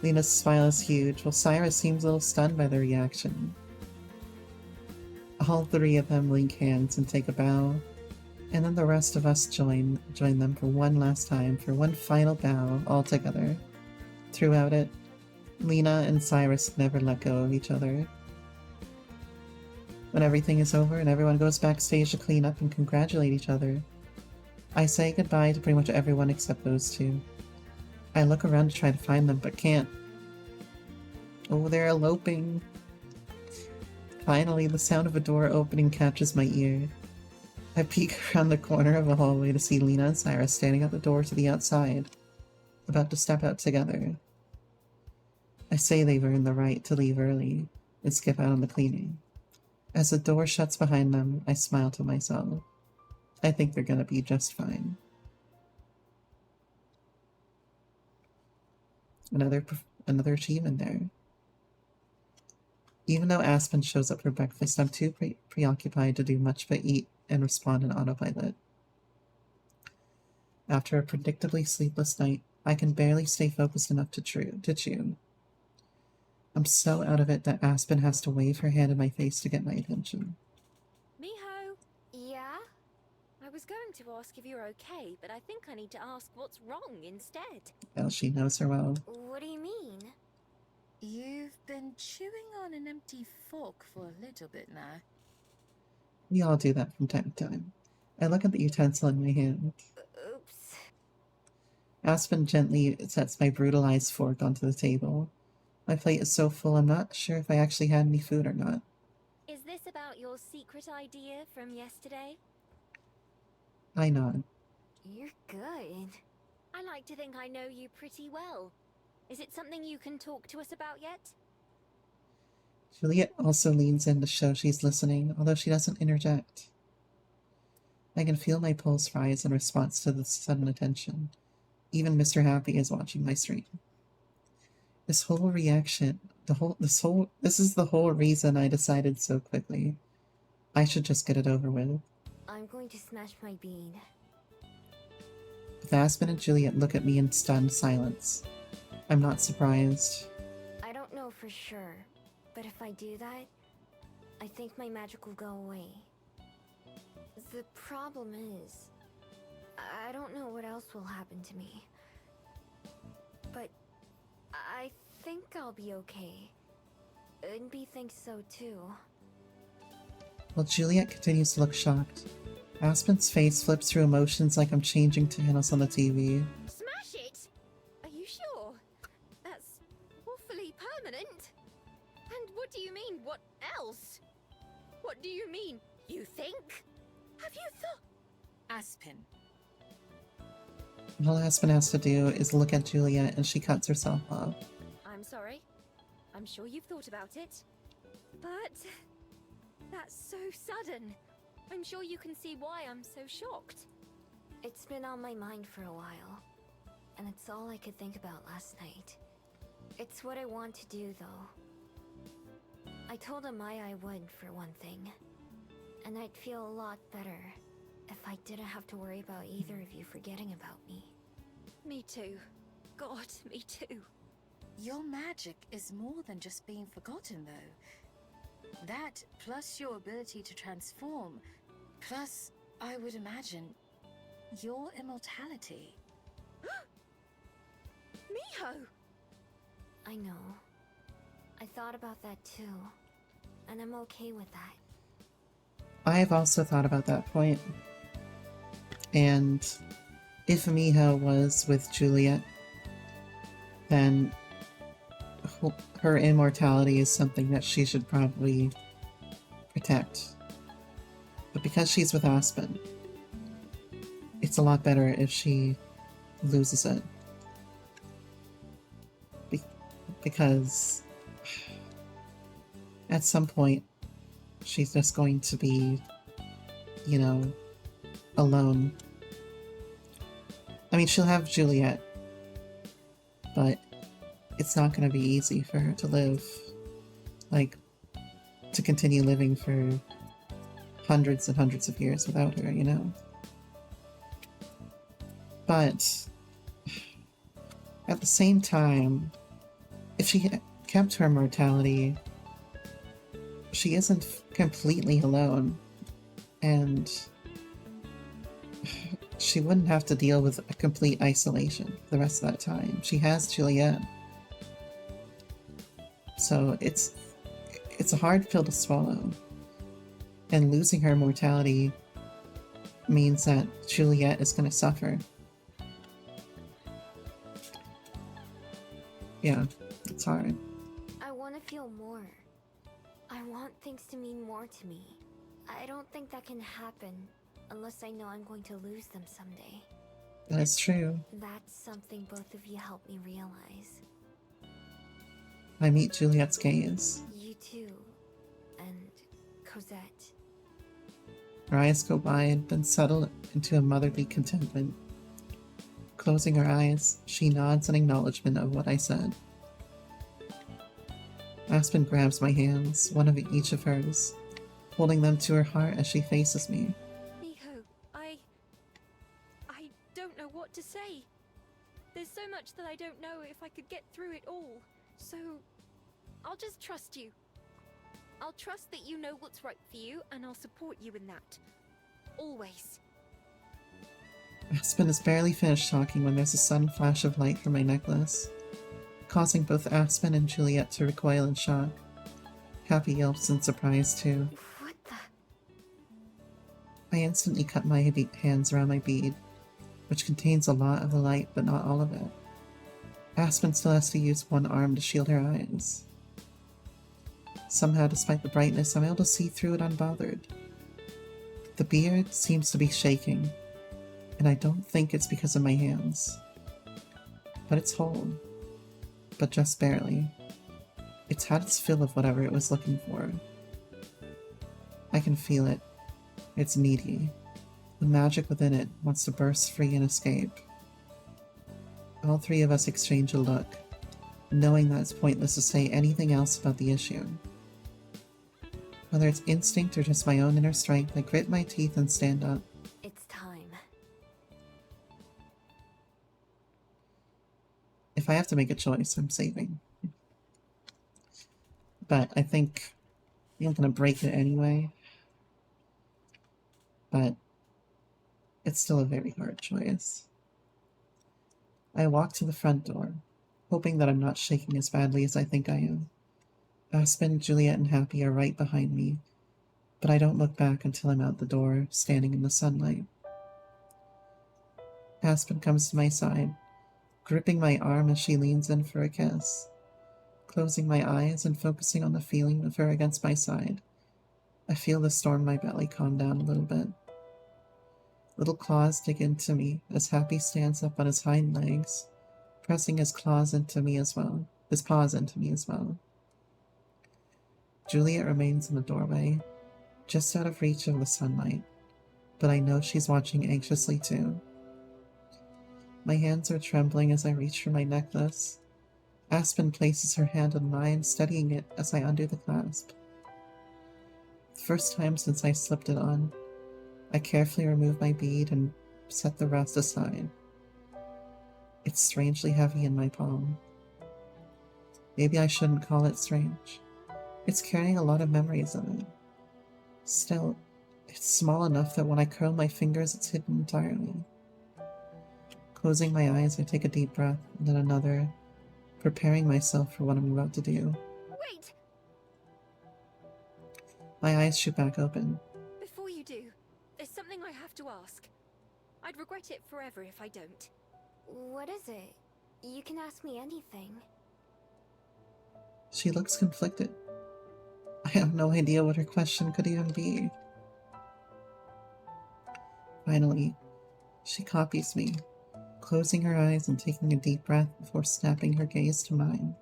Lena's smile is huge, while Cyrus seems a little stunned by the reaction. All three of them link hands and take a bow, and then the rest of us join them for one last time, for one final bow, all together. Throughout it, Lena and Cyrus never let go of each other. When everything is over and everyone goes backstage to clean up and congratulate each other, I say goodbye to pretty much everyone except those two. I look around to try to find them, but can't. Oh, they're eloping. Finally, the sound of a door opening catches my ear. I peek around the corner of the hallway to see Lena and Cyrus standing at the door to the outside, about to step out together. I say they've earned the right to leave early and skip out on the cleaning. As the door shuts behind them, I smile to myself. I think they're gonna be just fine. Another achievement there. Even though Aspen shows up for breakfast, I'm too preoccupied to do much but eat and respond in autopilot. After a predictably sleepless night, I can barely stay focused enough to chew. I'm so out of it that Aspen has to wave her hand in my face to get my attention. Miho, Yeah? I was going to ask if you're okay, but I think I need to ask what's wrong instead. Well, she knows her well. What do you mean? You've been chewing on an empty fork for a little bit now. We all do that from time to time. I look at the utensil in my hand. Oops. Aspen gently sets my brutalized fork onto the table. My plate is so full I'm not sure if I actually had any food or not. Is this about your secret idea from yesterday? I nod. You're good. I like to think I know you pretty well. Is it something you can talk to us about yet? Juliet also leans in to show she's listening, although she doesn't interject. I can feel my pulse rise in response to the sudden attention. Even Mr. Happy is watching my stream. This whole reaction, this is the whole reason I decided so quickly. I should just get it over with. I'm going to smash my bean. Both Aspen and Juliet look at me in stunned silence. I'm not surprised. I don't know for sure, but if I do that, I think my magic will go away. The problem is, I don't know what else will happen to me. But I think I'll be okay. And B thinks so too. While Juliet continues to look shocked, Aspen's face flips through emotions like I'm changing channels on the TV. Smash it! Are you sure? That's awfully permanent. And what do you mean, what else? What do you mean, you think? Have you thought? Aspen. All Aspen has to do is look at Juliet and she cuts herself off. I'm sorry. I'm sure you've thought about it. But that's so sudden. I'm sure you can see why I'm so shocked. It's been on my mind for a while, and it's all I could think about last night. It's what I want to do, though. I told Amaya I would, for one thing. And I'd feel a lot better if I didn't have to worry about either of you forgetting about me. Me too. God, me too. Your magic is more than just being forgotten, though. That, plus your ability to transform, plus, I would imagine, your immortality. Miho! I know. I thought about that too, and I'm okay with that. I've also thought about that point. And if Miho was with Juliet, then her immortality is something that she should probably protect. But because she's with Aspen, it's a lot better if she loses it. Because at some point, she's just going to be, you know, alone. I mean, she'll have Juliet, but it's not going to be easy for her to live, like, to continue living for hundreds and hundreds of years without her, you know? But at the same time, if she kept her mortality, she isn't completely alone, and she wouldn't have to deal with a complete isolation for the rest of that time. She has Juliet. So it's a hard pill to swallow. And losing her mortality means that Juliet is going to suffer. Yeah, it's hard. I want to feel more. I want things to mean more to me. I don't think that can happen unless I know I'm going to lose them someday. That is true. That's something both of you helped me realize. I meet Juliet's gaze. You too. And Cosette. Her eyes go wide, then settle into a motherly contentment. Closing her eyes, she nods in acknowledgement of what I said. Aspen grabs my hands, one of each of hers, holding them to her heart as she faces me. Nico, I don't know what to say. There's so much that I don't know if I could get through it all. So, I'll just trust you. I'll trust that you know what's right for you, and I'll support you in that. Always. Aspen has barely finished talking when there's a sudden flash of light from my necklace, causing both Aspen and Juliet to recoil in shock. Happy yelps in surprise too. What the? I instantly cut my hands around my bead, which contains a lot of the light but not all of it. Aspen still has to use one arm to shield her eyes. Somehow, despite the brightness, I'm able to see through it unbothered. The beard seems to be shaking, and I don't think it's because of my hands. But it's whole. But just barely. It's had its fill of whatever it was looking for. I can feel it. It's needy. The magic within it wants to burst free and escape. All three of us exchange a look, knowing that it's pointless to say anything else about the issue. Whether it's instinct or just my own inner strength, I grit my teeth and stand up. It's time. If I have to make a choice, I'm saving. But I think I'm gonna break it anyway. But it's still a very hard choice. I walk to the front door, hoping that I'm not shaking as badly as I think I am. Aspen, Juliet, and Happy are right behind me, but I don't look back until I'm out the door, standing in the sunlight. Aspen comes to my side, gripping my arm as she leans in for a kiss. Closing my eyes and focusing on the feeling of her against my side, I feel the storm in my belly calm down a little bit. Little claws dig into me as Happy stands up on his hind legs, pressing his paws into me as well. Juliet remains in the doorway, just out of reach of the sunlight, but I know she's watching anxiously too. My hands are trembling as I reach for my necklace. Aspen places her hand on mine, steadying it as I undo the clasp. The first time since I slipped it on, I carefully remove my bead and set the rest aside. It's strangely heavy in my palm. Maybe I shouldn't call it strange. It's carrying a lot of memories in it. Still, it's small enough that when I curl my fingers, it's hidden entirely. Closing my eyes, I take a deep breath, and then another, preparing myself for what I'm about to do. Wait! My eyes shoot back open. Before you do, there's something I have to ask. I'd regret it forever if I don't. What is it? You can ask me anything. She looks conflicted. I have no idea what her question could even be. Finally, she copies me, closing her eyes and taking a deep breath before snapping her gaze to mine.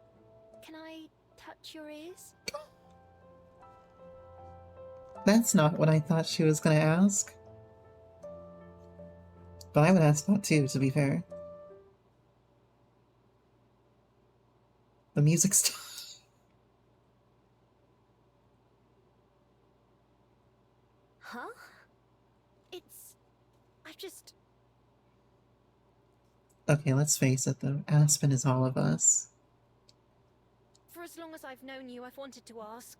Can I touch your ears? That's not what I thought she was gonna ask. But I would ask that too, to be fair. The music stopped. Huh? I've just... Okay, let's face it though, Aspen is all of us. For as long as I've known you, I've wanted to ask.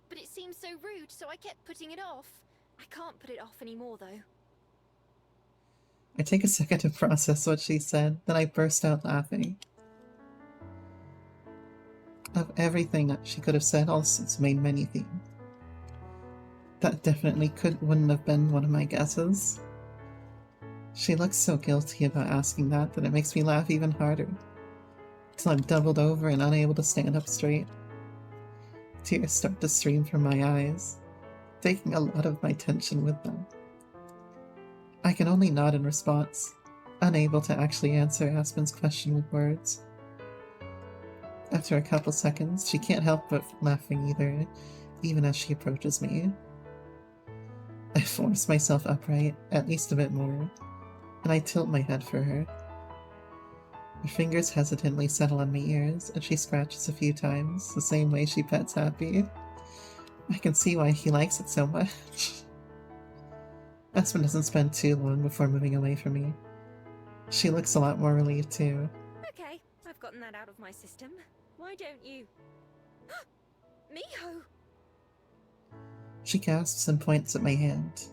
But it seems so rude, so I kept putting it off. I can't put it off anymore, though. I take a second to process what she said, then I burst out laughing. Of everything that she could have said, it's made many themes. That definitely wouldn't have been one of my guesses. She looks so guilty about asking that it makes me laugh even harder. Till I'm doubled over and unable to stand up straight. Tears start to stream from my eyes, taking a lot of my tension with them. I can only nod in response, unable to actually answer Aspen's question with words. After a couple seconds, she can't help but laughing either, even as she approaches me. I force myself upright, at least a bit more, and I tilt my head for her. Her fingers hesitantly settle on my ears, and she scratches a few times, the same way she pets Happy. I can see why he likes it so much. Aspen doesn't spend too long before moving away from me. She looks a lot more relieved too. Okay, I've gotten that out of my system. Why don't you? Miho! She gasps and points at my hand.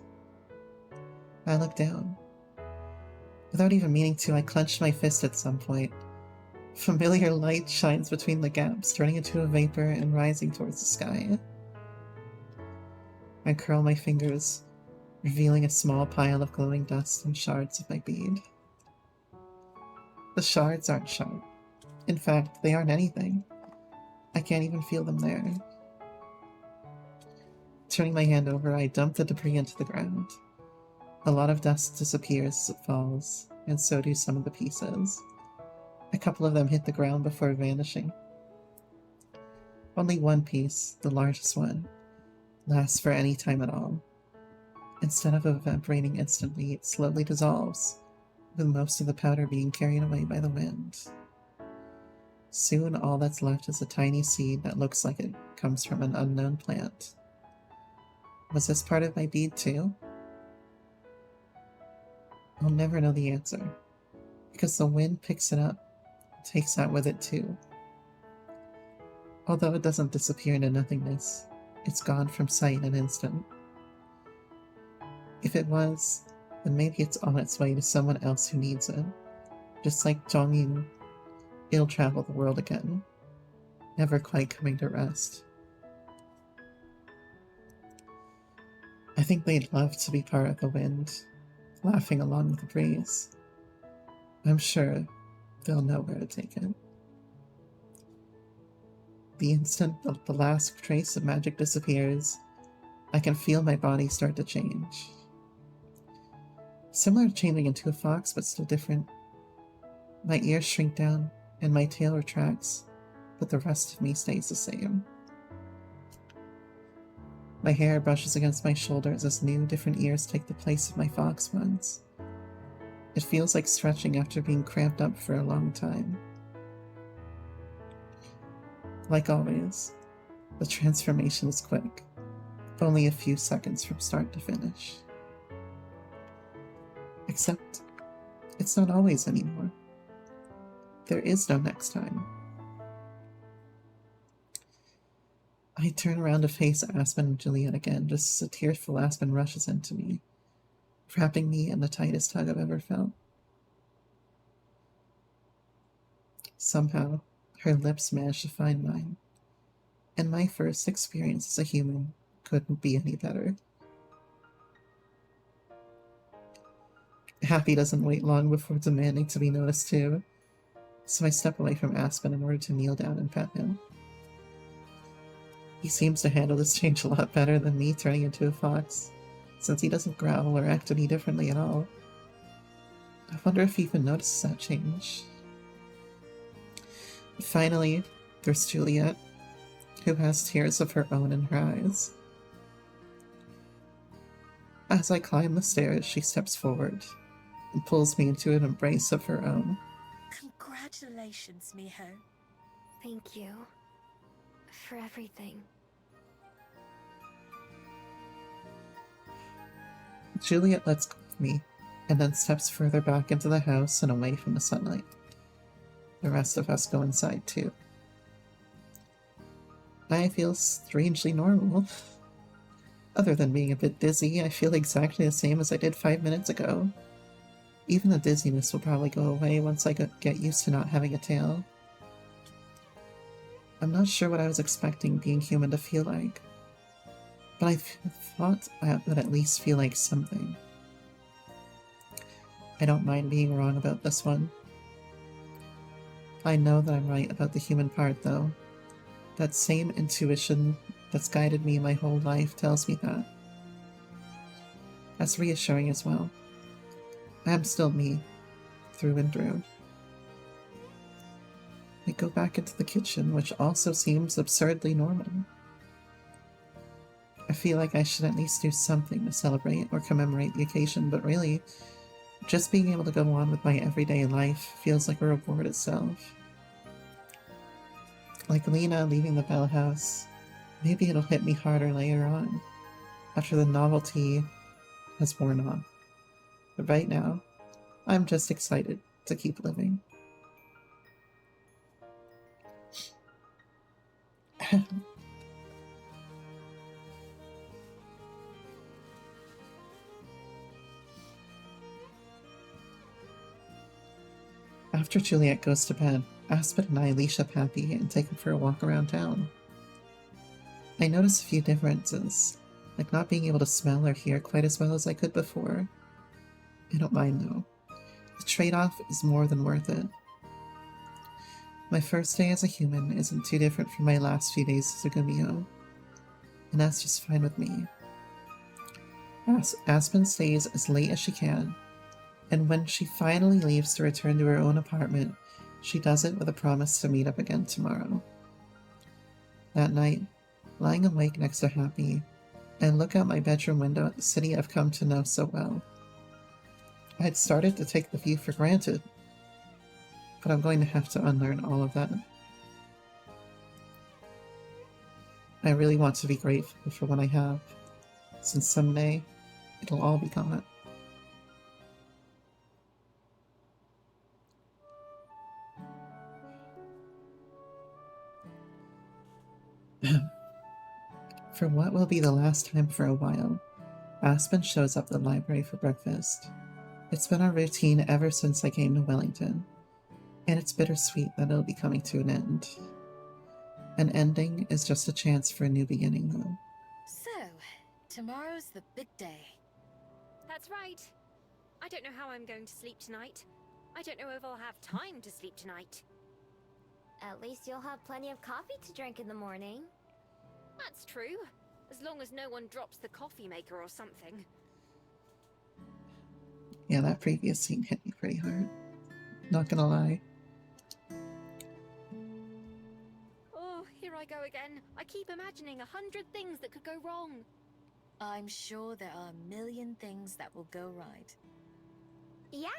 I look down. Without even meaning to, I clench my fist at some point. Familiar light shines between the gaps, turning into a vapor and rising towards the sky. I curl my fingers, revealing a small pile of glowing dust and shards of my bead. The shards aren't sharp. In fact, they aren't anything. I can't even feel them there. Turning my hand over, I dump the debris into the ground. A lot of dust disappears as it falls, and so do some of the pieces. A couple of them hit the ground before vanishing. Only one piece, the largest one, lasts for any time at all. Instead of evaporating instantly, it slowly dissolves, with most of the powder being carried away by the wind. Soon all that's left is a tiny seed that looks like it comes from an unknown plant. Was this part of my bead too? I'll never know the answer, because the wind picks it up and takes that with it too. Although it doesn't disappear into nothingness, it's gone from sight in an instant. If it was, then maybe it's on its way to someone else who needs it. Just like Zhongyun, it'll travel the world again, never quite coming to rest. I think they'd love to be part of the wind, laughing along with the breeze. I'm sure they'll know where to take it. The instant the last trace of magic disappears, I can feel my body start to change. Similar to changing into a fox, but still different. My ears shrink down, and my tail retracts, but the rest of me stays the same. My hair brushes against my shoulders as new, different ears take the place of my fox ones. It feels like stretching after being cramped up for a long time. Like always, the transformation is quick, only a few seconds from start to finish. Except, it's not always anymore. There is no next time. I turn around to face Aspen and Juliet again, just as a tearful Aspen rushes into me, wrapping me in the tightest hug I've ever felt. Somehow, her lips manage to find mine, and my first experience as a human couldn't be any better. Happy doesn't wait long before demanding to be noticed too, so I step away from Aspen in order to kneel down and pet him. He seems to handle this change a lot better than me turning into a fox, since he doesn't growl or act any differently at all. I wonder if he even notices that change. Finally, there's Juliet, who has tears of her own in her eyes. As I climb the stairs, she steps forward and pulls me into an embrace of her own. Congratulations, Miho. Thank you. For everything. Juliet lets go of me and then steps further back into the house and away from the sunlight. The rest of us go inside too. I feel strangely normal. Other than being a bit dizzy, I feel exactly the same as I did 5 minutes ago. Even the dizziness will probably go away once I get used to not having a tail. I'm not sure what I was expecting being human to feel like, but I thought I would at least feel like something. I don't mind being wrong about this one. I know that I'm right about the human part, though. That same intuition that's guided me my whole life tells me that. That's reassuring as well. I am still me, through and through. I go back into the kitchen, which also seems absurdly normal. I feel like I should at least do something to celebrate or commemorate the occasion, but really, just being able to go on with my everyday life feels like a reward itself. Like Lena leaving the Bell House, maybe it'll hit me harder later on, after the novelty has worn off. But right now, I'm just excited to keep living. After Juliet goes to bed, Aspen and I leash up Happy and take him for a walk around town. I notice a few differences, like not being able to smell or hear quite as well as I could before. I don't mind though. The trade-off is more than worth it. My first day as a human isn't too different from my last few days as a Gumio, and that's just fine with me. Aspen stays as late as she can, and when she finally leaves to return to her own apartment, she does it with a promise to meet up again tomorrow. That night, lying awake next to Happy, I look out my bedroom window at the city I've come to know so well. I had started to take the view for granted, but I'm going to have to unlearn all of that. I really want to be grateful for what I have, since someday it'll all be gone. For what will be the last time for a while, Aspen shows up at the library for breakfast. It's been our routine ever since I came to Wellington, and it's bittersweet that it'll be coming to an end. An ending is just a chance for a new beginning, though. So, tomorrow's the big day. That's right. I don't know how I'm going to sleep tonight. I don't know if I'll have time to sleep tonight. At least you'll have plenty of coffee to drink in the morning. That's true. As long as no one drops the coffee maker or something. Yeah, that previous scene hit me pretty hard. Not gonna lie. Oh, here I go again. I keep imagining 100 things that could go wrong. I'm sure there are a million things that will go right. Yeah,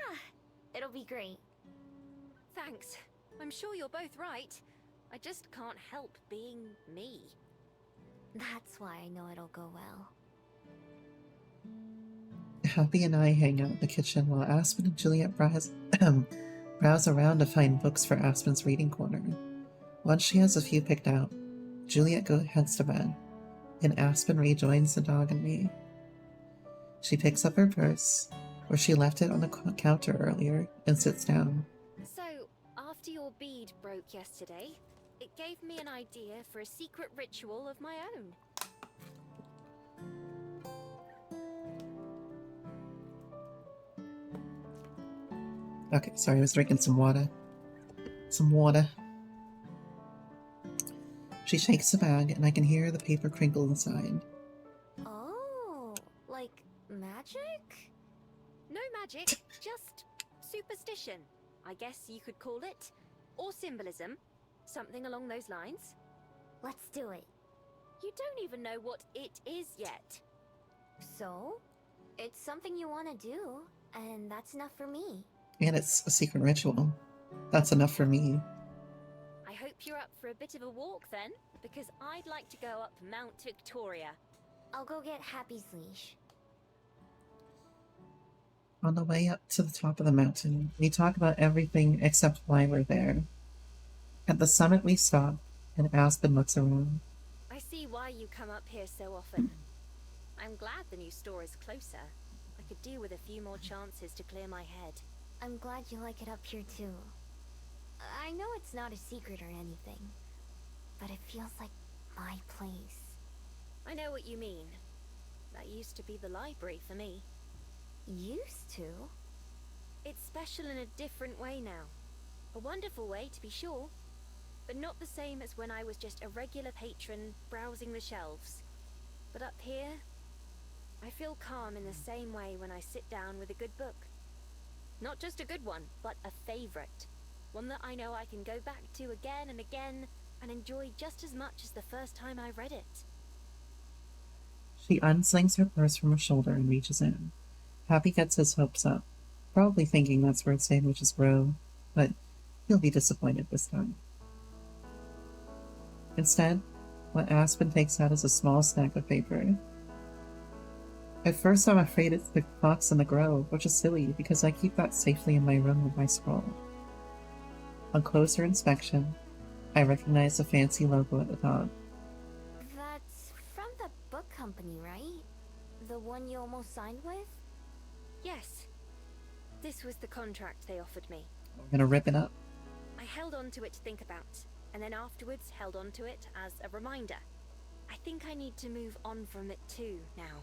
it'll be great. Thanks. I'm sure you're both right. I just can't help being me. That's why I know it'll go well. Happy and I hang out in the kitchen while Aspen and Juliet browse around to find books for Aspen's reading corner. Once she has a few picked out, Juliet heads to bed, and Aspen rejoins the dog and me. She picks up her purse, where she left it on the counter earlier, and sits down. So, after your bead broke yesterday, it gave me an idea for a secret ritual of my own. Okay, sorry, I was drinking some water. Some water. She shakes the bag, and I can hear the paper crinkle inside. Oh, like magic? No magic, just superstition, I guess you could call it. Or symbolism. Something along those lines. Let's do it. You don't even know what it is yet. So? It's something you want to do, and that's enough for me. And it's a secret ritual. That's enough for me. I hope you're up for a bit of a walk then, because I'd like to go up Mount Victoria. I'll go get Happy's leash. On the way up to the top of the mountain, we talk about everything except why we're there. At the summit, we stop, and Aspen looks around. I see why you come up here so often. I'm glad the new store is closer. I could do with a few more chances to clear my head. I'm glad you like it up here too. I know it's not a secret or anything, but it feels like my place. I know what you mean. That used to be the library for me. Used to? It's special in a different way now. A wonderful way, to be sure, but not the same as when I was just a regular patron browsing the shelves. But up here, I feel calm in the same way when I sit down with a good book. Not just a good one, but a favorite. One that I know I can go back to again and again and enjoy just as much as the first time I read it. She unslings her purse from her shoulder and reaches in. Happy gets his hopes up, probably thinking that's where sandwiches grow, but he'll be disappointed this time. Instead, what Aspen takes out is a small stack of paper. At first I'm afraid it's the box in the grove, which is silly because I keep that safely in my room with my scroll. On closer inspection, I recognize the fancy logo at the top. That's from the book company, right? The one you almost signed with? Yes. This was the contract they offered me. I'm gonna rip it up. I held on to it to think about, and then afterwards held on to it as a reminder. I think I need to move on from it too now.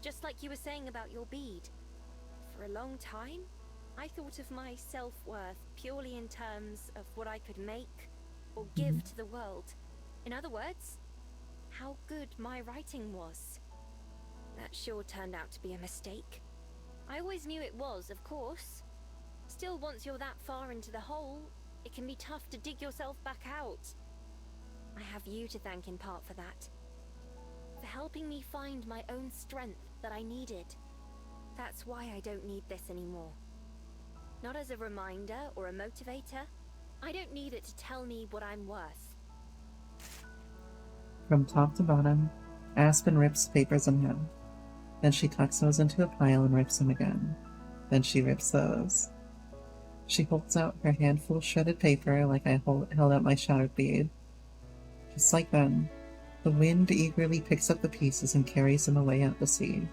Just like you were saying about your bead. For a long time, I thought of my self-worth purely in terms of what I could make or give to the world. In other words, how good my writing was. That sure turned out to be a mistake. I always knew it was, of course. Still, once you're that far into the hole, it can be tough to dig yourself back out. I have you to thank in part for that. For helping me find my own strength that I needed. That's why I don't need this anymore. Not as a reminder or a motivator. I don't need it to tell me what I'm worth. From top to bottom, Aspen rips papers in half. Then she tucks those into a pile and rips them again. Then she rips those. She holds out her handful of shredded paper like I held out my shattered bead. Just like then, the wind eagerly picks up the pieces and carries them away out to sea.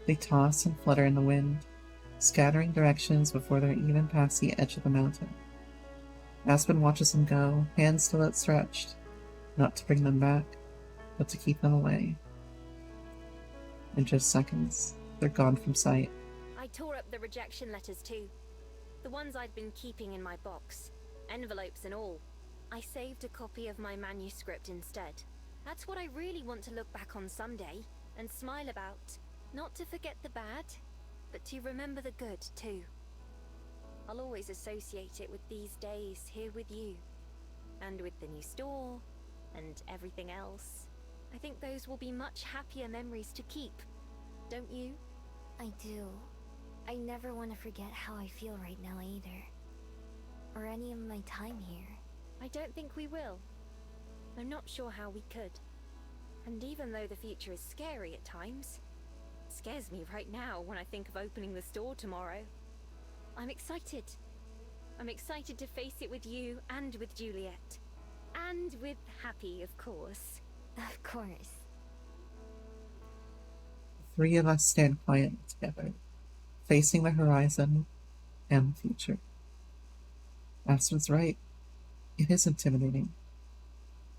They toss and flutter in the wind, scattering directions before they're even past the edge of the mountain. Aspen watches them go, hands still outstretched, not to bring them back, but to keep them away. In just seconds, they're gone from sight. I tore up the rejection letters too. The ones I'd been keeping in my box. Envelopes and all. I saved a copy of my manuscript instead. That's what I really want to look back on someday and smile about. Not to forget the bad, but to remember the good too. I'll always associate it with these days here with you. And with the new store, and everything else. I think those will be much happier memories to keep. Don't you? I do. I never want to forget how I feel right now either. Or any of my time here. I don't think we will. I'm not sure how we could. And even though the future is scary at times, it scares me right now when I think of opening the store tomorrow. I'm excited. I'm excited to face it with you and with Juliet. And with Happy, of course. Of course. The three of us stand quietly together, facing the horizon and the future. Aspen's right. It is intimidating.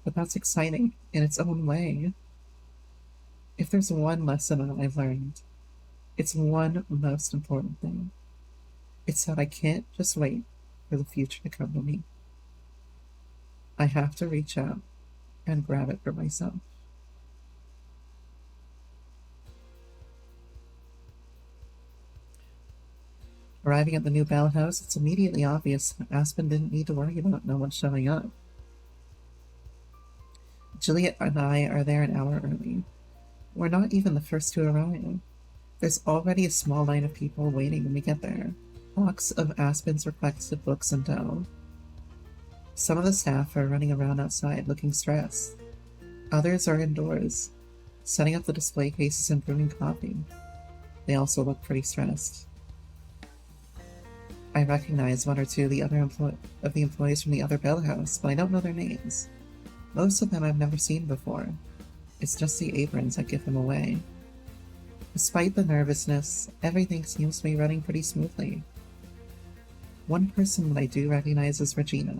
But that's exciting in its own way. If there's one lesson that I've learned, it's one most important thing. It's that I can't just wait for the future to come to me. I have to reach out and grab it for myself. Arriving at the new Bell House, it's immediately obvious that Aspen didn't need to worry about no one showing up. Juliet and I are there an hour early. We're not even the first to arrive. There's already a small line of people waiting when we get there. Box of Aspen's requested books in tow. Some of the staff are running around outside looking stressed. Others are indoors, setting up the display cases and brewing coffee. They also look pretty stressed. I recognize one or two of the employees from the other Bell House, but I don't know their names. Most of them I've never seen before. It's just the aprons that give them away. Despite the nervousness, everything seems to be running pretty smoothly. One person that I do recognize is Regina,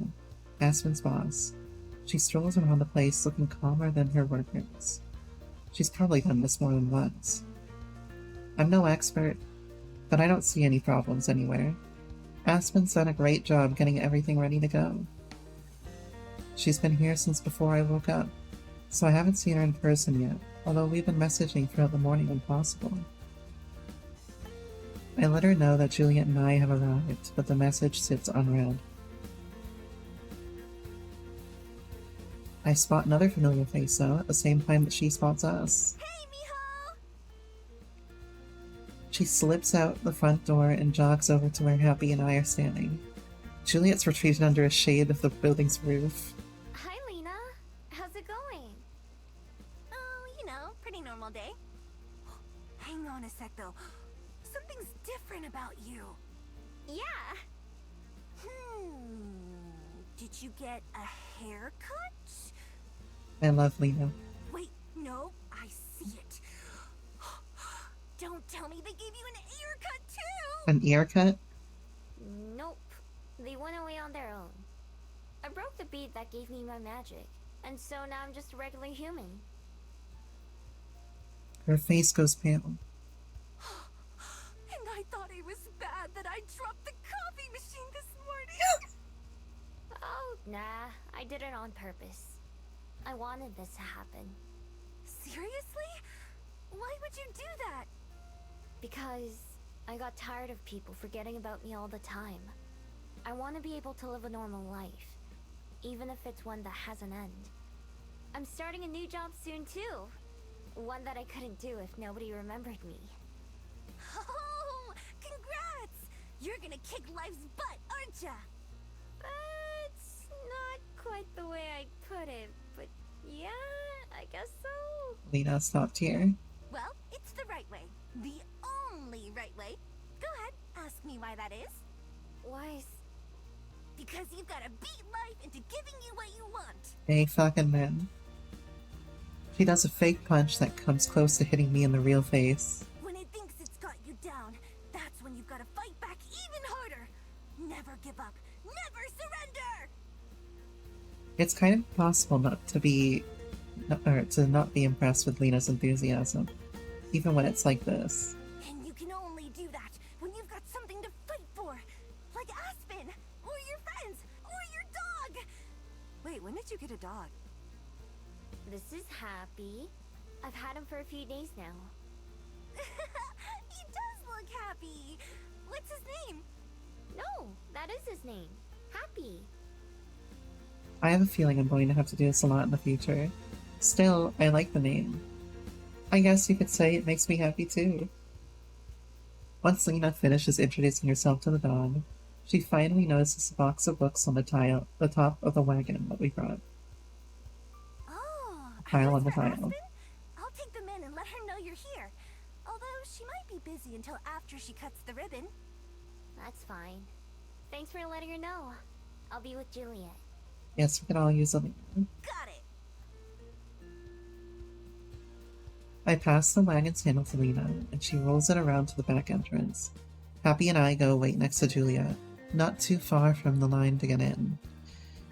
Aspen's boss. She strolls around the place looking calmer than her workers. She's probably done this more than once. I'm no expert, but I don't see any problems anywhere. Aspen's done a great job getting everything ready to go. She's been here since before I woke up, so I haven't seen her in person yet, although we've been messaging throughout the morning when possible. I let her know that Juliet and I have arrived, but the message sits unread. I spot another familiar face, though, at the same time that she spots us. Hey, mijo! She slips out the front door and jogs over to where Happy and I are standing. Juliet's retreated under a shade of the building's roof. Hi, Lena. How's it going? Oh, you know, pretty normal day. Hang on a sec, though. Something's different about you. Yeah. Did you get a haircut? I love Lena. Wait, no, I see it. Don't tell me they gave you an haircut too! An ear cut? Nope. They went away on their own. I broke the bead that gave me my magic, and so now I'm just a regular human. Her face goes pale. And I thought it was bad that I dropped the coffee machine this morning! Oh, nah. I did it on purpose. I wanted this to happen. Seriously? Why would you do that? Because I got tired of people forgetting about me all the time. I want to be able to live a normal life, even if it's one that has an end. I'm starting a new job soon too. One that I couldn't do if nobody remembered me. Oh, congrats! You're gonna kick life's butt, aren't ya? It's not quite the way I put it, but yeah, I guess so. Lena stopped here. Well, it's the right way. The only right way. Go ahead, ask me why that is. Why? Because you've gotta beat life into giving you what you want. A fucking man. She does a fake punch that comes close to hitting me in the real face. When it thinks it's got you down, that's when you've gotta fight back even harder. Never give up. Never surrender! It's kind of impossible to not be impressed with Lena's enthusiasm, even when it's like this. And you can only do that when you've got something to fight for. Like Aspen, or your friends, or your dog! Wait, when did you get a dog? This is Happy. I've had him for a few days now. He does look happy! What's his name? No, that is his name. Happy. I have a feeling I'm going to have to do this a lot in the future. Still, I like the name. I guess you could say it makes me happy too. Once Lena finishes introducing herself to the dog, she finally notices a box of books on the top of the wagon that we brought. Oh, Pile on the for tile. Aspen? I'll take them in and let her know you're here. Although she might be busy until after she cuts the ribbon. That's fine. Thanks for letting her know. I'll be with Juliet. Yes, we can all use a Lena. Got it! I pass the wagon's handle to Lena, and she rolls it around to the back entrance. Happy and I go wait next to Juliet, not too far from the line to get in.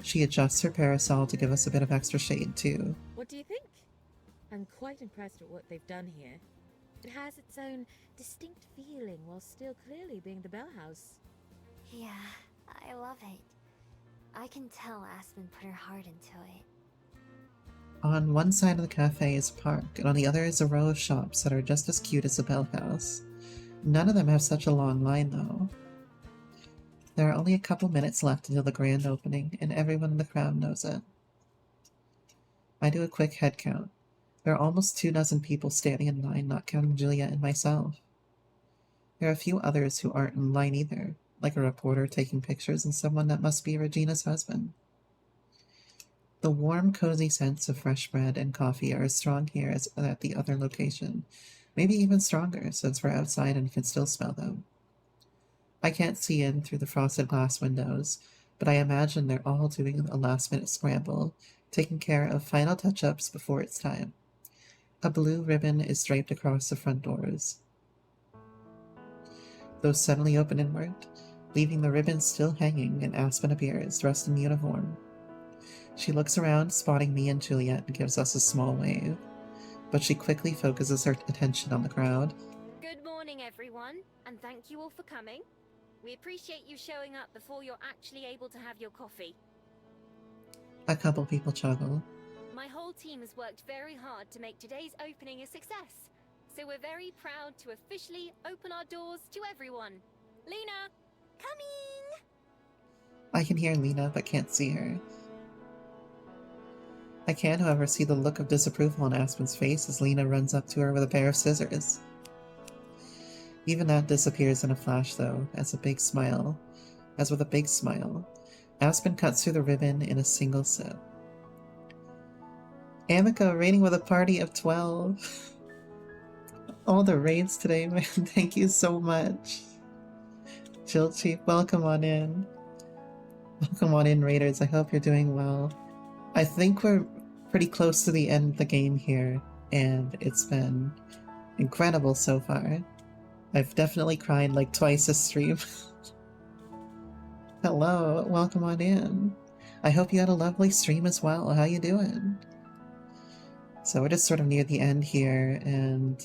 She adjusts her parasol to give us a bit of extra shade, too. What do you think? I'm quite impressed with what they've done here. It has its own distinct feeling while still clearly being the Bell House. Yeah, I love it. I can tell Aspen put her heart into it. On one side of the cafe is a park, and on the other is a row of shops that are just as cute as the Bell House. None of them have such a long line, though. There are only a couple minutes left until the grand opening, and everyone in the crowd knows it. I do a quick head count. There are almost 24 people standing in line, not counting Juliet and myself. There are a few others who aren't in line either, like a reporter taking pictures and someone that must be Regina's husband. The warm, cozy scents of fresh bread and coffee are as strong here as at the other location, Maybe even stronger, since we're outside and can still smell them. I can't see in through the frosted glass windows, but I imagine they're all doing a last-minute scramble, taking care of final touch-ups before it's time. A blue ribbon is draped across the front doors. Those suddenly open inward, leaving the ribbon still hanging, and Aspen appears, dressed in uniform. She looks around, spotting me and Juliet, and gives us a small wave, but she quickly focuses her attention on the crowd. Good morning, everyone, and thank you all for coming. We appreciate you showing up before you're actually able to have your coffee. A couple people chuckle. My whole team has worked very hard to make today's opening a success, so we're very proud to officially open our doors to everyone. Lena! Coming! I can hear Lena, but can't see her. I can, however, see the look of disapproval on Aspen's face as Lena runs up to her with a pair of scissors. Even that disappears in a flash, though, as with a big smile, Aspen cuts through the ribbon in a single sip. Amica raiding with a party of 12. All the raids today, man. Thank you so much. Chill Chief, welcome on in. Welcome on in, Raiders. I hope you're doing well. I think we're pretty close to the end of the game here, and it's been incredible so far. I've definitely cried like twice this stream. Hello, welcome on in. I hope you had a lovely stream as well. How you doing? So we're just sort of near the end here, and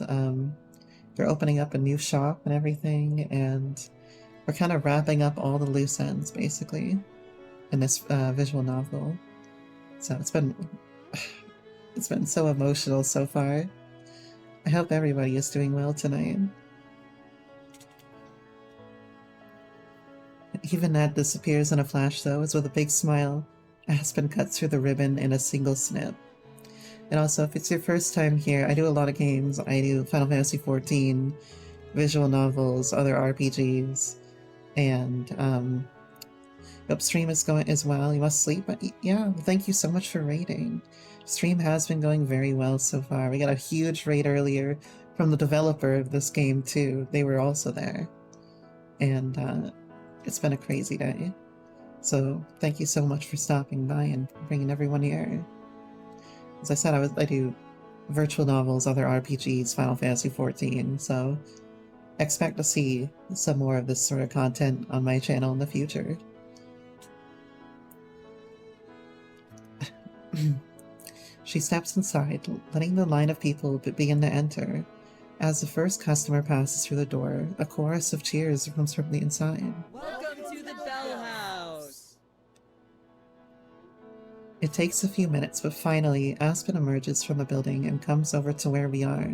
they're opening up a new shop and everything, and we're kind of wrapping up all the loose ends, basically, in this visual novel. So it's been so emotional so far. I hope everybody is doing well tonight. Even Ned disappears in a flash, though, as with a big smile, Aspen cuts through the ribbon in a single snip. And also, if it's your first time here, I do a lot of games. I do Final Fantasy XIV, visual novels, other RPGs, and hope stream is going as well. You must sleep, but yeah, thank you so much for raiding. Stream has been going very well so far. We got a huge raid earlier from the developer of this game too. They were also there, and it's been a crazy day. So thank you so much for stopping by and bringing everyone here. As I said, I do virtual novels, other RPGs, Final Fantasy XIV, so expect to see some more of this sort of content on my channel in the future. She steps inside, letting the line of people begin to enter. As the first customer passes through the door, a chorus of cheers comes from the inside. Welcome to the Bell House! It takes a few minutes, but finally, Aspen emerges from the building and comes over to where we are.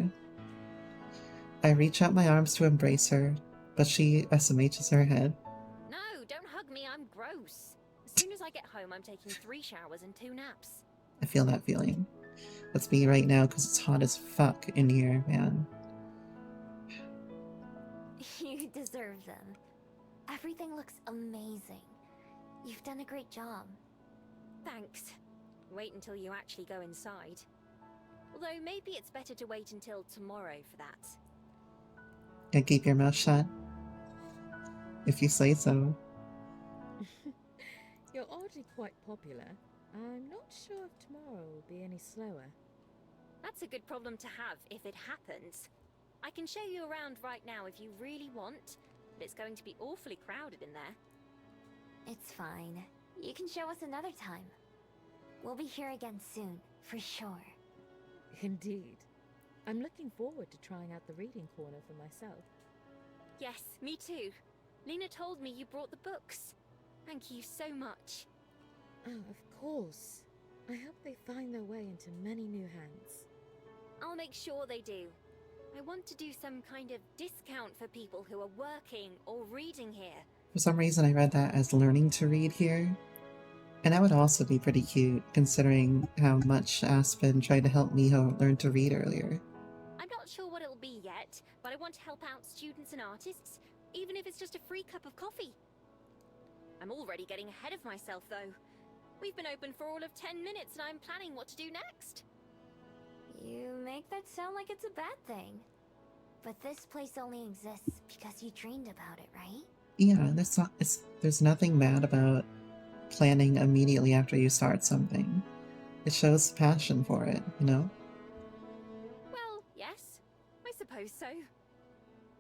I reach out my arms to embrace her, but she SMHs her head. No, don't hug me, I'm gross. As soon as I get home, I'm taking 3 showers and 2 naps. I feel that feeling. That's me right now because it's hot as fuck in here, man. You deserve them. Everything looks amazing. You've done a great job. Thanks. Wait until you actually go inside. Although maybe it's better to wait until tomorrow for that. And keep your mouth shut. If you say so. You're already quite popular. I'm not sure if tomorrow will be any slower. That's a good problem to have if it happens. I can show you around right now if you really want, but it's going to be awfully crowded in there. It's fine. You can show us another time. We'll be here again soon, for sure. Indeed. I'm looking forward to trying out the reading corner for myself. Yes, me too. Lena told me you brought the books. Thank you so much. Oh, of course. I hope they find their way into many new hands. I'll make sure they do. I want to do some kind of discount for people who are working or reading here. For some reason I read that as learning to read here. And that would also be pretty cute, considering how much Aspen tried to help Miho learn to read earlier. I'm not sure what it'll be yet, but I want to help out students and artists, even if it's just a free cup of coffee. I'm already getting ahead of myself, though. We've been open for all of 10 minutes and I'm planning what to do next. You make that sound like it's a bad thing. But this place only exists because you dreamed about it, right? Yeah, there's nothing bad about planning immediately after you start something. It shows passion for it, you know? Well, yes, I suppose so.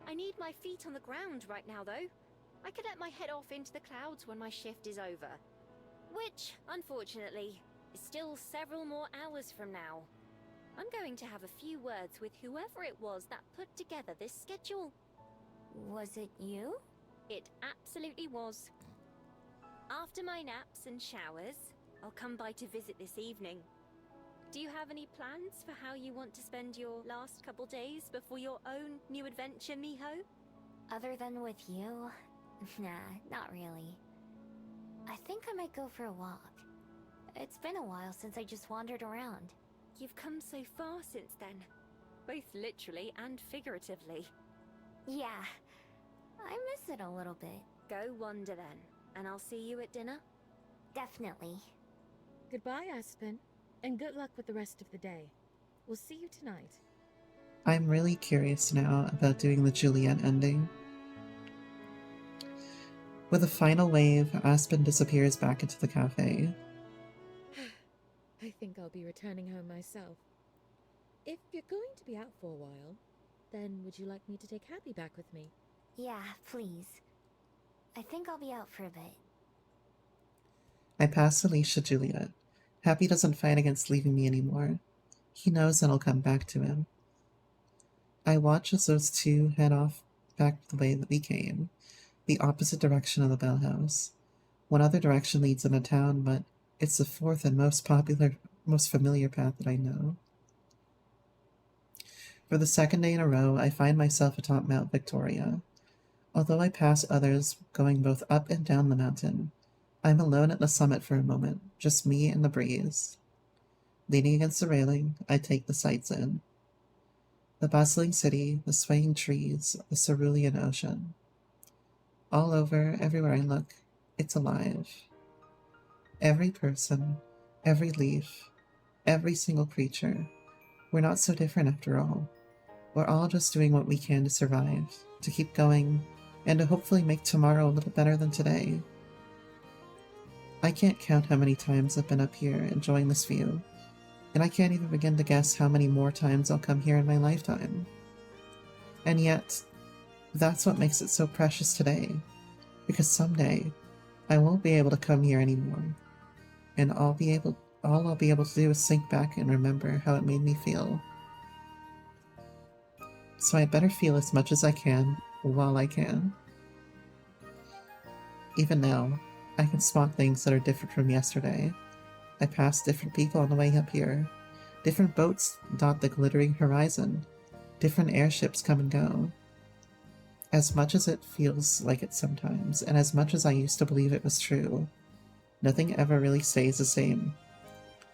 I need my feet on the ground right now, though. I could let my head off into the clouds when my shift is over. Which, unfortunately, is still several more hours from now. I'm going to have a few words with whoever it was that put together this schedule. Was it you? It absolutely was. After my naps and showers, I'll come by to visit this evening. Do you have any plans for how you want to spend your last couple days before your own new adventure, Miho? Other than with you? Nah, not really. I think I might go for a walk. It's been a while since I just wandered around. You've come so far since then, both literally and figuratively. Yeah, I miss it a little bit. Go wander then, and I'll see you at dinner? Definitely. Goodbye, Aspen, and good luck with the rest of the day. We'll see you tonight. I'm really curious now about doing the Juliet ending. With a final wave, Aspen disappears back into the cafe. I think I'll be returning home myself. If you're going to be out for a while, then would you like me to take Happy back with me? Yeah, please. I think I'll be out for a bit. I pass the leash to Juliet. Happy doesn't fight against leaving me anymore. He knows that I'll come back to him. I watch as those two head off back the way that we came, the opposite direction of the Bell House. One other direction leads into town, but it's the fourth and most familiar path that I know. For the second day in a row, I find myself atop Mount Victoria. Although I pass others going both up and down the mountain, I'm alone at the summit for a moment, just me and the breeze. Leaning against the railing, I take the sights in. The bustling city, the swaying trees, the cerulean ocean. All over, everywhere I look, it's alive. Every person, every leaf, every single creature. We're not so different after all. We're all just doing what we can to survive, to keep going, and to hopefully make tomorrow a little better than today. I can't count how many times I've been up here enjoying this view, and I can't even begin to guess how many more times I'll come here in my lifetime. And yet, that's what makes it so precious today, because someday I won't be able to come here anymore, and all I'll be able to do is sink back and remember how it made me feel. So I'd better feel as much as I can while I can. Even now, I can spot things that are different from yesterday. I pass different people on the way up here. Different boats dot the glittering horizon. Different airships come and go. As much as it feels like it sometimes, and as much as I used to believe it was true, nothing ever really stays the same.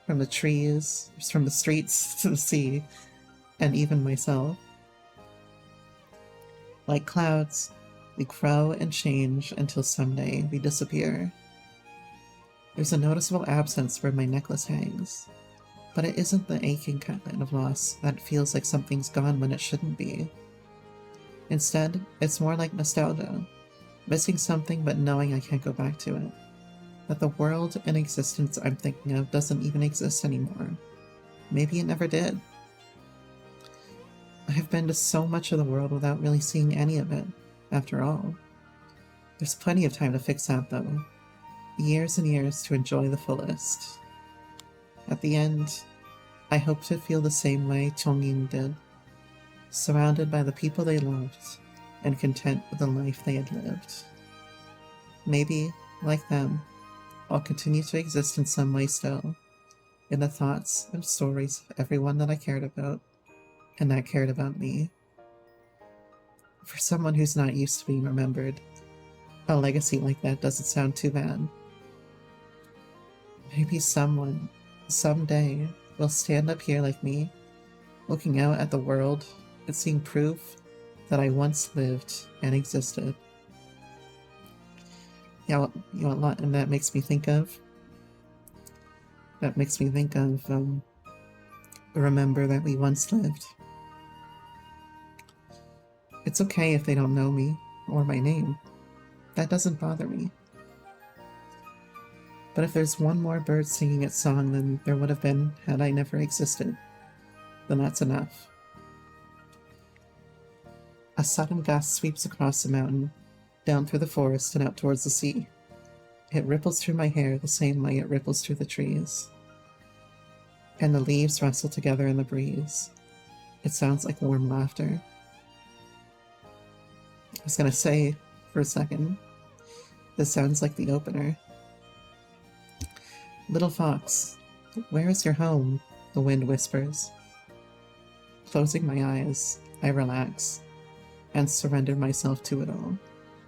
From the trees, from the streets to the sea, and even myself. Like clouds, we grow and change until someday we disappear. There's a noticeable absence where my necklace hangs, but it isn't the aching kind of loss that feels like something's gone when it shouldn't be. Instead, it's more like nostalgia, missing something but knowing I can't go back to it. That the world and existence I'm thinking of doesn't even exist anymore. Maybe it never did. I've been to so much of the world without really seeing any of it, after all. There's plenty of time to fix that, though. Years and years to enjoy the fullest. At the end, I hope to feel the same way Chongying did, surrounded by the people they loved, and content with the life they had lived. Maybe, like them, I'll continue to exist in some way still, in the thoughts and stories of everyone that I cared about, and that cared about me. For someone who's not used to being remembered, a legacy like that doesn't sound too bad. Maybe someone, someday, will stand up here like me, looking out at the world and seeing proof that I once lived and existed. Yeah, you know what, and that makes me think of. Remember that we once lived. It's okay if they don't know me or my name. That doesn't bother me. But if there's one more bird singing its song than there would have been had I never existed, then that's enough. A sudden gust sweeps across the mountain, down through the forest and out towards the sea. It ripples through my hair the same way it ripples through the trees. And the leaves rustle together in the breeze. It sounds like warm laughter. I was gonna say, for a second, this sounds like the opener. Little fox, where is your home? The wind whispers. Closing my eyes, I relax and surrender myself to it all.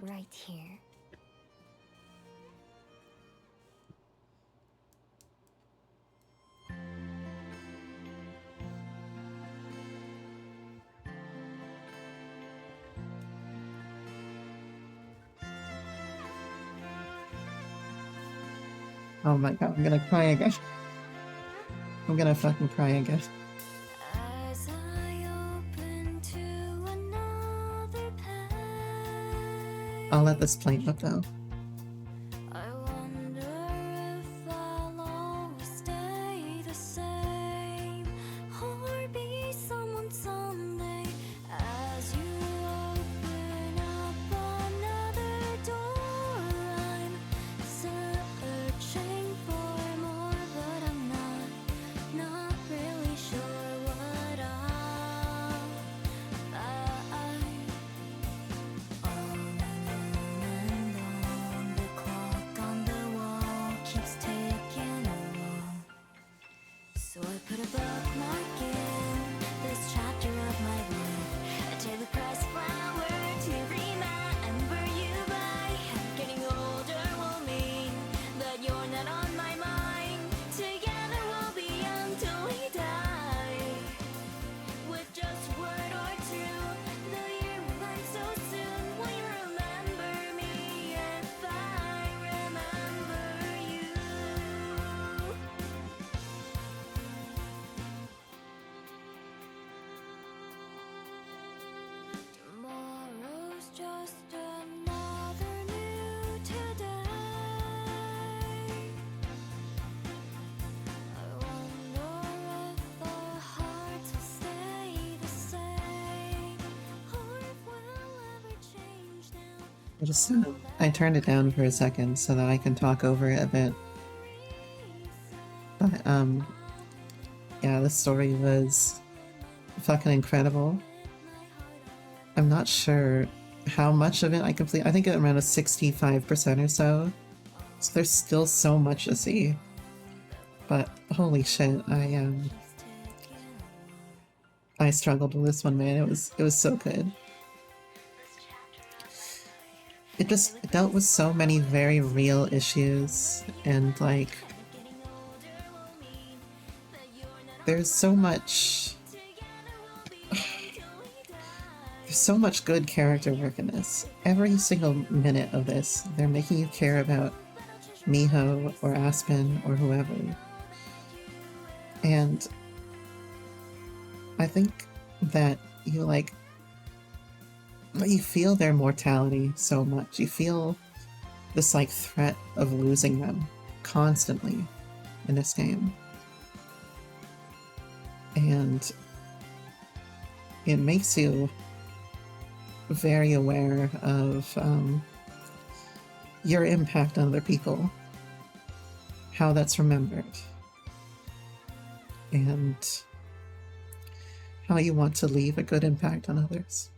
Right here. Oh my god, I'm gonna cry again. I'm gonna fucking cry again. As I open to another page, I'll let this play up though. I wonder if I'll always stay the same or be someone someday. As you open up another door, I'm searching for more, but I'm not really sure what I'll find. On and on, the clock on the wall keeps ticking along. So I put a bookmark in this chapter of my life. I take the pressed flower to remember you by. Getting older will mean that you're not on my mind. Together we'll be young till we die. With just a word or two, the year will end so soon. Will you remember me if I remember you? Tomorrow's just another new today. I wonder if our hearts will stay the same, or if we'll ever change now. I turned it down for a second so that I can talk over it a bit. But, yeah, this story was fucking incredible. I'm not sure how much of it I complete. I think around a 65% or so. So there's still so much to see. But holy shit, I struggled with this one, man. It was so good. It just dealt with so many very real issues, and like there's so much good character work in this. Every single minute of this, they're making you care about Miho or Aspen or whoever. And I think that you feel their mortality so much. You feel this like threat of losing them constantly in this game. And it makes you very aware of your impact on other people, how that's remembered, and how you want to leave a good impact on others,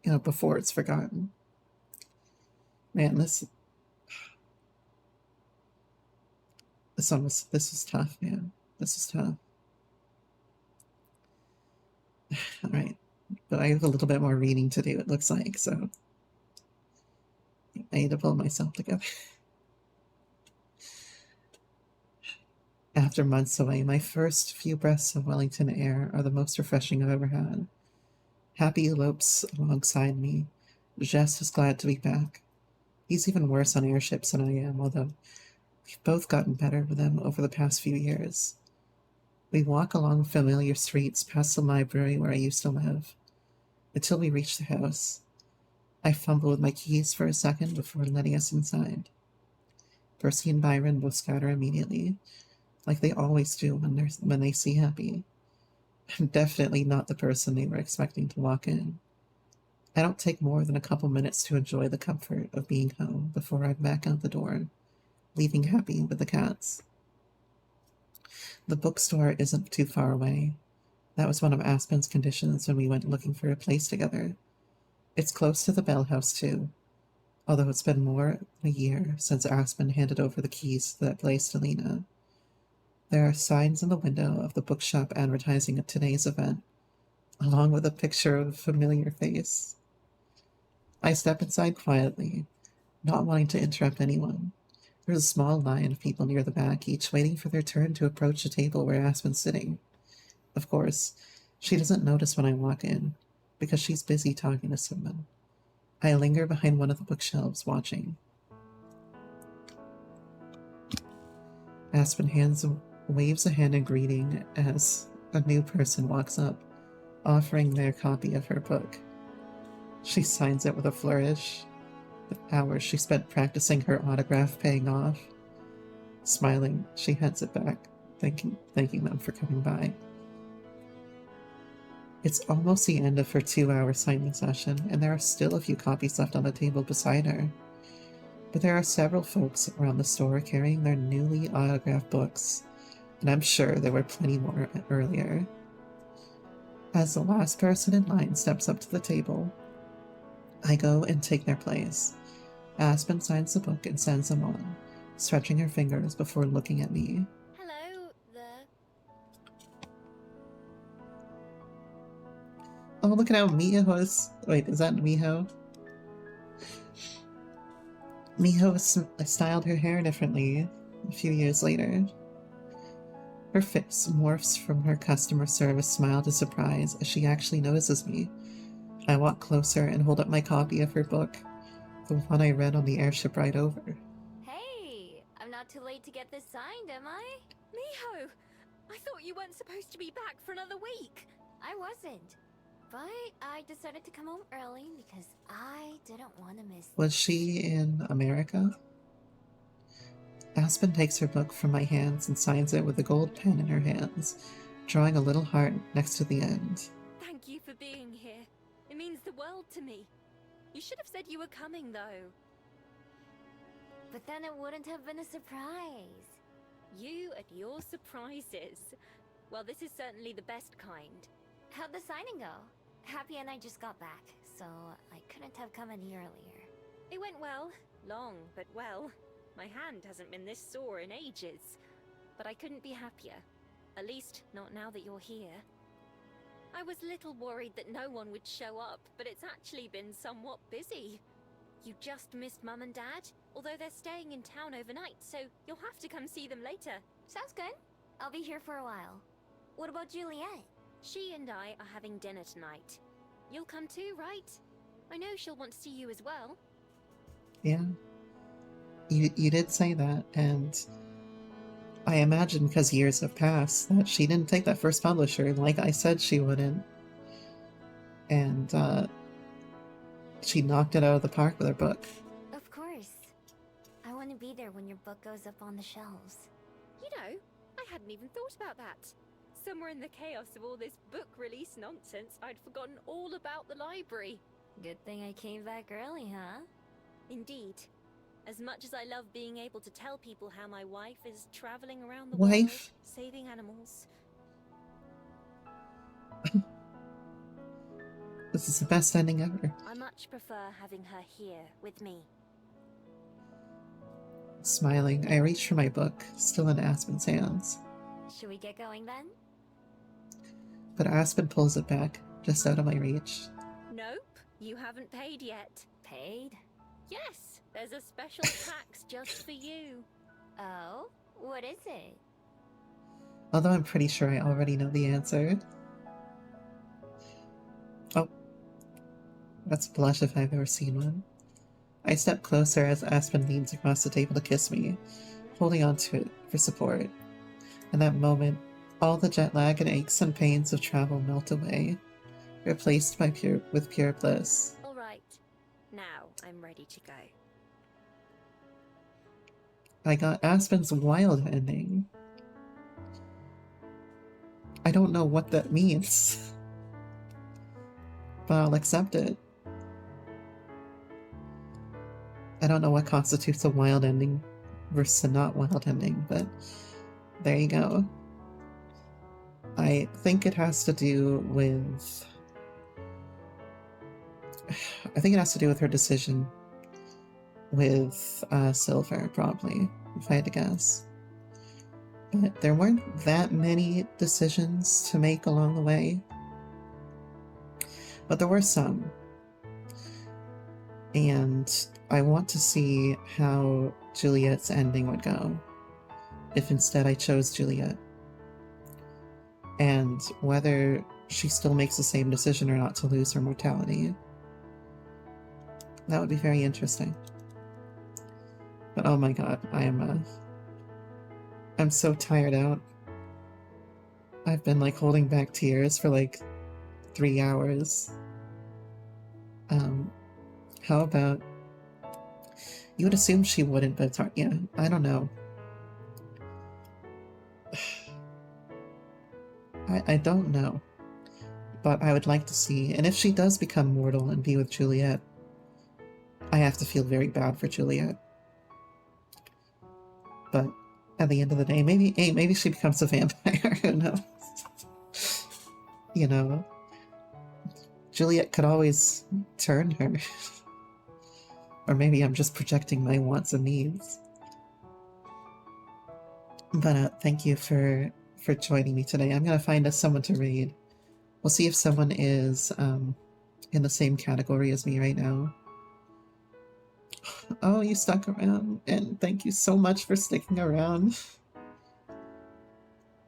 you know, before it's forgotten. Man, this is tough, man. This is tough. All right, but I have a little bit more reading to do, it looks like, so I need to pull myself together. After months away, my first few breaths of Wellington air are the most refreshing I've ever had. Happy elopes alongside me. Jess is glad to be back. He's even worse on airships than I am, although we've both gotten better with them over the past few years. We walk along familiar streets past the library where I used to live, until we reach the house. I fumble with my keys for a second before letting us inside. Percy and Byron both scatter immediately, like they always do when they see Happy. I'm definitely not the person they were expecting to walk in. I don't take more than a couple minutes to enjoy the comfort of being home before I back out the door, leaving Happy with the cats. The bookstore isn't too far away. That was one of Aspen's conditions when we went looking for a place together. It's close to the Bell House, too, although it's been more than a year since Aspen handed over the keys to that place to Lena. There are signs in the window of the bookshop advertising today's event, along with a picture of a familiar face. I step inside quietly, not wanting to interrupt anyone. There's a small line of people near the back, each waiting for their turn to approach the table where Aspen's sitting. Of course, she doesn't notice when I walk in, because she's busy talking to someone. I linger behind one of the bookshelves, watching. Aspen waves a hand in greeting as a new person walks up, offering their copy of her book. She signs it with a flourish, the hours she spent practicing her autograph paying off. Smiling, she hands it back, thanking them for coming by. It's almost the end of her 2-hour signing session, and there are still a few copies left on the table beside her. But there are several folks around the store carrying their newly autographed books, and I'm sure there were plenty more earlier. As the last person in line steps up to the table, I go and take their place. Aspen signs the book and sends them on, stretching her fingers before looking at me. Hello, Oh, look at how Miho is. Wait, is that Miho? Miho styled her hair differently a few years later. Her face morphs from her customer service smile to surprise as she actually notices me. I walk closer and hold up my copy of her book, the one I read on the airship ride over. Hey, I'm not too late to get this signed, am I? Miho! I thought you weren't supposed to be back for another week. I wasn't. But I decided to come home early because I didn't want to miss Was she in America? Aspen takes her book from my hands and signs it with a gold pen in her hands, drawing a little heart next to the end. Thank you for being here. It means the world to me. You should have said you were coming, though. But then it wouldn't have been a surprise. You and your surprises. Well, this is certainly the best kind. How'd the signing go? Happy and I just got back, so I couldn't have come any earlier. It went well. Long, but well. My hand hasn't been this sore in ages. But I couldn't be happier. At least, not now that you're here. I was a little worried that no one would show up, but it's actually been somewhat busy. You just missed Mum and Dad, although they're staying in town overnight, so you'll have to come see them later. Sounds good. I'll be here for a while. What about Juliet? She and I are having dinner tonight. You'll come too, right? I know she'll want to see you as well. Yeah. You did say that, and I imagine because years have passed that she didn't take that first publisher like I said she wouldn't. And she knocked it out of the park with her book. Of course. I want to be there when your book goes up on the shelves. You know, I hadn't even thought about that. Somewhere in the chaos of all this book release nonsense, I'd forgotten all about the library. Good thing I came back early, huh? Indeed. As much as I love being able to tell people how my wife is traveling around the Wife? world, saving animals. This is the best ending ever. I much prefer having her here with me. Smiling, I reach for my book, still in Aspen's hands. Should we get going then? But Aspen pulls it back, just out of my reach. Nope, you haven't paid yet. Paid? Yes, there's a special tax just for you. Oh? What is it? Although I'm pretty sure I already know the answer. Oh. That's a blush if I've ever seen one. I step closer as Aspen leans across the table to kiss me, holding on to it for support. In that moment, All the jet lag and aches and pains of travel melt away, replaced by pure bliss. All right. Now I'm ready to go. I got Aspen's wild ending. I don't know what that means, but I'll accept it. I don't know what constitutes a wild ending versus a not wild ending, but there you go. I think it has to do with... I think it has to do with her decision with Silver, probably, if I had to guess. But there weren't that many decisions to make along the way. But there were some. And I want to see how Juliet's ending would go if instead I chose Juliet. And whether she still makes the same decision or not to lose her mortality. That would be very interesting. But oh my god, I'm so tired out. I've been like holding back tears for like 3 hours. How about... You would assume she wouldn't, but it's hard. Yeah, I don't know. I don't know. But I would like to see... And if she does become mortal and be with Juliet, I have to feel very bad for Juliet. But at the end of the day, maybe she becomes a vampire. Who knows? You know, Juliet could always turn her. Or maybe I'm just projecting my wants and needs. But thank you for joining me today. I'm gonna find us someone to raid. We'll see if someone is in the same category as me right now. Oh, you stuck around, and thank you so much for sticking around.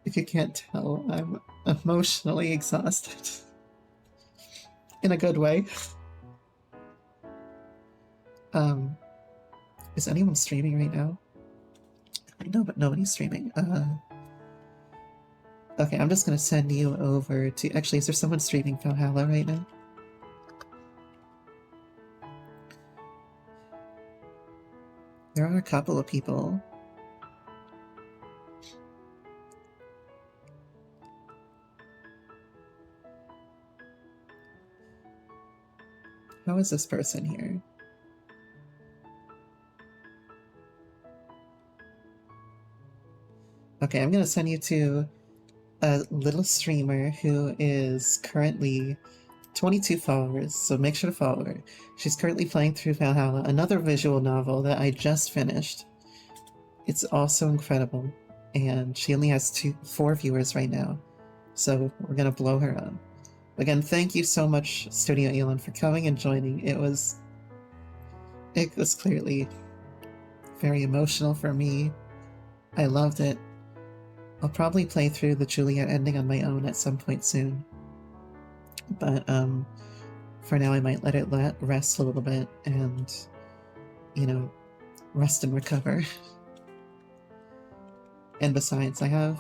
If you can't tell, I'm emotionally exhausted. In a good way. Is anyone streaming right now? I know, but nobody's streaming. Okay, I'm just gonna send you over to... Actually, is there someone streaming Valhalla right now? There are a couple of people. How is this person here? Okay, I'm gonna send you to a little streamer who is currently 22 followers, so make sure to follow her. She's currently playing through Valhalla, another visual novel that I just finished. It's also incredible, and she only has 4 viewers right now, so we're gonna blow her up. Again, thank you so much, Studio Elon, for coming and joining. It was clearly very emotional for me. I loved it. I'll probably play through the Juliet ending on my own at some point soon. But, for now I might let it rest a little bit and, you know, rest and recover. And besides, I have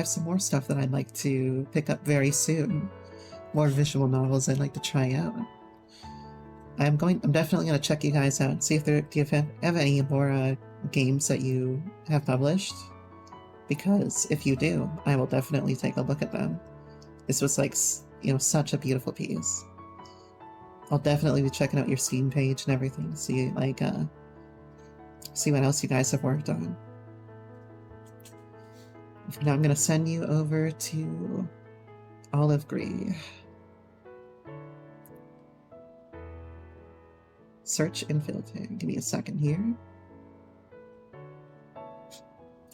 some more stuff that I'd like to pick up very soon. More visual novels I'd like to try out. I'm definitely gonna check you guys out and see if do you have any more games that you have published? Because if you do, I will definitely take a look at them. This was like, you know, such a beautiful piece. I'll definitely be checking out your Steam page and everything, see like see what else you guys have worked on. Now I'm gonna send you over to Olive Gree. Search and filter. Give me a second here.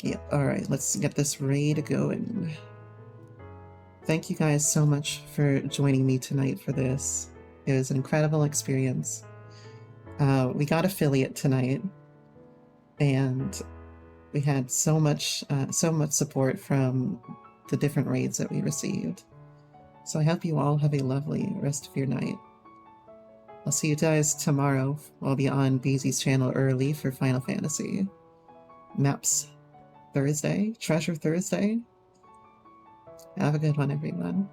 Yep, alright, let's get this raid going. Thank you guys so much for joining me tonight for this. It was an incredible experience. We got affiliate tonight, and we had so much support from the different raids that we received. So I hope you all have a lovely rest of your night. I'll see you guys tomorrow. I'll be on BZ's channel early for Final Fantasy. Maps Thursday? Treasure Thursday? Have a good one, everyone.